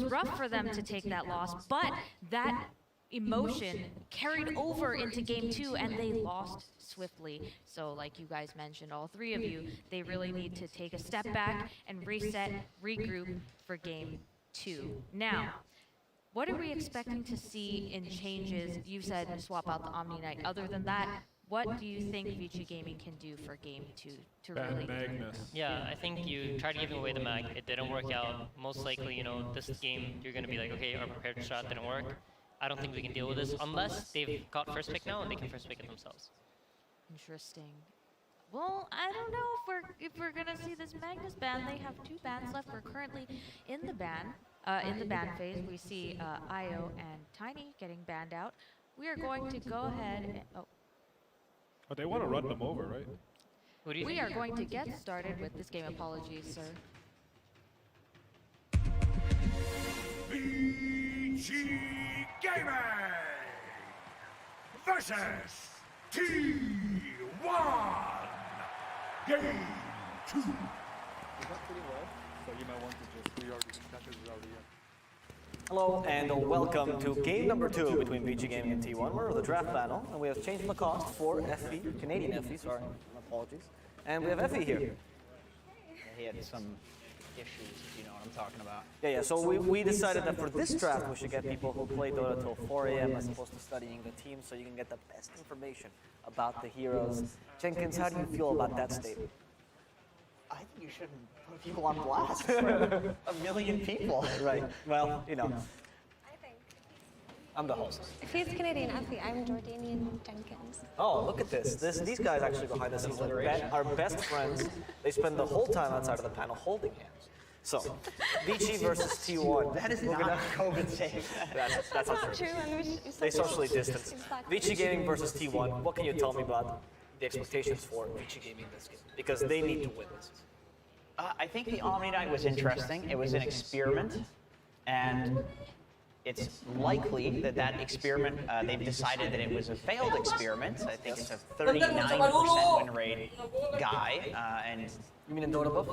[SPEAKER 12] rough for them to take that loss, but that emotion carried over into game 2 and they lost swiftly. So like you guys mentioned, all three of you, they really need to take a step back and reset, regroup for game 2. Now, what are we expecting to see in changes? You said swap out the Omni Knight. Other than that, what do you think Vici Gaming can do for game 2 to really?
[SPEAKER 4] Yeah, I think you tried giving away the mag. It didn't work out. Most likely, you know, this game you're going to be like, okay, our prepared shot didn't work. I don't think we can deal with this unless they've got first pick now and they can first pick it themselves.
[SPEAKER 12] Interesting. Well, I don't know if we're gonna see this Magnus ban. They have 2 bans left. We're currently in the ban. In the ban phase, we see Io and Tiny getting banned out. We are going to go ahead and,
[SPEAKER 8] Oh, they want to run them over, right?
[SPEAKER 4] What do you
[SPEAKER 12] we
[SPEAKER 4] think?
[SPEAKER 12] are going to get started with this game. Apologies, sir.
[SPEAKER 1] Vici Gaming versus T1. Game 2.
[SPEAKER 5] Is that pretty well? So you might want to just reorder the status already.
[SPEAKER 9] Hello and welcome to game number 2 between Vici Gaming and T1. We're the draft panel and we have changed the cost for FE, Canadian FE, sorry, my apologies. And we have FE here.
[SPEAKER 3] He had some issues, if you know what I'm talking about.
[SPEAKER 9] Yeah, so we decided that for this draft we should get people who play Dota till 4 a.m. as opposed to studying the team so you can get the best information about the heroes. Jenkins, how do you feel about that statement?
[SPEAKER 3] I think you shouldn't put people on blast for a million people.
[SPEAKER 9] Right, well, you know. I'm the host.
[SPEAKER 10] If he's Canadian FE, I'm Jordanian Jenkins.
[SPEAKER 9] Oh, look at this. These guys actually behind the scenes are best friends. They spend the whole time outside of the panel holding hands. So, Vici versus T1.
[SPEAKER 3] That is not COVID safe.
[SPEAKER 9] That's not true. They socially distance. Vici Gaming versus T1. What can you tell me about the expectations for Vici Gaming this game? Because they need to win this.
[SPEAKER 3] I think the Omni Knight was interesting. It was an experiment, and it's likely that that experiment, they've decided that it was a failed experiment. I think it's a 39% win rate guy, and
[SPEAKER 9] you mean in Dota Buff?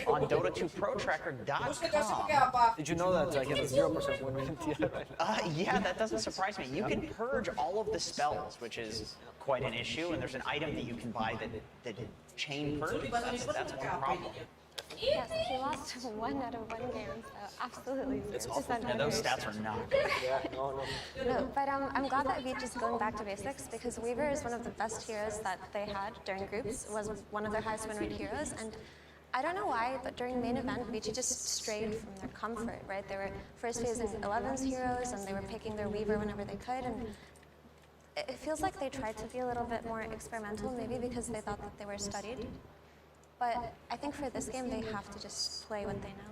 [SPEAKER 3] On Dota2ProTracker.com.
[SPEAKER 9] Did you know that he has a 0% win rate in TI right now?
[SPEAKER 3] Yeah, that doesn't surprise me. You can purge all of the spells, which is quite an issue, and there's an item that you can buy that chain purges. That's one problem.
[SPEAKER 10] Yes, he lost 1 out of 1 game, so absolutely 0%.
[SPEAKER 3] And those stats are not good.
[SPEAKER 10] No, but I'm glad that Vici is going back to basics because Weaver is one of the best heroes that they had during groups, was one of their highest win rate heroes, and I don't know why, but during main event, Vici just strayed from their comfort, right? They were first phasing 11's heroes, and they were picking their Weaver whenever they could, and it feels like they tried to be a little bit more experimental, maybe because they thought that they were studied. But I think for this game, they have to just play what they know.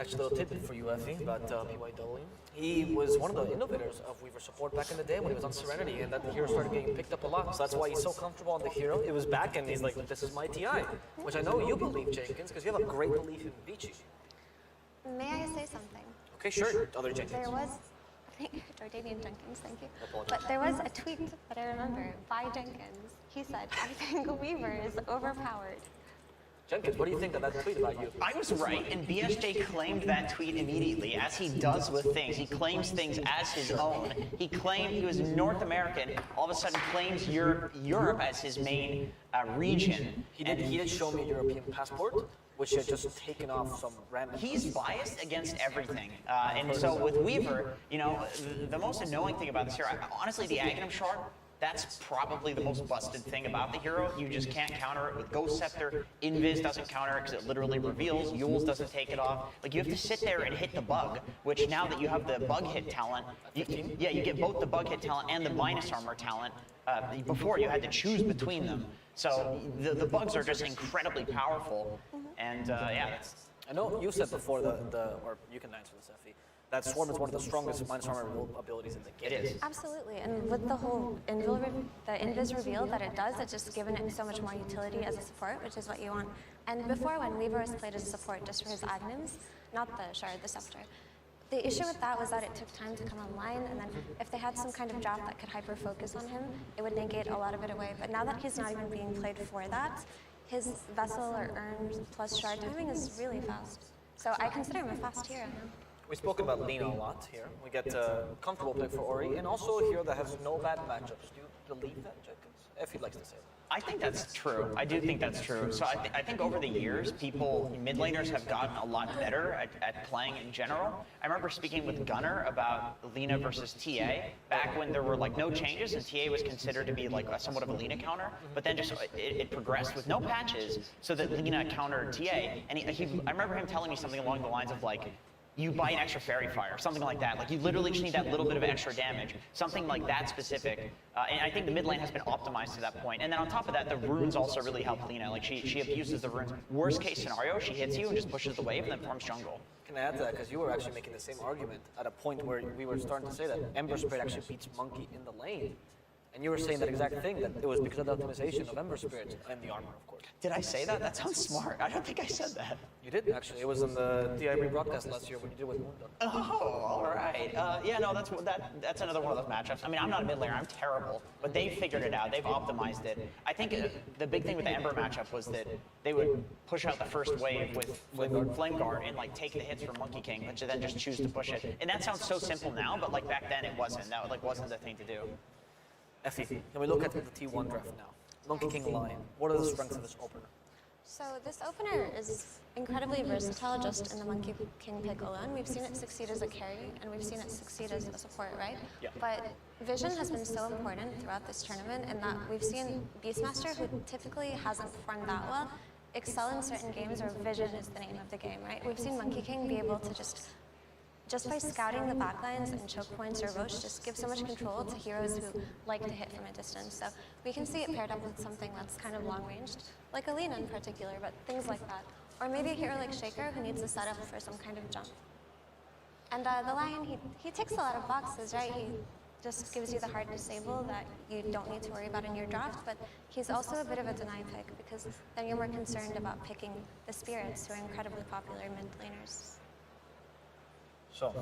[SPEAKER 9] Actually, a little tidbit for you, Effie, about PYW. He was one of the innovators of Weaver support back in the day when he was on Serenity, and that the hero started getting picked up a lot. So that's why he's so comfortable on the hero. It was back, and he's like, this is my TI, which I know you believe, Jenkins, because you have a great belief in Vici.
[SPEAKER 10] May I say something?
[SPEAKER 9] Okay, sure, other Jenkins.
[SPEAKER 10] There was, Jordanian Jenkins, thank you. But there was a tweet that I remember by Jenkins. He said, I think Weaver is overpowered.
[SPEAKER 9] Jenkins, what do you think of that tweet about you?
[SPEAKER 3] I was right, and BSJ claimed that tweet immediately, as he does with things. He claims things as his own. He claimed he was North American, all of a sudden claims Europe as his main region.
[SPEAKER 9] He did show me a European passport, which had just taken off some random...
[SPEAKER 3] He's biased against everything. And so with Weaver, you know, the most annoying thing about this hero, honestly, the Aghanim Shard, that's probably the most busted thing about the hero. You just can't counter it with Ghost Scepter. Invis doesn't counter it because it literally reveals. Yules doesn't take it off. Like, you have to sit there and hit the bug, which now that you have the bug hit talent, you get both the bug hit talent and the minus armor talent. Before, you had to choose between them. So the bugs are just incredibly powerful. And yeah, that's...
[SPEAKER 9] I know you said before, or you can answer this, Effie, that Swarm is one of the strongest minus armor abilities in the game.
[SPEAKER 3] It is.
[SPEAKER 10] Absolutely, and with the whole Invis reveal that it does, it's just given it so much more utility as a support, which is what you want. And before, when Weaver was played as a support just for his Aghanims, not the Shard, the Scepter, the issue with that was that it took time to come online, and then if they had some kind of draft that could hyper-focus on him, it would negate a lot of it away. But now that he's not even being played for that, his Vessel or Urn plus Shard timing is really fast. So I consider him a fast hero now.
[SPEAKER 9] We've spoken about Lina a lot here. We get a comfortable pick for Ori, and also a hero that has no bad matchups. Do you believe that, Jenkins? If you'd like to say that.
[SPEAKER 3] I think that's true. I do think that's true. So I think over the years, mid laners have gotten a lot better at playing in general. I remember speaking with Gunnar about Lina versus TA back when there were like no changes and TA was considered to be like somewhat of a Lina counter, but then just it progressed with no patches so that Lina countered TA. And I remember him telling me something along the lines of like, you buy an extra Fairy Fire, something like that. Like, you literally just need that little bit of extra damage, something like that specific. And I think the mid lane has been optimized to that point. And then on top of that, the runes also really help Lina. Like, she abuses the runes. Worst case scenario, she hits you and just pushes the wave and then farms jungle.
[SPEAKER 9] Can I add to that? Because you were actually making the same argument at a point where we were starting to say that Ember Spirit actually beats Monkey in the lane. And you were saying that exact thing, that it was because of the optimization of Ember Spirit and the armor, of course.
[SPEAKER 3] Did I say that? That sounds smart. I don't think I said that.
[SPEAKER 9] You did, actually. It was in the DI broadcast last year when you did with Moondog.
[SPEAKER 3] Oh, all right. Yeah, no, that's another one of those matchups. I mean, I'm not a mid laner. I'm terrible. But they've figured it out. They've optimized it. I think the big thing with the Ember matchup was that they would push out the first wave with Flame Guard and like take the hits from Monkey King, but then just choose to push it. And that sounds so simple now, but like back then it wasn't. That like wasn't the thing to do.
[SPEAKER 9] Effie, can we look at the T1 draft now? Monkey King Lion. What are the strengths of this opener?
[SPEAKER 10] So this opener is incredibly versatile just in the Monkey King pick alone. We've seen it succeed as a carry, and we've seen it succeed as a support, right?
[SPEAKER 9] Yeah.
[SPEAKER 10] But vision has been so important throughout this tournament in that we've seen Beastmaster, who typically hasn't performed that well, excel in certain games where vision is the name of the game, right? We've seen Monkey King be able to just by scouting the backlines and choke points or Roche, just give so much control to heroes who like to hit from a distance. So we can see it paired up with something that's kind of long-ranged, like Alina in particular, but things like that. Or maybe a hero like Shaker who needs a setup for some kind of jump. And the Lion, he ticks a lot of boxes, right? He just gives you the hard disable that you don't need to worry about in your draft, but he's also a bit of a deny pick because then you're more concerned about picking the Spirits, who are incredibly popular mid laners.
[SPEAKER 9] So,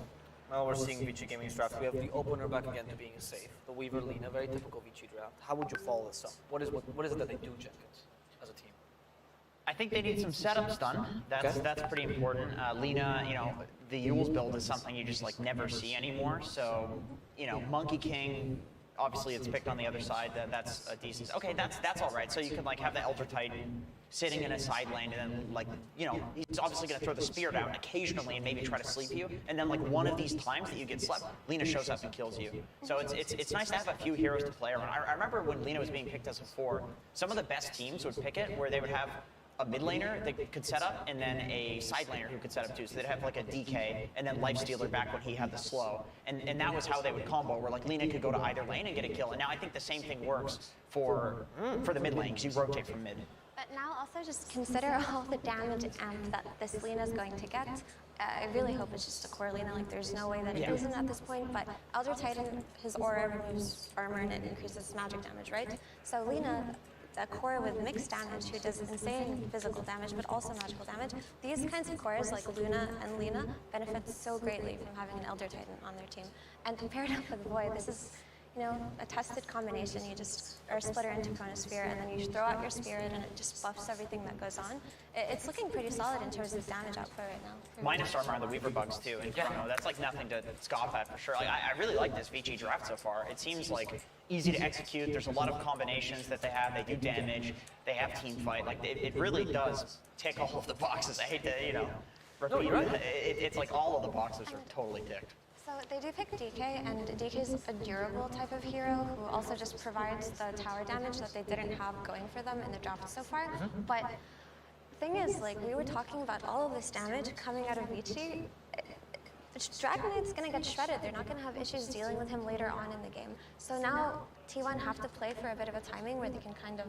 [SPEAKER 9] now we're seeing Vici Gaming's draft. We have the opener back again to being safe. The Weaver Lina, very typical Vici draft. How would you follow this up? What is it that they do, Jenkins, as a team?
[SPEAKER 3] I think they need some setups done. That's pretty important. Lina, you know, the Yules build is something you just like never see anymore. So, you know, Monkey King, obviously it's picked on the other side. That's a decent. Okay, that's all right. So you can like have the Elder Titan sitting in a side lane, and then like, you know, he's obviously going to throw the Spirit out occasionally and maybe try to sleep you. And then like one of these times that you get slept, Lina shows up and kills you. So it's nice to have a few heroes to play around. I remember when Lina was being picked as a 4, some of the best teams would pick it where they would have a mid laner that could set up, and then a side laner who could set up too. So they'd have like a DK and then Lifestealer back when he had the slow. And that was how they would combo, where like Lina could go to either lane and get a kill. And now I think the same thing works for the mid lane, because you rotate from mid.
[SPEAKER 10] But now also just consider all the damage amp that this Lina is going to get. I really hope it's just a core Lina, like there's no way that it isn't at this point, but Elder Titan, his aura removes armor and it increases magic damage, right? So Lina, a core with mixed damage who does insane physical damage but also magical damage, these kinds of cores like Luna and Lina benefit so greatly from having an Elder Titan on their team. And paired up with Void, this is, you know, a tested combination. You just, or a splitter into Chronosphere, and then you throw out your Spirit, and it just buffs everything that goes on. It's looking pretty solid in terms of damage output right now.
[SPEAKER 3] Minus armor on the Weaver bugs too in Chrono. That's like nothing to scoff at for sure. Like, I really like this Vici draft so far. It seems like easy to execute. There's a lot of combinations that they have. They do damage. They have team fight. Like it really does tick all of the boxes. I hate to, you know, repeat. It's like all of the boxes are totally ticked.
[SPEAKER 10] So they do pick DK, and DK is a durable type of hero who also just provides the tower damage that they didn't have going for them in the draft so far. But the thing is, like, we were talking about all of this damage coming out of Vici. Dragon Knight's gonna get shredded. They're not gonna have issues dealing with him later on in the game. So now T1 have to play for a bit of a timing where they can kind of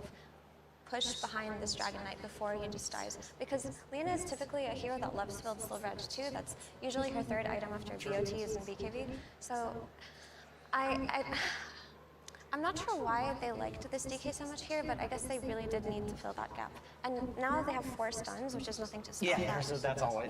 [SPEAKER 10] push behind this Dragon Knight before he just dies. Because Lina is typically a hero that loves to build Silver Edge too. That's usually her third item after BOTs and BKB. So I'm not sure why they liked this DK so much here, but I guess they really did need to fill that gap. And now they have 4 stuns, which is nothing to stop
[SPEAKER 3] Yeah, so that's always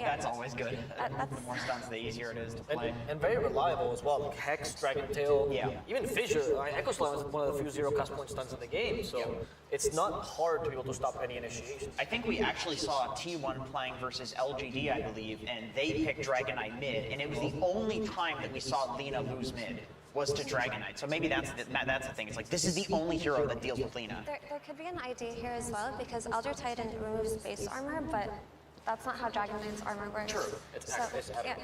[SPEAKER 3] good. The more stuns, the easier it is to play.
[SPEAKER 9] And very reliable as well. Like Hex, Dragon Tail, even Fissure. Echo Slam is one of the few 0 cast point stuns in the game, so it's not hard to be able to stop any initiation.
[SPEAKER 3] I think we actually saw T1 playing versus LGD, I believe, and they picked Dragon Knight mid, and it was the only time that we saw Lina lose mid was to Dragon Knight. So maybe that's the thing. It's like, this is the only hero that deals with Lina.
[SPEAKER 10] There could be an idea here as well, because Elder Titan removes base armor, but that's not how Dragon Knight's armor works.
[SPEAKER 9] True. It's additive.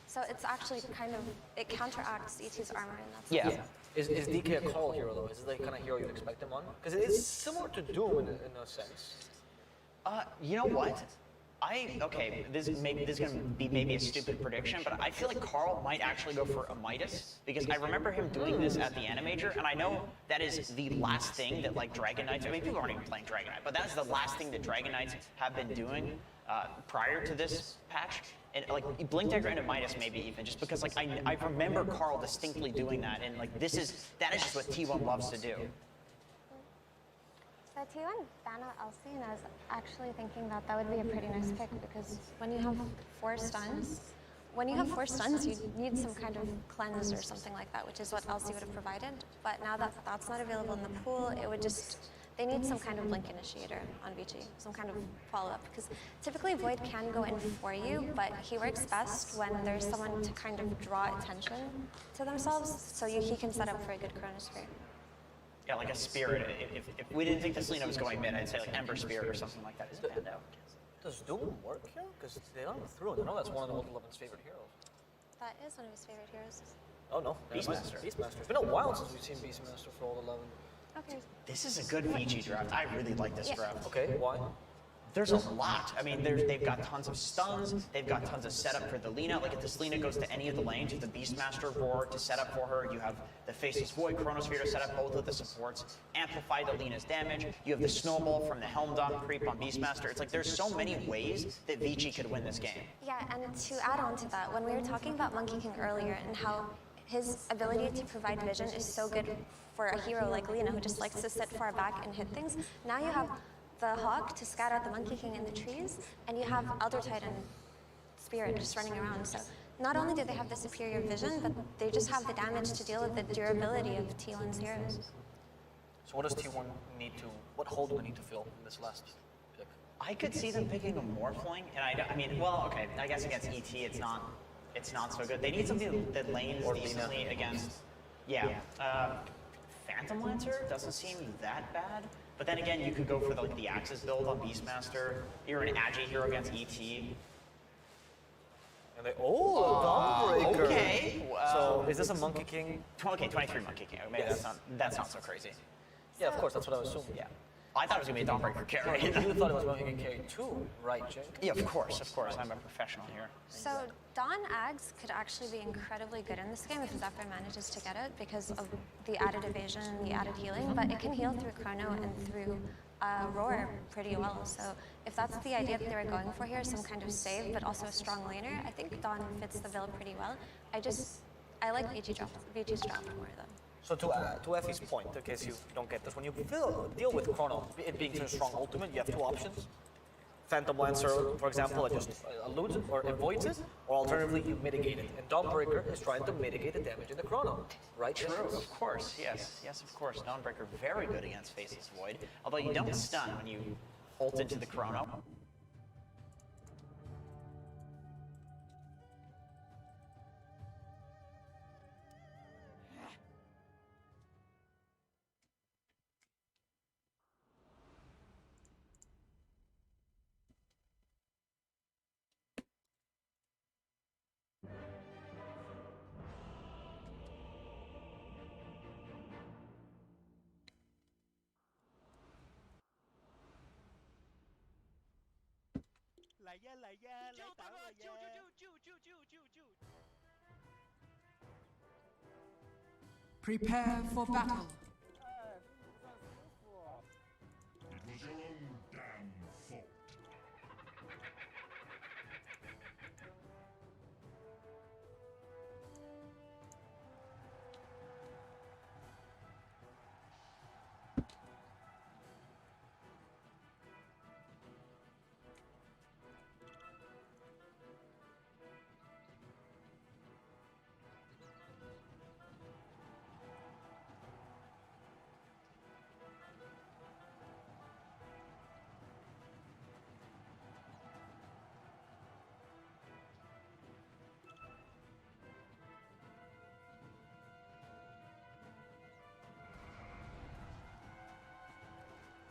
[SPEAKER 10] So it's actually kind of, it counteracts ET's armor, and that's
[SPEAKER 9] Is DK a call hero though? Is it the kind of hero you expect him on? Because it's similar to Doom in a sense.
[SPEAKER 3] You know what? This is going to be maybe a stupid prediction, but I feel like Carl might actually go for a Midas, because I remember him doing this at the Animajor, and I know that is the last thing that like Dragon Knights, I mean, people aren't even playing Dragon Knight, but that's the last thing that Dragon Knights have been doing prior to this patch. And like Blink Dagger into Midas maybe even, just because like I remember Carl distinctly doing that, and like that is just what T1 loves to do.
[SPEAKER 10] So T1 ban out Elsie, and I was actually thinking that would be a pretty nice pick, because when you have 4 stuns, you need some kind of cleanse or something like that, which is what Elsie would have provided. But now that that's not available in the pool, it would just, they need some kind of blink initiator on Vici, some kind of follow-up, because typically Void can go in for you, but he works best when there's someone to kind of draw attention to themselves, so he can set up for a good Chronosphere.
[SPEAKER 3] Yeah, like a Spirit. If we didn't think this Lina was going mid, I'd say like Ember Spirit or something like that is banned out.
[SPEAKER 9] Does Doom work here? Because they don't have through. I know that's one of the Old 11's favorite heroes.
[SPEAKER 10] That is one of his favorite heroes.
[SPEAKER 9] Oh no,
[SPEAKER 3] Beastmaster.
[SPEAKER 9] Beastmaster. It's been a while since we've seen Beastmaster for Old 11.
[SPEAKER 10] Okay.
[SPEAKER 3] This is a good Vici draft. I really like this draft.
[SPEAKER 9] Okay, why?
[SPEAKER 3] There's a lot. I mean, they've got tons of stuns. They've got tons of setup for the Lina. Like if this Lina goes to any of the lanes, you have the Beastmaster Roar to set up for her. You have the Faceless Void Chronosphere to set up both of the supports. Amplify the Lina's damage. You have the Snowball from the Helm Dom creep on Beastmaster. It's like there's so many ways that Vici could win this game.
[SPEAKER 10] Yeah, and to add on to that, when we were talking about Monkey King earlier and how his ability to provide vision is so good for a hero like Lina who just likes to sit far back and hit things, now you have the Hawk to scout out the Monkey King in the trees, and you have Elder Titan Spirit just running around. So not only do they have the superior vision, but they just have the damage to deal with the durability of T1's heroes.
[SPEAKER 9] So what does T1 need to, what hole do they need to fill in this last pick?
[SPEAKER 3] I could see them picking a Morphling, and I mean, well, okay, I guess against ET it's not so good. They need something that lanes decently against, Phantom Lancer doesn't seem that bad. But then again, you could go for the Axis build on Beastmaster. You're an Agi hero against ET.
[SPEAKER 9] And they, Dawnbreaker.
[SPEAKER 3] Okay.
[SPEAKER 9] So is this a Monkey King?
[SPEAKER 3] Okay, 23 Monkey King. Maybe that's not so crazy.
[SPEAKER 9] Yeah, of course, that's what I was assuming.
[SPEAKER 3] Yeah. I thought it was going to be a Dawnbreaker carry.
[SPEAKER 9] You thought it was Monkey King carry too, right, Jake?
[SPEAKER 3] Yeah, of course. I'm a professional here.
[SPEAKER 10] So Dawn Ags could actually be incredibly good in this game if Zephyr manages to get it because of the added evasion and the added healing, but it can heal through Chrono and through Roar pretty well. So if that's the idea that they were going for here, some kind of save, but also a strong laner, I think Dawn fits the build pretty well. I like Vici's draft more though.
[SPEAKER 9] So to Effie's point, in case you don't get this, when you deal with Chrono, it being such a strong ultimate, you have 2 options. Phantom Lancer, for example, that just eludes it or avoids it, or alternatively you mitigate it. And Dawnbreaker is trying to mitigate the damage in the chrono, right?
[SPEAKER 3] True, of course, yes. Yes, of course. Dawnbreaker very good against Faceless Void, although you don't stun when you ult into the chrono.
[SPEAKER 7] Prepare for battle.
[SPEAKER 1] It was your own damn fault.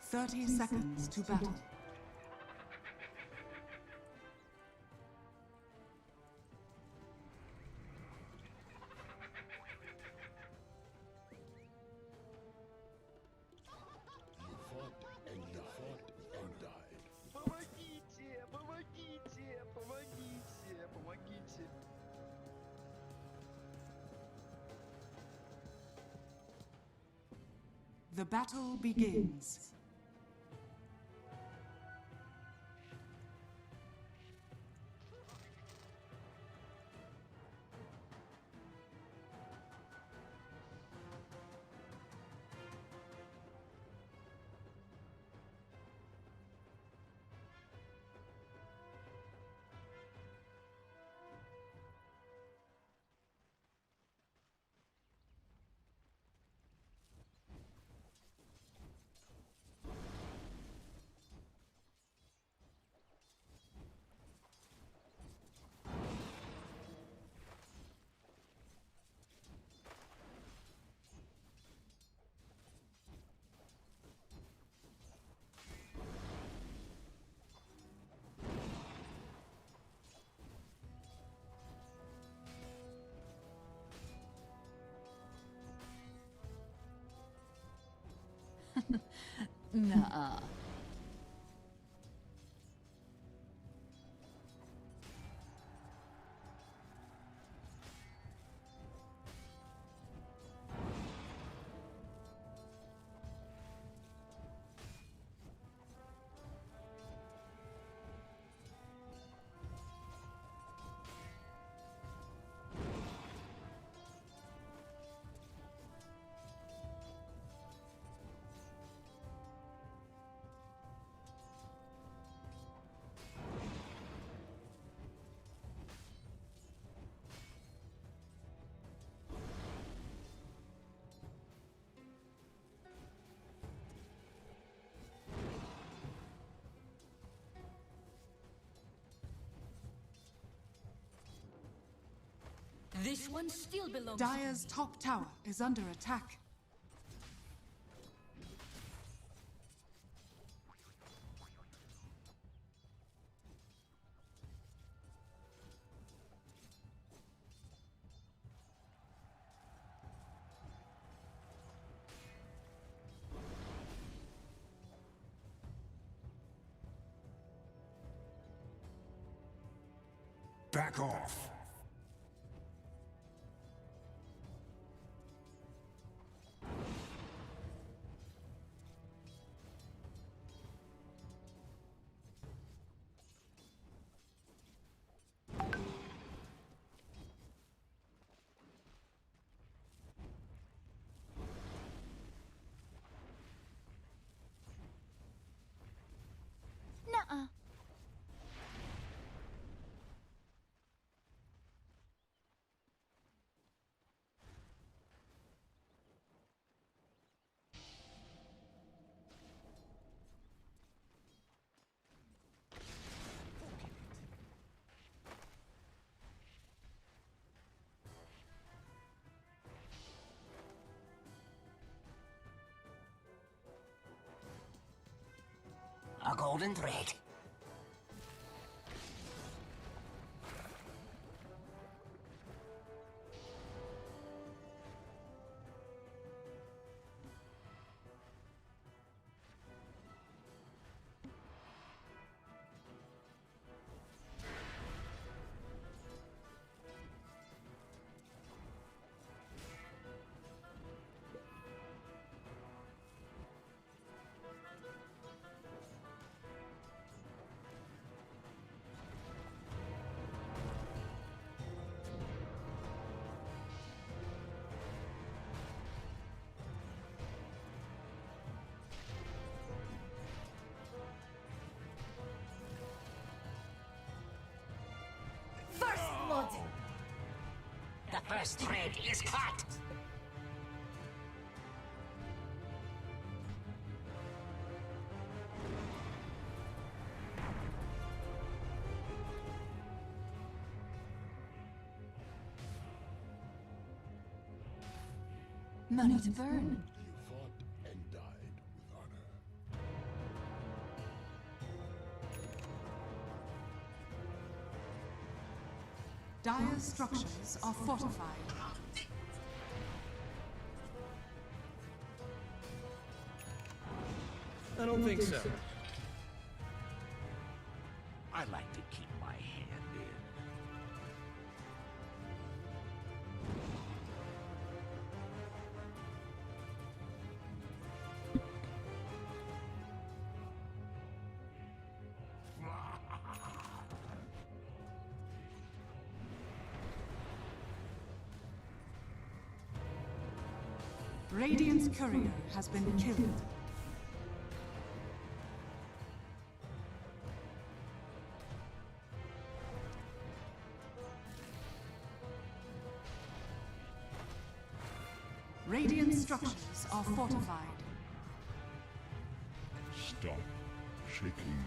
[SPEAKER 7] Thirty seconds to battle. The battle begins. Nuh-uh.
[SPEAKER 17] This one still belongs
[SPEAKER 7] Dire's top tower is under attack.
[SPEAKER 1] Back off.
[SPEAKER 17] Nuh-uh.
[SPEAKER 14] golden thread.
[SPEAKER 17] First blood.
[SPEAKER 14] The first thread is cut.
[SPEAKER 7] Money to burn.
[SPEAKER 1] You fought and died with honor.
[SPEAKER 7] Dire structures are fortified.
[SPEAKER 21] I don't think so.
[SPEAKER 14] I like to keep my hand in.
[SPEAKER 7] Radiant's courier has been killed. Radiant structures are fortified.
[SPEAKER 1] Stop shaking.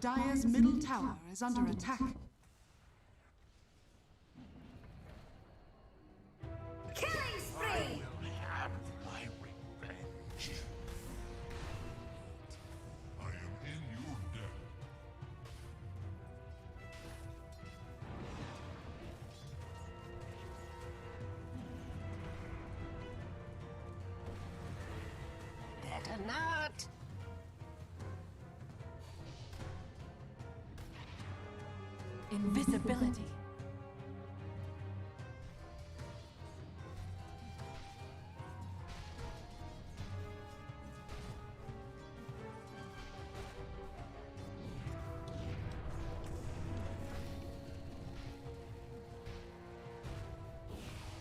[SPEAKER 7] Dire's middle tower is under attack.
[SPEAKER 17] Killing spree.
[SPEAKER 1] Have my revenge. I am in your debt.
[SPEAKER 14] Better not.
[SPEAKER 7] Invisibility.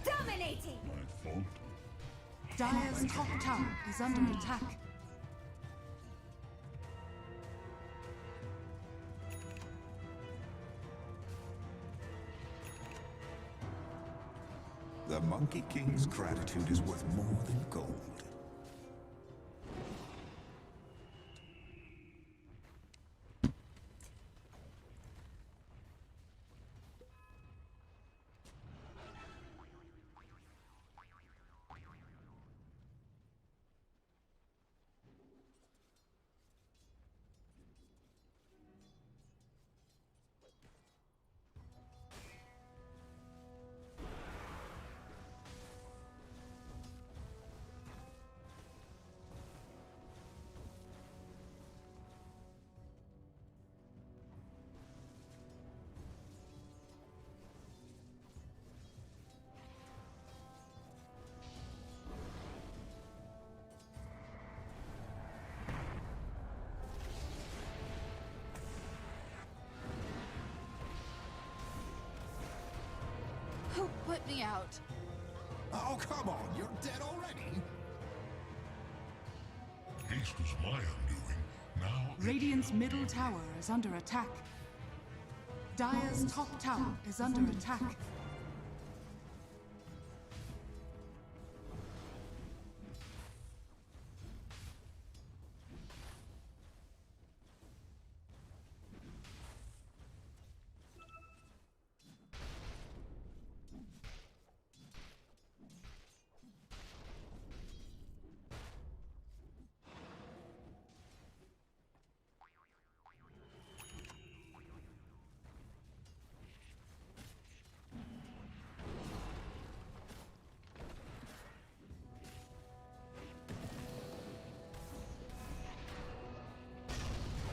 [SPEAKER 17] Dominating.
[SPEAKER 1] My fault.
[SPEAKER 7] Dire's top tower is under attack.
[SPEAKER 18] The Monkey King's gratitude is worth more than gold.
[SPEAKER 17] Who put me out?
[SPEAKER 18] Oh, come on, you're dead already?
[SPEAKER 1] Haste was my undoing.
[SPEAKER 7] Radiant's middle tower is under attack. Dire's top tower is under attack.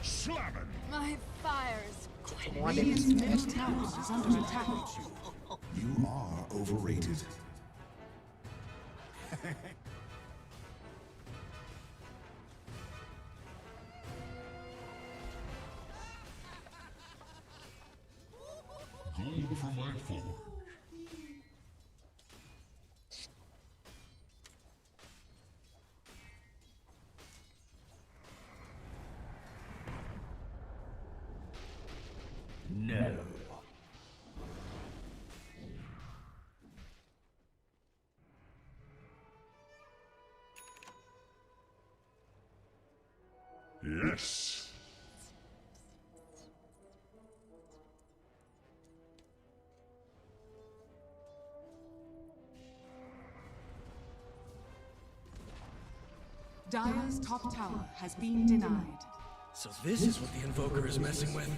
[SPEAKER 1] Slamming.
[SPEAKER 17] My fire's quite.
[SPEAKER 7] Radiant's middle tower is under attack.
[SPEAKER 18] You are overrated.
[SPEAKER 1] Going for my forward.
[SPEAKER 14] No.
[SPEAKER 1] Yes.
[SPEAKER 7] Dire's top tower has been denied.
[SPEAKER 9] So this is what the Invoker is messing with.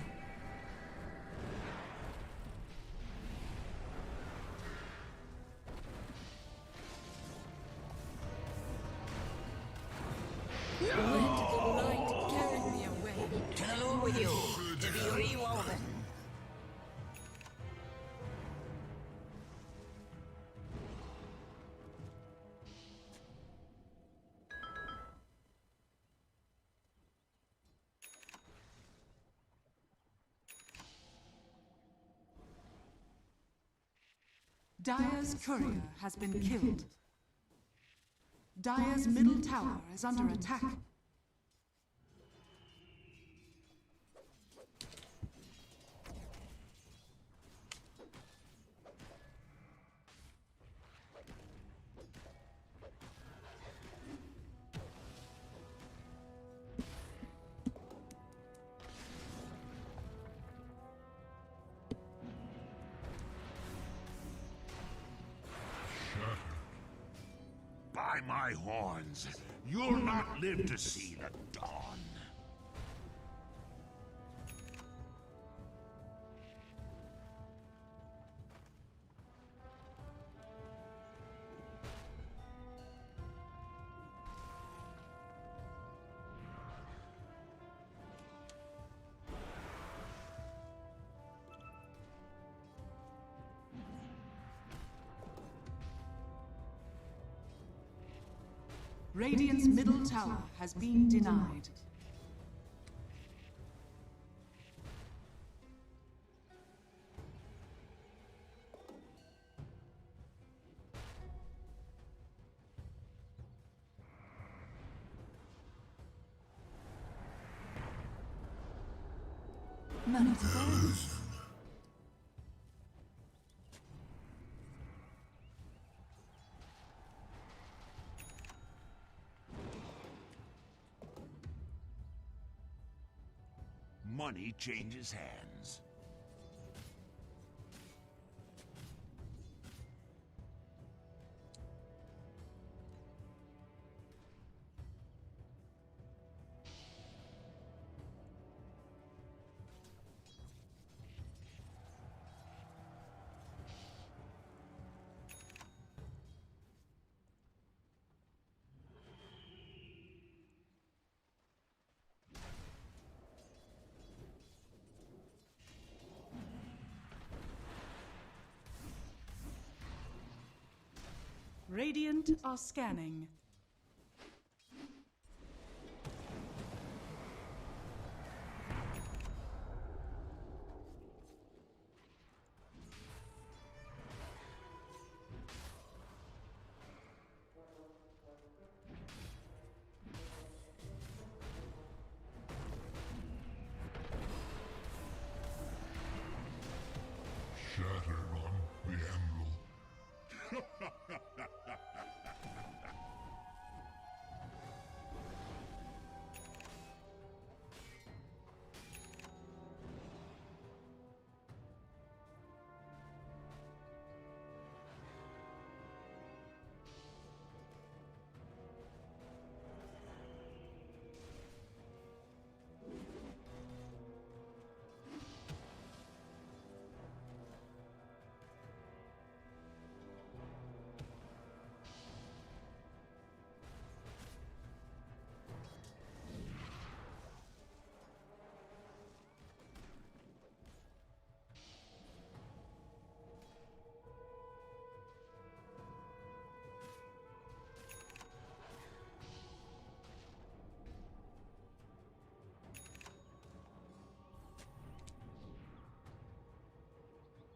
[SPEAKER 17] Let the light carry me away.
[SPEAKER 14] To the Lord with you, to be rewoven.
[SPEAKER 7] Dire's courier has been killed. Dire's middle tower is under attack.
[SPEAKER 1] By my horns, you'll not live to see the dawn.
[SPEAKER 7] Radiant's middle tower has been denied.
[SPEAKER 17] Motherboard.
[SPEAKER 1] Money changes hands.
[SPEAKER 7] Radiant are scanning.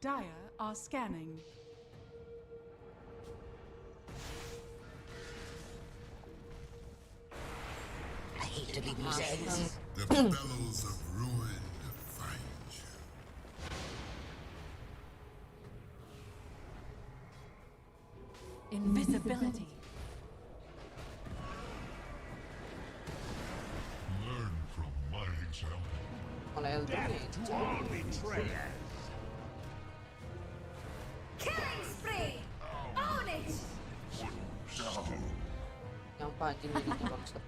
[SPEAKER 7] Dire are scanning.
[SPEAKER 14] I hate to be loose ends.
[SPEAKER 1] The bellows of ruin find you.
[SPEAKER 7] Invisibility.
[SPEAKER 1] Learn from my example.
[SPEAKER 14] Death to all betrayers.
[SPEAKER 15] Killing spree! Own it!
[SPEAKER 14] Yang pancing ini bangsa.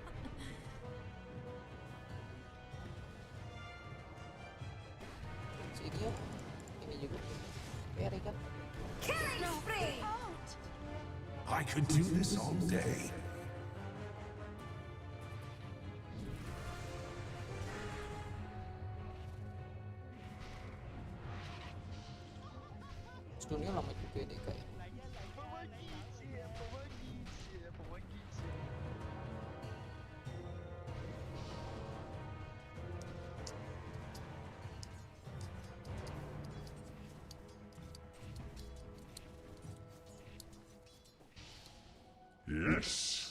[SPEAKER 14] Sini ya. Ini juga. Biar kan.
[SPEAKER 15] Killing spree!
[SPEAKER 1] I could do this all day.
[SPEAKER 14] Dunia lama juga deh kayak.
[SPEAKER 1] Yes.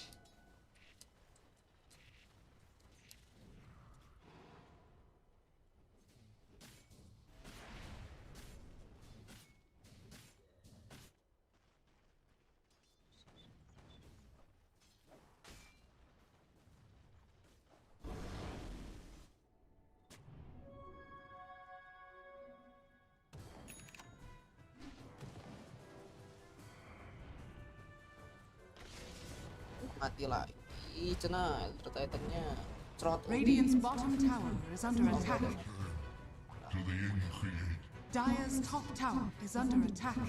[SPEAKER 14] Mati lagi, cina Titannya cerot.
[SPEAKER 7] Radiant's bottom tower is under attack.
[SPEAKER 1] To the increate.
[SPEAKER 7] Dire's top tower is under attack.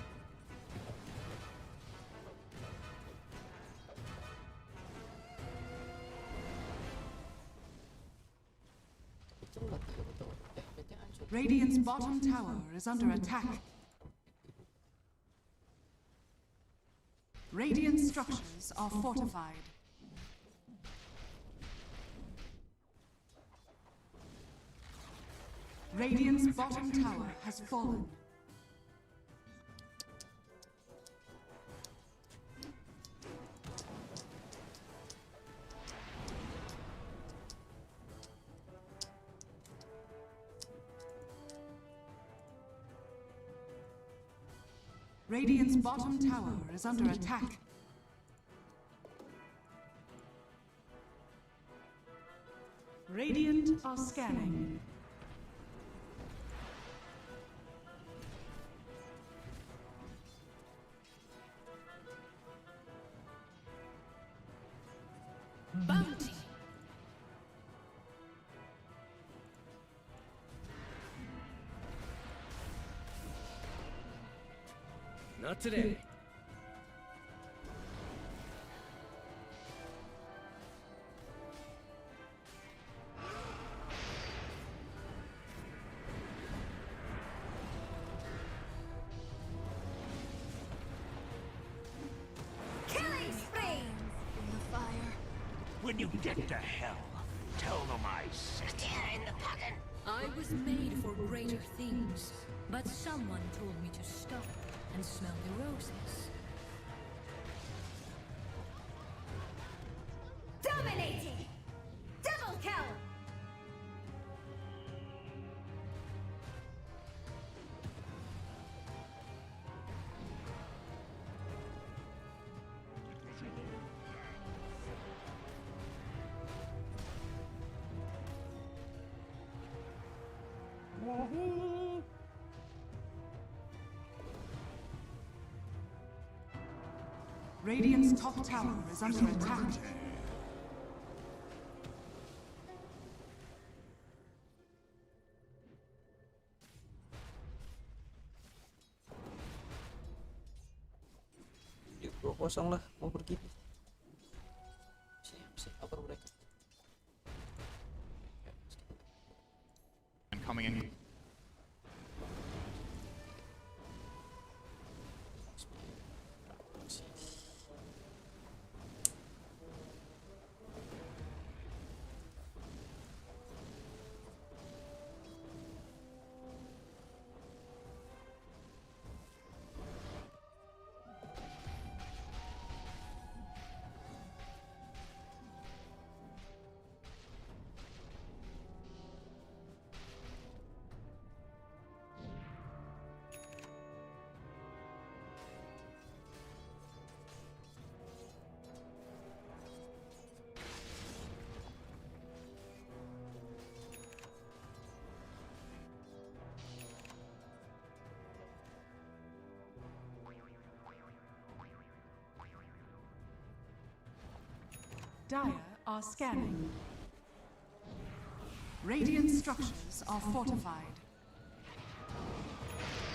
[SPEAKER 7] Radiant's bottom tower is under attack. Radiant structures are fortified. Radiant's bottom tower has fallen. Radiant's bottom tower is under attack. Radiant are scanning.
[SPEAKER 15] Bounty!
[SPEAKER 21] Not today.
[SPEAKER 15] Killing spree!
[SPEAKER 14] In the fire.
[SPEAKER 21] When you get to hell, tell them I said.
[SPEAKER 14] Tear in the pocket.
[SPEAKER 15] I was made for greater things, but someone told me to stop and smell the roses. Dominating! Double kill!
[SPEAKER 7] Radiant's top tower is under attack.
[SPEAKER 14] Yuk, kosong lah, mau pergi. Siap, apa mereka?
[SPEAKER 6] And coming in.
[SPEAKER 7] Dire are scanning. Radiant structures are fortified.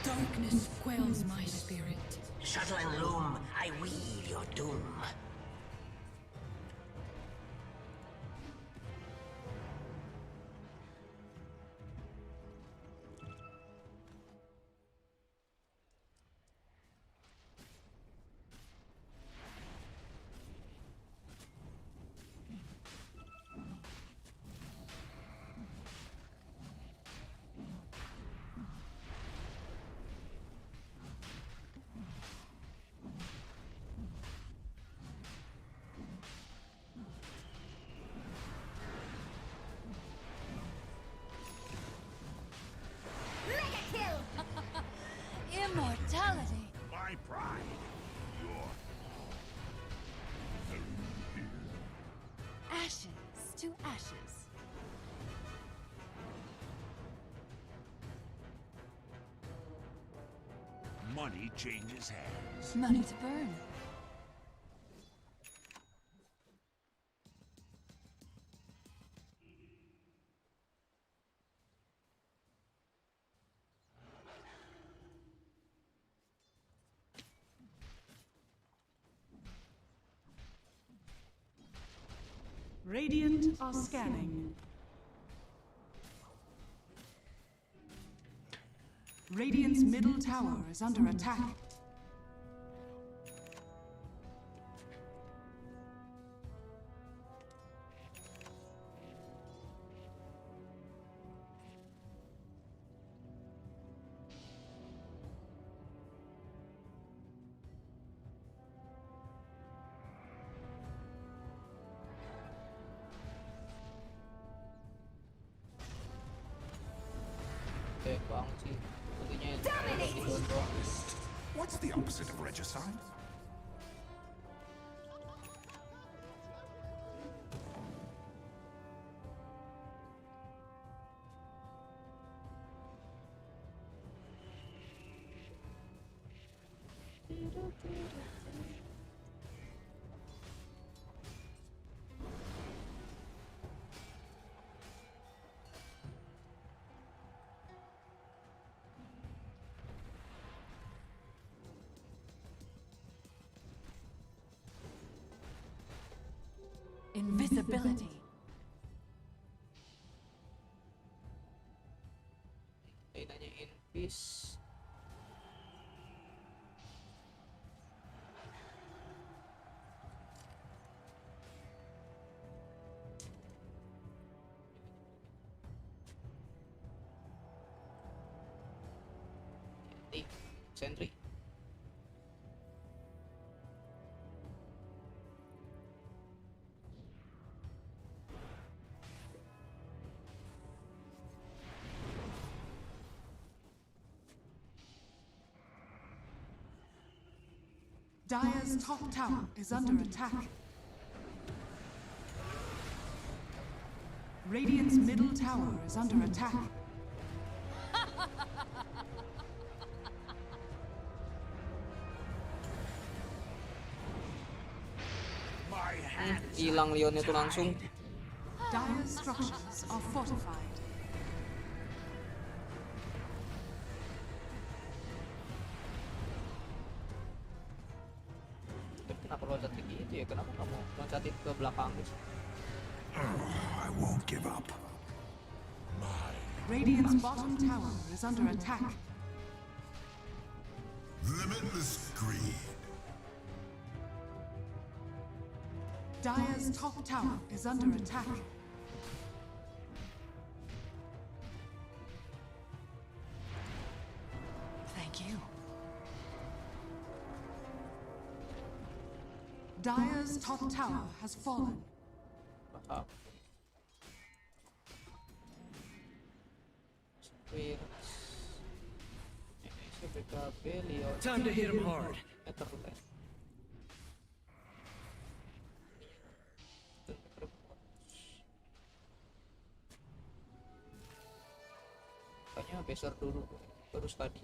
[SPEAKER 15] Darkness quells my spirit.
[SPEAKER 14] Shuttle and loom, I weave your doom.
[SPEAKER 7] Immortality.
[SPEAKER 1] My pride. Your
[SPEAKER 7] Ashes to ashes.
[SPEAKER 1] money changes hands.
[SPEAKER 7] Money to burn. Radiant are scanning. Radiant's middle tower is under attack.
[SPEAKER 18] What's the opposite of regicide?
[SPEAKER 7] Invisibility.
[SPEAKER 20] Nanyain peace. Sentry.
[SPEAKER 7] Dire's top tower is under attack. Radiant's middle tower is under attack.
[SPEAKER 20] Hilang Leonnya tuh langsung.
[SPEAKER 7] Dire's structures are fortified.
[SPEAKER 20] Kenapa loncatin gitu ya? Kenapa kamu loncatin ke belakang gitu?
[SPEAKER 18] I won't give up.
[SPEAKER 7] Radiant's bottom tower is under attack.
[SPEAKER 18] Limitless greed.
[SPEAKER 7] Dire's top tower is under attack. Thank you. Dire's top tower has fallen.
[SPEAKER 21] Time to hit him hard.
[SPEAKER 20] Kayaknya besar dulu terus tadi.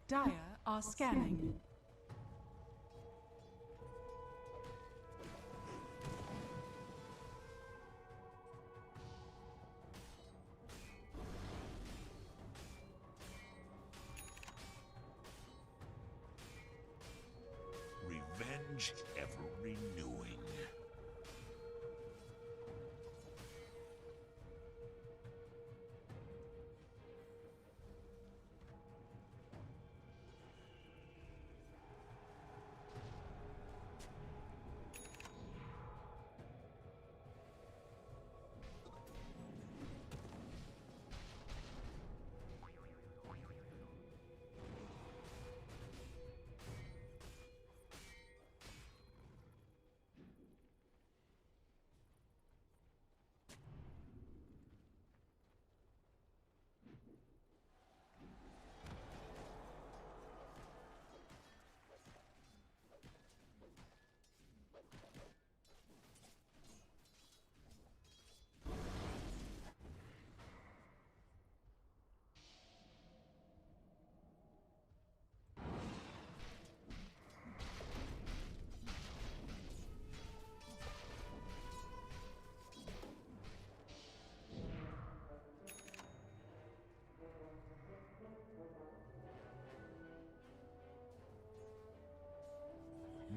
[SPEAKER 7] Dire are scanning.
[SPEAKER 1] Revenge ever renewing.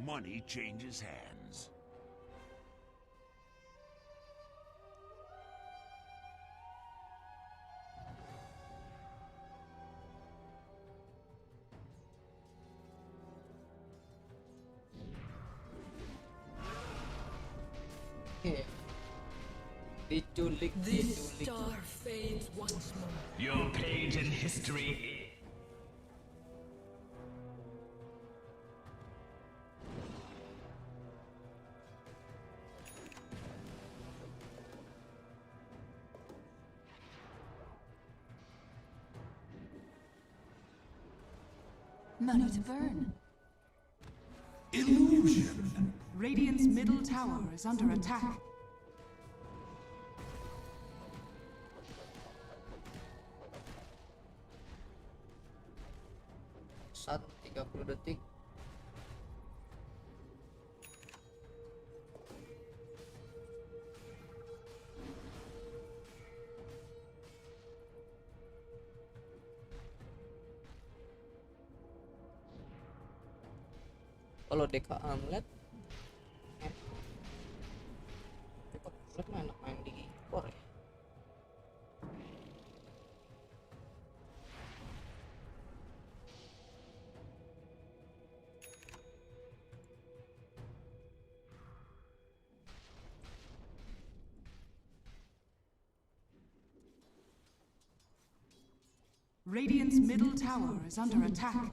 [SPEAKER 1] Money changes hands.
[SPEAKER 17] This star fades once more.
[SPEAKER 14] Your page in history.
[SPEAKER 7] Money to burn.
[SPEAKER 18] Illusion.
[SPEAKER 7] Radiant's middle tower is under attack.
[SPEAKER 20] Satu 30 detik. Kalau DK Amlet enak main di core ya.
[SPEAKER 7] Radiant's middle tower is under attack.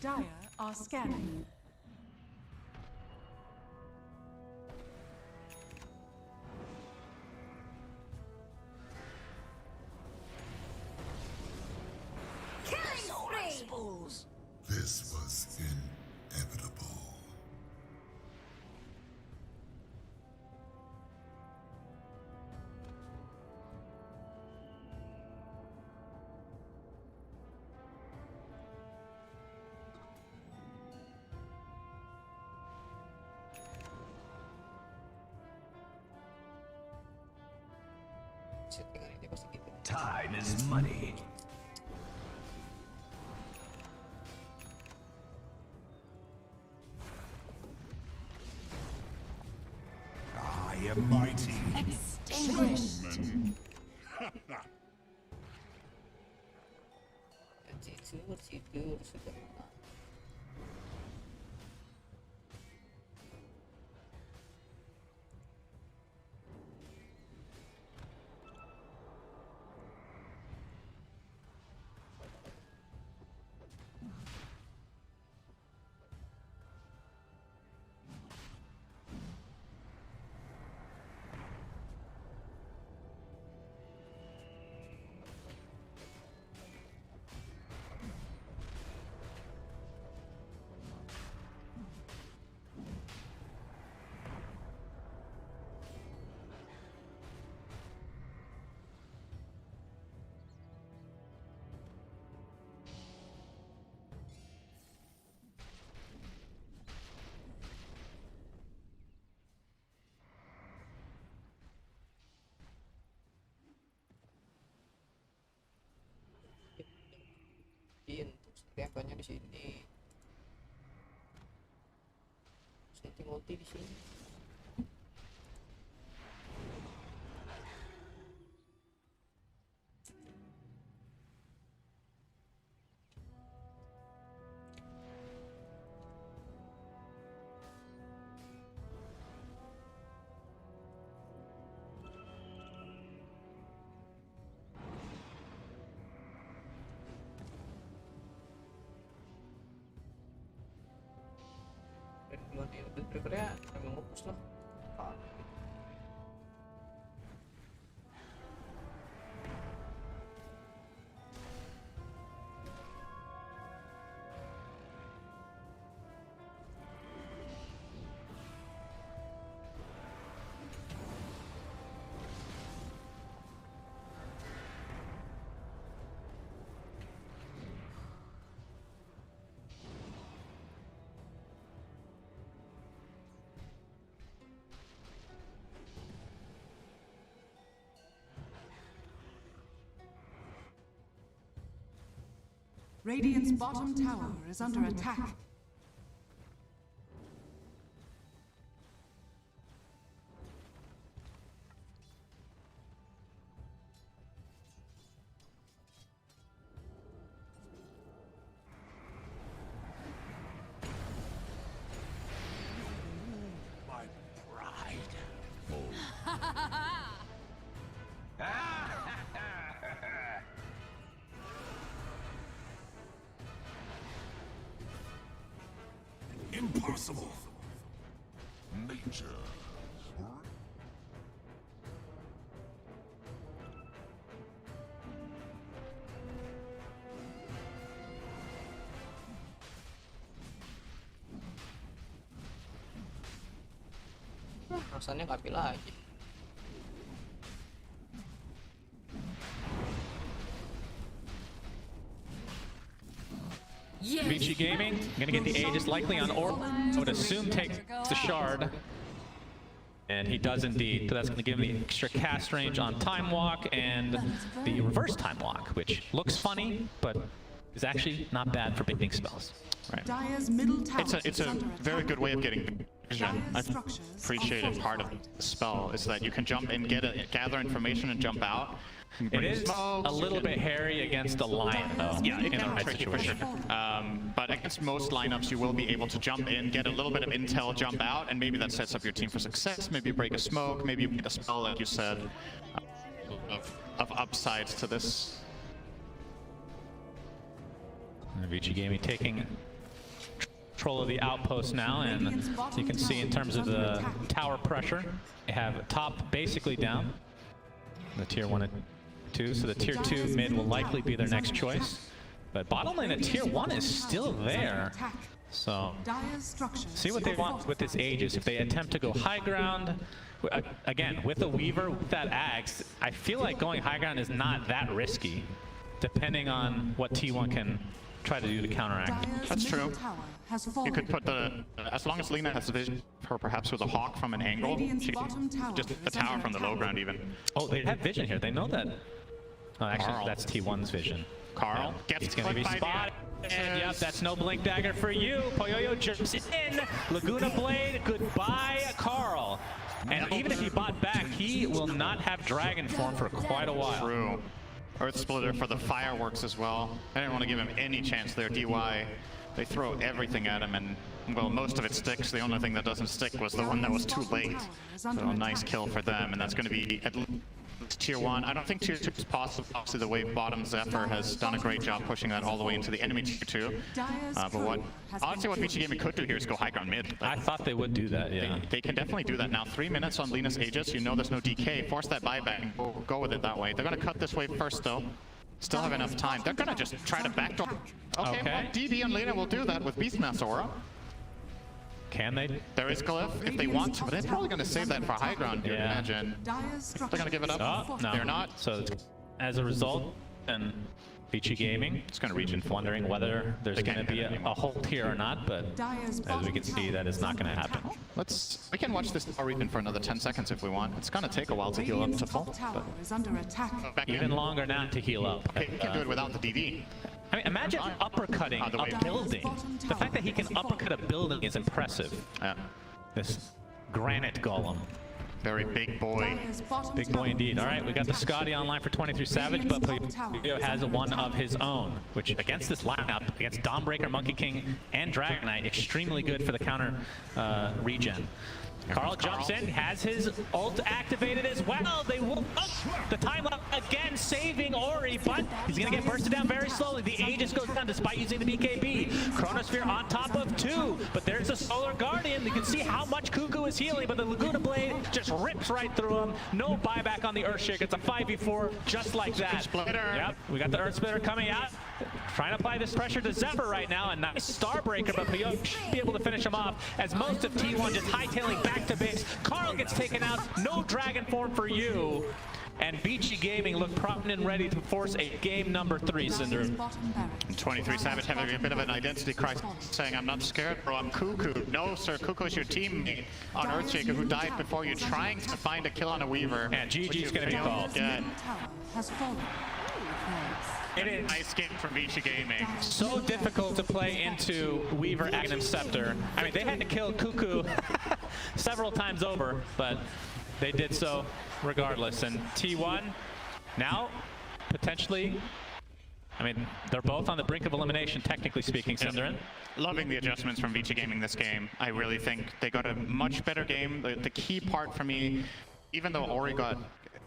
[SPEAKER 7] Dire are scanning.
[SPEAKER 18] This was inevitable.
[SPEAKER 14] Time is money.
[SPEAKER 1] mighty.
[SPEAKER 7] Extinguished.
[SPEAKER 20] Tidur sudah. Temponya di sini. Setting ulti di sini. Prefernya memang ngepush lah.
[SPEAKER 7] Radiant's bottom tower is under attack.
[SPEAKER 1] My pride. Impossible. Nature.
[SPEAKER 20] Rasanya kapi lagi.
[SPEAKER 11] Vici Gaming, gonna get the Aegis likely on Orb. I would assume takes the Shard. And he does indeed. So that's gonna give him the extra cast range on Time Walk and the reverse Time Walk, which looks funny, but is actually not bad for baiting spells. Right.
[SPEAKER 6] It's a very good way of getting vision. I appreciate it. Part of the spell is that you can jump in, gather information, and jump out.
[SPEAKER 11] It is a little bit hairy against the lion, though.
[SPEAKER 6] Yeah, it
[SPEAKER 11] in the
[SPEAKER 6] can be
[SPEAKER 11] right
[SPEAKER 6] tricky for sure. But against most lineups, you will be able to jump in, get a little bit of intel, jump out, and maybe that sets up your team for success. Maybe you break a smoke, maybe you get a spell, like you said, of upsides to this.
[SPEAKER 11] Vici Gaming taking control of the outpost now, and you can see in terms of the tower pressure, they have top basically down, the tier 1 and 2, so the tier 2 mid will likely be their next choice. But bottom lane at tier 1 is still there, so see what they want with this Aegis. If they attempt to go high ground, again, with a Weaver, with that Axe, I feel like going high ground is not that risky, depending on what T1 can try to do to counteract.
[SPEAKER 6] That's true. You could put as long as Lina has vision, or perhaps with a Hawk from an angle, she can just a tower from the low ground even.
[SPEAKER 11] Oh, they have vision here, they know that. Oh, actually,
[SPEAKER 6] Carl.
[SPEAKER 11] that's T1's vision.
[SPEAKER 6] Carl gets
[SPEAKER 11] He's gonna be spotted. And yep, that's no blink dagger for you. Poyoyo jumps in. Laguna Blade, goodbye, Carl. And even if he bought back, he will not have Dragon form for quite a while.
[SPEAKER 6] True. Earth Splitter for the fireworks as well. I didn't want to give him any chance there. DY, they throw everything at him, and well, most of it sticks. The only thing that doesn't stick was the one that was too late. So a nice kill for them, and that's going to be at least Tier 1. I don't think Tier 2 is possible. Obviously, the wave bottom Zephyr has done a great job pushing that all the way into the enemy Tier 2. But honestly, what Vici Gaming could do here is go high ground mid.
[SPEAKER 11] I thought they would do that, yeah.
[SPEAKER 6] They can definitely do that now. 3 minutes on Linus Aegis. You know there's no DK. Force that buyback and go with it that way. They're going to cut this wave first, though. Still have enough time. They're going to just try to backdoor. Okay. Well, DD and Lina will do that with Beastmaster Aura.
[SPEAKER 11] Can they?
[SPEAKER 6] There is Glyph if they want to, but they're probably going to save that for high ground, you'd imagine. They're going to give it up.
[SPEAKER 11] Oh, no.
[SPEAKER 6] They're not.
[SPEAKER 11] So as a result, and Vici Gaming
[SPEAKER 6] is going to region
[SPEAKER 11] wondering whether there's going to be a hold here or not, but as we can see, that is not going to happen.
[SPEAKER 6] We can watch this region for another 10 seconds if we want. It's going to take a while to heal up to full. But
[SPEAKER 11] even longer now to heal up.
[SPEAKER 6] Okay, he can do it without the DD.
[SPEAKER 11] I mean, imagine uppercutting a building. The fact that he can uppercut a building is impressive.
[SPEAKER 6] Yeah.
[SPEAKER 11] This granite golem.
[SPEAKER 6] Very big boy.
[SPEAKER 11] Big boy indeed. All right, we got the Scotty online for 23 Savage, but Puyo has one of his own, which against this lineup, against Dawnbreaker, Monkey King, and Dragon Knight, extremely good for the counter regen. Carl jumps in, has his ult activated as well. They will the time up again, saving Ori, but he's going to get bursted down very slowly. The Aegis goes down despite using the BKB. Chronosphere on top of 2, but there's a Solar Guardian. You can see how much Cuckoo is healing, but the Laguna Blade just rips right through him. No buyback on the Earthshake. It's a 5v4 just like that. Yep, we got the Earth Splitter coming out. Trying to apply this pressure to Zephyr right now, and nice Starbreaker, but Puyo should be able to finish him off as most of T1 just hightailing back to base. Carl gets taken out, no Dragon form for you. And Vici Gaming look prompt and ready to force a game number 3, Cinder.
[SPEAKER 6] 23 Savage having a bit of an identity crisis, saying, I'm not scared, bro, I'm Cuckoo. No, sir, Cuckoo is your teammate on Earthshaker who died before you, trying to find a kill on a Weaver.
[SPEAKER 11] And GG's gonna be called.
[SPEAKER 6] Good. It is a nice game from Vici Gaming.
[SPEAKER 11] So difficult to play into Weaver Aghanim Scepter. I mean, they had to kill Cuckoo several times over, but they did so regardless. And T1 now potentially, I mean, they're both on the brink of elimination, technically speaking, Cinderin.
[SPEAKER 6] Loving the adjustments from Vici Gaming this game. I really think they got a much better game. The key part for me, even though Ori got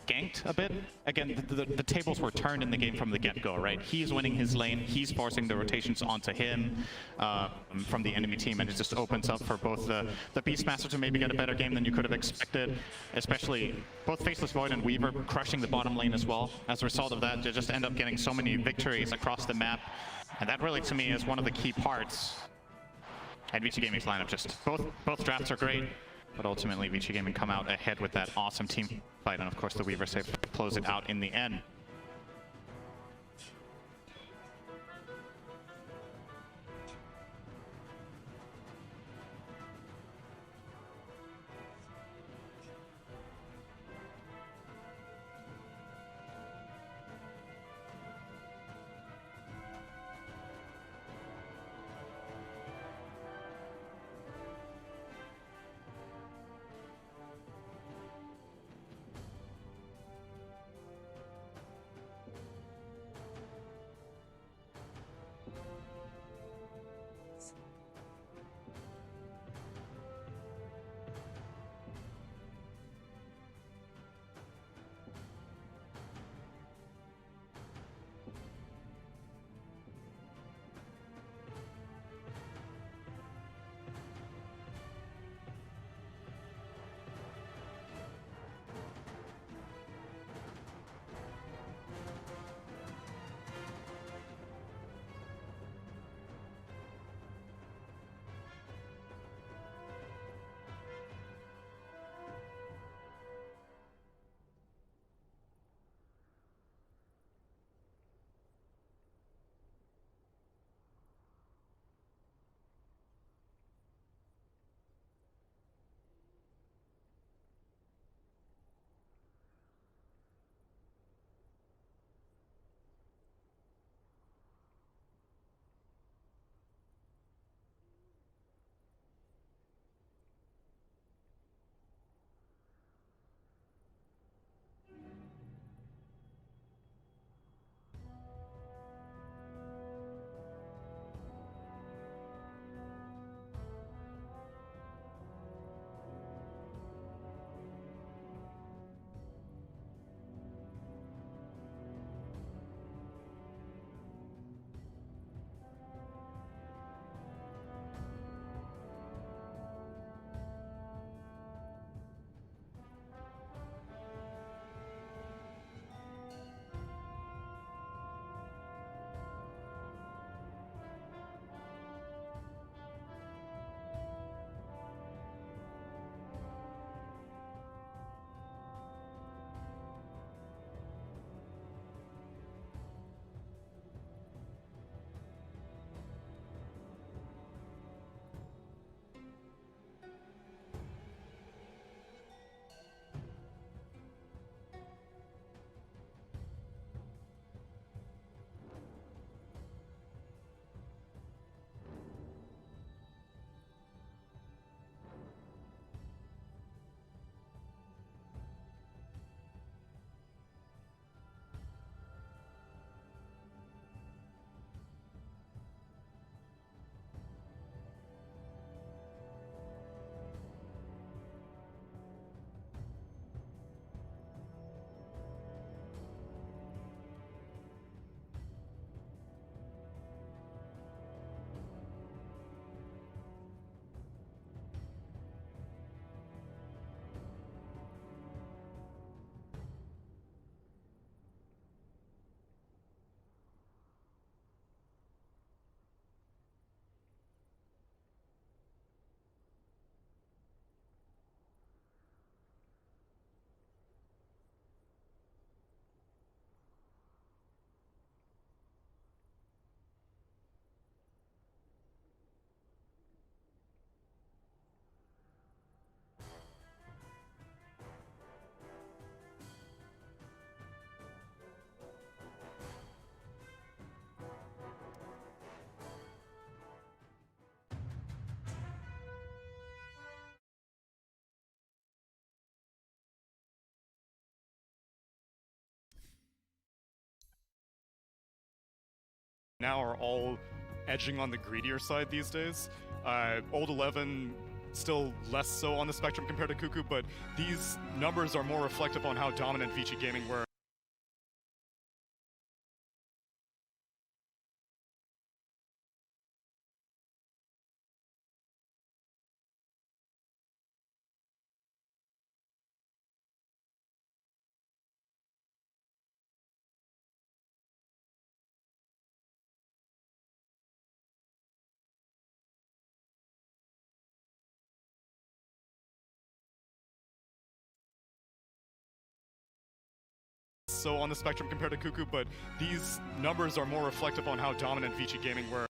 [SPEAKER 6] ganked a bit, again, the tables were turned in the game from the get-go, right? He's winning his lane, he's forcing the rotations onto him from the enemy team, and it just opens up for both the Beastmaster to maybe get a better game than you could have expected, especially both Faceless Void and Weaver crushing the bottom lane as well. As a result of that, they just end up getting so many victories across the map, and that really, to me, is one of the key parts. And Vici Gaming's lineup, just both drafts are great, but ultimately Vici Gaming come out ahead with that awesome team fight, and of course the Weaver save to close it out in the end.
[SPEAKER 2] now are all edging on the greedier side these days. Old 11 still less so on the spectrum compared to Cuckoo, but these numbers are more reflective on how dominant Vici Gaming were. So on the spectrum compared to Cuckoo, but these numbers are more reflective on how dominant Vici Gaming were.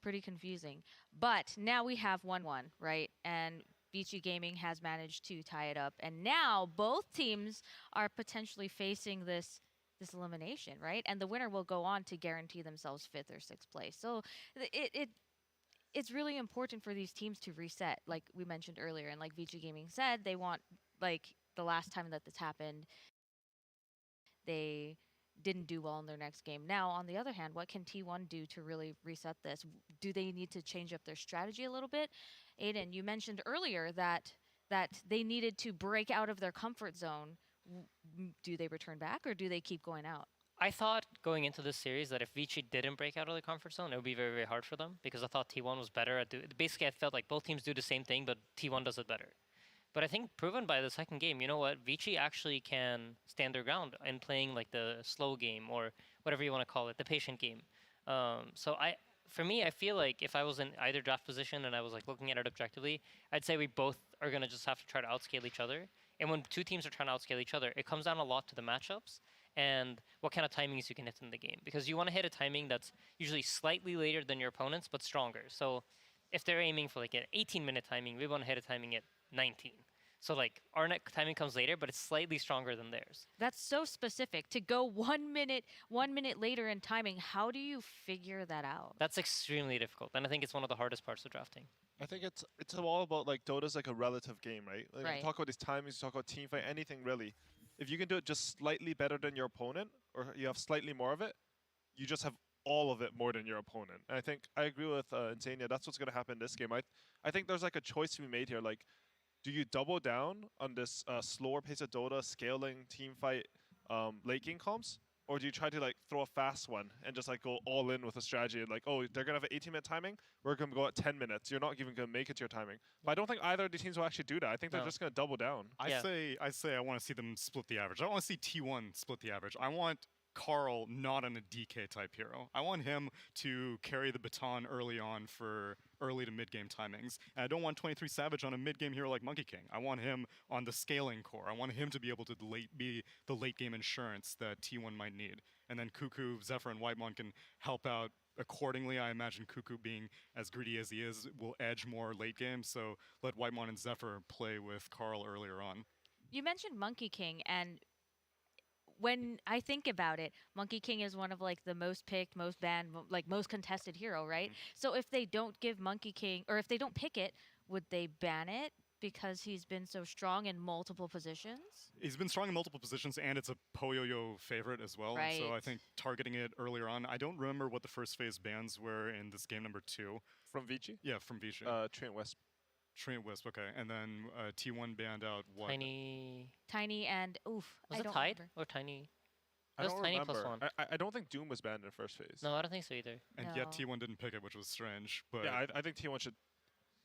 [SPEAKER 12] Pretty confusing. But now we have 1-1, right? And Vici Gaming has managed to tie it up. And now both teams are potentially facing this elimination, right? And the winner will go on to guarantee themselves 5th or 6th place. So it's really important for these teams to reset, like we mentioned earlier. And like Vici Gaming said, they want, like the last time that this happened, they didn't do well in their next game. Now, on the other hand, what can T1 do to really reset this? Do they need to change up their strategy a little bit? Aiden, you mentioned earlier that they needed to break out of their comfort zone. Do they return back, or do they keep going out?
[SPEAKER 4] I thought going into this series that if Vici didn't break out of the comfort zone, it would be very, very hard for them, because I thought T1 was better at basically I felt like both teams do the same thing, but T1 does it better. But I think proven by the second game, you know what, Vici actually can stand their ground in playing like the slow game, or whatever you want to call it, the patient game. For me, I feel like if I was in either draft position and I was like looking at it objectively, I'd say we both are going to just have to try to outscale each other. And when two teams are trying to outscale each other, it comes down a lot to the matchups and what kind of timings you can hit in the game. Because you want to hit a timing that's usually slightly later than your opponents, but stronger. So if they're aiming for like an 18-minute timing, we want to hit a timing at 19. So like our timing comes later, but it's slightly stronger than theirs.
[SPEAKER 12] That's so specific. To go 1 minute later in timing, how do you figure that out?
[SPEAKER 4] That's extremely difficult, and I think it's one of the hardest parts of drafting.
[SPEAKER 8] I think it's all about, like, Dota's like a relative game, right? Like,
[SPEAKER 12] Right.
[SPEAKER 8] You talk about these timings, you talk about team fight, anything really. If you can do it just slightly better than your opponent, or you have slightly more of it, you just have all of it more than your opponent. And I think I agree with Insania. That's what's going to happen in this game. I think there's like a choice to be made here. Like, do you double down on this slower pace of Dota, scaling team fight, late game comps? Or do you try to like throw a fast one and just like go all in with a strategy and like, oh, they're gonna have an 18-minute timing, we're gonna go at 10 minutes. You're not even gonna make it to your timing. But I don't think either of the teams will actually do that. I think they're just gonna double down.
[SPEAKER 2] I say I want to see them split the average. I want to see T1 split the average. I want Carl not on a DK type hero. I want him to carry the baton early on for early to mid game timings. And I don't want 23 Savage on a mid game hero like Monkey King. I want him on the scaling core. I want him to be able to be the late game insurance that T1 might need. And then Cuckoo, Zephyr, and Whitemon can help out accordingly. I imagine Cuckoo, being as greedy as he is, will edge more late game. So let Whitemon and Zephyr play with Carl earlier on.
[SPEAKER 12] You mentioned Monkey King, and when I think about it, Monkey King is one of like the most picked, most banned, like most contested hero, right? So if they don't give Monkey King, or if they don't pick it, would they ban it because he's been so strong in multiple positions?
[SPEAKER 2] He's been strong in multiple positions, and it's a Poyoyo favorite as well.
[SPEAKER 12] Right.
[SPEAKER 2] So I think targeting it earlier on. I don't remember what the first phase bans were in this game number 2.
[SPEAKER 8] From Vici?
[SPEAKER 2] Yeah, from Vici.
[SPEAKER 8] Trent Wisp.
[SPEAKER 2] Trent Wisp, okay. And then T1 banned out what?
[SPEAKER 12] Tiny and oof.
[SPEAKER 4] Was
[SPEAKER 12] I
[SPEAKER 4] it
[SPEAKER 12] don't
[SPEAKER 4] Tide
[SPEAKER 12] remember.
[SPEAKER 4] or Tiny?
[SPEAKER 8] I
[SPEAKER 4] It was
[SPEAKER 8] don't
[SPEAKER 4] Tiny
[SPEAKER 8] remember.
[SPEAKER 4] +1.
[SPEAKER 8] I don't think Doom was banned in the first phase.
[SPEAKER 4] No, I don't think so either.
[SPEAKER 2] And yet T1 didn't pick it, which was strange. But
[SPEAKER 8] yeah, I think T1 should.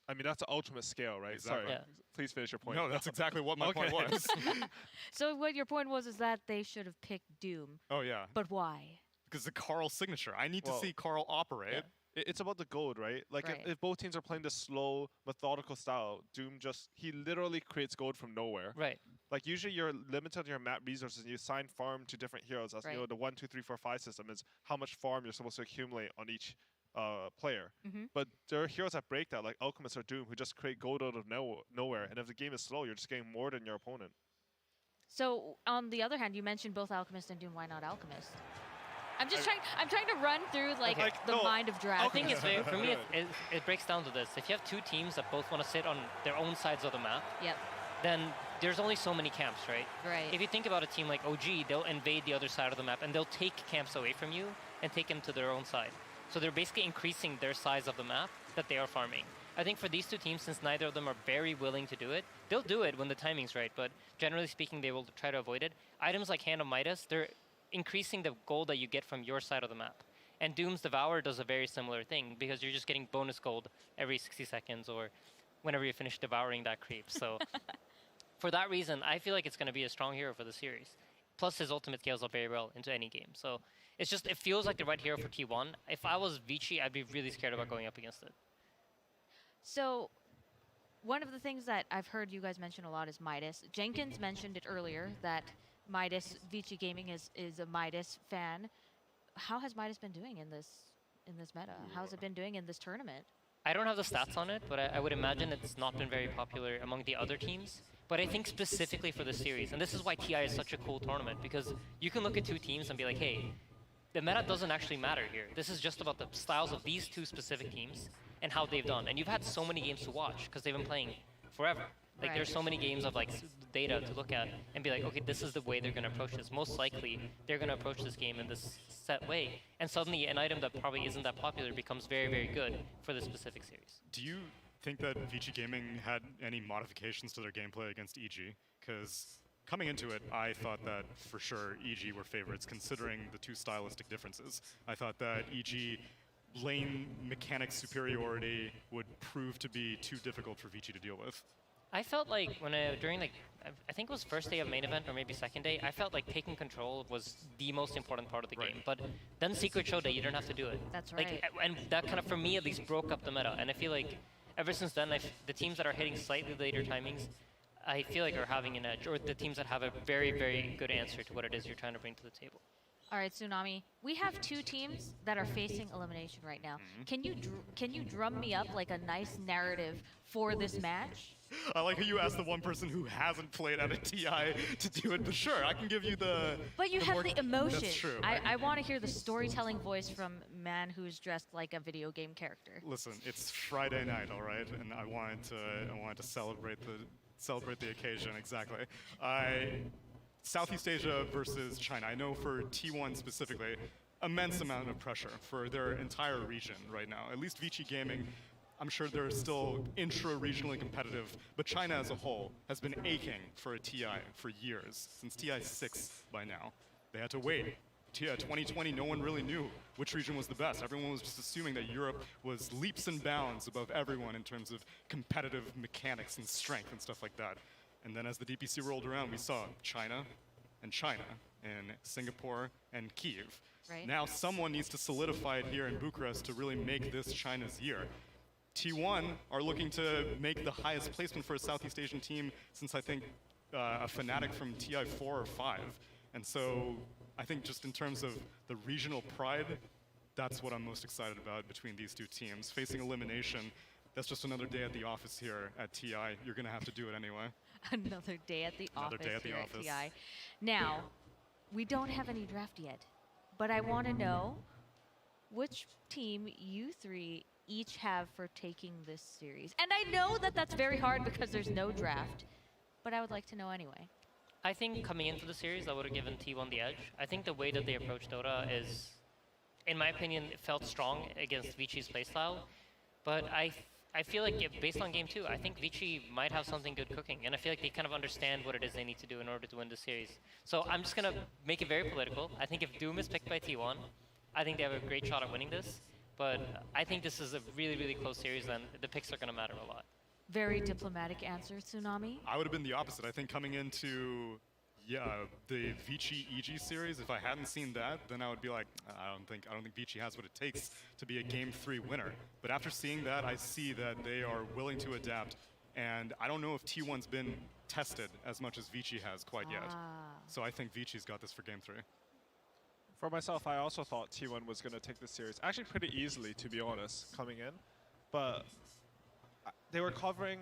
[SPEAKER 8] I mean, that's the ultimate scale, right?
[SPEAKER 2] Exactly.
[SPEAKER 8] Sorry.
[SPEAKER 2] Yeah.
[SPEAKER 8] Please finish your point.
[SPEAKER 2] No, that's exactly what my point was.
[SPEAKER 12] So what your point was is that they should have picked Doom.
[SPEAKER 2] Oh, yeah.
[SPEAKER 12] But why?
[SPEAKER 2] Because the Carl signature. I need to see Carl operate.
[SPEAKER 8] Yeah. It's about the gold, right? Like,
[SPEAKER 12] Right.
[SPEAKER 8] if both teams are playing this slow, methodical style, Doom he literally creates gold from nowhere.
[SPEAKER 4] Right.
[SPEAKER 8] Like, usually you're limited to your map resources, and you assign farm to different heroes. As you know,
[SPEAKER 12] Right.
[SPEAKER 8] the 1, 2, 3, 4, 5 system is how much farm you're supposed to accumulate on each player. But there are heroes that break that, like Alchemist or Doom, who just create gold out of nowhere. And if the game is slow, you're just getting more than your opponent.
[SPEAKER 12] So on the other hand, you mentioned both Alchemist and Doom. Why not Alchemist? I'm trying to run through like the mind of draft.
[SPEAKER 4] I think it's for me. It breaks down to this: if you have two teams that both want to sit on their own sides of the map,
[SPEAKER 12] Yep.
[SPEAKER 4] then there's only so many camps, right?
[SPEAKER 12] Right.
[SPEAKER 4] If you think about a team like OG, they'll invade the other side of the map and they'll take camps away from you and take them to their own side. So they're basically increasing their size of the map that they are farming. I think for these two teams, since neither of them are very willing to do it, they'll do it when the timing's right, but generally speaking, they will try to avoid it. Items like Hand of Midas, they're increasing the gold that you get from your side of the map. And Doom's Devour does a very similar thing because you're just getting bonus gold every 60 seconds or whenever you finish devouring that creep. So for that reason, I feel like it's going to be a strong hero for the series. Plus his ultimate scales up very well into any game. So it's just, it feels like the right hero for T1. If I was Vici, I'd be really scared about going up against it.
[SPEAKER 12] So one of the things that I've heard you guys mention a lot is Midas. Jenkins mentioned it earlier that Midas, Vici Gaming is a Midas fan. How has Midas been doing in this meta? How has it been doing in this tournament?
[SPEAKER 4] I don't have the stats on it, but I would imagine it's not been very popular among the other teams. But I think specifically for the series, and this is why TI is such a cool tournament, because you can look at two teams and be like, hey, the meta doesn't actually matter here. This is just about the styles of these two specific teams and how they've done. And you've had so many games to watch because they've been playing forever. Like there's so many games of like data to look at and be like, okay, this is the way they're going to approach this. Most likely, they're going to approach this game in this set way. And suddenly, an item that probably isn't that popular becomes very, very good for this specific series.
[SPEAKER 2] Do you think that Vici Gaming had any modifications to their gameplay against EG? Because coming into it, I thought that for sure EG were favorites, considering the two stylistic differences. I thought that EG lane mechanics superiority would prove to be too difficult for Vici to deal with.
[SPEAKER 4] I felt like when during like, I think it was first day of main event or maybe second day, I felt like taking control was the most important part of the game. But then Secret showed that you don't have to do it.
[SPEAKER 12] That's right.
[SPEAKER 4] Like, and that kind of, for me at least, broke up the meta. And I feel like ever since then, the teams that are hitting slightly later timings, I feel like are having an edge, or the teams that have a very, very good answer to what it is you're trying to bring to the table.
[SPEAKER 12] All right, Tsunami, we have two teams that are facing elimination right now. Can you drum me up like a nice narrative for this match?
[SPEAKER 2] I like how you asked the one person who hasn't played at a TI to do it, but sure, I can give you the...
[SPEAKER 12] But you have the emotion.
[SPEAKER 2] That's true.
[SPEAKER 12] I want to hear the storytelling voice from a man who is dressed like a video game character.
[SPEAKER 2] Listen, it's Friday night, all right, and I wanted to celebrate the occasion, exactly. Southeast Asia versus China. I know for T1 specifically, immense amount of pressure for their entire region right now. At least Vici Gaming, I'm sure they're still intra-regionally competitive, but China as a whole has been aching for a TI for years, since TI 6 by now. They had to wait. 2020, no one really knew which region was the best. Everyone was just assuming that Europe was leaps and bounds above everyone in terms of competitive mechanics and strength and stuff like that. And then as the DPC rolled around, we saw China, and Singapore, and Kyiv.
[SPEAKER 12] Right.
[SPEAKER 2] Now someone needs to solidify it here in Bucharest to really make this China's year. T1 are looking to make the highest placement for a Southeast Asian team since I think a Fnatic from TI 4 or 5. And so I think just in terms of the regional pride, that's what I'm most excited about between these two teams. Facing elimination, that's just another day at the office here at TI. You're going to have to do it anyway.
[SPEAKER 12] Another day at the
[SPEAKER 2] Another
[SPEAKER 12] office
[SPEAKER 2] day at the
[SPEAKER 12] here
[SPEAKER 2] office.
[SPEAKER 12] at TI. Now, we don't have any draft yet, but I want to know which team you three each have for taking this series. And I know that that's very hard because there's no draft, but I would like to know anyway.
[SPEAKER 4] I think coming into the series, I would have given T1 the edge. I think the way that they approach Dota is, in my opinion, it felt strong against Vici's playstyle, but I feel like based on game 2, I think Vici might have something good cooking, and I feel like they kind of understand what it is they need to do in order to win the series. So I'm just going to make it very political. I think if Doom is picked by T1, I think they have a great shot at winning this, but I think this is a really, really close series, and the picks are going to matter a lot.
[SPEAKER 12] Very diplomatic answer, Tsunami.
[SPEAKER 2] I would have been the opposite. I think coming into the Vici EG series, if I hadn't seen that, then I would be like, I don't think Vici has what it takes to be a Game 3 winner. But after seeing that, I see that they are willing to adapt, and I don't know if T1's been tested as much as Vici has quite yet. So I think Vici's got this for Game 3.
[SPEAKER 8] For myself, I also thought T1 was going to take this series, actually pretty easily, to be honest, coming in. But they were covering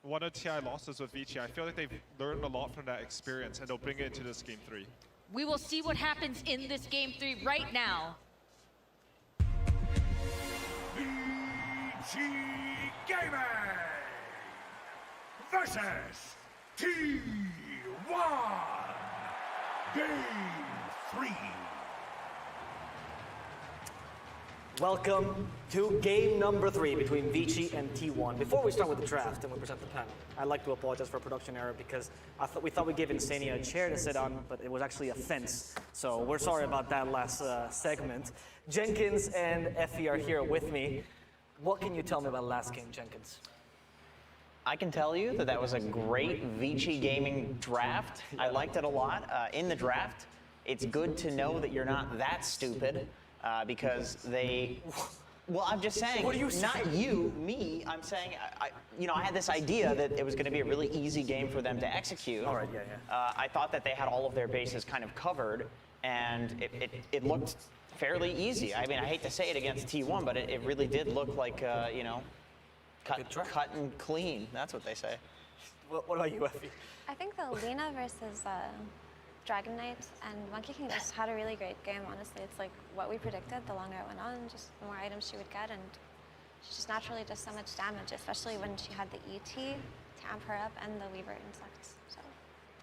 [SPEAKER 8] one of TI losses with Vici. I feel like they've learned a lot from that experience, and they'll bring it into this Game 3.
[SPEAKER 12] We will see what happens in this Game 3 right now.
[SPEAKER 1] Vici Gaming versus T1. Game 3.
[SPEAKER 9] Welcome to game number 3 between Vici and T1. Before we start with the draft and we present the panel, I'd like to apologize for a production error because we thought we'd give Insania a chair to sit on, but it was actually a fence. So we're sorry about that last segment. Jenkins and Effie are here with me. What can you tell me about last game, Jenkins?
[SPEAKER 3] I can tell you that that was a great Vici gaming draft. I liked it a lot. In the draft, it's good to know that you're not that stupid because they... Well, I'm just saying,
[SPEAKER 9] what are you saying?
[SPEAKER 3] Not you, me. I'm saying, I had this idea that it was going to be a really easy game for them to execute.
[SPEAKER 9] All right, yeah.
[SPEAKER 3] I thought that they had all of their bases kind of covered, and it looked fairly easy. I mean, I hate to say it against T1, but it really did look like, cut and clean. That's what they say.
[SPEAKER 9] What about you, Effie?
[SPEAKER 10] I think the Lina versus Dragon Knight and Monkey King just had a really great game, honestly. It's like what we predicted. The longer it went on, just the more items she would get, and she just naturally does so much damage, especially when she had the ET to amp her up and the Weaver insects. So.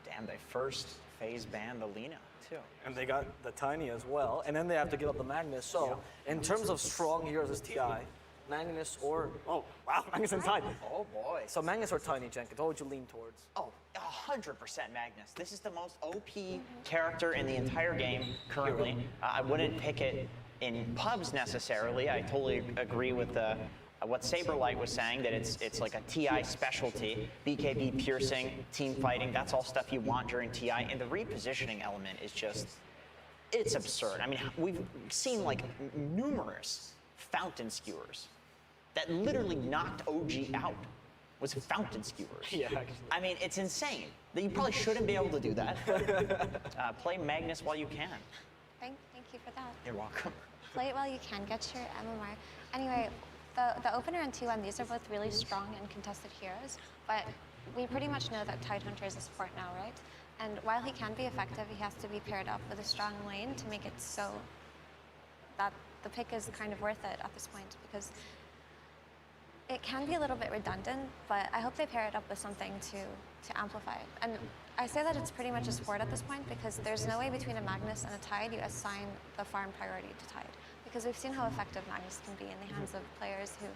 [SPEAKER 3] Damn, they first phase banned the Lina, too.
[SPEAKER 9] And they got the Tiny as well, and then they have to give up the Magnus. So, in terms of strong heroes as TI, Magnus or, oh, wow, Magnus and Tiny.
[SPEAKER 3] Oh, boy.
[SPEAKER 9] So Magnus or Tiny, Jenkins, what would you lean towards?
[SPEAKER 3] Oh, 100% Magnus. This is the most OP character in the entire game currently. I wouldn't pick it in pubs necessarily. I totally agree with what Saberlight was saying, that it's like a TI specialty. BKB piercing, team fighting, that's all stuff you want during TI. And the repositioning element is just, it's absurd. I mean, we've seen like numerous fountain skewers that literally knocked OG out. Was fountain skewers.
[SPEAKER 9] Yeah, actually.
[SPEAKER 3] I mean, it's insane. You probably shouldn't be able to do that. Play Magnus while you can.
[SPEAKER 10] Thank you for that.
[SPEAKER 3] You're welcome.
[SPEAKER 10] Play it while you can. Get your MMR. Anyway, the opener and T1, these are both really strong and contested heroes, but we pretty much know that Tidehunter is a support now, right? And while he can be effective, he has to be paired up with a strong lane to make it so that the pick is kind of worth it at this point, because it can be a little bit redundant, but I hope they pair it up with something to amplify it. And I say that it's pretty much a sport at this point because there's no way between a Magnus and a Tide you assign the farm priority to Tide. Because we've seen how effective Magnus can be in the hands of players who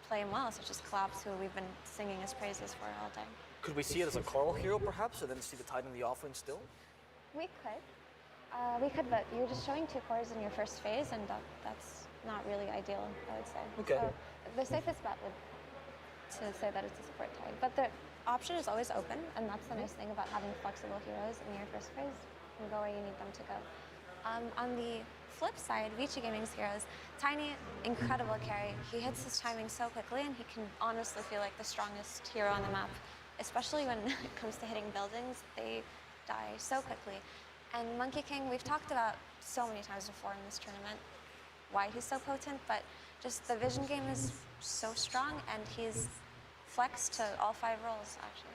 [SPEAKER 10] play him well, such as Collapse, who we've been singing his praises for all day.
[SPEAKER 9] Could we see it as a Carl hero, perhaps, and then see the Tide in the offlane still?
[SPEAKER 10] We could, but you're just showing 2 cores in your first phase, and that's not really ideal, I would say.
[SPEAKER 9] Okay.
[SPEAKER 10] So the safest bet would to say that it's a support Tide. But the option is always open, and that's the nice thing about having flexible heroes in your first phase. You can go where you need them to go. On the flip side, Vici Gaming's heroes, Tiny, incredible carry. He hits his timing so quickly, and he can honestly feel like the strongest hero on the map, especially when it comes to hitting buildings. They die so quickly. And Monkey King, we've talked about so many times before in this tournament why he's so potent, but just the vision game is so strong, and he's flexed to all 5 roles, actually.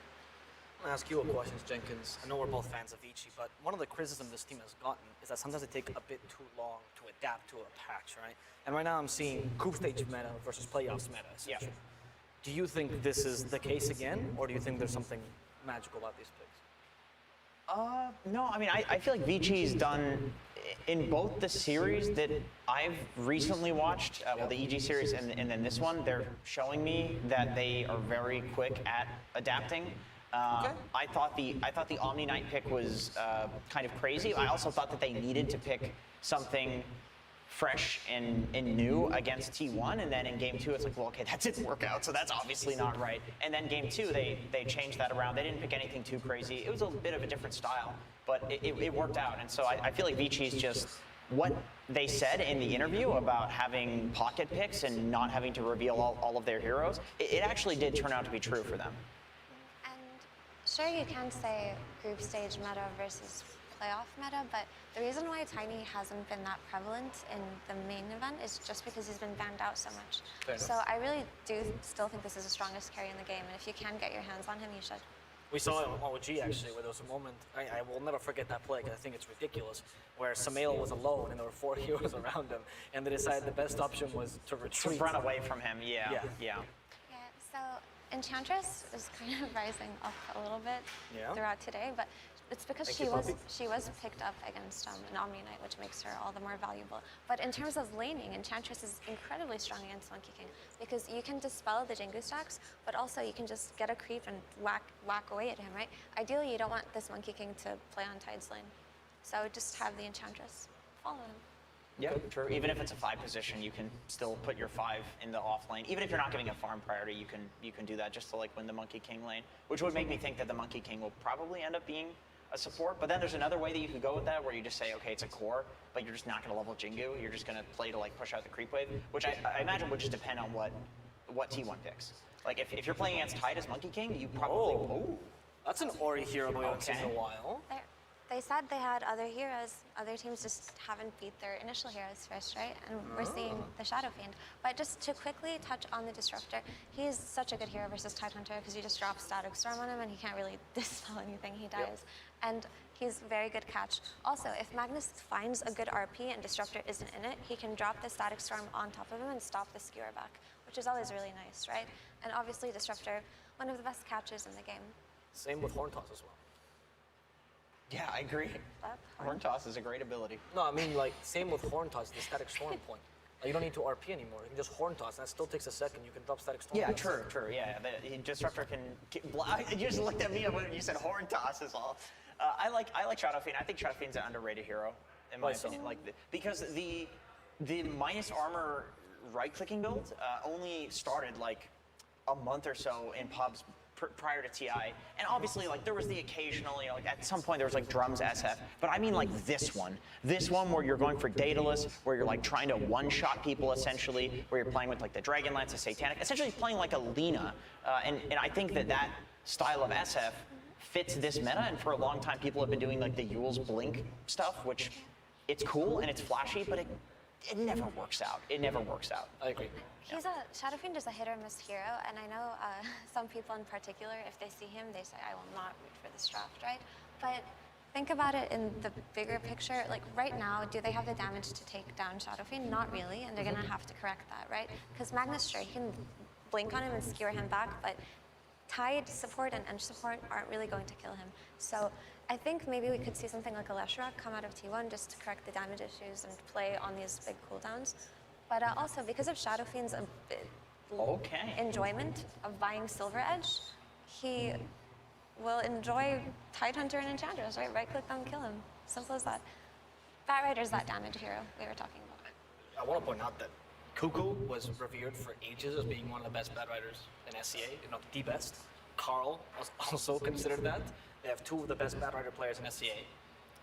[SPEAKER 9] I'm gonna ask you a question, Jenkins. I know we're both fans of Vici, but one of the criticisms this team has gotten is that sometimes they take a bit too long to adapt to a patch, right? And right now I'm seeing group stage meta versus playoffs meta, essentially. Yeah. Do you think this is the case again, or do you think there's something magical about these picks?
[SPEAKER 3] No, I mean, I feel like Vici's done, in both the series that I've recently watched, well, the EG series and then this one, they're showing me that they are very quick at adapting. I thought the Omni Knight pick was kind of crazy. I also thought that they needed to pick something fresh and new against T1, and then in game 2 it's like, well, okay, that didn't work out, so that's obviously not right. And then game 2 they changed that around. They didn't pick anything too crazy. It was a bit of a different style, but it worked out. And so I feel like Vici's just what they said in the interview about having pocket picks and not having to reveal all of their heroes, it actually did turn out to be true for them.
[SPEAKER 10] And sure, you can say group stage meta versus playoff meta, but the reason why Tiny hasn't been that prevalent in the main event is just because he's been banned out so much. So I really do still think this is the strongest carry in the game, and if you can get your hands on him, you should.
[SPEAKER 9] We saw it on OG, actually, where there was a moment, I will never forget that play, because I think it's ridiculous, where Samael was alone and there were 4 heroes around him, and they decided the best option was to retreat.
[SPEAKER 3] To run away from him, yeah.
[SPEAKER 10] So Enchantress is kind of rising up a little bit throughout today, but it's because she was picked up against an Omni Knight, which makes her all the more valuable. But in terms of laning, Enchantress is incredibly strong against Monkey King because you can dispel the Jingu stacks, but also you can just get a creep and whack away at him, right? Ideally, you don't want this Monkey King to play on Tide's lane, so just have the Enchantress follow him.
[SPEAKER 3] Yeah, true. Even if it's a 5 position, you can still put your 5 in the off lane. Even if you're not giving a farm priority, you can do that just to like win the Monkey King lane, which would make me think that the Monkey King will probably end up being a support. But then there's another way that you could go with that, where you just say, okay, it's a core, but you're just not going to level Jingu. You're just going to play to like push out the creep wave, which I imagine would just depend on what T1 picks. Like if you're playing against Tide as Monkey King, you probably
[SPEAKER 9] that's an Ori hero we haven't seen in a while.
[SPEAKER 10] They said they had other heroes. Other teams just haven't beat their initial heroes first, right? And we're seeing the Shadow Fiend. But just to quickly touch on the Disruptor, he's such a good hero versus Tidehunter because you just drop Static Storm on him and he can't really dispel anything, he dies. And he's a very good catch. Also, if Magnus finds a good RP and Disruptor isn't in it, he can drop the Static Storm on top of him and stop the skewer back, which is always really nice, right? And obviously Disruptor, one of the best catches in the game.
[SPEAKER 9] Same with Horn Toss as well.
[SPEAKER 3] Yeah, I agree. Horn Toss is a great ability.
[SPEAKER 9] No, I mean like same with Horn Toss, the Static Storm point. Like, you don't need to RP anymore. You can just Horn Toss. That still takes a second. You can drop Static Storm.
[SPEAKER 3] Yeah, true. Yeah, the Disruptor can. You just looked at me when you said Horn Toss is all. I like Shadow Fiend. I think Shadow Fiend's an underrated hero, in my opinion. Like because the minus armor right-clicking build only started like a month or so in pubs prior to TI, and obviously like there was the occasional, like at some point there was like drums SF, but I mean like this one where you're going for Daedalus, where you're like trying to one-shot people essentially, where you're playing with like the Dragonlance, the Satanic, essentially playing like a Lina, and I think that style of SF fits this meta, and for a long time people have been doing like the Yule's Blink stuff, which it's cool and it's flashy, but it never works out. It never works out.
[SPEAKER 9] I agree.
[SPEAKER 10] Shadow Fiend is a hit or miss hero, and I know some people in particular, if they see him, they say, I will not root for this draft, right? But think about it in the bigger picture. Like right now, do they have the damage to take down Shadow Fiend? Not really, and they're gonna have to correct that, right? Because Magnus, sure, he can blink on him and skewer him back, but Tide support and Ench support aren't really going to kill him. So I think maybe we could see something like a Asrock come out of T1 just to correct the damage issues and play on these big cooldowns. But also, because of Shadow Fiend's enjoyment of buying Silver Edge, he will enjoy Tidehunter and Enchantress, right? Right-click them, kill him. Simple as that. Bat Rider's that damage hero we were talking about.
[SPEAKER 9] I want to point out that Cuckoo was revered for ages as being one of the best Bat Riders in SCA, if not the best. Carl was also considered that. They have 2 of the best Bat Rider players in SCA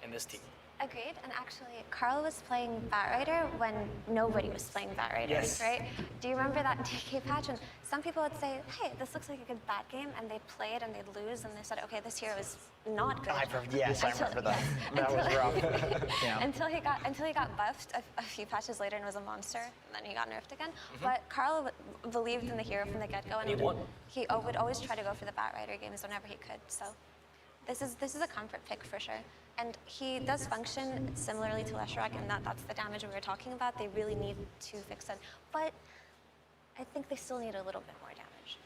[SPEAKER 9] in this team.
[SPEAKER 10] Agreed, and actually, Carl was playing Bat Rider when nobody was playing Bat Riders, right? Do you remember that DK patch? And some people would say, hey, this looks like a good Bat game, and they'd play it and they'd lose, and they said, okay, this hero is not good.
[SPEAKER 3] I remember that. That was rough. Yeah.
[SPEAKER 10] Until he got buffed a few patches later and was a monster, and then he got nerfed again. But Carl believed in the hero from the get-go, and he would always try to go for the Bat Rider games whenever he could. So this is a comfort pick for sure. And he does function similarly to Asrock, and that's the damage we were talking about. They really need to fix it. But I think they still need a little bit more damage.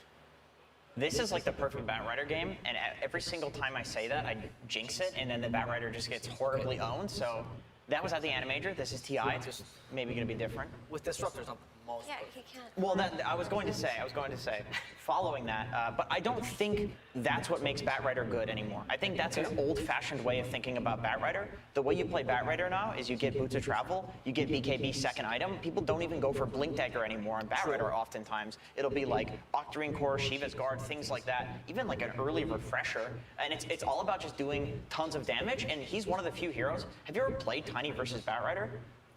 [SPEAKER 3] This is like the perfect Bat Rider game, and every single time I say that, I jinx it, and then the Bat Rider just gets horribly owned. So that was at the Animajor. This is TI. It's just maybe going to be different.
[SPEAKER 9] With Disruptors on most.
[SPEAKER 10] Yeah, he can't.
[SPEAKER 3] Well, I was going to say, following that, but I don't think that's what makes Bat Rider good anymore. I think that's an old-fashioned way of thinking about Bat Rider. The way you play Bat Rider now is you get Boots of Travel, you get BKB second item. People don't even go for Blink Dagger anymore on Bat Rider oftentimes. It'll be like Octarine Core, Shiva's Guard, things like that, even like an early Refresher. And it's all about just doing tons of damage, and he's one of the few heroes. Have you ever played Tiny versus Bat Rider?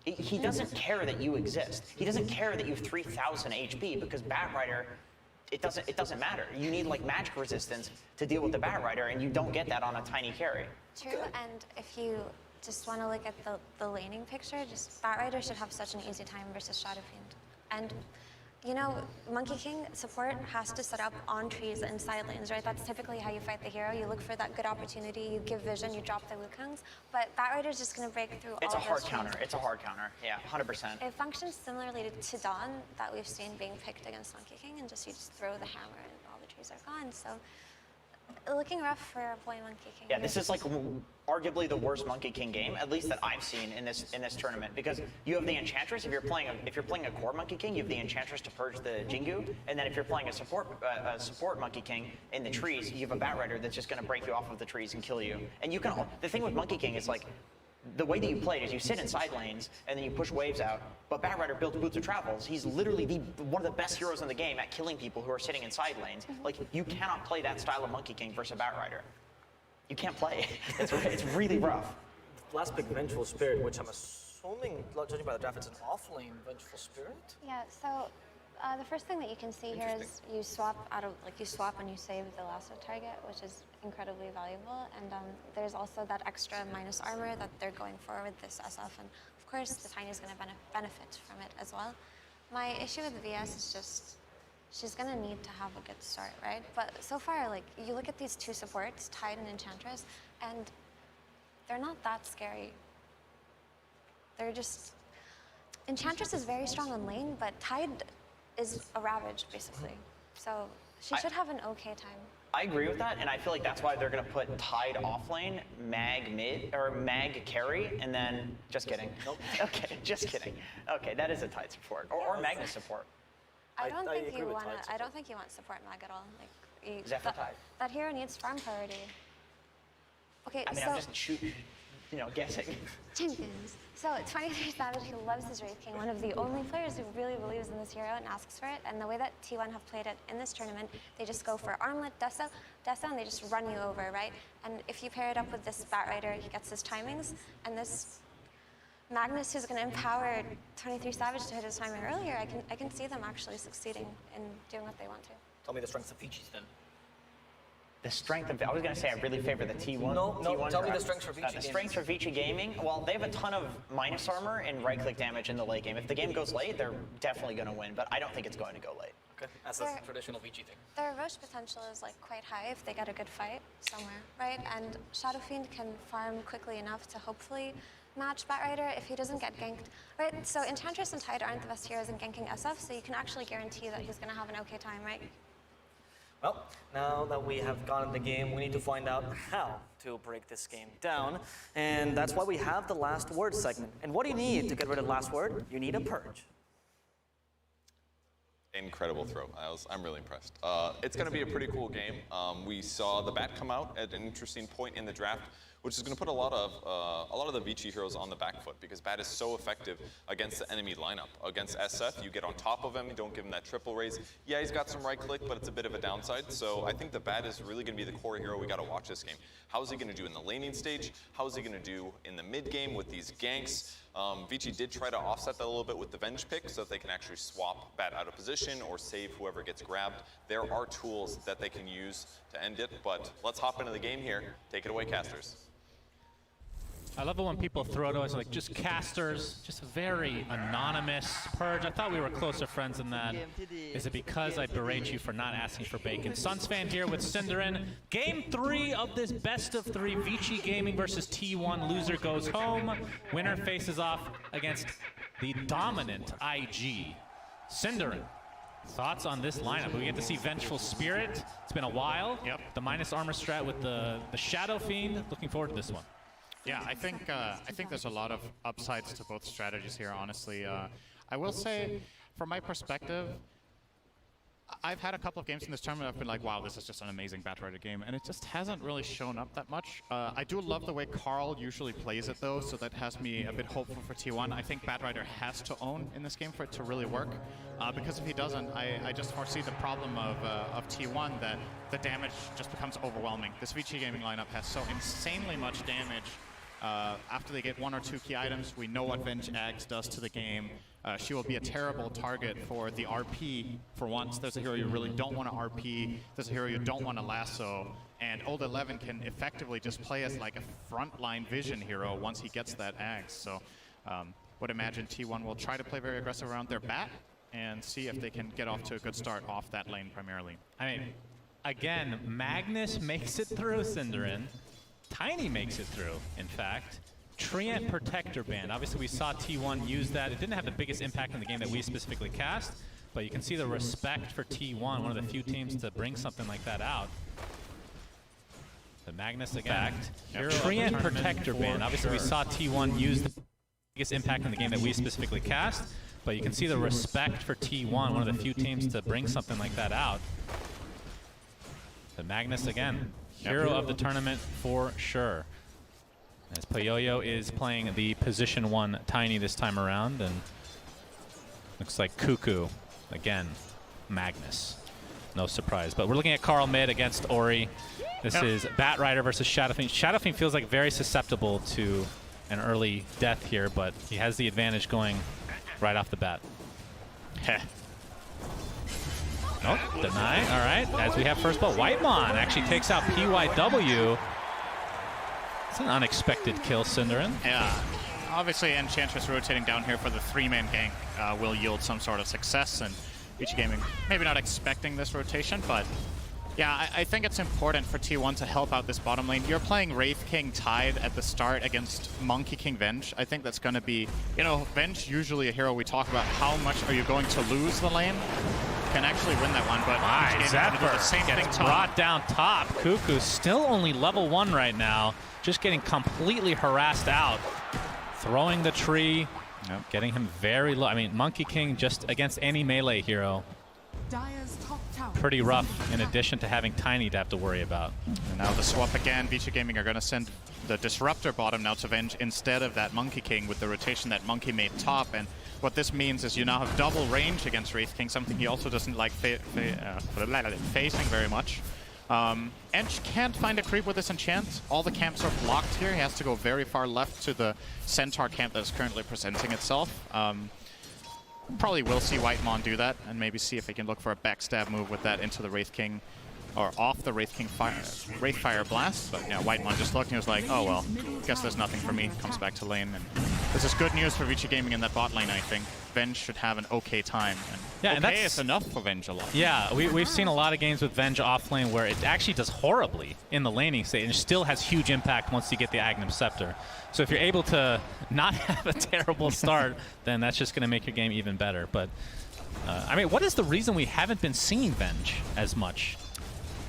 [SPEAKER 3] He doesn't care that you exist. He doesn't care that you have 3,000 HP, because Bat Rider, it doesn't matter. You need like magic resistance to deal with the Bat Rider, and you don't get that on a tiny carry.
[SPEAKER 10] True, and if you just want to look at the laning picture, just Bat Rider should have such an easy time versus Shadow Fiend. And you know, Monkey King support has to set up on trees and side lanes, right? That's typically how you fight the hero. You look for that good opportunity, you give vision, you drop the Wukongs. But Bat Rider's just going to break through all
[SPEAKER 3] It's a hard
[SPEAKER 10] those
[SPEAKER 3] counter.
[SPEAKER 10] trees.
[SPEAKER 3] It's a hard counter. Yeah, 100%.
[SPEAKER 10] It functions similarly to Dawn that we've seen being picked against Monkey King, and you just throw the hammer and all the trees are gone. So looking rough for boy Monkey King.
[SPEAKER 3] Yeah, this is like arguably the worst Monkey King game, at least that I've seen in this tournament, because you have the Enchantress. If you're playing a core Monkey King, you have the Enchantress to purge the Jingu, and then if you're playing a support Monkey King in the trees, you have a Bat Rider that's just going to break you off of the trees and kill you. And you can. The thing with Monkey King is like, the way that you play it is you sit in side lanes and then you push waves out. But Bat Rider built Boots of Travels. He's literally one of the best heroes in the game at killing people who are sitting in side lanes. Like, you cannot play that style of Monkey King versus a Bat Rider. You can't play it. It's really rough.
[SPEAKER 9] Last pick, Vengeful Spirit, which I'm assuming, judging by the draft, it's an off-lane Vengeful Spirit?
[SPEAKER 10] Yeah, so the first thing that you can see here is you swap and you save the lasso target, which is incredibly valuable. And there's also that extra minus armor that they're going for with this SF. And of course, the Tiny is going to benefit from it as well. My issue with VS is just, she's going to need to have a good start, right? But so far, like, you look at these two supports, Tide and Enchantress, and they're not that scary. They're just... Enchantress is very strong on lane, but Tide is a Ravage, basically. So she should have an okay time.
[SPEAKER 3] I agree with that, and I feel like that's why they're going to put Tide off lane, Mag mid, or Mag carry, and then... Just kidding. Nope. Okay, just kidding. Okay, that is a Tide support, or Magnus support.
[SPEAKER 10] I don't think you want support Mag at all. Like,
[SPEAKER 3] Zephyr Tide.
[SPEAKER 10] That hero needs farm priority. Okay,
[SPEAKER 3] I mean,
[SPEAKER 10] so
[SPEAKER 3] I'm just guessing.
[SPEAKER 10] Jenkins. So 23 Savage, he loves his Wraith King, one of the only players who really believes in this hero and asks for it. And the way that T1 have played it in this tournament, they just go for Armlet, Deso, and they just run you over, right? And if you pair it up with this Bat Rider, he gets his timings, and this Magnus, who's going to empower 23 Savage to hit his timing earlier, I can see them actually succeeding in doing what they want to.
[SPEAKER 9] Tell me the strengths of Vici's then.
[SPEAKER 3] The strength of, I was going to say I really favor the T1.
[SPEAKER 9] No,
[SPEAKER 3] T1
[SPEAKER 9] tell me the strengths for Vici
[SPEAKER 3] The strengths for Vici Gaming, well, they have a ton of minus armor and right-click damage in the late game. If the game goes late, they're definitely going to win, but I don't think it's going to go late.
[SPEAKER 9] Okay, that's a traditional Vici thing.
[SPEAKER 10] Their Roche potential is like quite high if they get a good fight somewhere, right? And Shadow Fiend can farm quickly enough to hopefully match Bat Rider if he doesn't get ganked, right? So Enchantress and Tide aren't the best heroes in ganking SF, so you can actually guarantee that he's going to have an okay time, right?
[SPEAKER 9] Well, now that we have gotten the game, we need to find out how to break this game down. And that's why we have the last word segment. And what do you need to get rid of the last word? You need a purge.
[SPEAKER 19] Incredible throw. I'm really impressed. It's going to be a pretty cool game. We saw the Bat come out at an interesting point in the draft, which is going to put a lot of the Vici heroes on the back foot, because Bat is so effective against the enemy lineup. Against SF, you get on top of him, you don't give him that triple raise. Yeah, he's got some right click, but it's a bit of a downside. So I think the Bat is really going to be the core hero we got to watch this game. How is he going to do in the laning stage? How is he going to do in the mid game with these ganks? Vici did try to offset that a little bit with the Venge pick so that they can actually swap Bat out of position or save whoever gets grabbed. There are tools that they can use to end it, but let's hop into the game here. Take it away, casters.
[SPEAKER 11] I love it when people throw to us like just casters, just a very anonymous purge. I thought we were closer friends than that. Is it because I berate you for not asking for bacon? Suns fan here with Cinderin. Game 3 of this best of 3 Vici Gaming versus T1. Loser goes home. Winner faces off against the dominant IG. Cinderin, thoughts on this lineup? We get to see Vengeful Spirit. It's been a while. Yep. The minus armor strat with the Shadow Fiend. Looking forward to this one.
[SPEAKER 6] Yeah, I think there's a lot of upsides to both strategies here, honestly. I will say, from my perspective, I've had a couple of games in this tournament I've been like, wow, this is just an amazing Bat Rider game, and it just hasn't really shown up that much. I do love the way Carl usually plays it, though, so that has me a bit hopeful for T1. I think Bat Rider has to own in this game for it to really work, because if he doesn't, I just foresee the problem of T1 that the damage just becomes overwhelming. This Vici Gaming lineup has so insanely much damage. After they get 1 or 2 key items, we know what Venge Ags does to the game. She will be a terrible target for the RP for once. There's a hero you really don't want to RP. There's a hero you don't want to lasso. And Old 11 can effectively just play as like a frontline vision hero once he gets that Ags. So would imagine T1 will try to play very aggressive around their Bat and see if they can get off to a good start off that lane primarily.
[SPEAKER 11] I mean, again, Magnus makes it through Cinderin. Tiny makes it through, in fact. Treant Protector Band. Obviously, we saw T1 use that. It didn't have the biggest impact on the game that we specifically cast, but you can see the respect for T1, one of the few teams to bring something like that out. The Magnus again. Treant Protector Band. Obviously, we saw T1 use the biggest impact in the game that we specifically cast, but you can see the respect for T1, one of the few teams to bring something like that out. The Magnus again. Hero of the tournament for sure. As Payoyo is playing the position 1 Tiny this time around, and looks like Cuckoo again, Magnus. No surprise. But we're looking at Carl mid against Ori. This is Batrider versus Shadowfiend. Shadowfiend feels like very susceptible to an early death here, but he has the advantage going right off the bat. Heh. Nope, deny. All right, as we have first blood. Whitemon actually takes out PYW. It's an unexpected kill, Cinderin.
[SPEAKER 6] Yeah. Obviously, Enchantress rotating down here for the 3-man gank will yield some sort of success, and Vici Gaming maybe not expecting this rotation, but yeah, I think it's important for T1 to help out this bottom lane. You're playing Wraith King Tide at the start against Monkey King Venge. I think that's going to be, you know, Venge usually a hero we talk about how much are you going to lose the lane. Can actually win that one, but
[SPEAKER 11] Zephyr
[SPEAKER 6] the same thing
[SPEAKER 11] brought down top. Cuckoo still only level 1 right now, just getting completely harassed out. Throwing the tree, getting him very low. I mean, Monkey King just against any melee hero, pretty rough, in addition to having Tiny to have to worry about.
[SPEAKER 6] And now the swap again. Vici Gaming are going to send the Disruptor bottom now to Venge instead of that Monkey King with the rotation that Monkey made top. And what this means is you now have double range against Wraith King, something he also doesn't like facing very much. Ench can't find a creep with this enchant. All the camps are blocked here. He has to go very far left to the Centaur camp that is currently presenting itself. Probably will see Whitemon do that, and maybe see if he can look for a backstab move with that into the Wraith King, or off the Wraith King Wraith Fire Blast. But yeah, Whitemon just looked and was like, oh well, guess there's nothing for me. Comes back to lane, and this is good news for Vici Gaming in that bot lane, I think. Venge should have an okay time. And
[SPEAKER 11] yeah,
[SPEAKER 6] okay,
[SPEAKER 11] and that's
[SPEAKER 6] is enough for Venge a lot.
[SPEAKER 11] Yeah, we've seen a lot of games with Venge off lane where it actually does horribly in the laning state and still has huge impact once you get the Agnum Scepter. So if you're able to not have a terrible start, then that's just going to make your game even better. But, I mean, what is the reason we haven't been seeing Venge as much?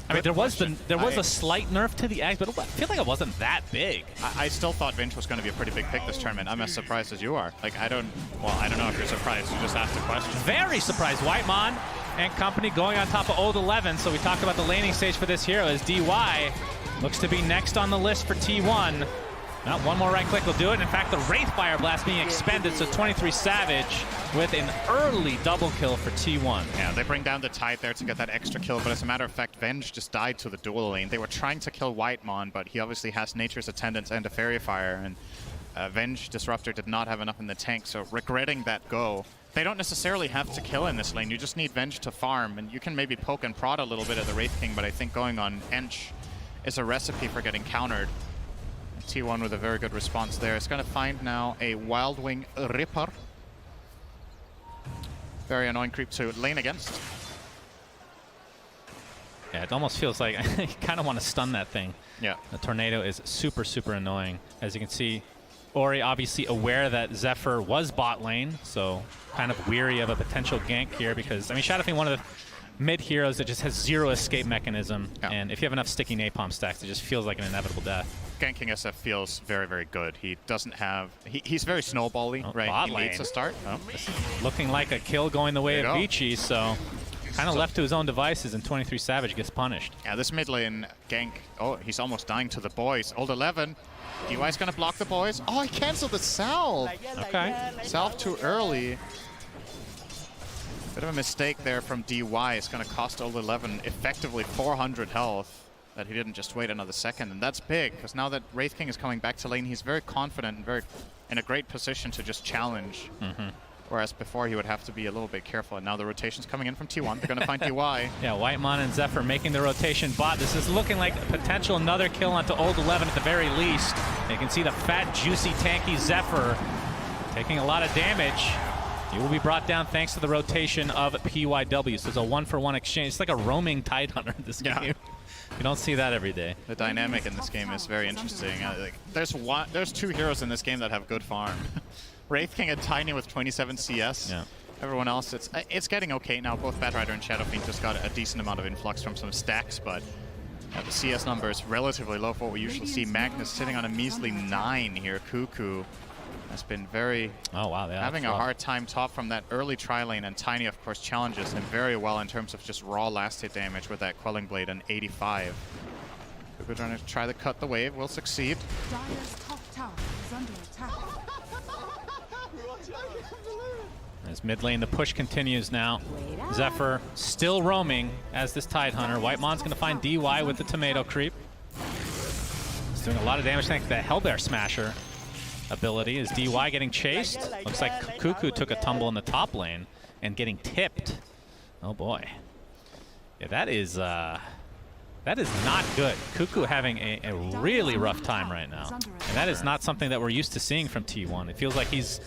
[SPEAKER 11] I mean, there was a slight nerf to the Ags, but I feel like it wasn't that big.
[SPEAKER 6] I still thought Venge was going to be a pretty big pick this tournament. I'm as surprised as you are. Like, I don't know if you're surprised. You just asked the question.
[SPEAKER 11] Very surprised. Whitemon and company going on top of Old 11. So we talked about the laning stage for this hero as DY looks to be next on the list for T1. Now, one more right click will do it. In fact, the Wraith Fire Blast being expended, so 23 Savage with an early double kill for T1.
[SPEAKER 6] Yeah, they bring down the Tide there to get that extra kill, but as a matter of fact, Venge just died to the dual lane. They were trying to kill Whitemon, but he obviously has Nature's Attendants and a Fairy Fire, and Venge Disruptor did not have enough in the tank, so regretting that go. They don't necessarily have to kill in this lane, you just need Venge to farm, and you can maybe poke and prod a little bit at the Wraith King, but I think going on Ench is a recipe for getting countered. T1 with a very good response there. It's going to find now a Wild Wing Ripper. Very annoying creep to lane against.
[SPEAKER 11] Yeah, it almost feels like you kind of want to stun that thing.
[SPEAKER 6] Yeah.
[SPEAKER 11] The tornado is super, super annoying. As you can see, Ori obviously aware that Zephyr was bot lane, so kind of weary of a potential gank here because, I mean, Shadowfiend, one of the mid heroes that just has zero escape mechanism, and if you have enough sticky napalm stacks, it just feels like an inevitable death.
[SPEAKER 6] Ganking SF feels very, very good. He doesn't have... He's very snowball-y, right? He needs to start.
[SPEAKER 11] Looking like a kill going the way of Vici, so kind of left to his own devices, and 23 Savage gets punished.
[SPEAKER 6] Yeah, this mid lane gank... Oh, he's almost dying to the boys. Old 11. DY's going to block the boys. Oh, he canceled the salve!
[SPEAKER 11] Okay.
[SPEAKER 6] Salve too early. Bit of a mistake there from DY. It's going to cost Old 11 effectively 400 health. That he didn't just wait another second, and that's big because now that Wraith King is coming back to lane, he's very confident and very in a great position to just challenge. Whereas before he would have to be a little bit careful, and now the rotation's coming in from T1. They're going to find DY.
[SPEAKER 11] Yeah, Whitemon and Zephyr making the rotation bot. This is looking like a potential another kill onto Old 11 at the very least. You can see the fat, juicy, tanky Zephyr taking a lot of damage. He will be brought down thanks to the rotation of PYW. So it's a 1-for-1 exchange. It's like a roaming Tide Hunter in this game. You don't see that every day.
[SPEAKER 6] The dynamic in this game is very interesting. There's two heroes in this game that have good farm. Wraith King and Tiny with 27 CS.
[SPEAKER 11] Yeah.
[SPEAKER 6] Everyone else, it's getting okay now. Both Bad Rider and Shadow Fiend just got a decent amount of influx from some stacks, but the CS number is relatively low for what we usually see. Magnus sitting on a measly 9 here. Cuckoo has been very having a hard time top from that early tri-lane, and Tiny, of course, challenges him very well in terms of just raw last hit damage with that Quelling Blade and 85. Cuckoo trying to try to cut the wave, will succeed.
[SPEAKER 7] Dire's top tower is under attack.
[SPEAKER 11] As mid lane, the push continues now. Zephyr still roaming as this Tidehunter. Whitemon's going to find DY with the tomato creep. He's doing a lot of damage thanks to that Hellbear Smasher ability. Is DY getting chased? Looks like Cuckoo took a tumble in the top lane and getting tipped. Oh boy. Yeah, that is not good. Cuckoo having a really rough time right now. And that is not something that we're used to seeing from T1. It feels like he's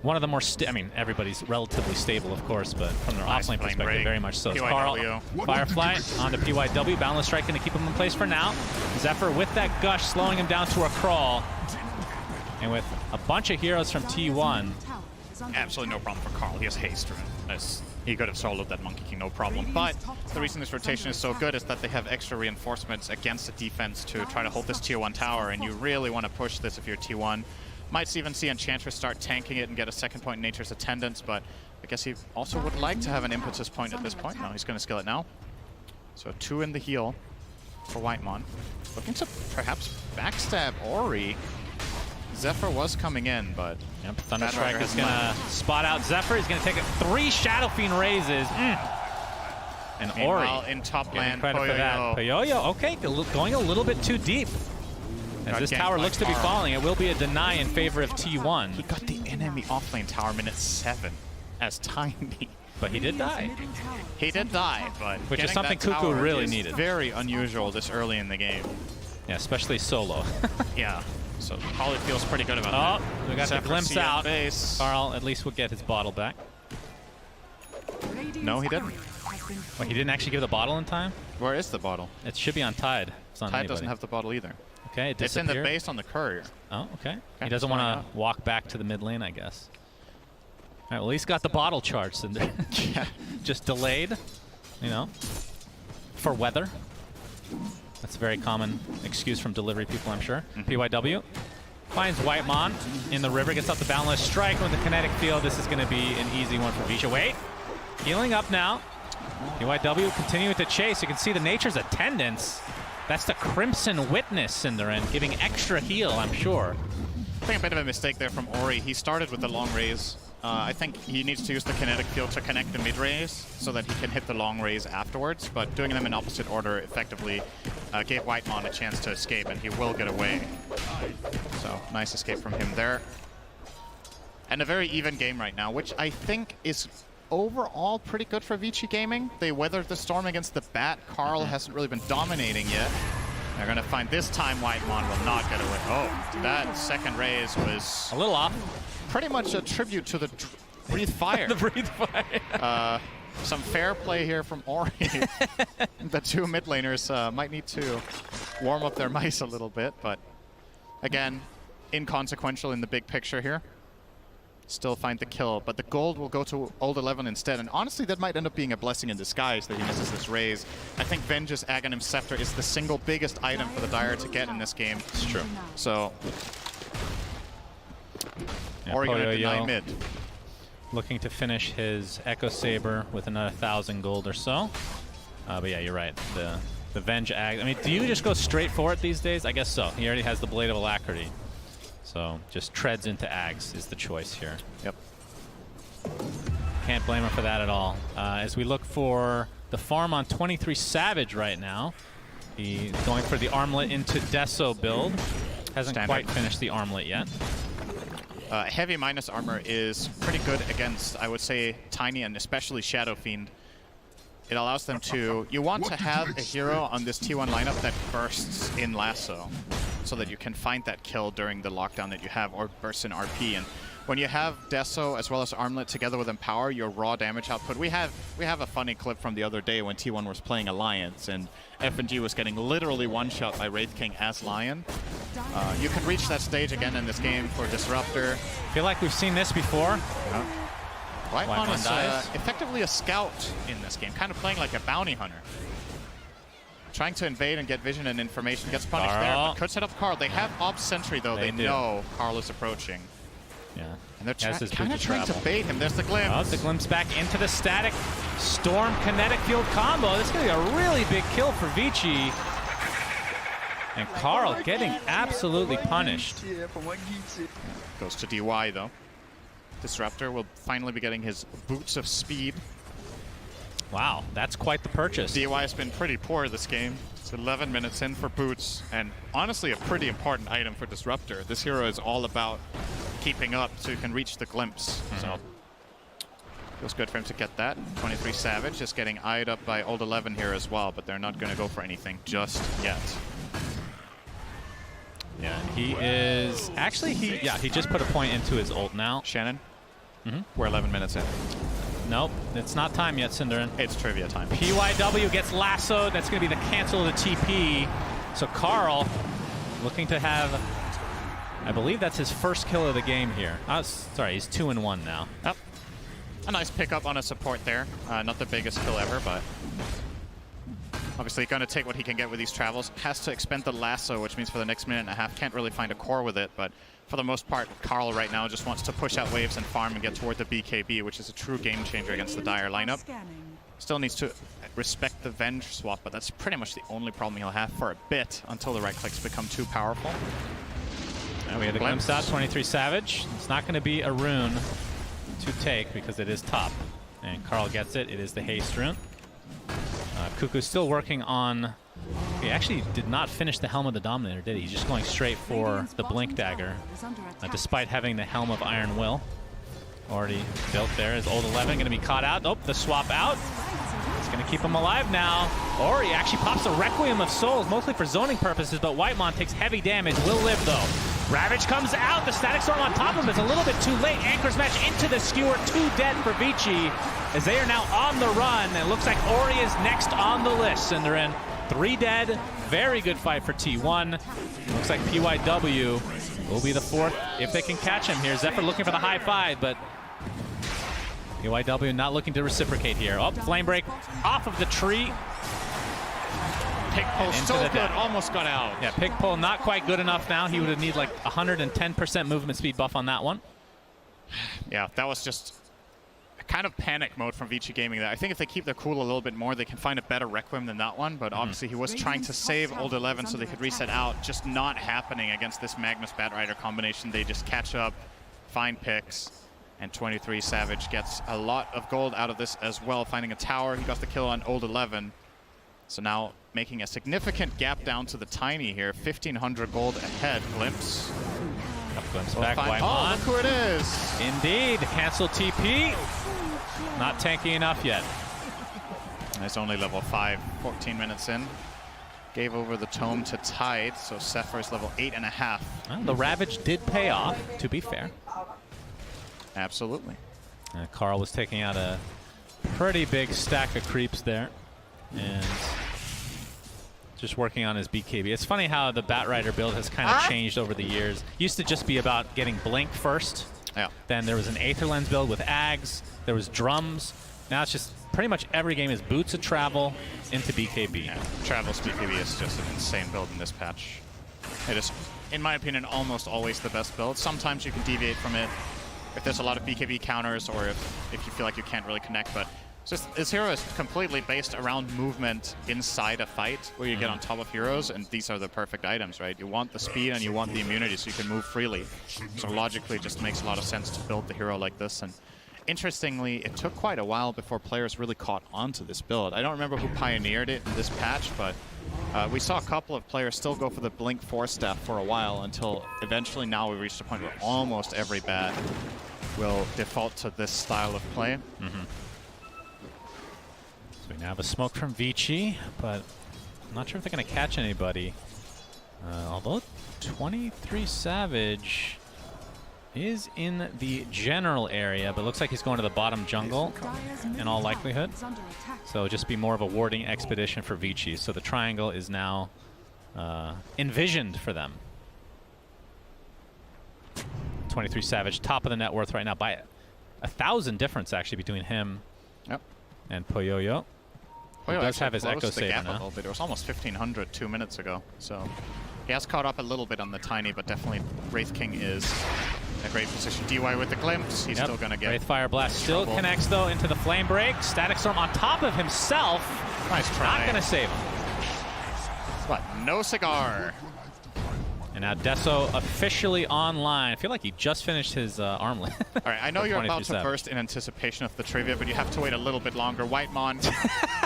[SPEAKER 11] one of the more, I mean, everybody's relatively stable, of course, but from their offlane perspective, very much so. It's Carl, Firefly onto PYW. Boundless Strike going to keep him in place for now. Zephyr with that gush, slowing him down to a crawl. And with a bunch of heroes from T1.
[SPEAKER 6] Absolutely no problem for Carl. He has haste. He could have soloed that Monkey King, no problem. But the reason this rotation is so good is that they have extra reinforcements against the defense to try to hold this tier 1 tower, and you really want to push this if you're T1. Might even see Enchantress start tanking it and get a second point in Nature's Attendance, but I guess he also would like to have an impetus point at this point. No, he's going to skill it now. So 2 in the heal for Whitemon. Looking to perhaps backstab Ori. Zephyr was coming in, but
[SPEAKER 11] Thunderstrike is going to spot out Zephyr. He's going to take it 3 Shadow Fiend raises. And Ori
[SPEAKER 6] in top lane.
[SPEAKER 11] Credit for that. Poyoyo, okay, going a little bit too deep. As this tower looks to be falling, it will be a deny in favor of T1.
[SPEAKER 6] He got the enemy offlane tower minute 7 as Tiny.
[SPEAKER 11] But he did die.
[SPEAKER 6] He did die, but
[SPEAKER 11] which is something Cuckoo really needed.
[SPEAKER 6] Very unusual this early in the game.
[SPEAKER 11] Yeah, especially solo.
[SPEAKER 6] Yeah. So Holly feels pretty good about that.
[SPEAKER 11] We got the glimpse out. Carl at least will get his bottle back.
[SPEAKER 6] No, he didn't.
[SPEAKER 11] Wait, he didn't actually give the bottle in time?
[SPEAKER 6] Where is the bottle?
[SPEAKER 11] It should be on Tide.
[SPEAKER 6] Tide doesn't have the bottle either.
[SPEAKER 11] Okay,
[SPEAKER 6] it's in the base on the courier.
[SPEAKER 11] Oh, okay. He doesn't want to walk back to the mid lane, I guess. All right, well, he's got the bottle charged and just delayed, you know, for weather. That's a very common excuse from delivery people, I'm sure. PYW finds Whitemon in the river, gets off the Boundless Strike with the kinetic field. This is going to be an easy one for Vici. Wait, healing up now. PYW continuing to chase. You can see the Nature's Attendance. That's the Crimson Witness, Cinderin, giving extra heal, I'm sure.
[SPEAKER 6] I think a bit of a mistake there from Ori. He started with the long raise. I think he needs to use the kinetic field to connect the mid raise so that he can hit the long raise afterwards, but doing them in opposite order effectively gave Whitemon a chance to escape, and he will get away. So, nice escape from him there. And a very even game right now, which I think is overall pretty good for Vici Gaming. They weathered the storm against the Bat. Carl hasn't really been dominating yet. They're going to find this time Whitemon will not get away. Oh, that second raise was
[SPEAKER 11] a little off.
[SPEAKER 6] Pretty much a tribute to the Breathe Fire.
[SPEAKER 11] The Breathe Fire.
[SPEAKER 6] Some fair play here from Ori. The 2 mid laners might need to warm up their mice a little bit, but again, inconsequential in the big picture here. Still find the kill, but the gold will go to Old 11 instead, and honestly that might end up being a blessing in disguise that he misses this raise. I think Venge's Aghanim Scepter is the single biggest item for the Dire to get in this game.
[SPEAKER 11] It's true.
[SPEAKER 6] So,
[SPEAKER 11] yeah,
[SPEAKER 6] Ori gonna deny mid.
[SPEAKER 11] Looking to finish his Echo Saber with another 1,000 gold or so. But yeah, you're right. The Venge Ag. I mean, do you just go straight for it these days? I guess so. He already has the Blade of Alacrity. So just treads into Ags is the choice here.
[SPEAKER 6] Yep.
[SPEAKER 11] Can't blame him for that at all. As we look for the farm on 23 Savage right now. He's going for the Armlet into Deso build. Hasn't quite finished the Armlet yet.
[SPEAKER 6] Heavy minus armor is pretty good against, I would say, Tiny and especially Shadow Fiend. It allows them to... You want to have a hero on this T1 lineup that bursts in Lasso so that you can find that kill during the lockdown that you have, or bursts in RP. And when you have Deso as well as Armlet together with Empower, your raw damage output... We have a funny clip from the other day when T1 was playing Alliance and FNG was getting literally one-shot by Wraith King as Lion. You can reach that stage again in this game for Disruptor.
[SPEAKER 11] I feel like we've seen this before.
[SPEAKER 6] Whitemon is effectively a scout in this game, kind of playing like a bounty hunter. Trying to invade and get vision and information, gets punished there, but could set up Carl. They have Ops Sentry though, they know Carl is approaching.
[SPEAKER 11] Yeah.
[SPEAKER 6] And they're kind of trying to bait him. There's the glimpse.
[SPEAKER 11] Oh, the glimpse back into the static Storm Kinetic Field combo. This is going to be a really big kill for Vici. And Carl getting absolutely punished.
[SPEAKER 6] Goes to DY though. Disruptor will finally be getting his boots of speed.
[SPEAKER 11] Wow, that's quite the purchase.
[SPEAKER 6] DY has been pretty poor this game. It's 11 minutes in for boots, and honestly a pretty important item for Disruptor. This hero is all about keeping up so you can reach the glimpse. So feels good for him to get that. 23 Savage just getting eyed up by Old 11 here as well, but they're not going to go for anything just yet.
[SPEAKER 11] Yeah, he is actually he just put a point into his ult now.
[SPEAKER 6] Shannon, we're 11 minutes in.
[SPEAKER 11] Nope, it's not time yet, Cinderin.
[SPEAKER 6] It's trivia time.
[SPEAKER 11] PYW gets lassoed. That's going to be the cancel of the TP. So Carl looking to have, I believe that's his first kill of the game here. Sorry, he's 2-1 now.
[SPEAKER 6] Yep. A nice pickup on a support there. Not the biggest kill ever, but obviously going to take what he can get with these travels. Has to expend the lasso, which means for the next minute and a half, can't really find a core with it, but for the most part, Carl right now just wants to push out waves and farm and get toward the BKB, which is a true game changer against the Dire lineup. Still needs to respect the Venge swap, but that's pretty much the only problem he'll have for a bit until the right clicks become too powerful.
[SPEAKER 11] And we had a glimpse out, 23 Savage. It's not going to be a rune to take because it is top. And Carl gets it. It is the haste rune. Cuckoo's still working on... He actually did not finish the Helm of the Dominator, did he? He's just going straight for the Blink Dagger, despite having the Helm of Iron Will already built there. Is Old 11 going to be caught out? Oh, the swap out. It's going to keep him alive now. Or he actually pops a Requiem of Souls, mostly for zoning purposes, but Whitemon takes heavy damage, will live though. Ravage comes out, the Static Storm on top of him is a little bit too late. Anchors match into the Skewer, 2 dead for Vici, as they are now on the run. And it looks like Ori is next on the list, Cinderin. 3 dead, very good fight for T1. Looks like PYW will be the 4th if they can catch him here. Zephyr looking for the high 5, but PYW not looking to reciprocate here. Oh, Flame Break off of the tree.
[SPEAKER 6] Pick pull so good, almost got out.
[SPEAKER 11] Yeah, pick pull not quite good enough now. He would have need like 110% movement speed buff on that one.
[SPEAKER 6] Yeah, that was just kind of panic mode from Vici Gaming there. I think if they keep their cool a little bit more, they can find a better Requiem than that one, but obviously he was trying to save Old 11 so they could reset out. Just not happening against this Magnus Batrider combination. They just catch up, find picks, and 23 Savage gets a lot of gold out of this as well, finding a tower. He got the kill on Old 11. So now making a significant gap down to the Tiny here. 1,500 gold ahead. Glimpse.
[SPEAKER 11] Glimpse back, Whitemon.
[SPEAKER 6] Oh, look who it is.
[SPEAKER 11] Indeed, cancel TP. Not tanky enough yet.
[SPEAKER 6] It's only level 5, 14 minutes in. Gave over the tome to Tide, so Zephyr is level 8.5.
[SPEAKER 11] Well, the Ravage did pay off, to be fair.
[SPEAKER 6] Absolutely.
[SPEAKER 11] Carl was taking out a pretty big stack of creeps there. And just working on his BKB. It's funny how the Batrider build has kind of changed over the years. Used to just be about getting Blink first.
[SPEAKER 6] Yeah.
[SPEAKER 11] Then there was an Aether Lens build with Ags. There was drums. Now it's just pretty much every game is Boots of Travel into BKB.
[SPEAKER 6] Yeah. Travel's BKB is just an insane build in this patch. It is, in my opinion, almost always the best build. Sometimes you can deviate from it if there's a lot of BKB counters or if you feel like you can't really connect, but just this hero is completely based around movement inside a fight where you get on top of heroes, and these are the perfect items, right? You want the speed and you want the immunity so you can move freely. So logically it just makes a lot of sense to build the hero like this. And interestingly, it took quite a while before players really caught on to this build. I don't remember who pioneered it in this patch, but we saw a couple of players still go for the Blink 4 staff for a while until eventually now we reached a point where almost every bat will default to this style of play.
[SPEAKER 11] So we now have a smoke from Vici, but I'm not sure if they're going to catch anybody. Although 23 Savage is in the general area, but looks like he's going to the bottom jungle in all likelihood. So it'll just be more of a warding expedition for Vici. So the triangle is now envisioned for them. 23 Savage, top of the net worth right now by 1,000 difference actually between him and Poyoyo. He does have his Echo Saber now.
[SPEAKER 6] A little bit. It was almost 1,500 2 minutes ago, so he has caught up a little bit on the tiny, but definitely Wraith King is in a great position. DY with the glimpse, he's still going to get
[SPEAKER 11] Wraith Fire Blast still connects though into the Flame Break. Static Storm on top of himself.
[SPEAKER 6] Nice try.
[SPEAKER 11] Not going to save him.
[SPEAKER 6] But no cigar.
[SPEAKER 11] And now Deso officially online. I feel like he just finished his armlet.
[SPEAKER 6] All right, I know you're about to burst in anticipation of the trivia, but you have to wait a little bit longer. Whitemon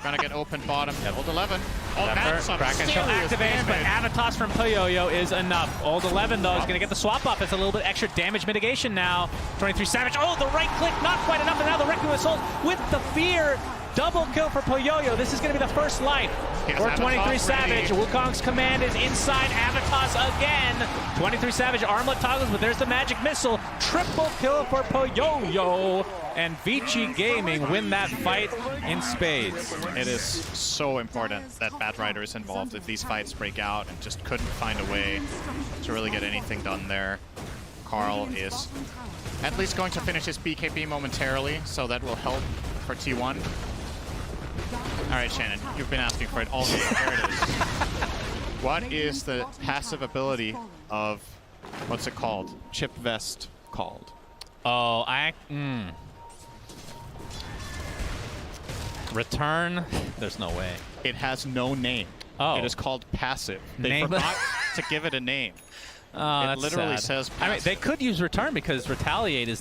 [SPEAKER 6] gonna get open bottom. Old 11. Oh, that's some
[SPEAKER 11] Kraken Shell activates, but Avatos from Poyoyo is enough. Old 11 though is gonna get the swap off. It's a little bit extra damage mitigation now. 23 Savage. Oh, the right click not quite enough, and now the Requiem Assault with the fear. Double kill for Poyoyo. This is going to be the first life for 23 Savage. Wukong's command is inside Avatos again. 23 Savage armlet toggles, but there's the magic missile. Triple kill for Poyoyo. And Vici Gaming win that fight in spades.
[SPEAKER 6] It is so important that Bad Rider is involved if these fights break out, and just couldn't find a way to really get anything done there. Carl is at least going to finish his BKB momentarily, so that will help for T1. All right, Shannon, you've been asking for it all day. There it is. What is the passive ability of, what's it called?
[SPEAKER 5] Chip Vest called.
[SPEAKER 11] Oh, Return? There's no way.
[SPEAKER 6] It has no name.
[SPEAKER 11] Oh.
[SPEAKER 6] It is called passive. They
[SPEAKER 11] Name?
[SPEAKER 6] forgot to give it a name.
[SPEAKER 11] Oh,
[SPEAKER 6] it
[SPEAKER 11] that's
[SPEAKER 6] literally
[SPEAKER 11] sad.
[SPEAKER 6] says passive.
[SPEAKER 11] I mean, they could use Return because Retaliate is now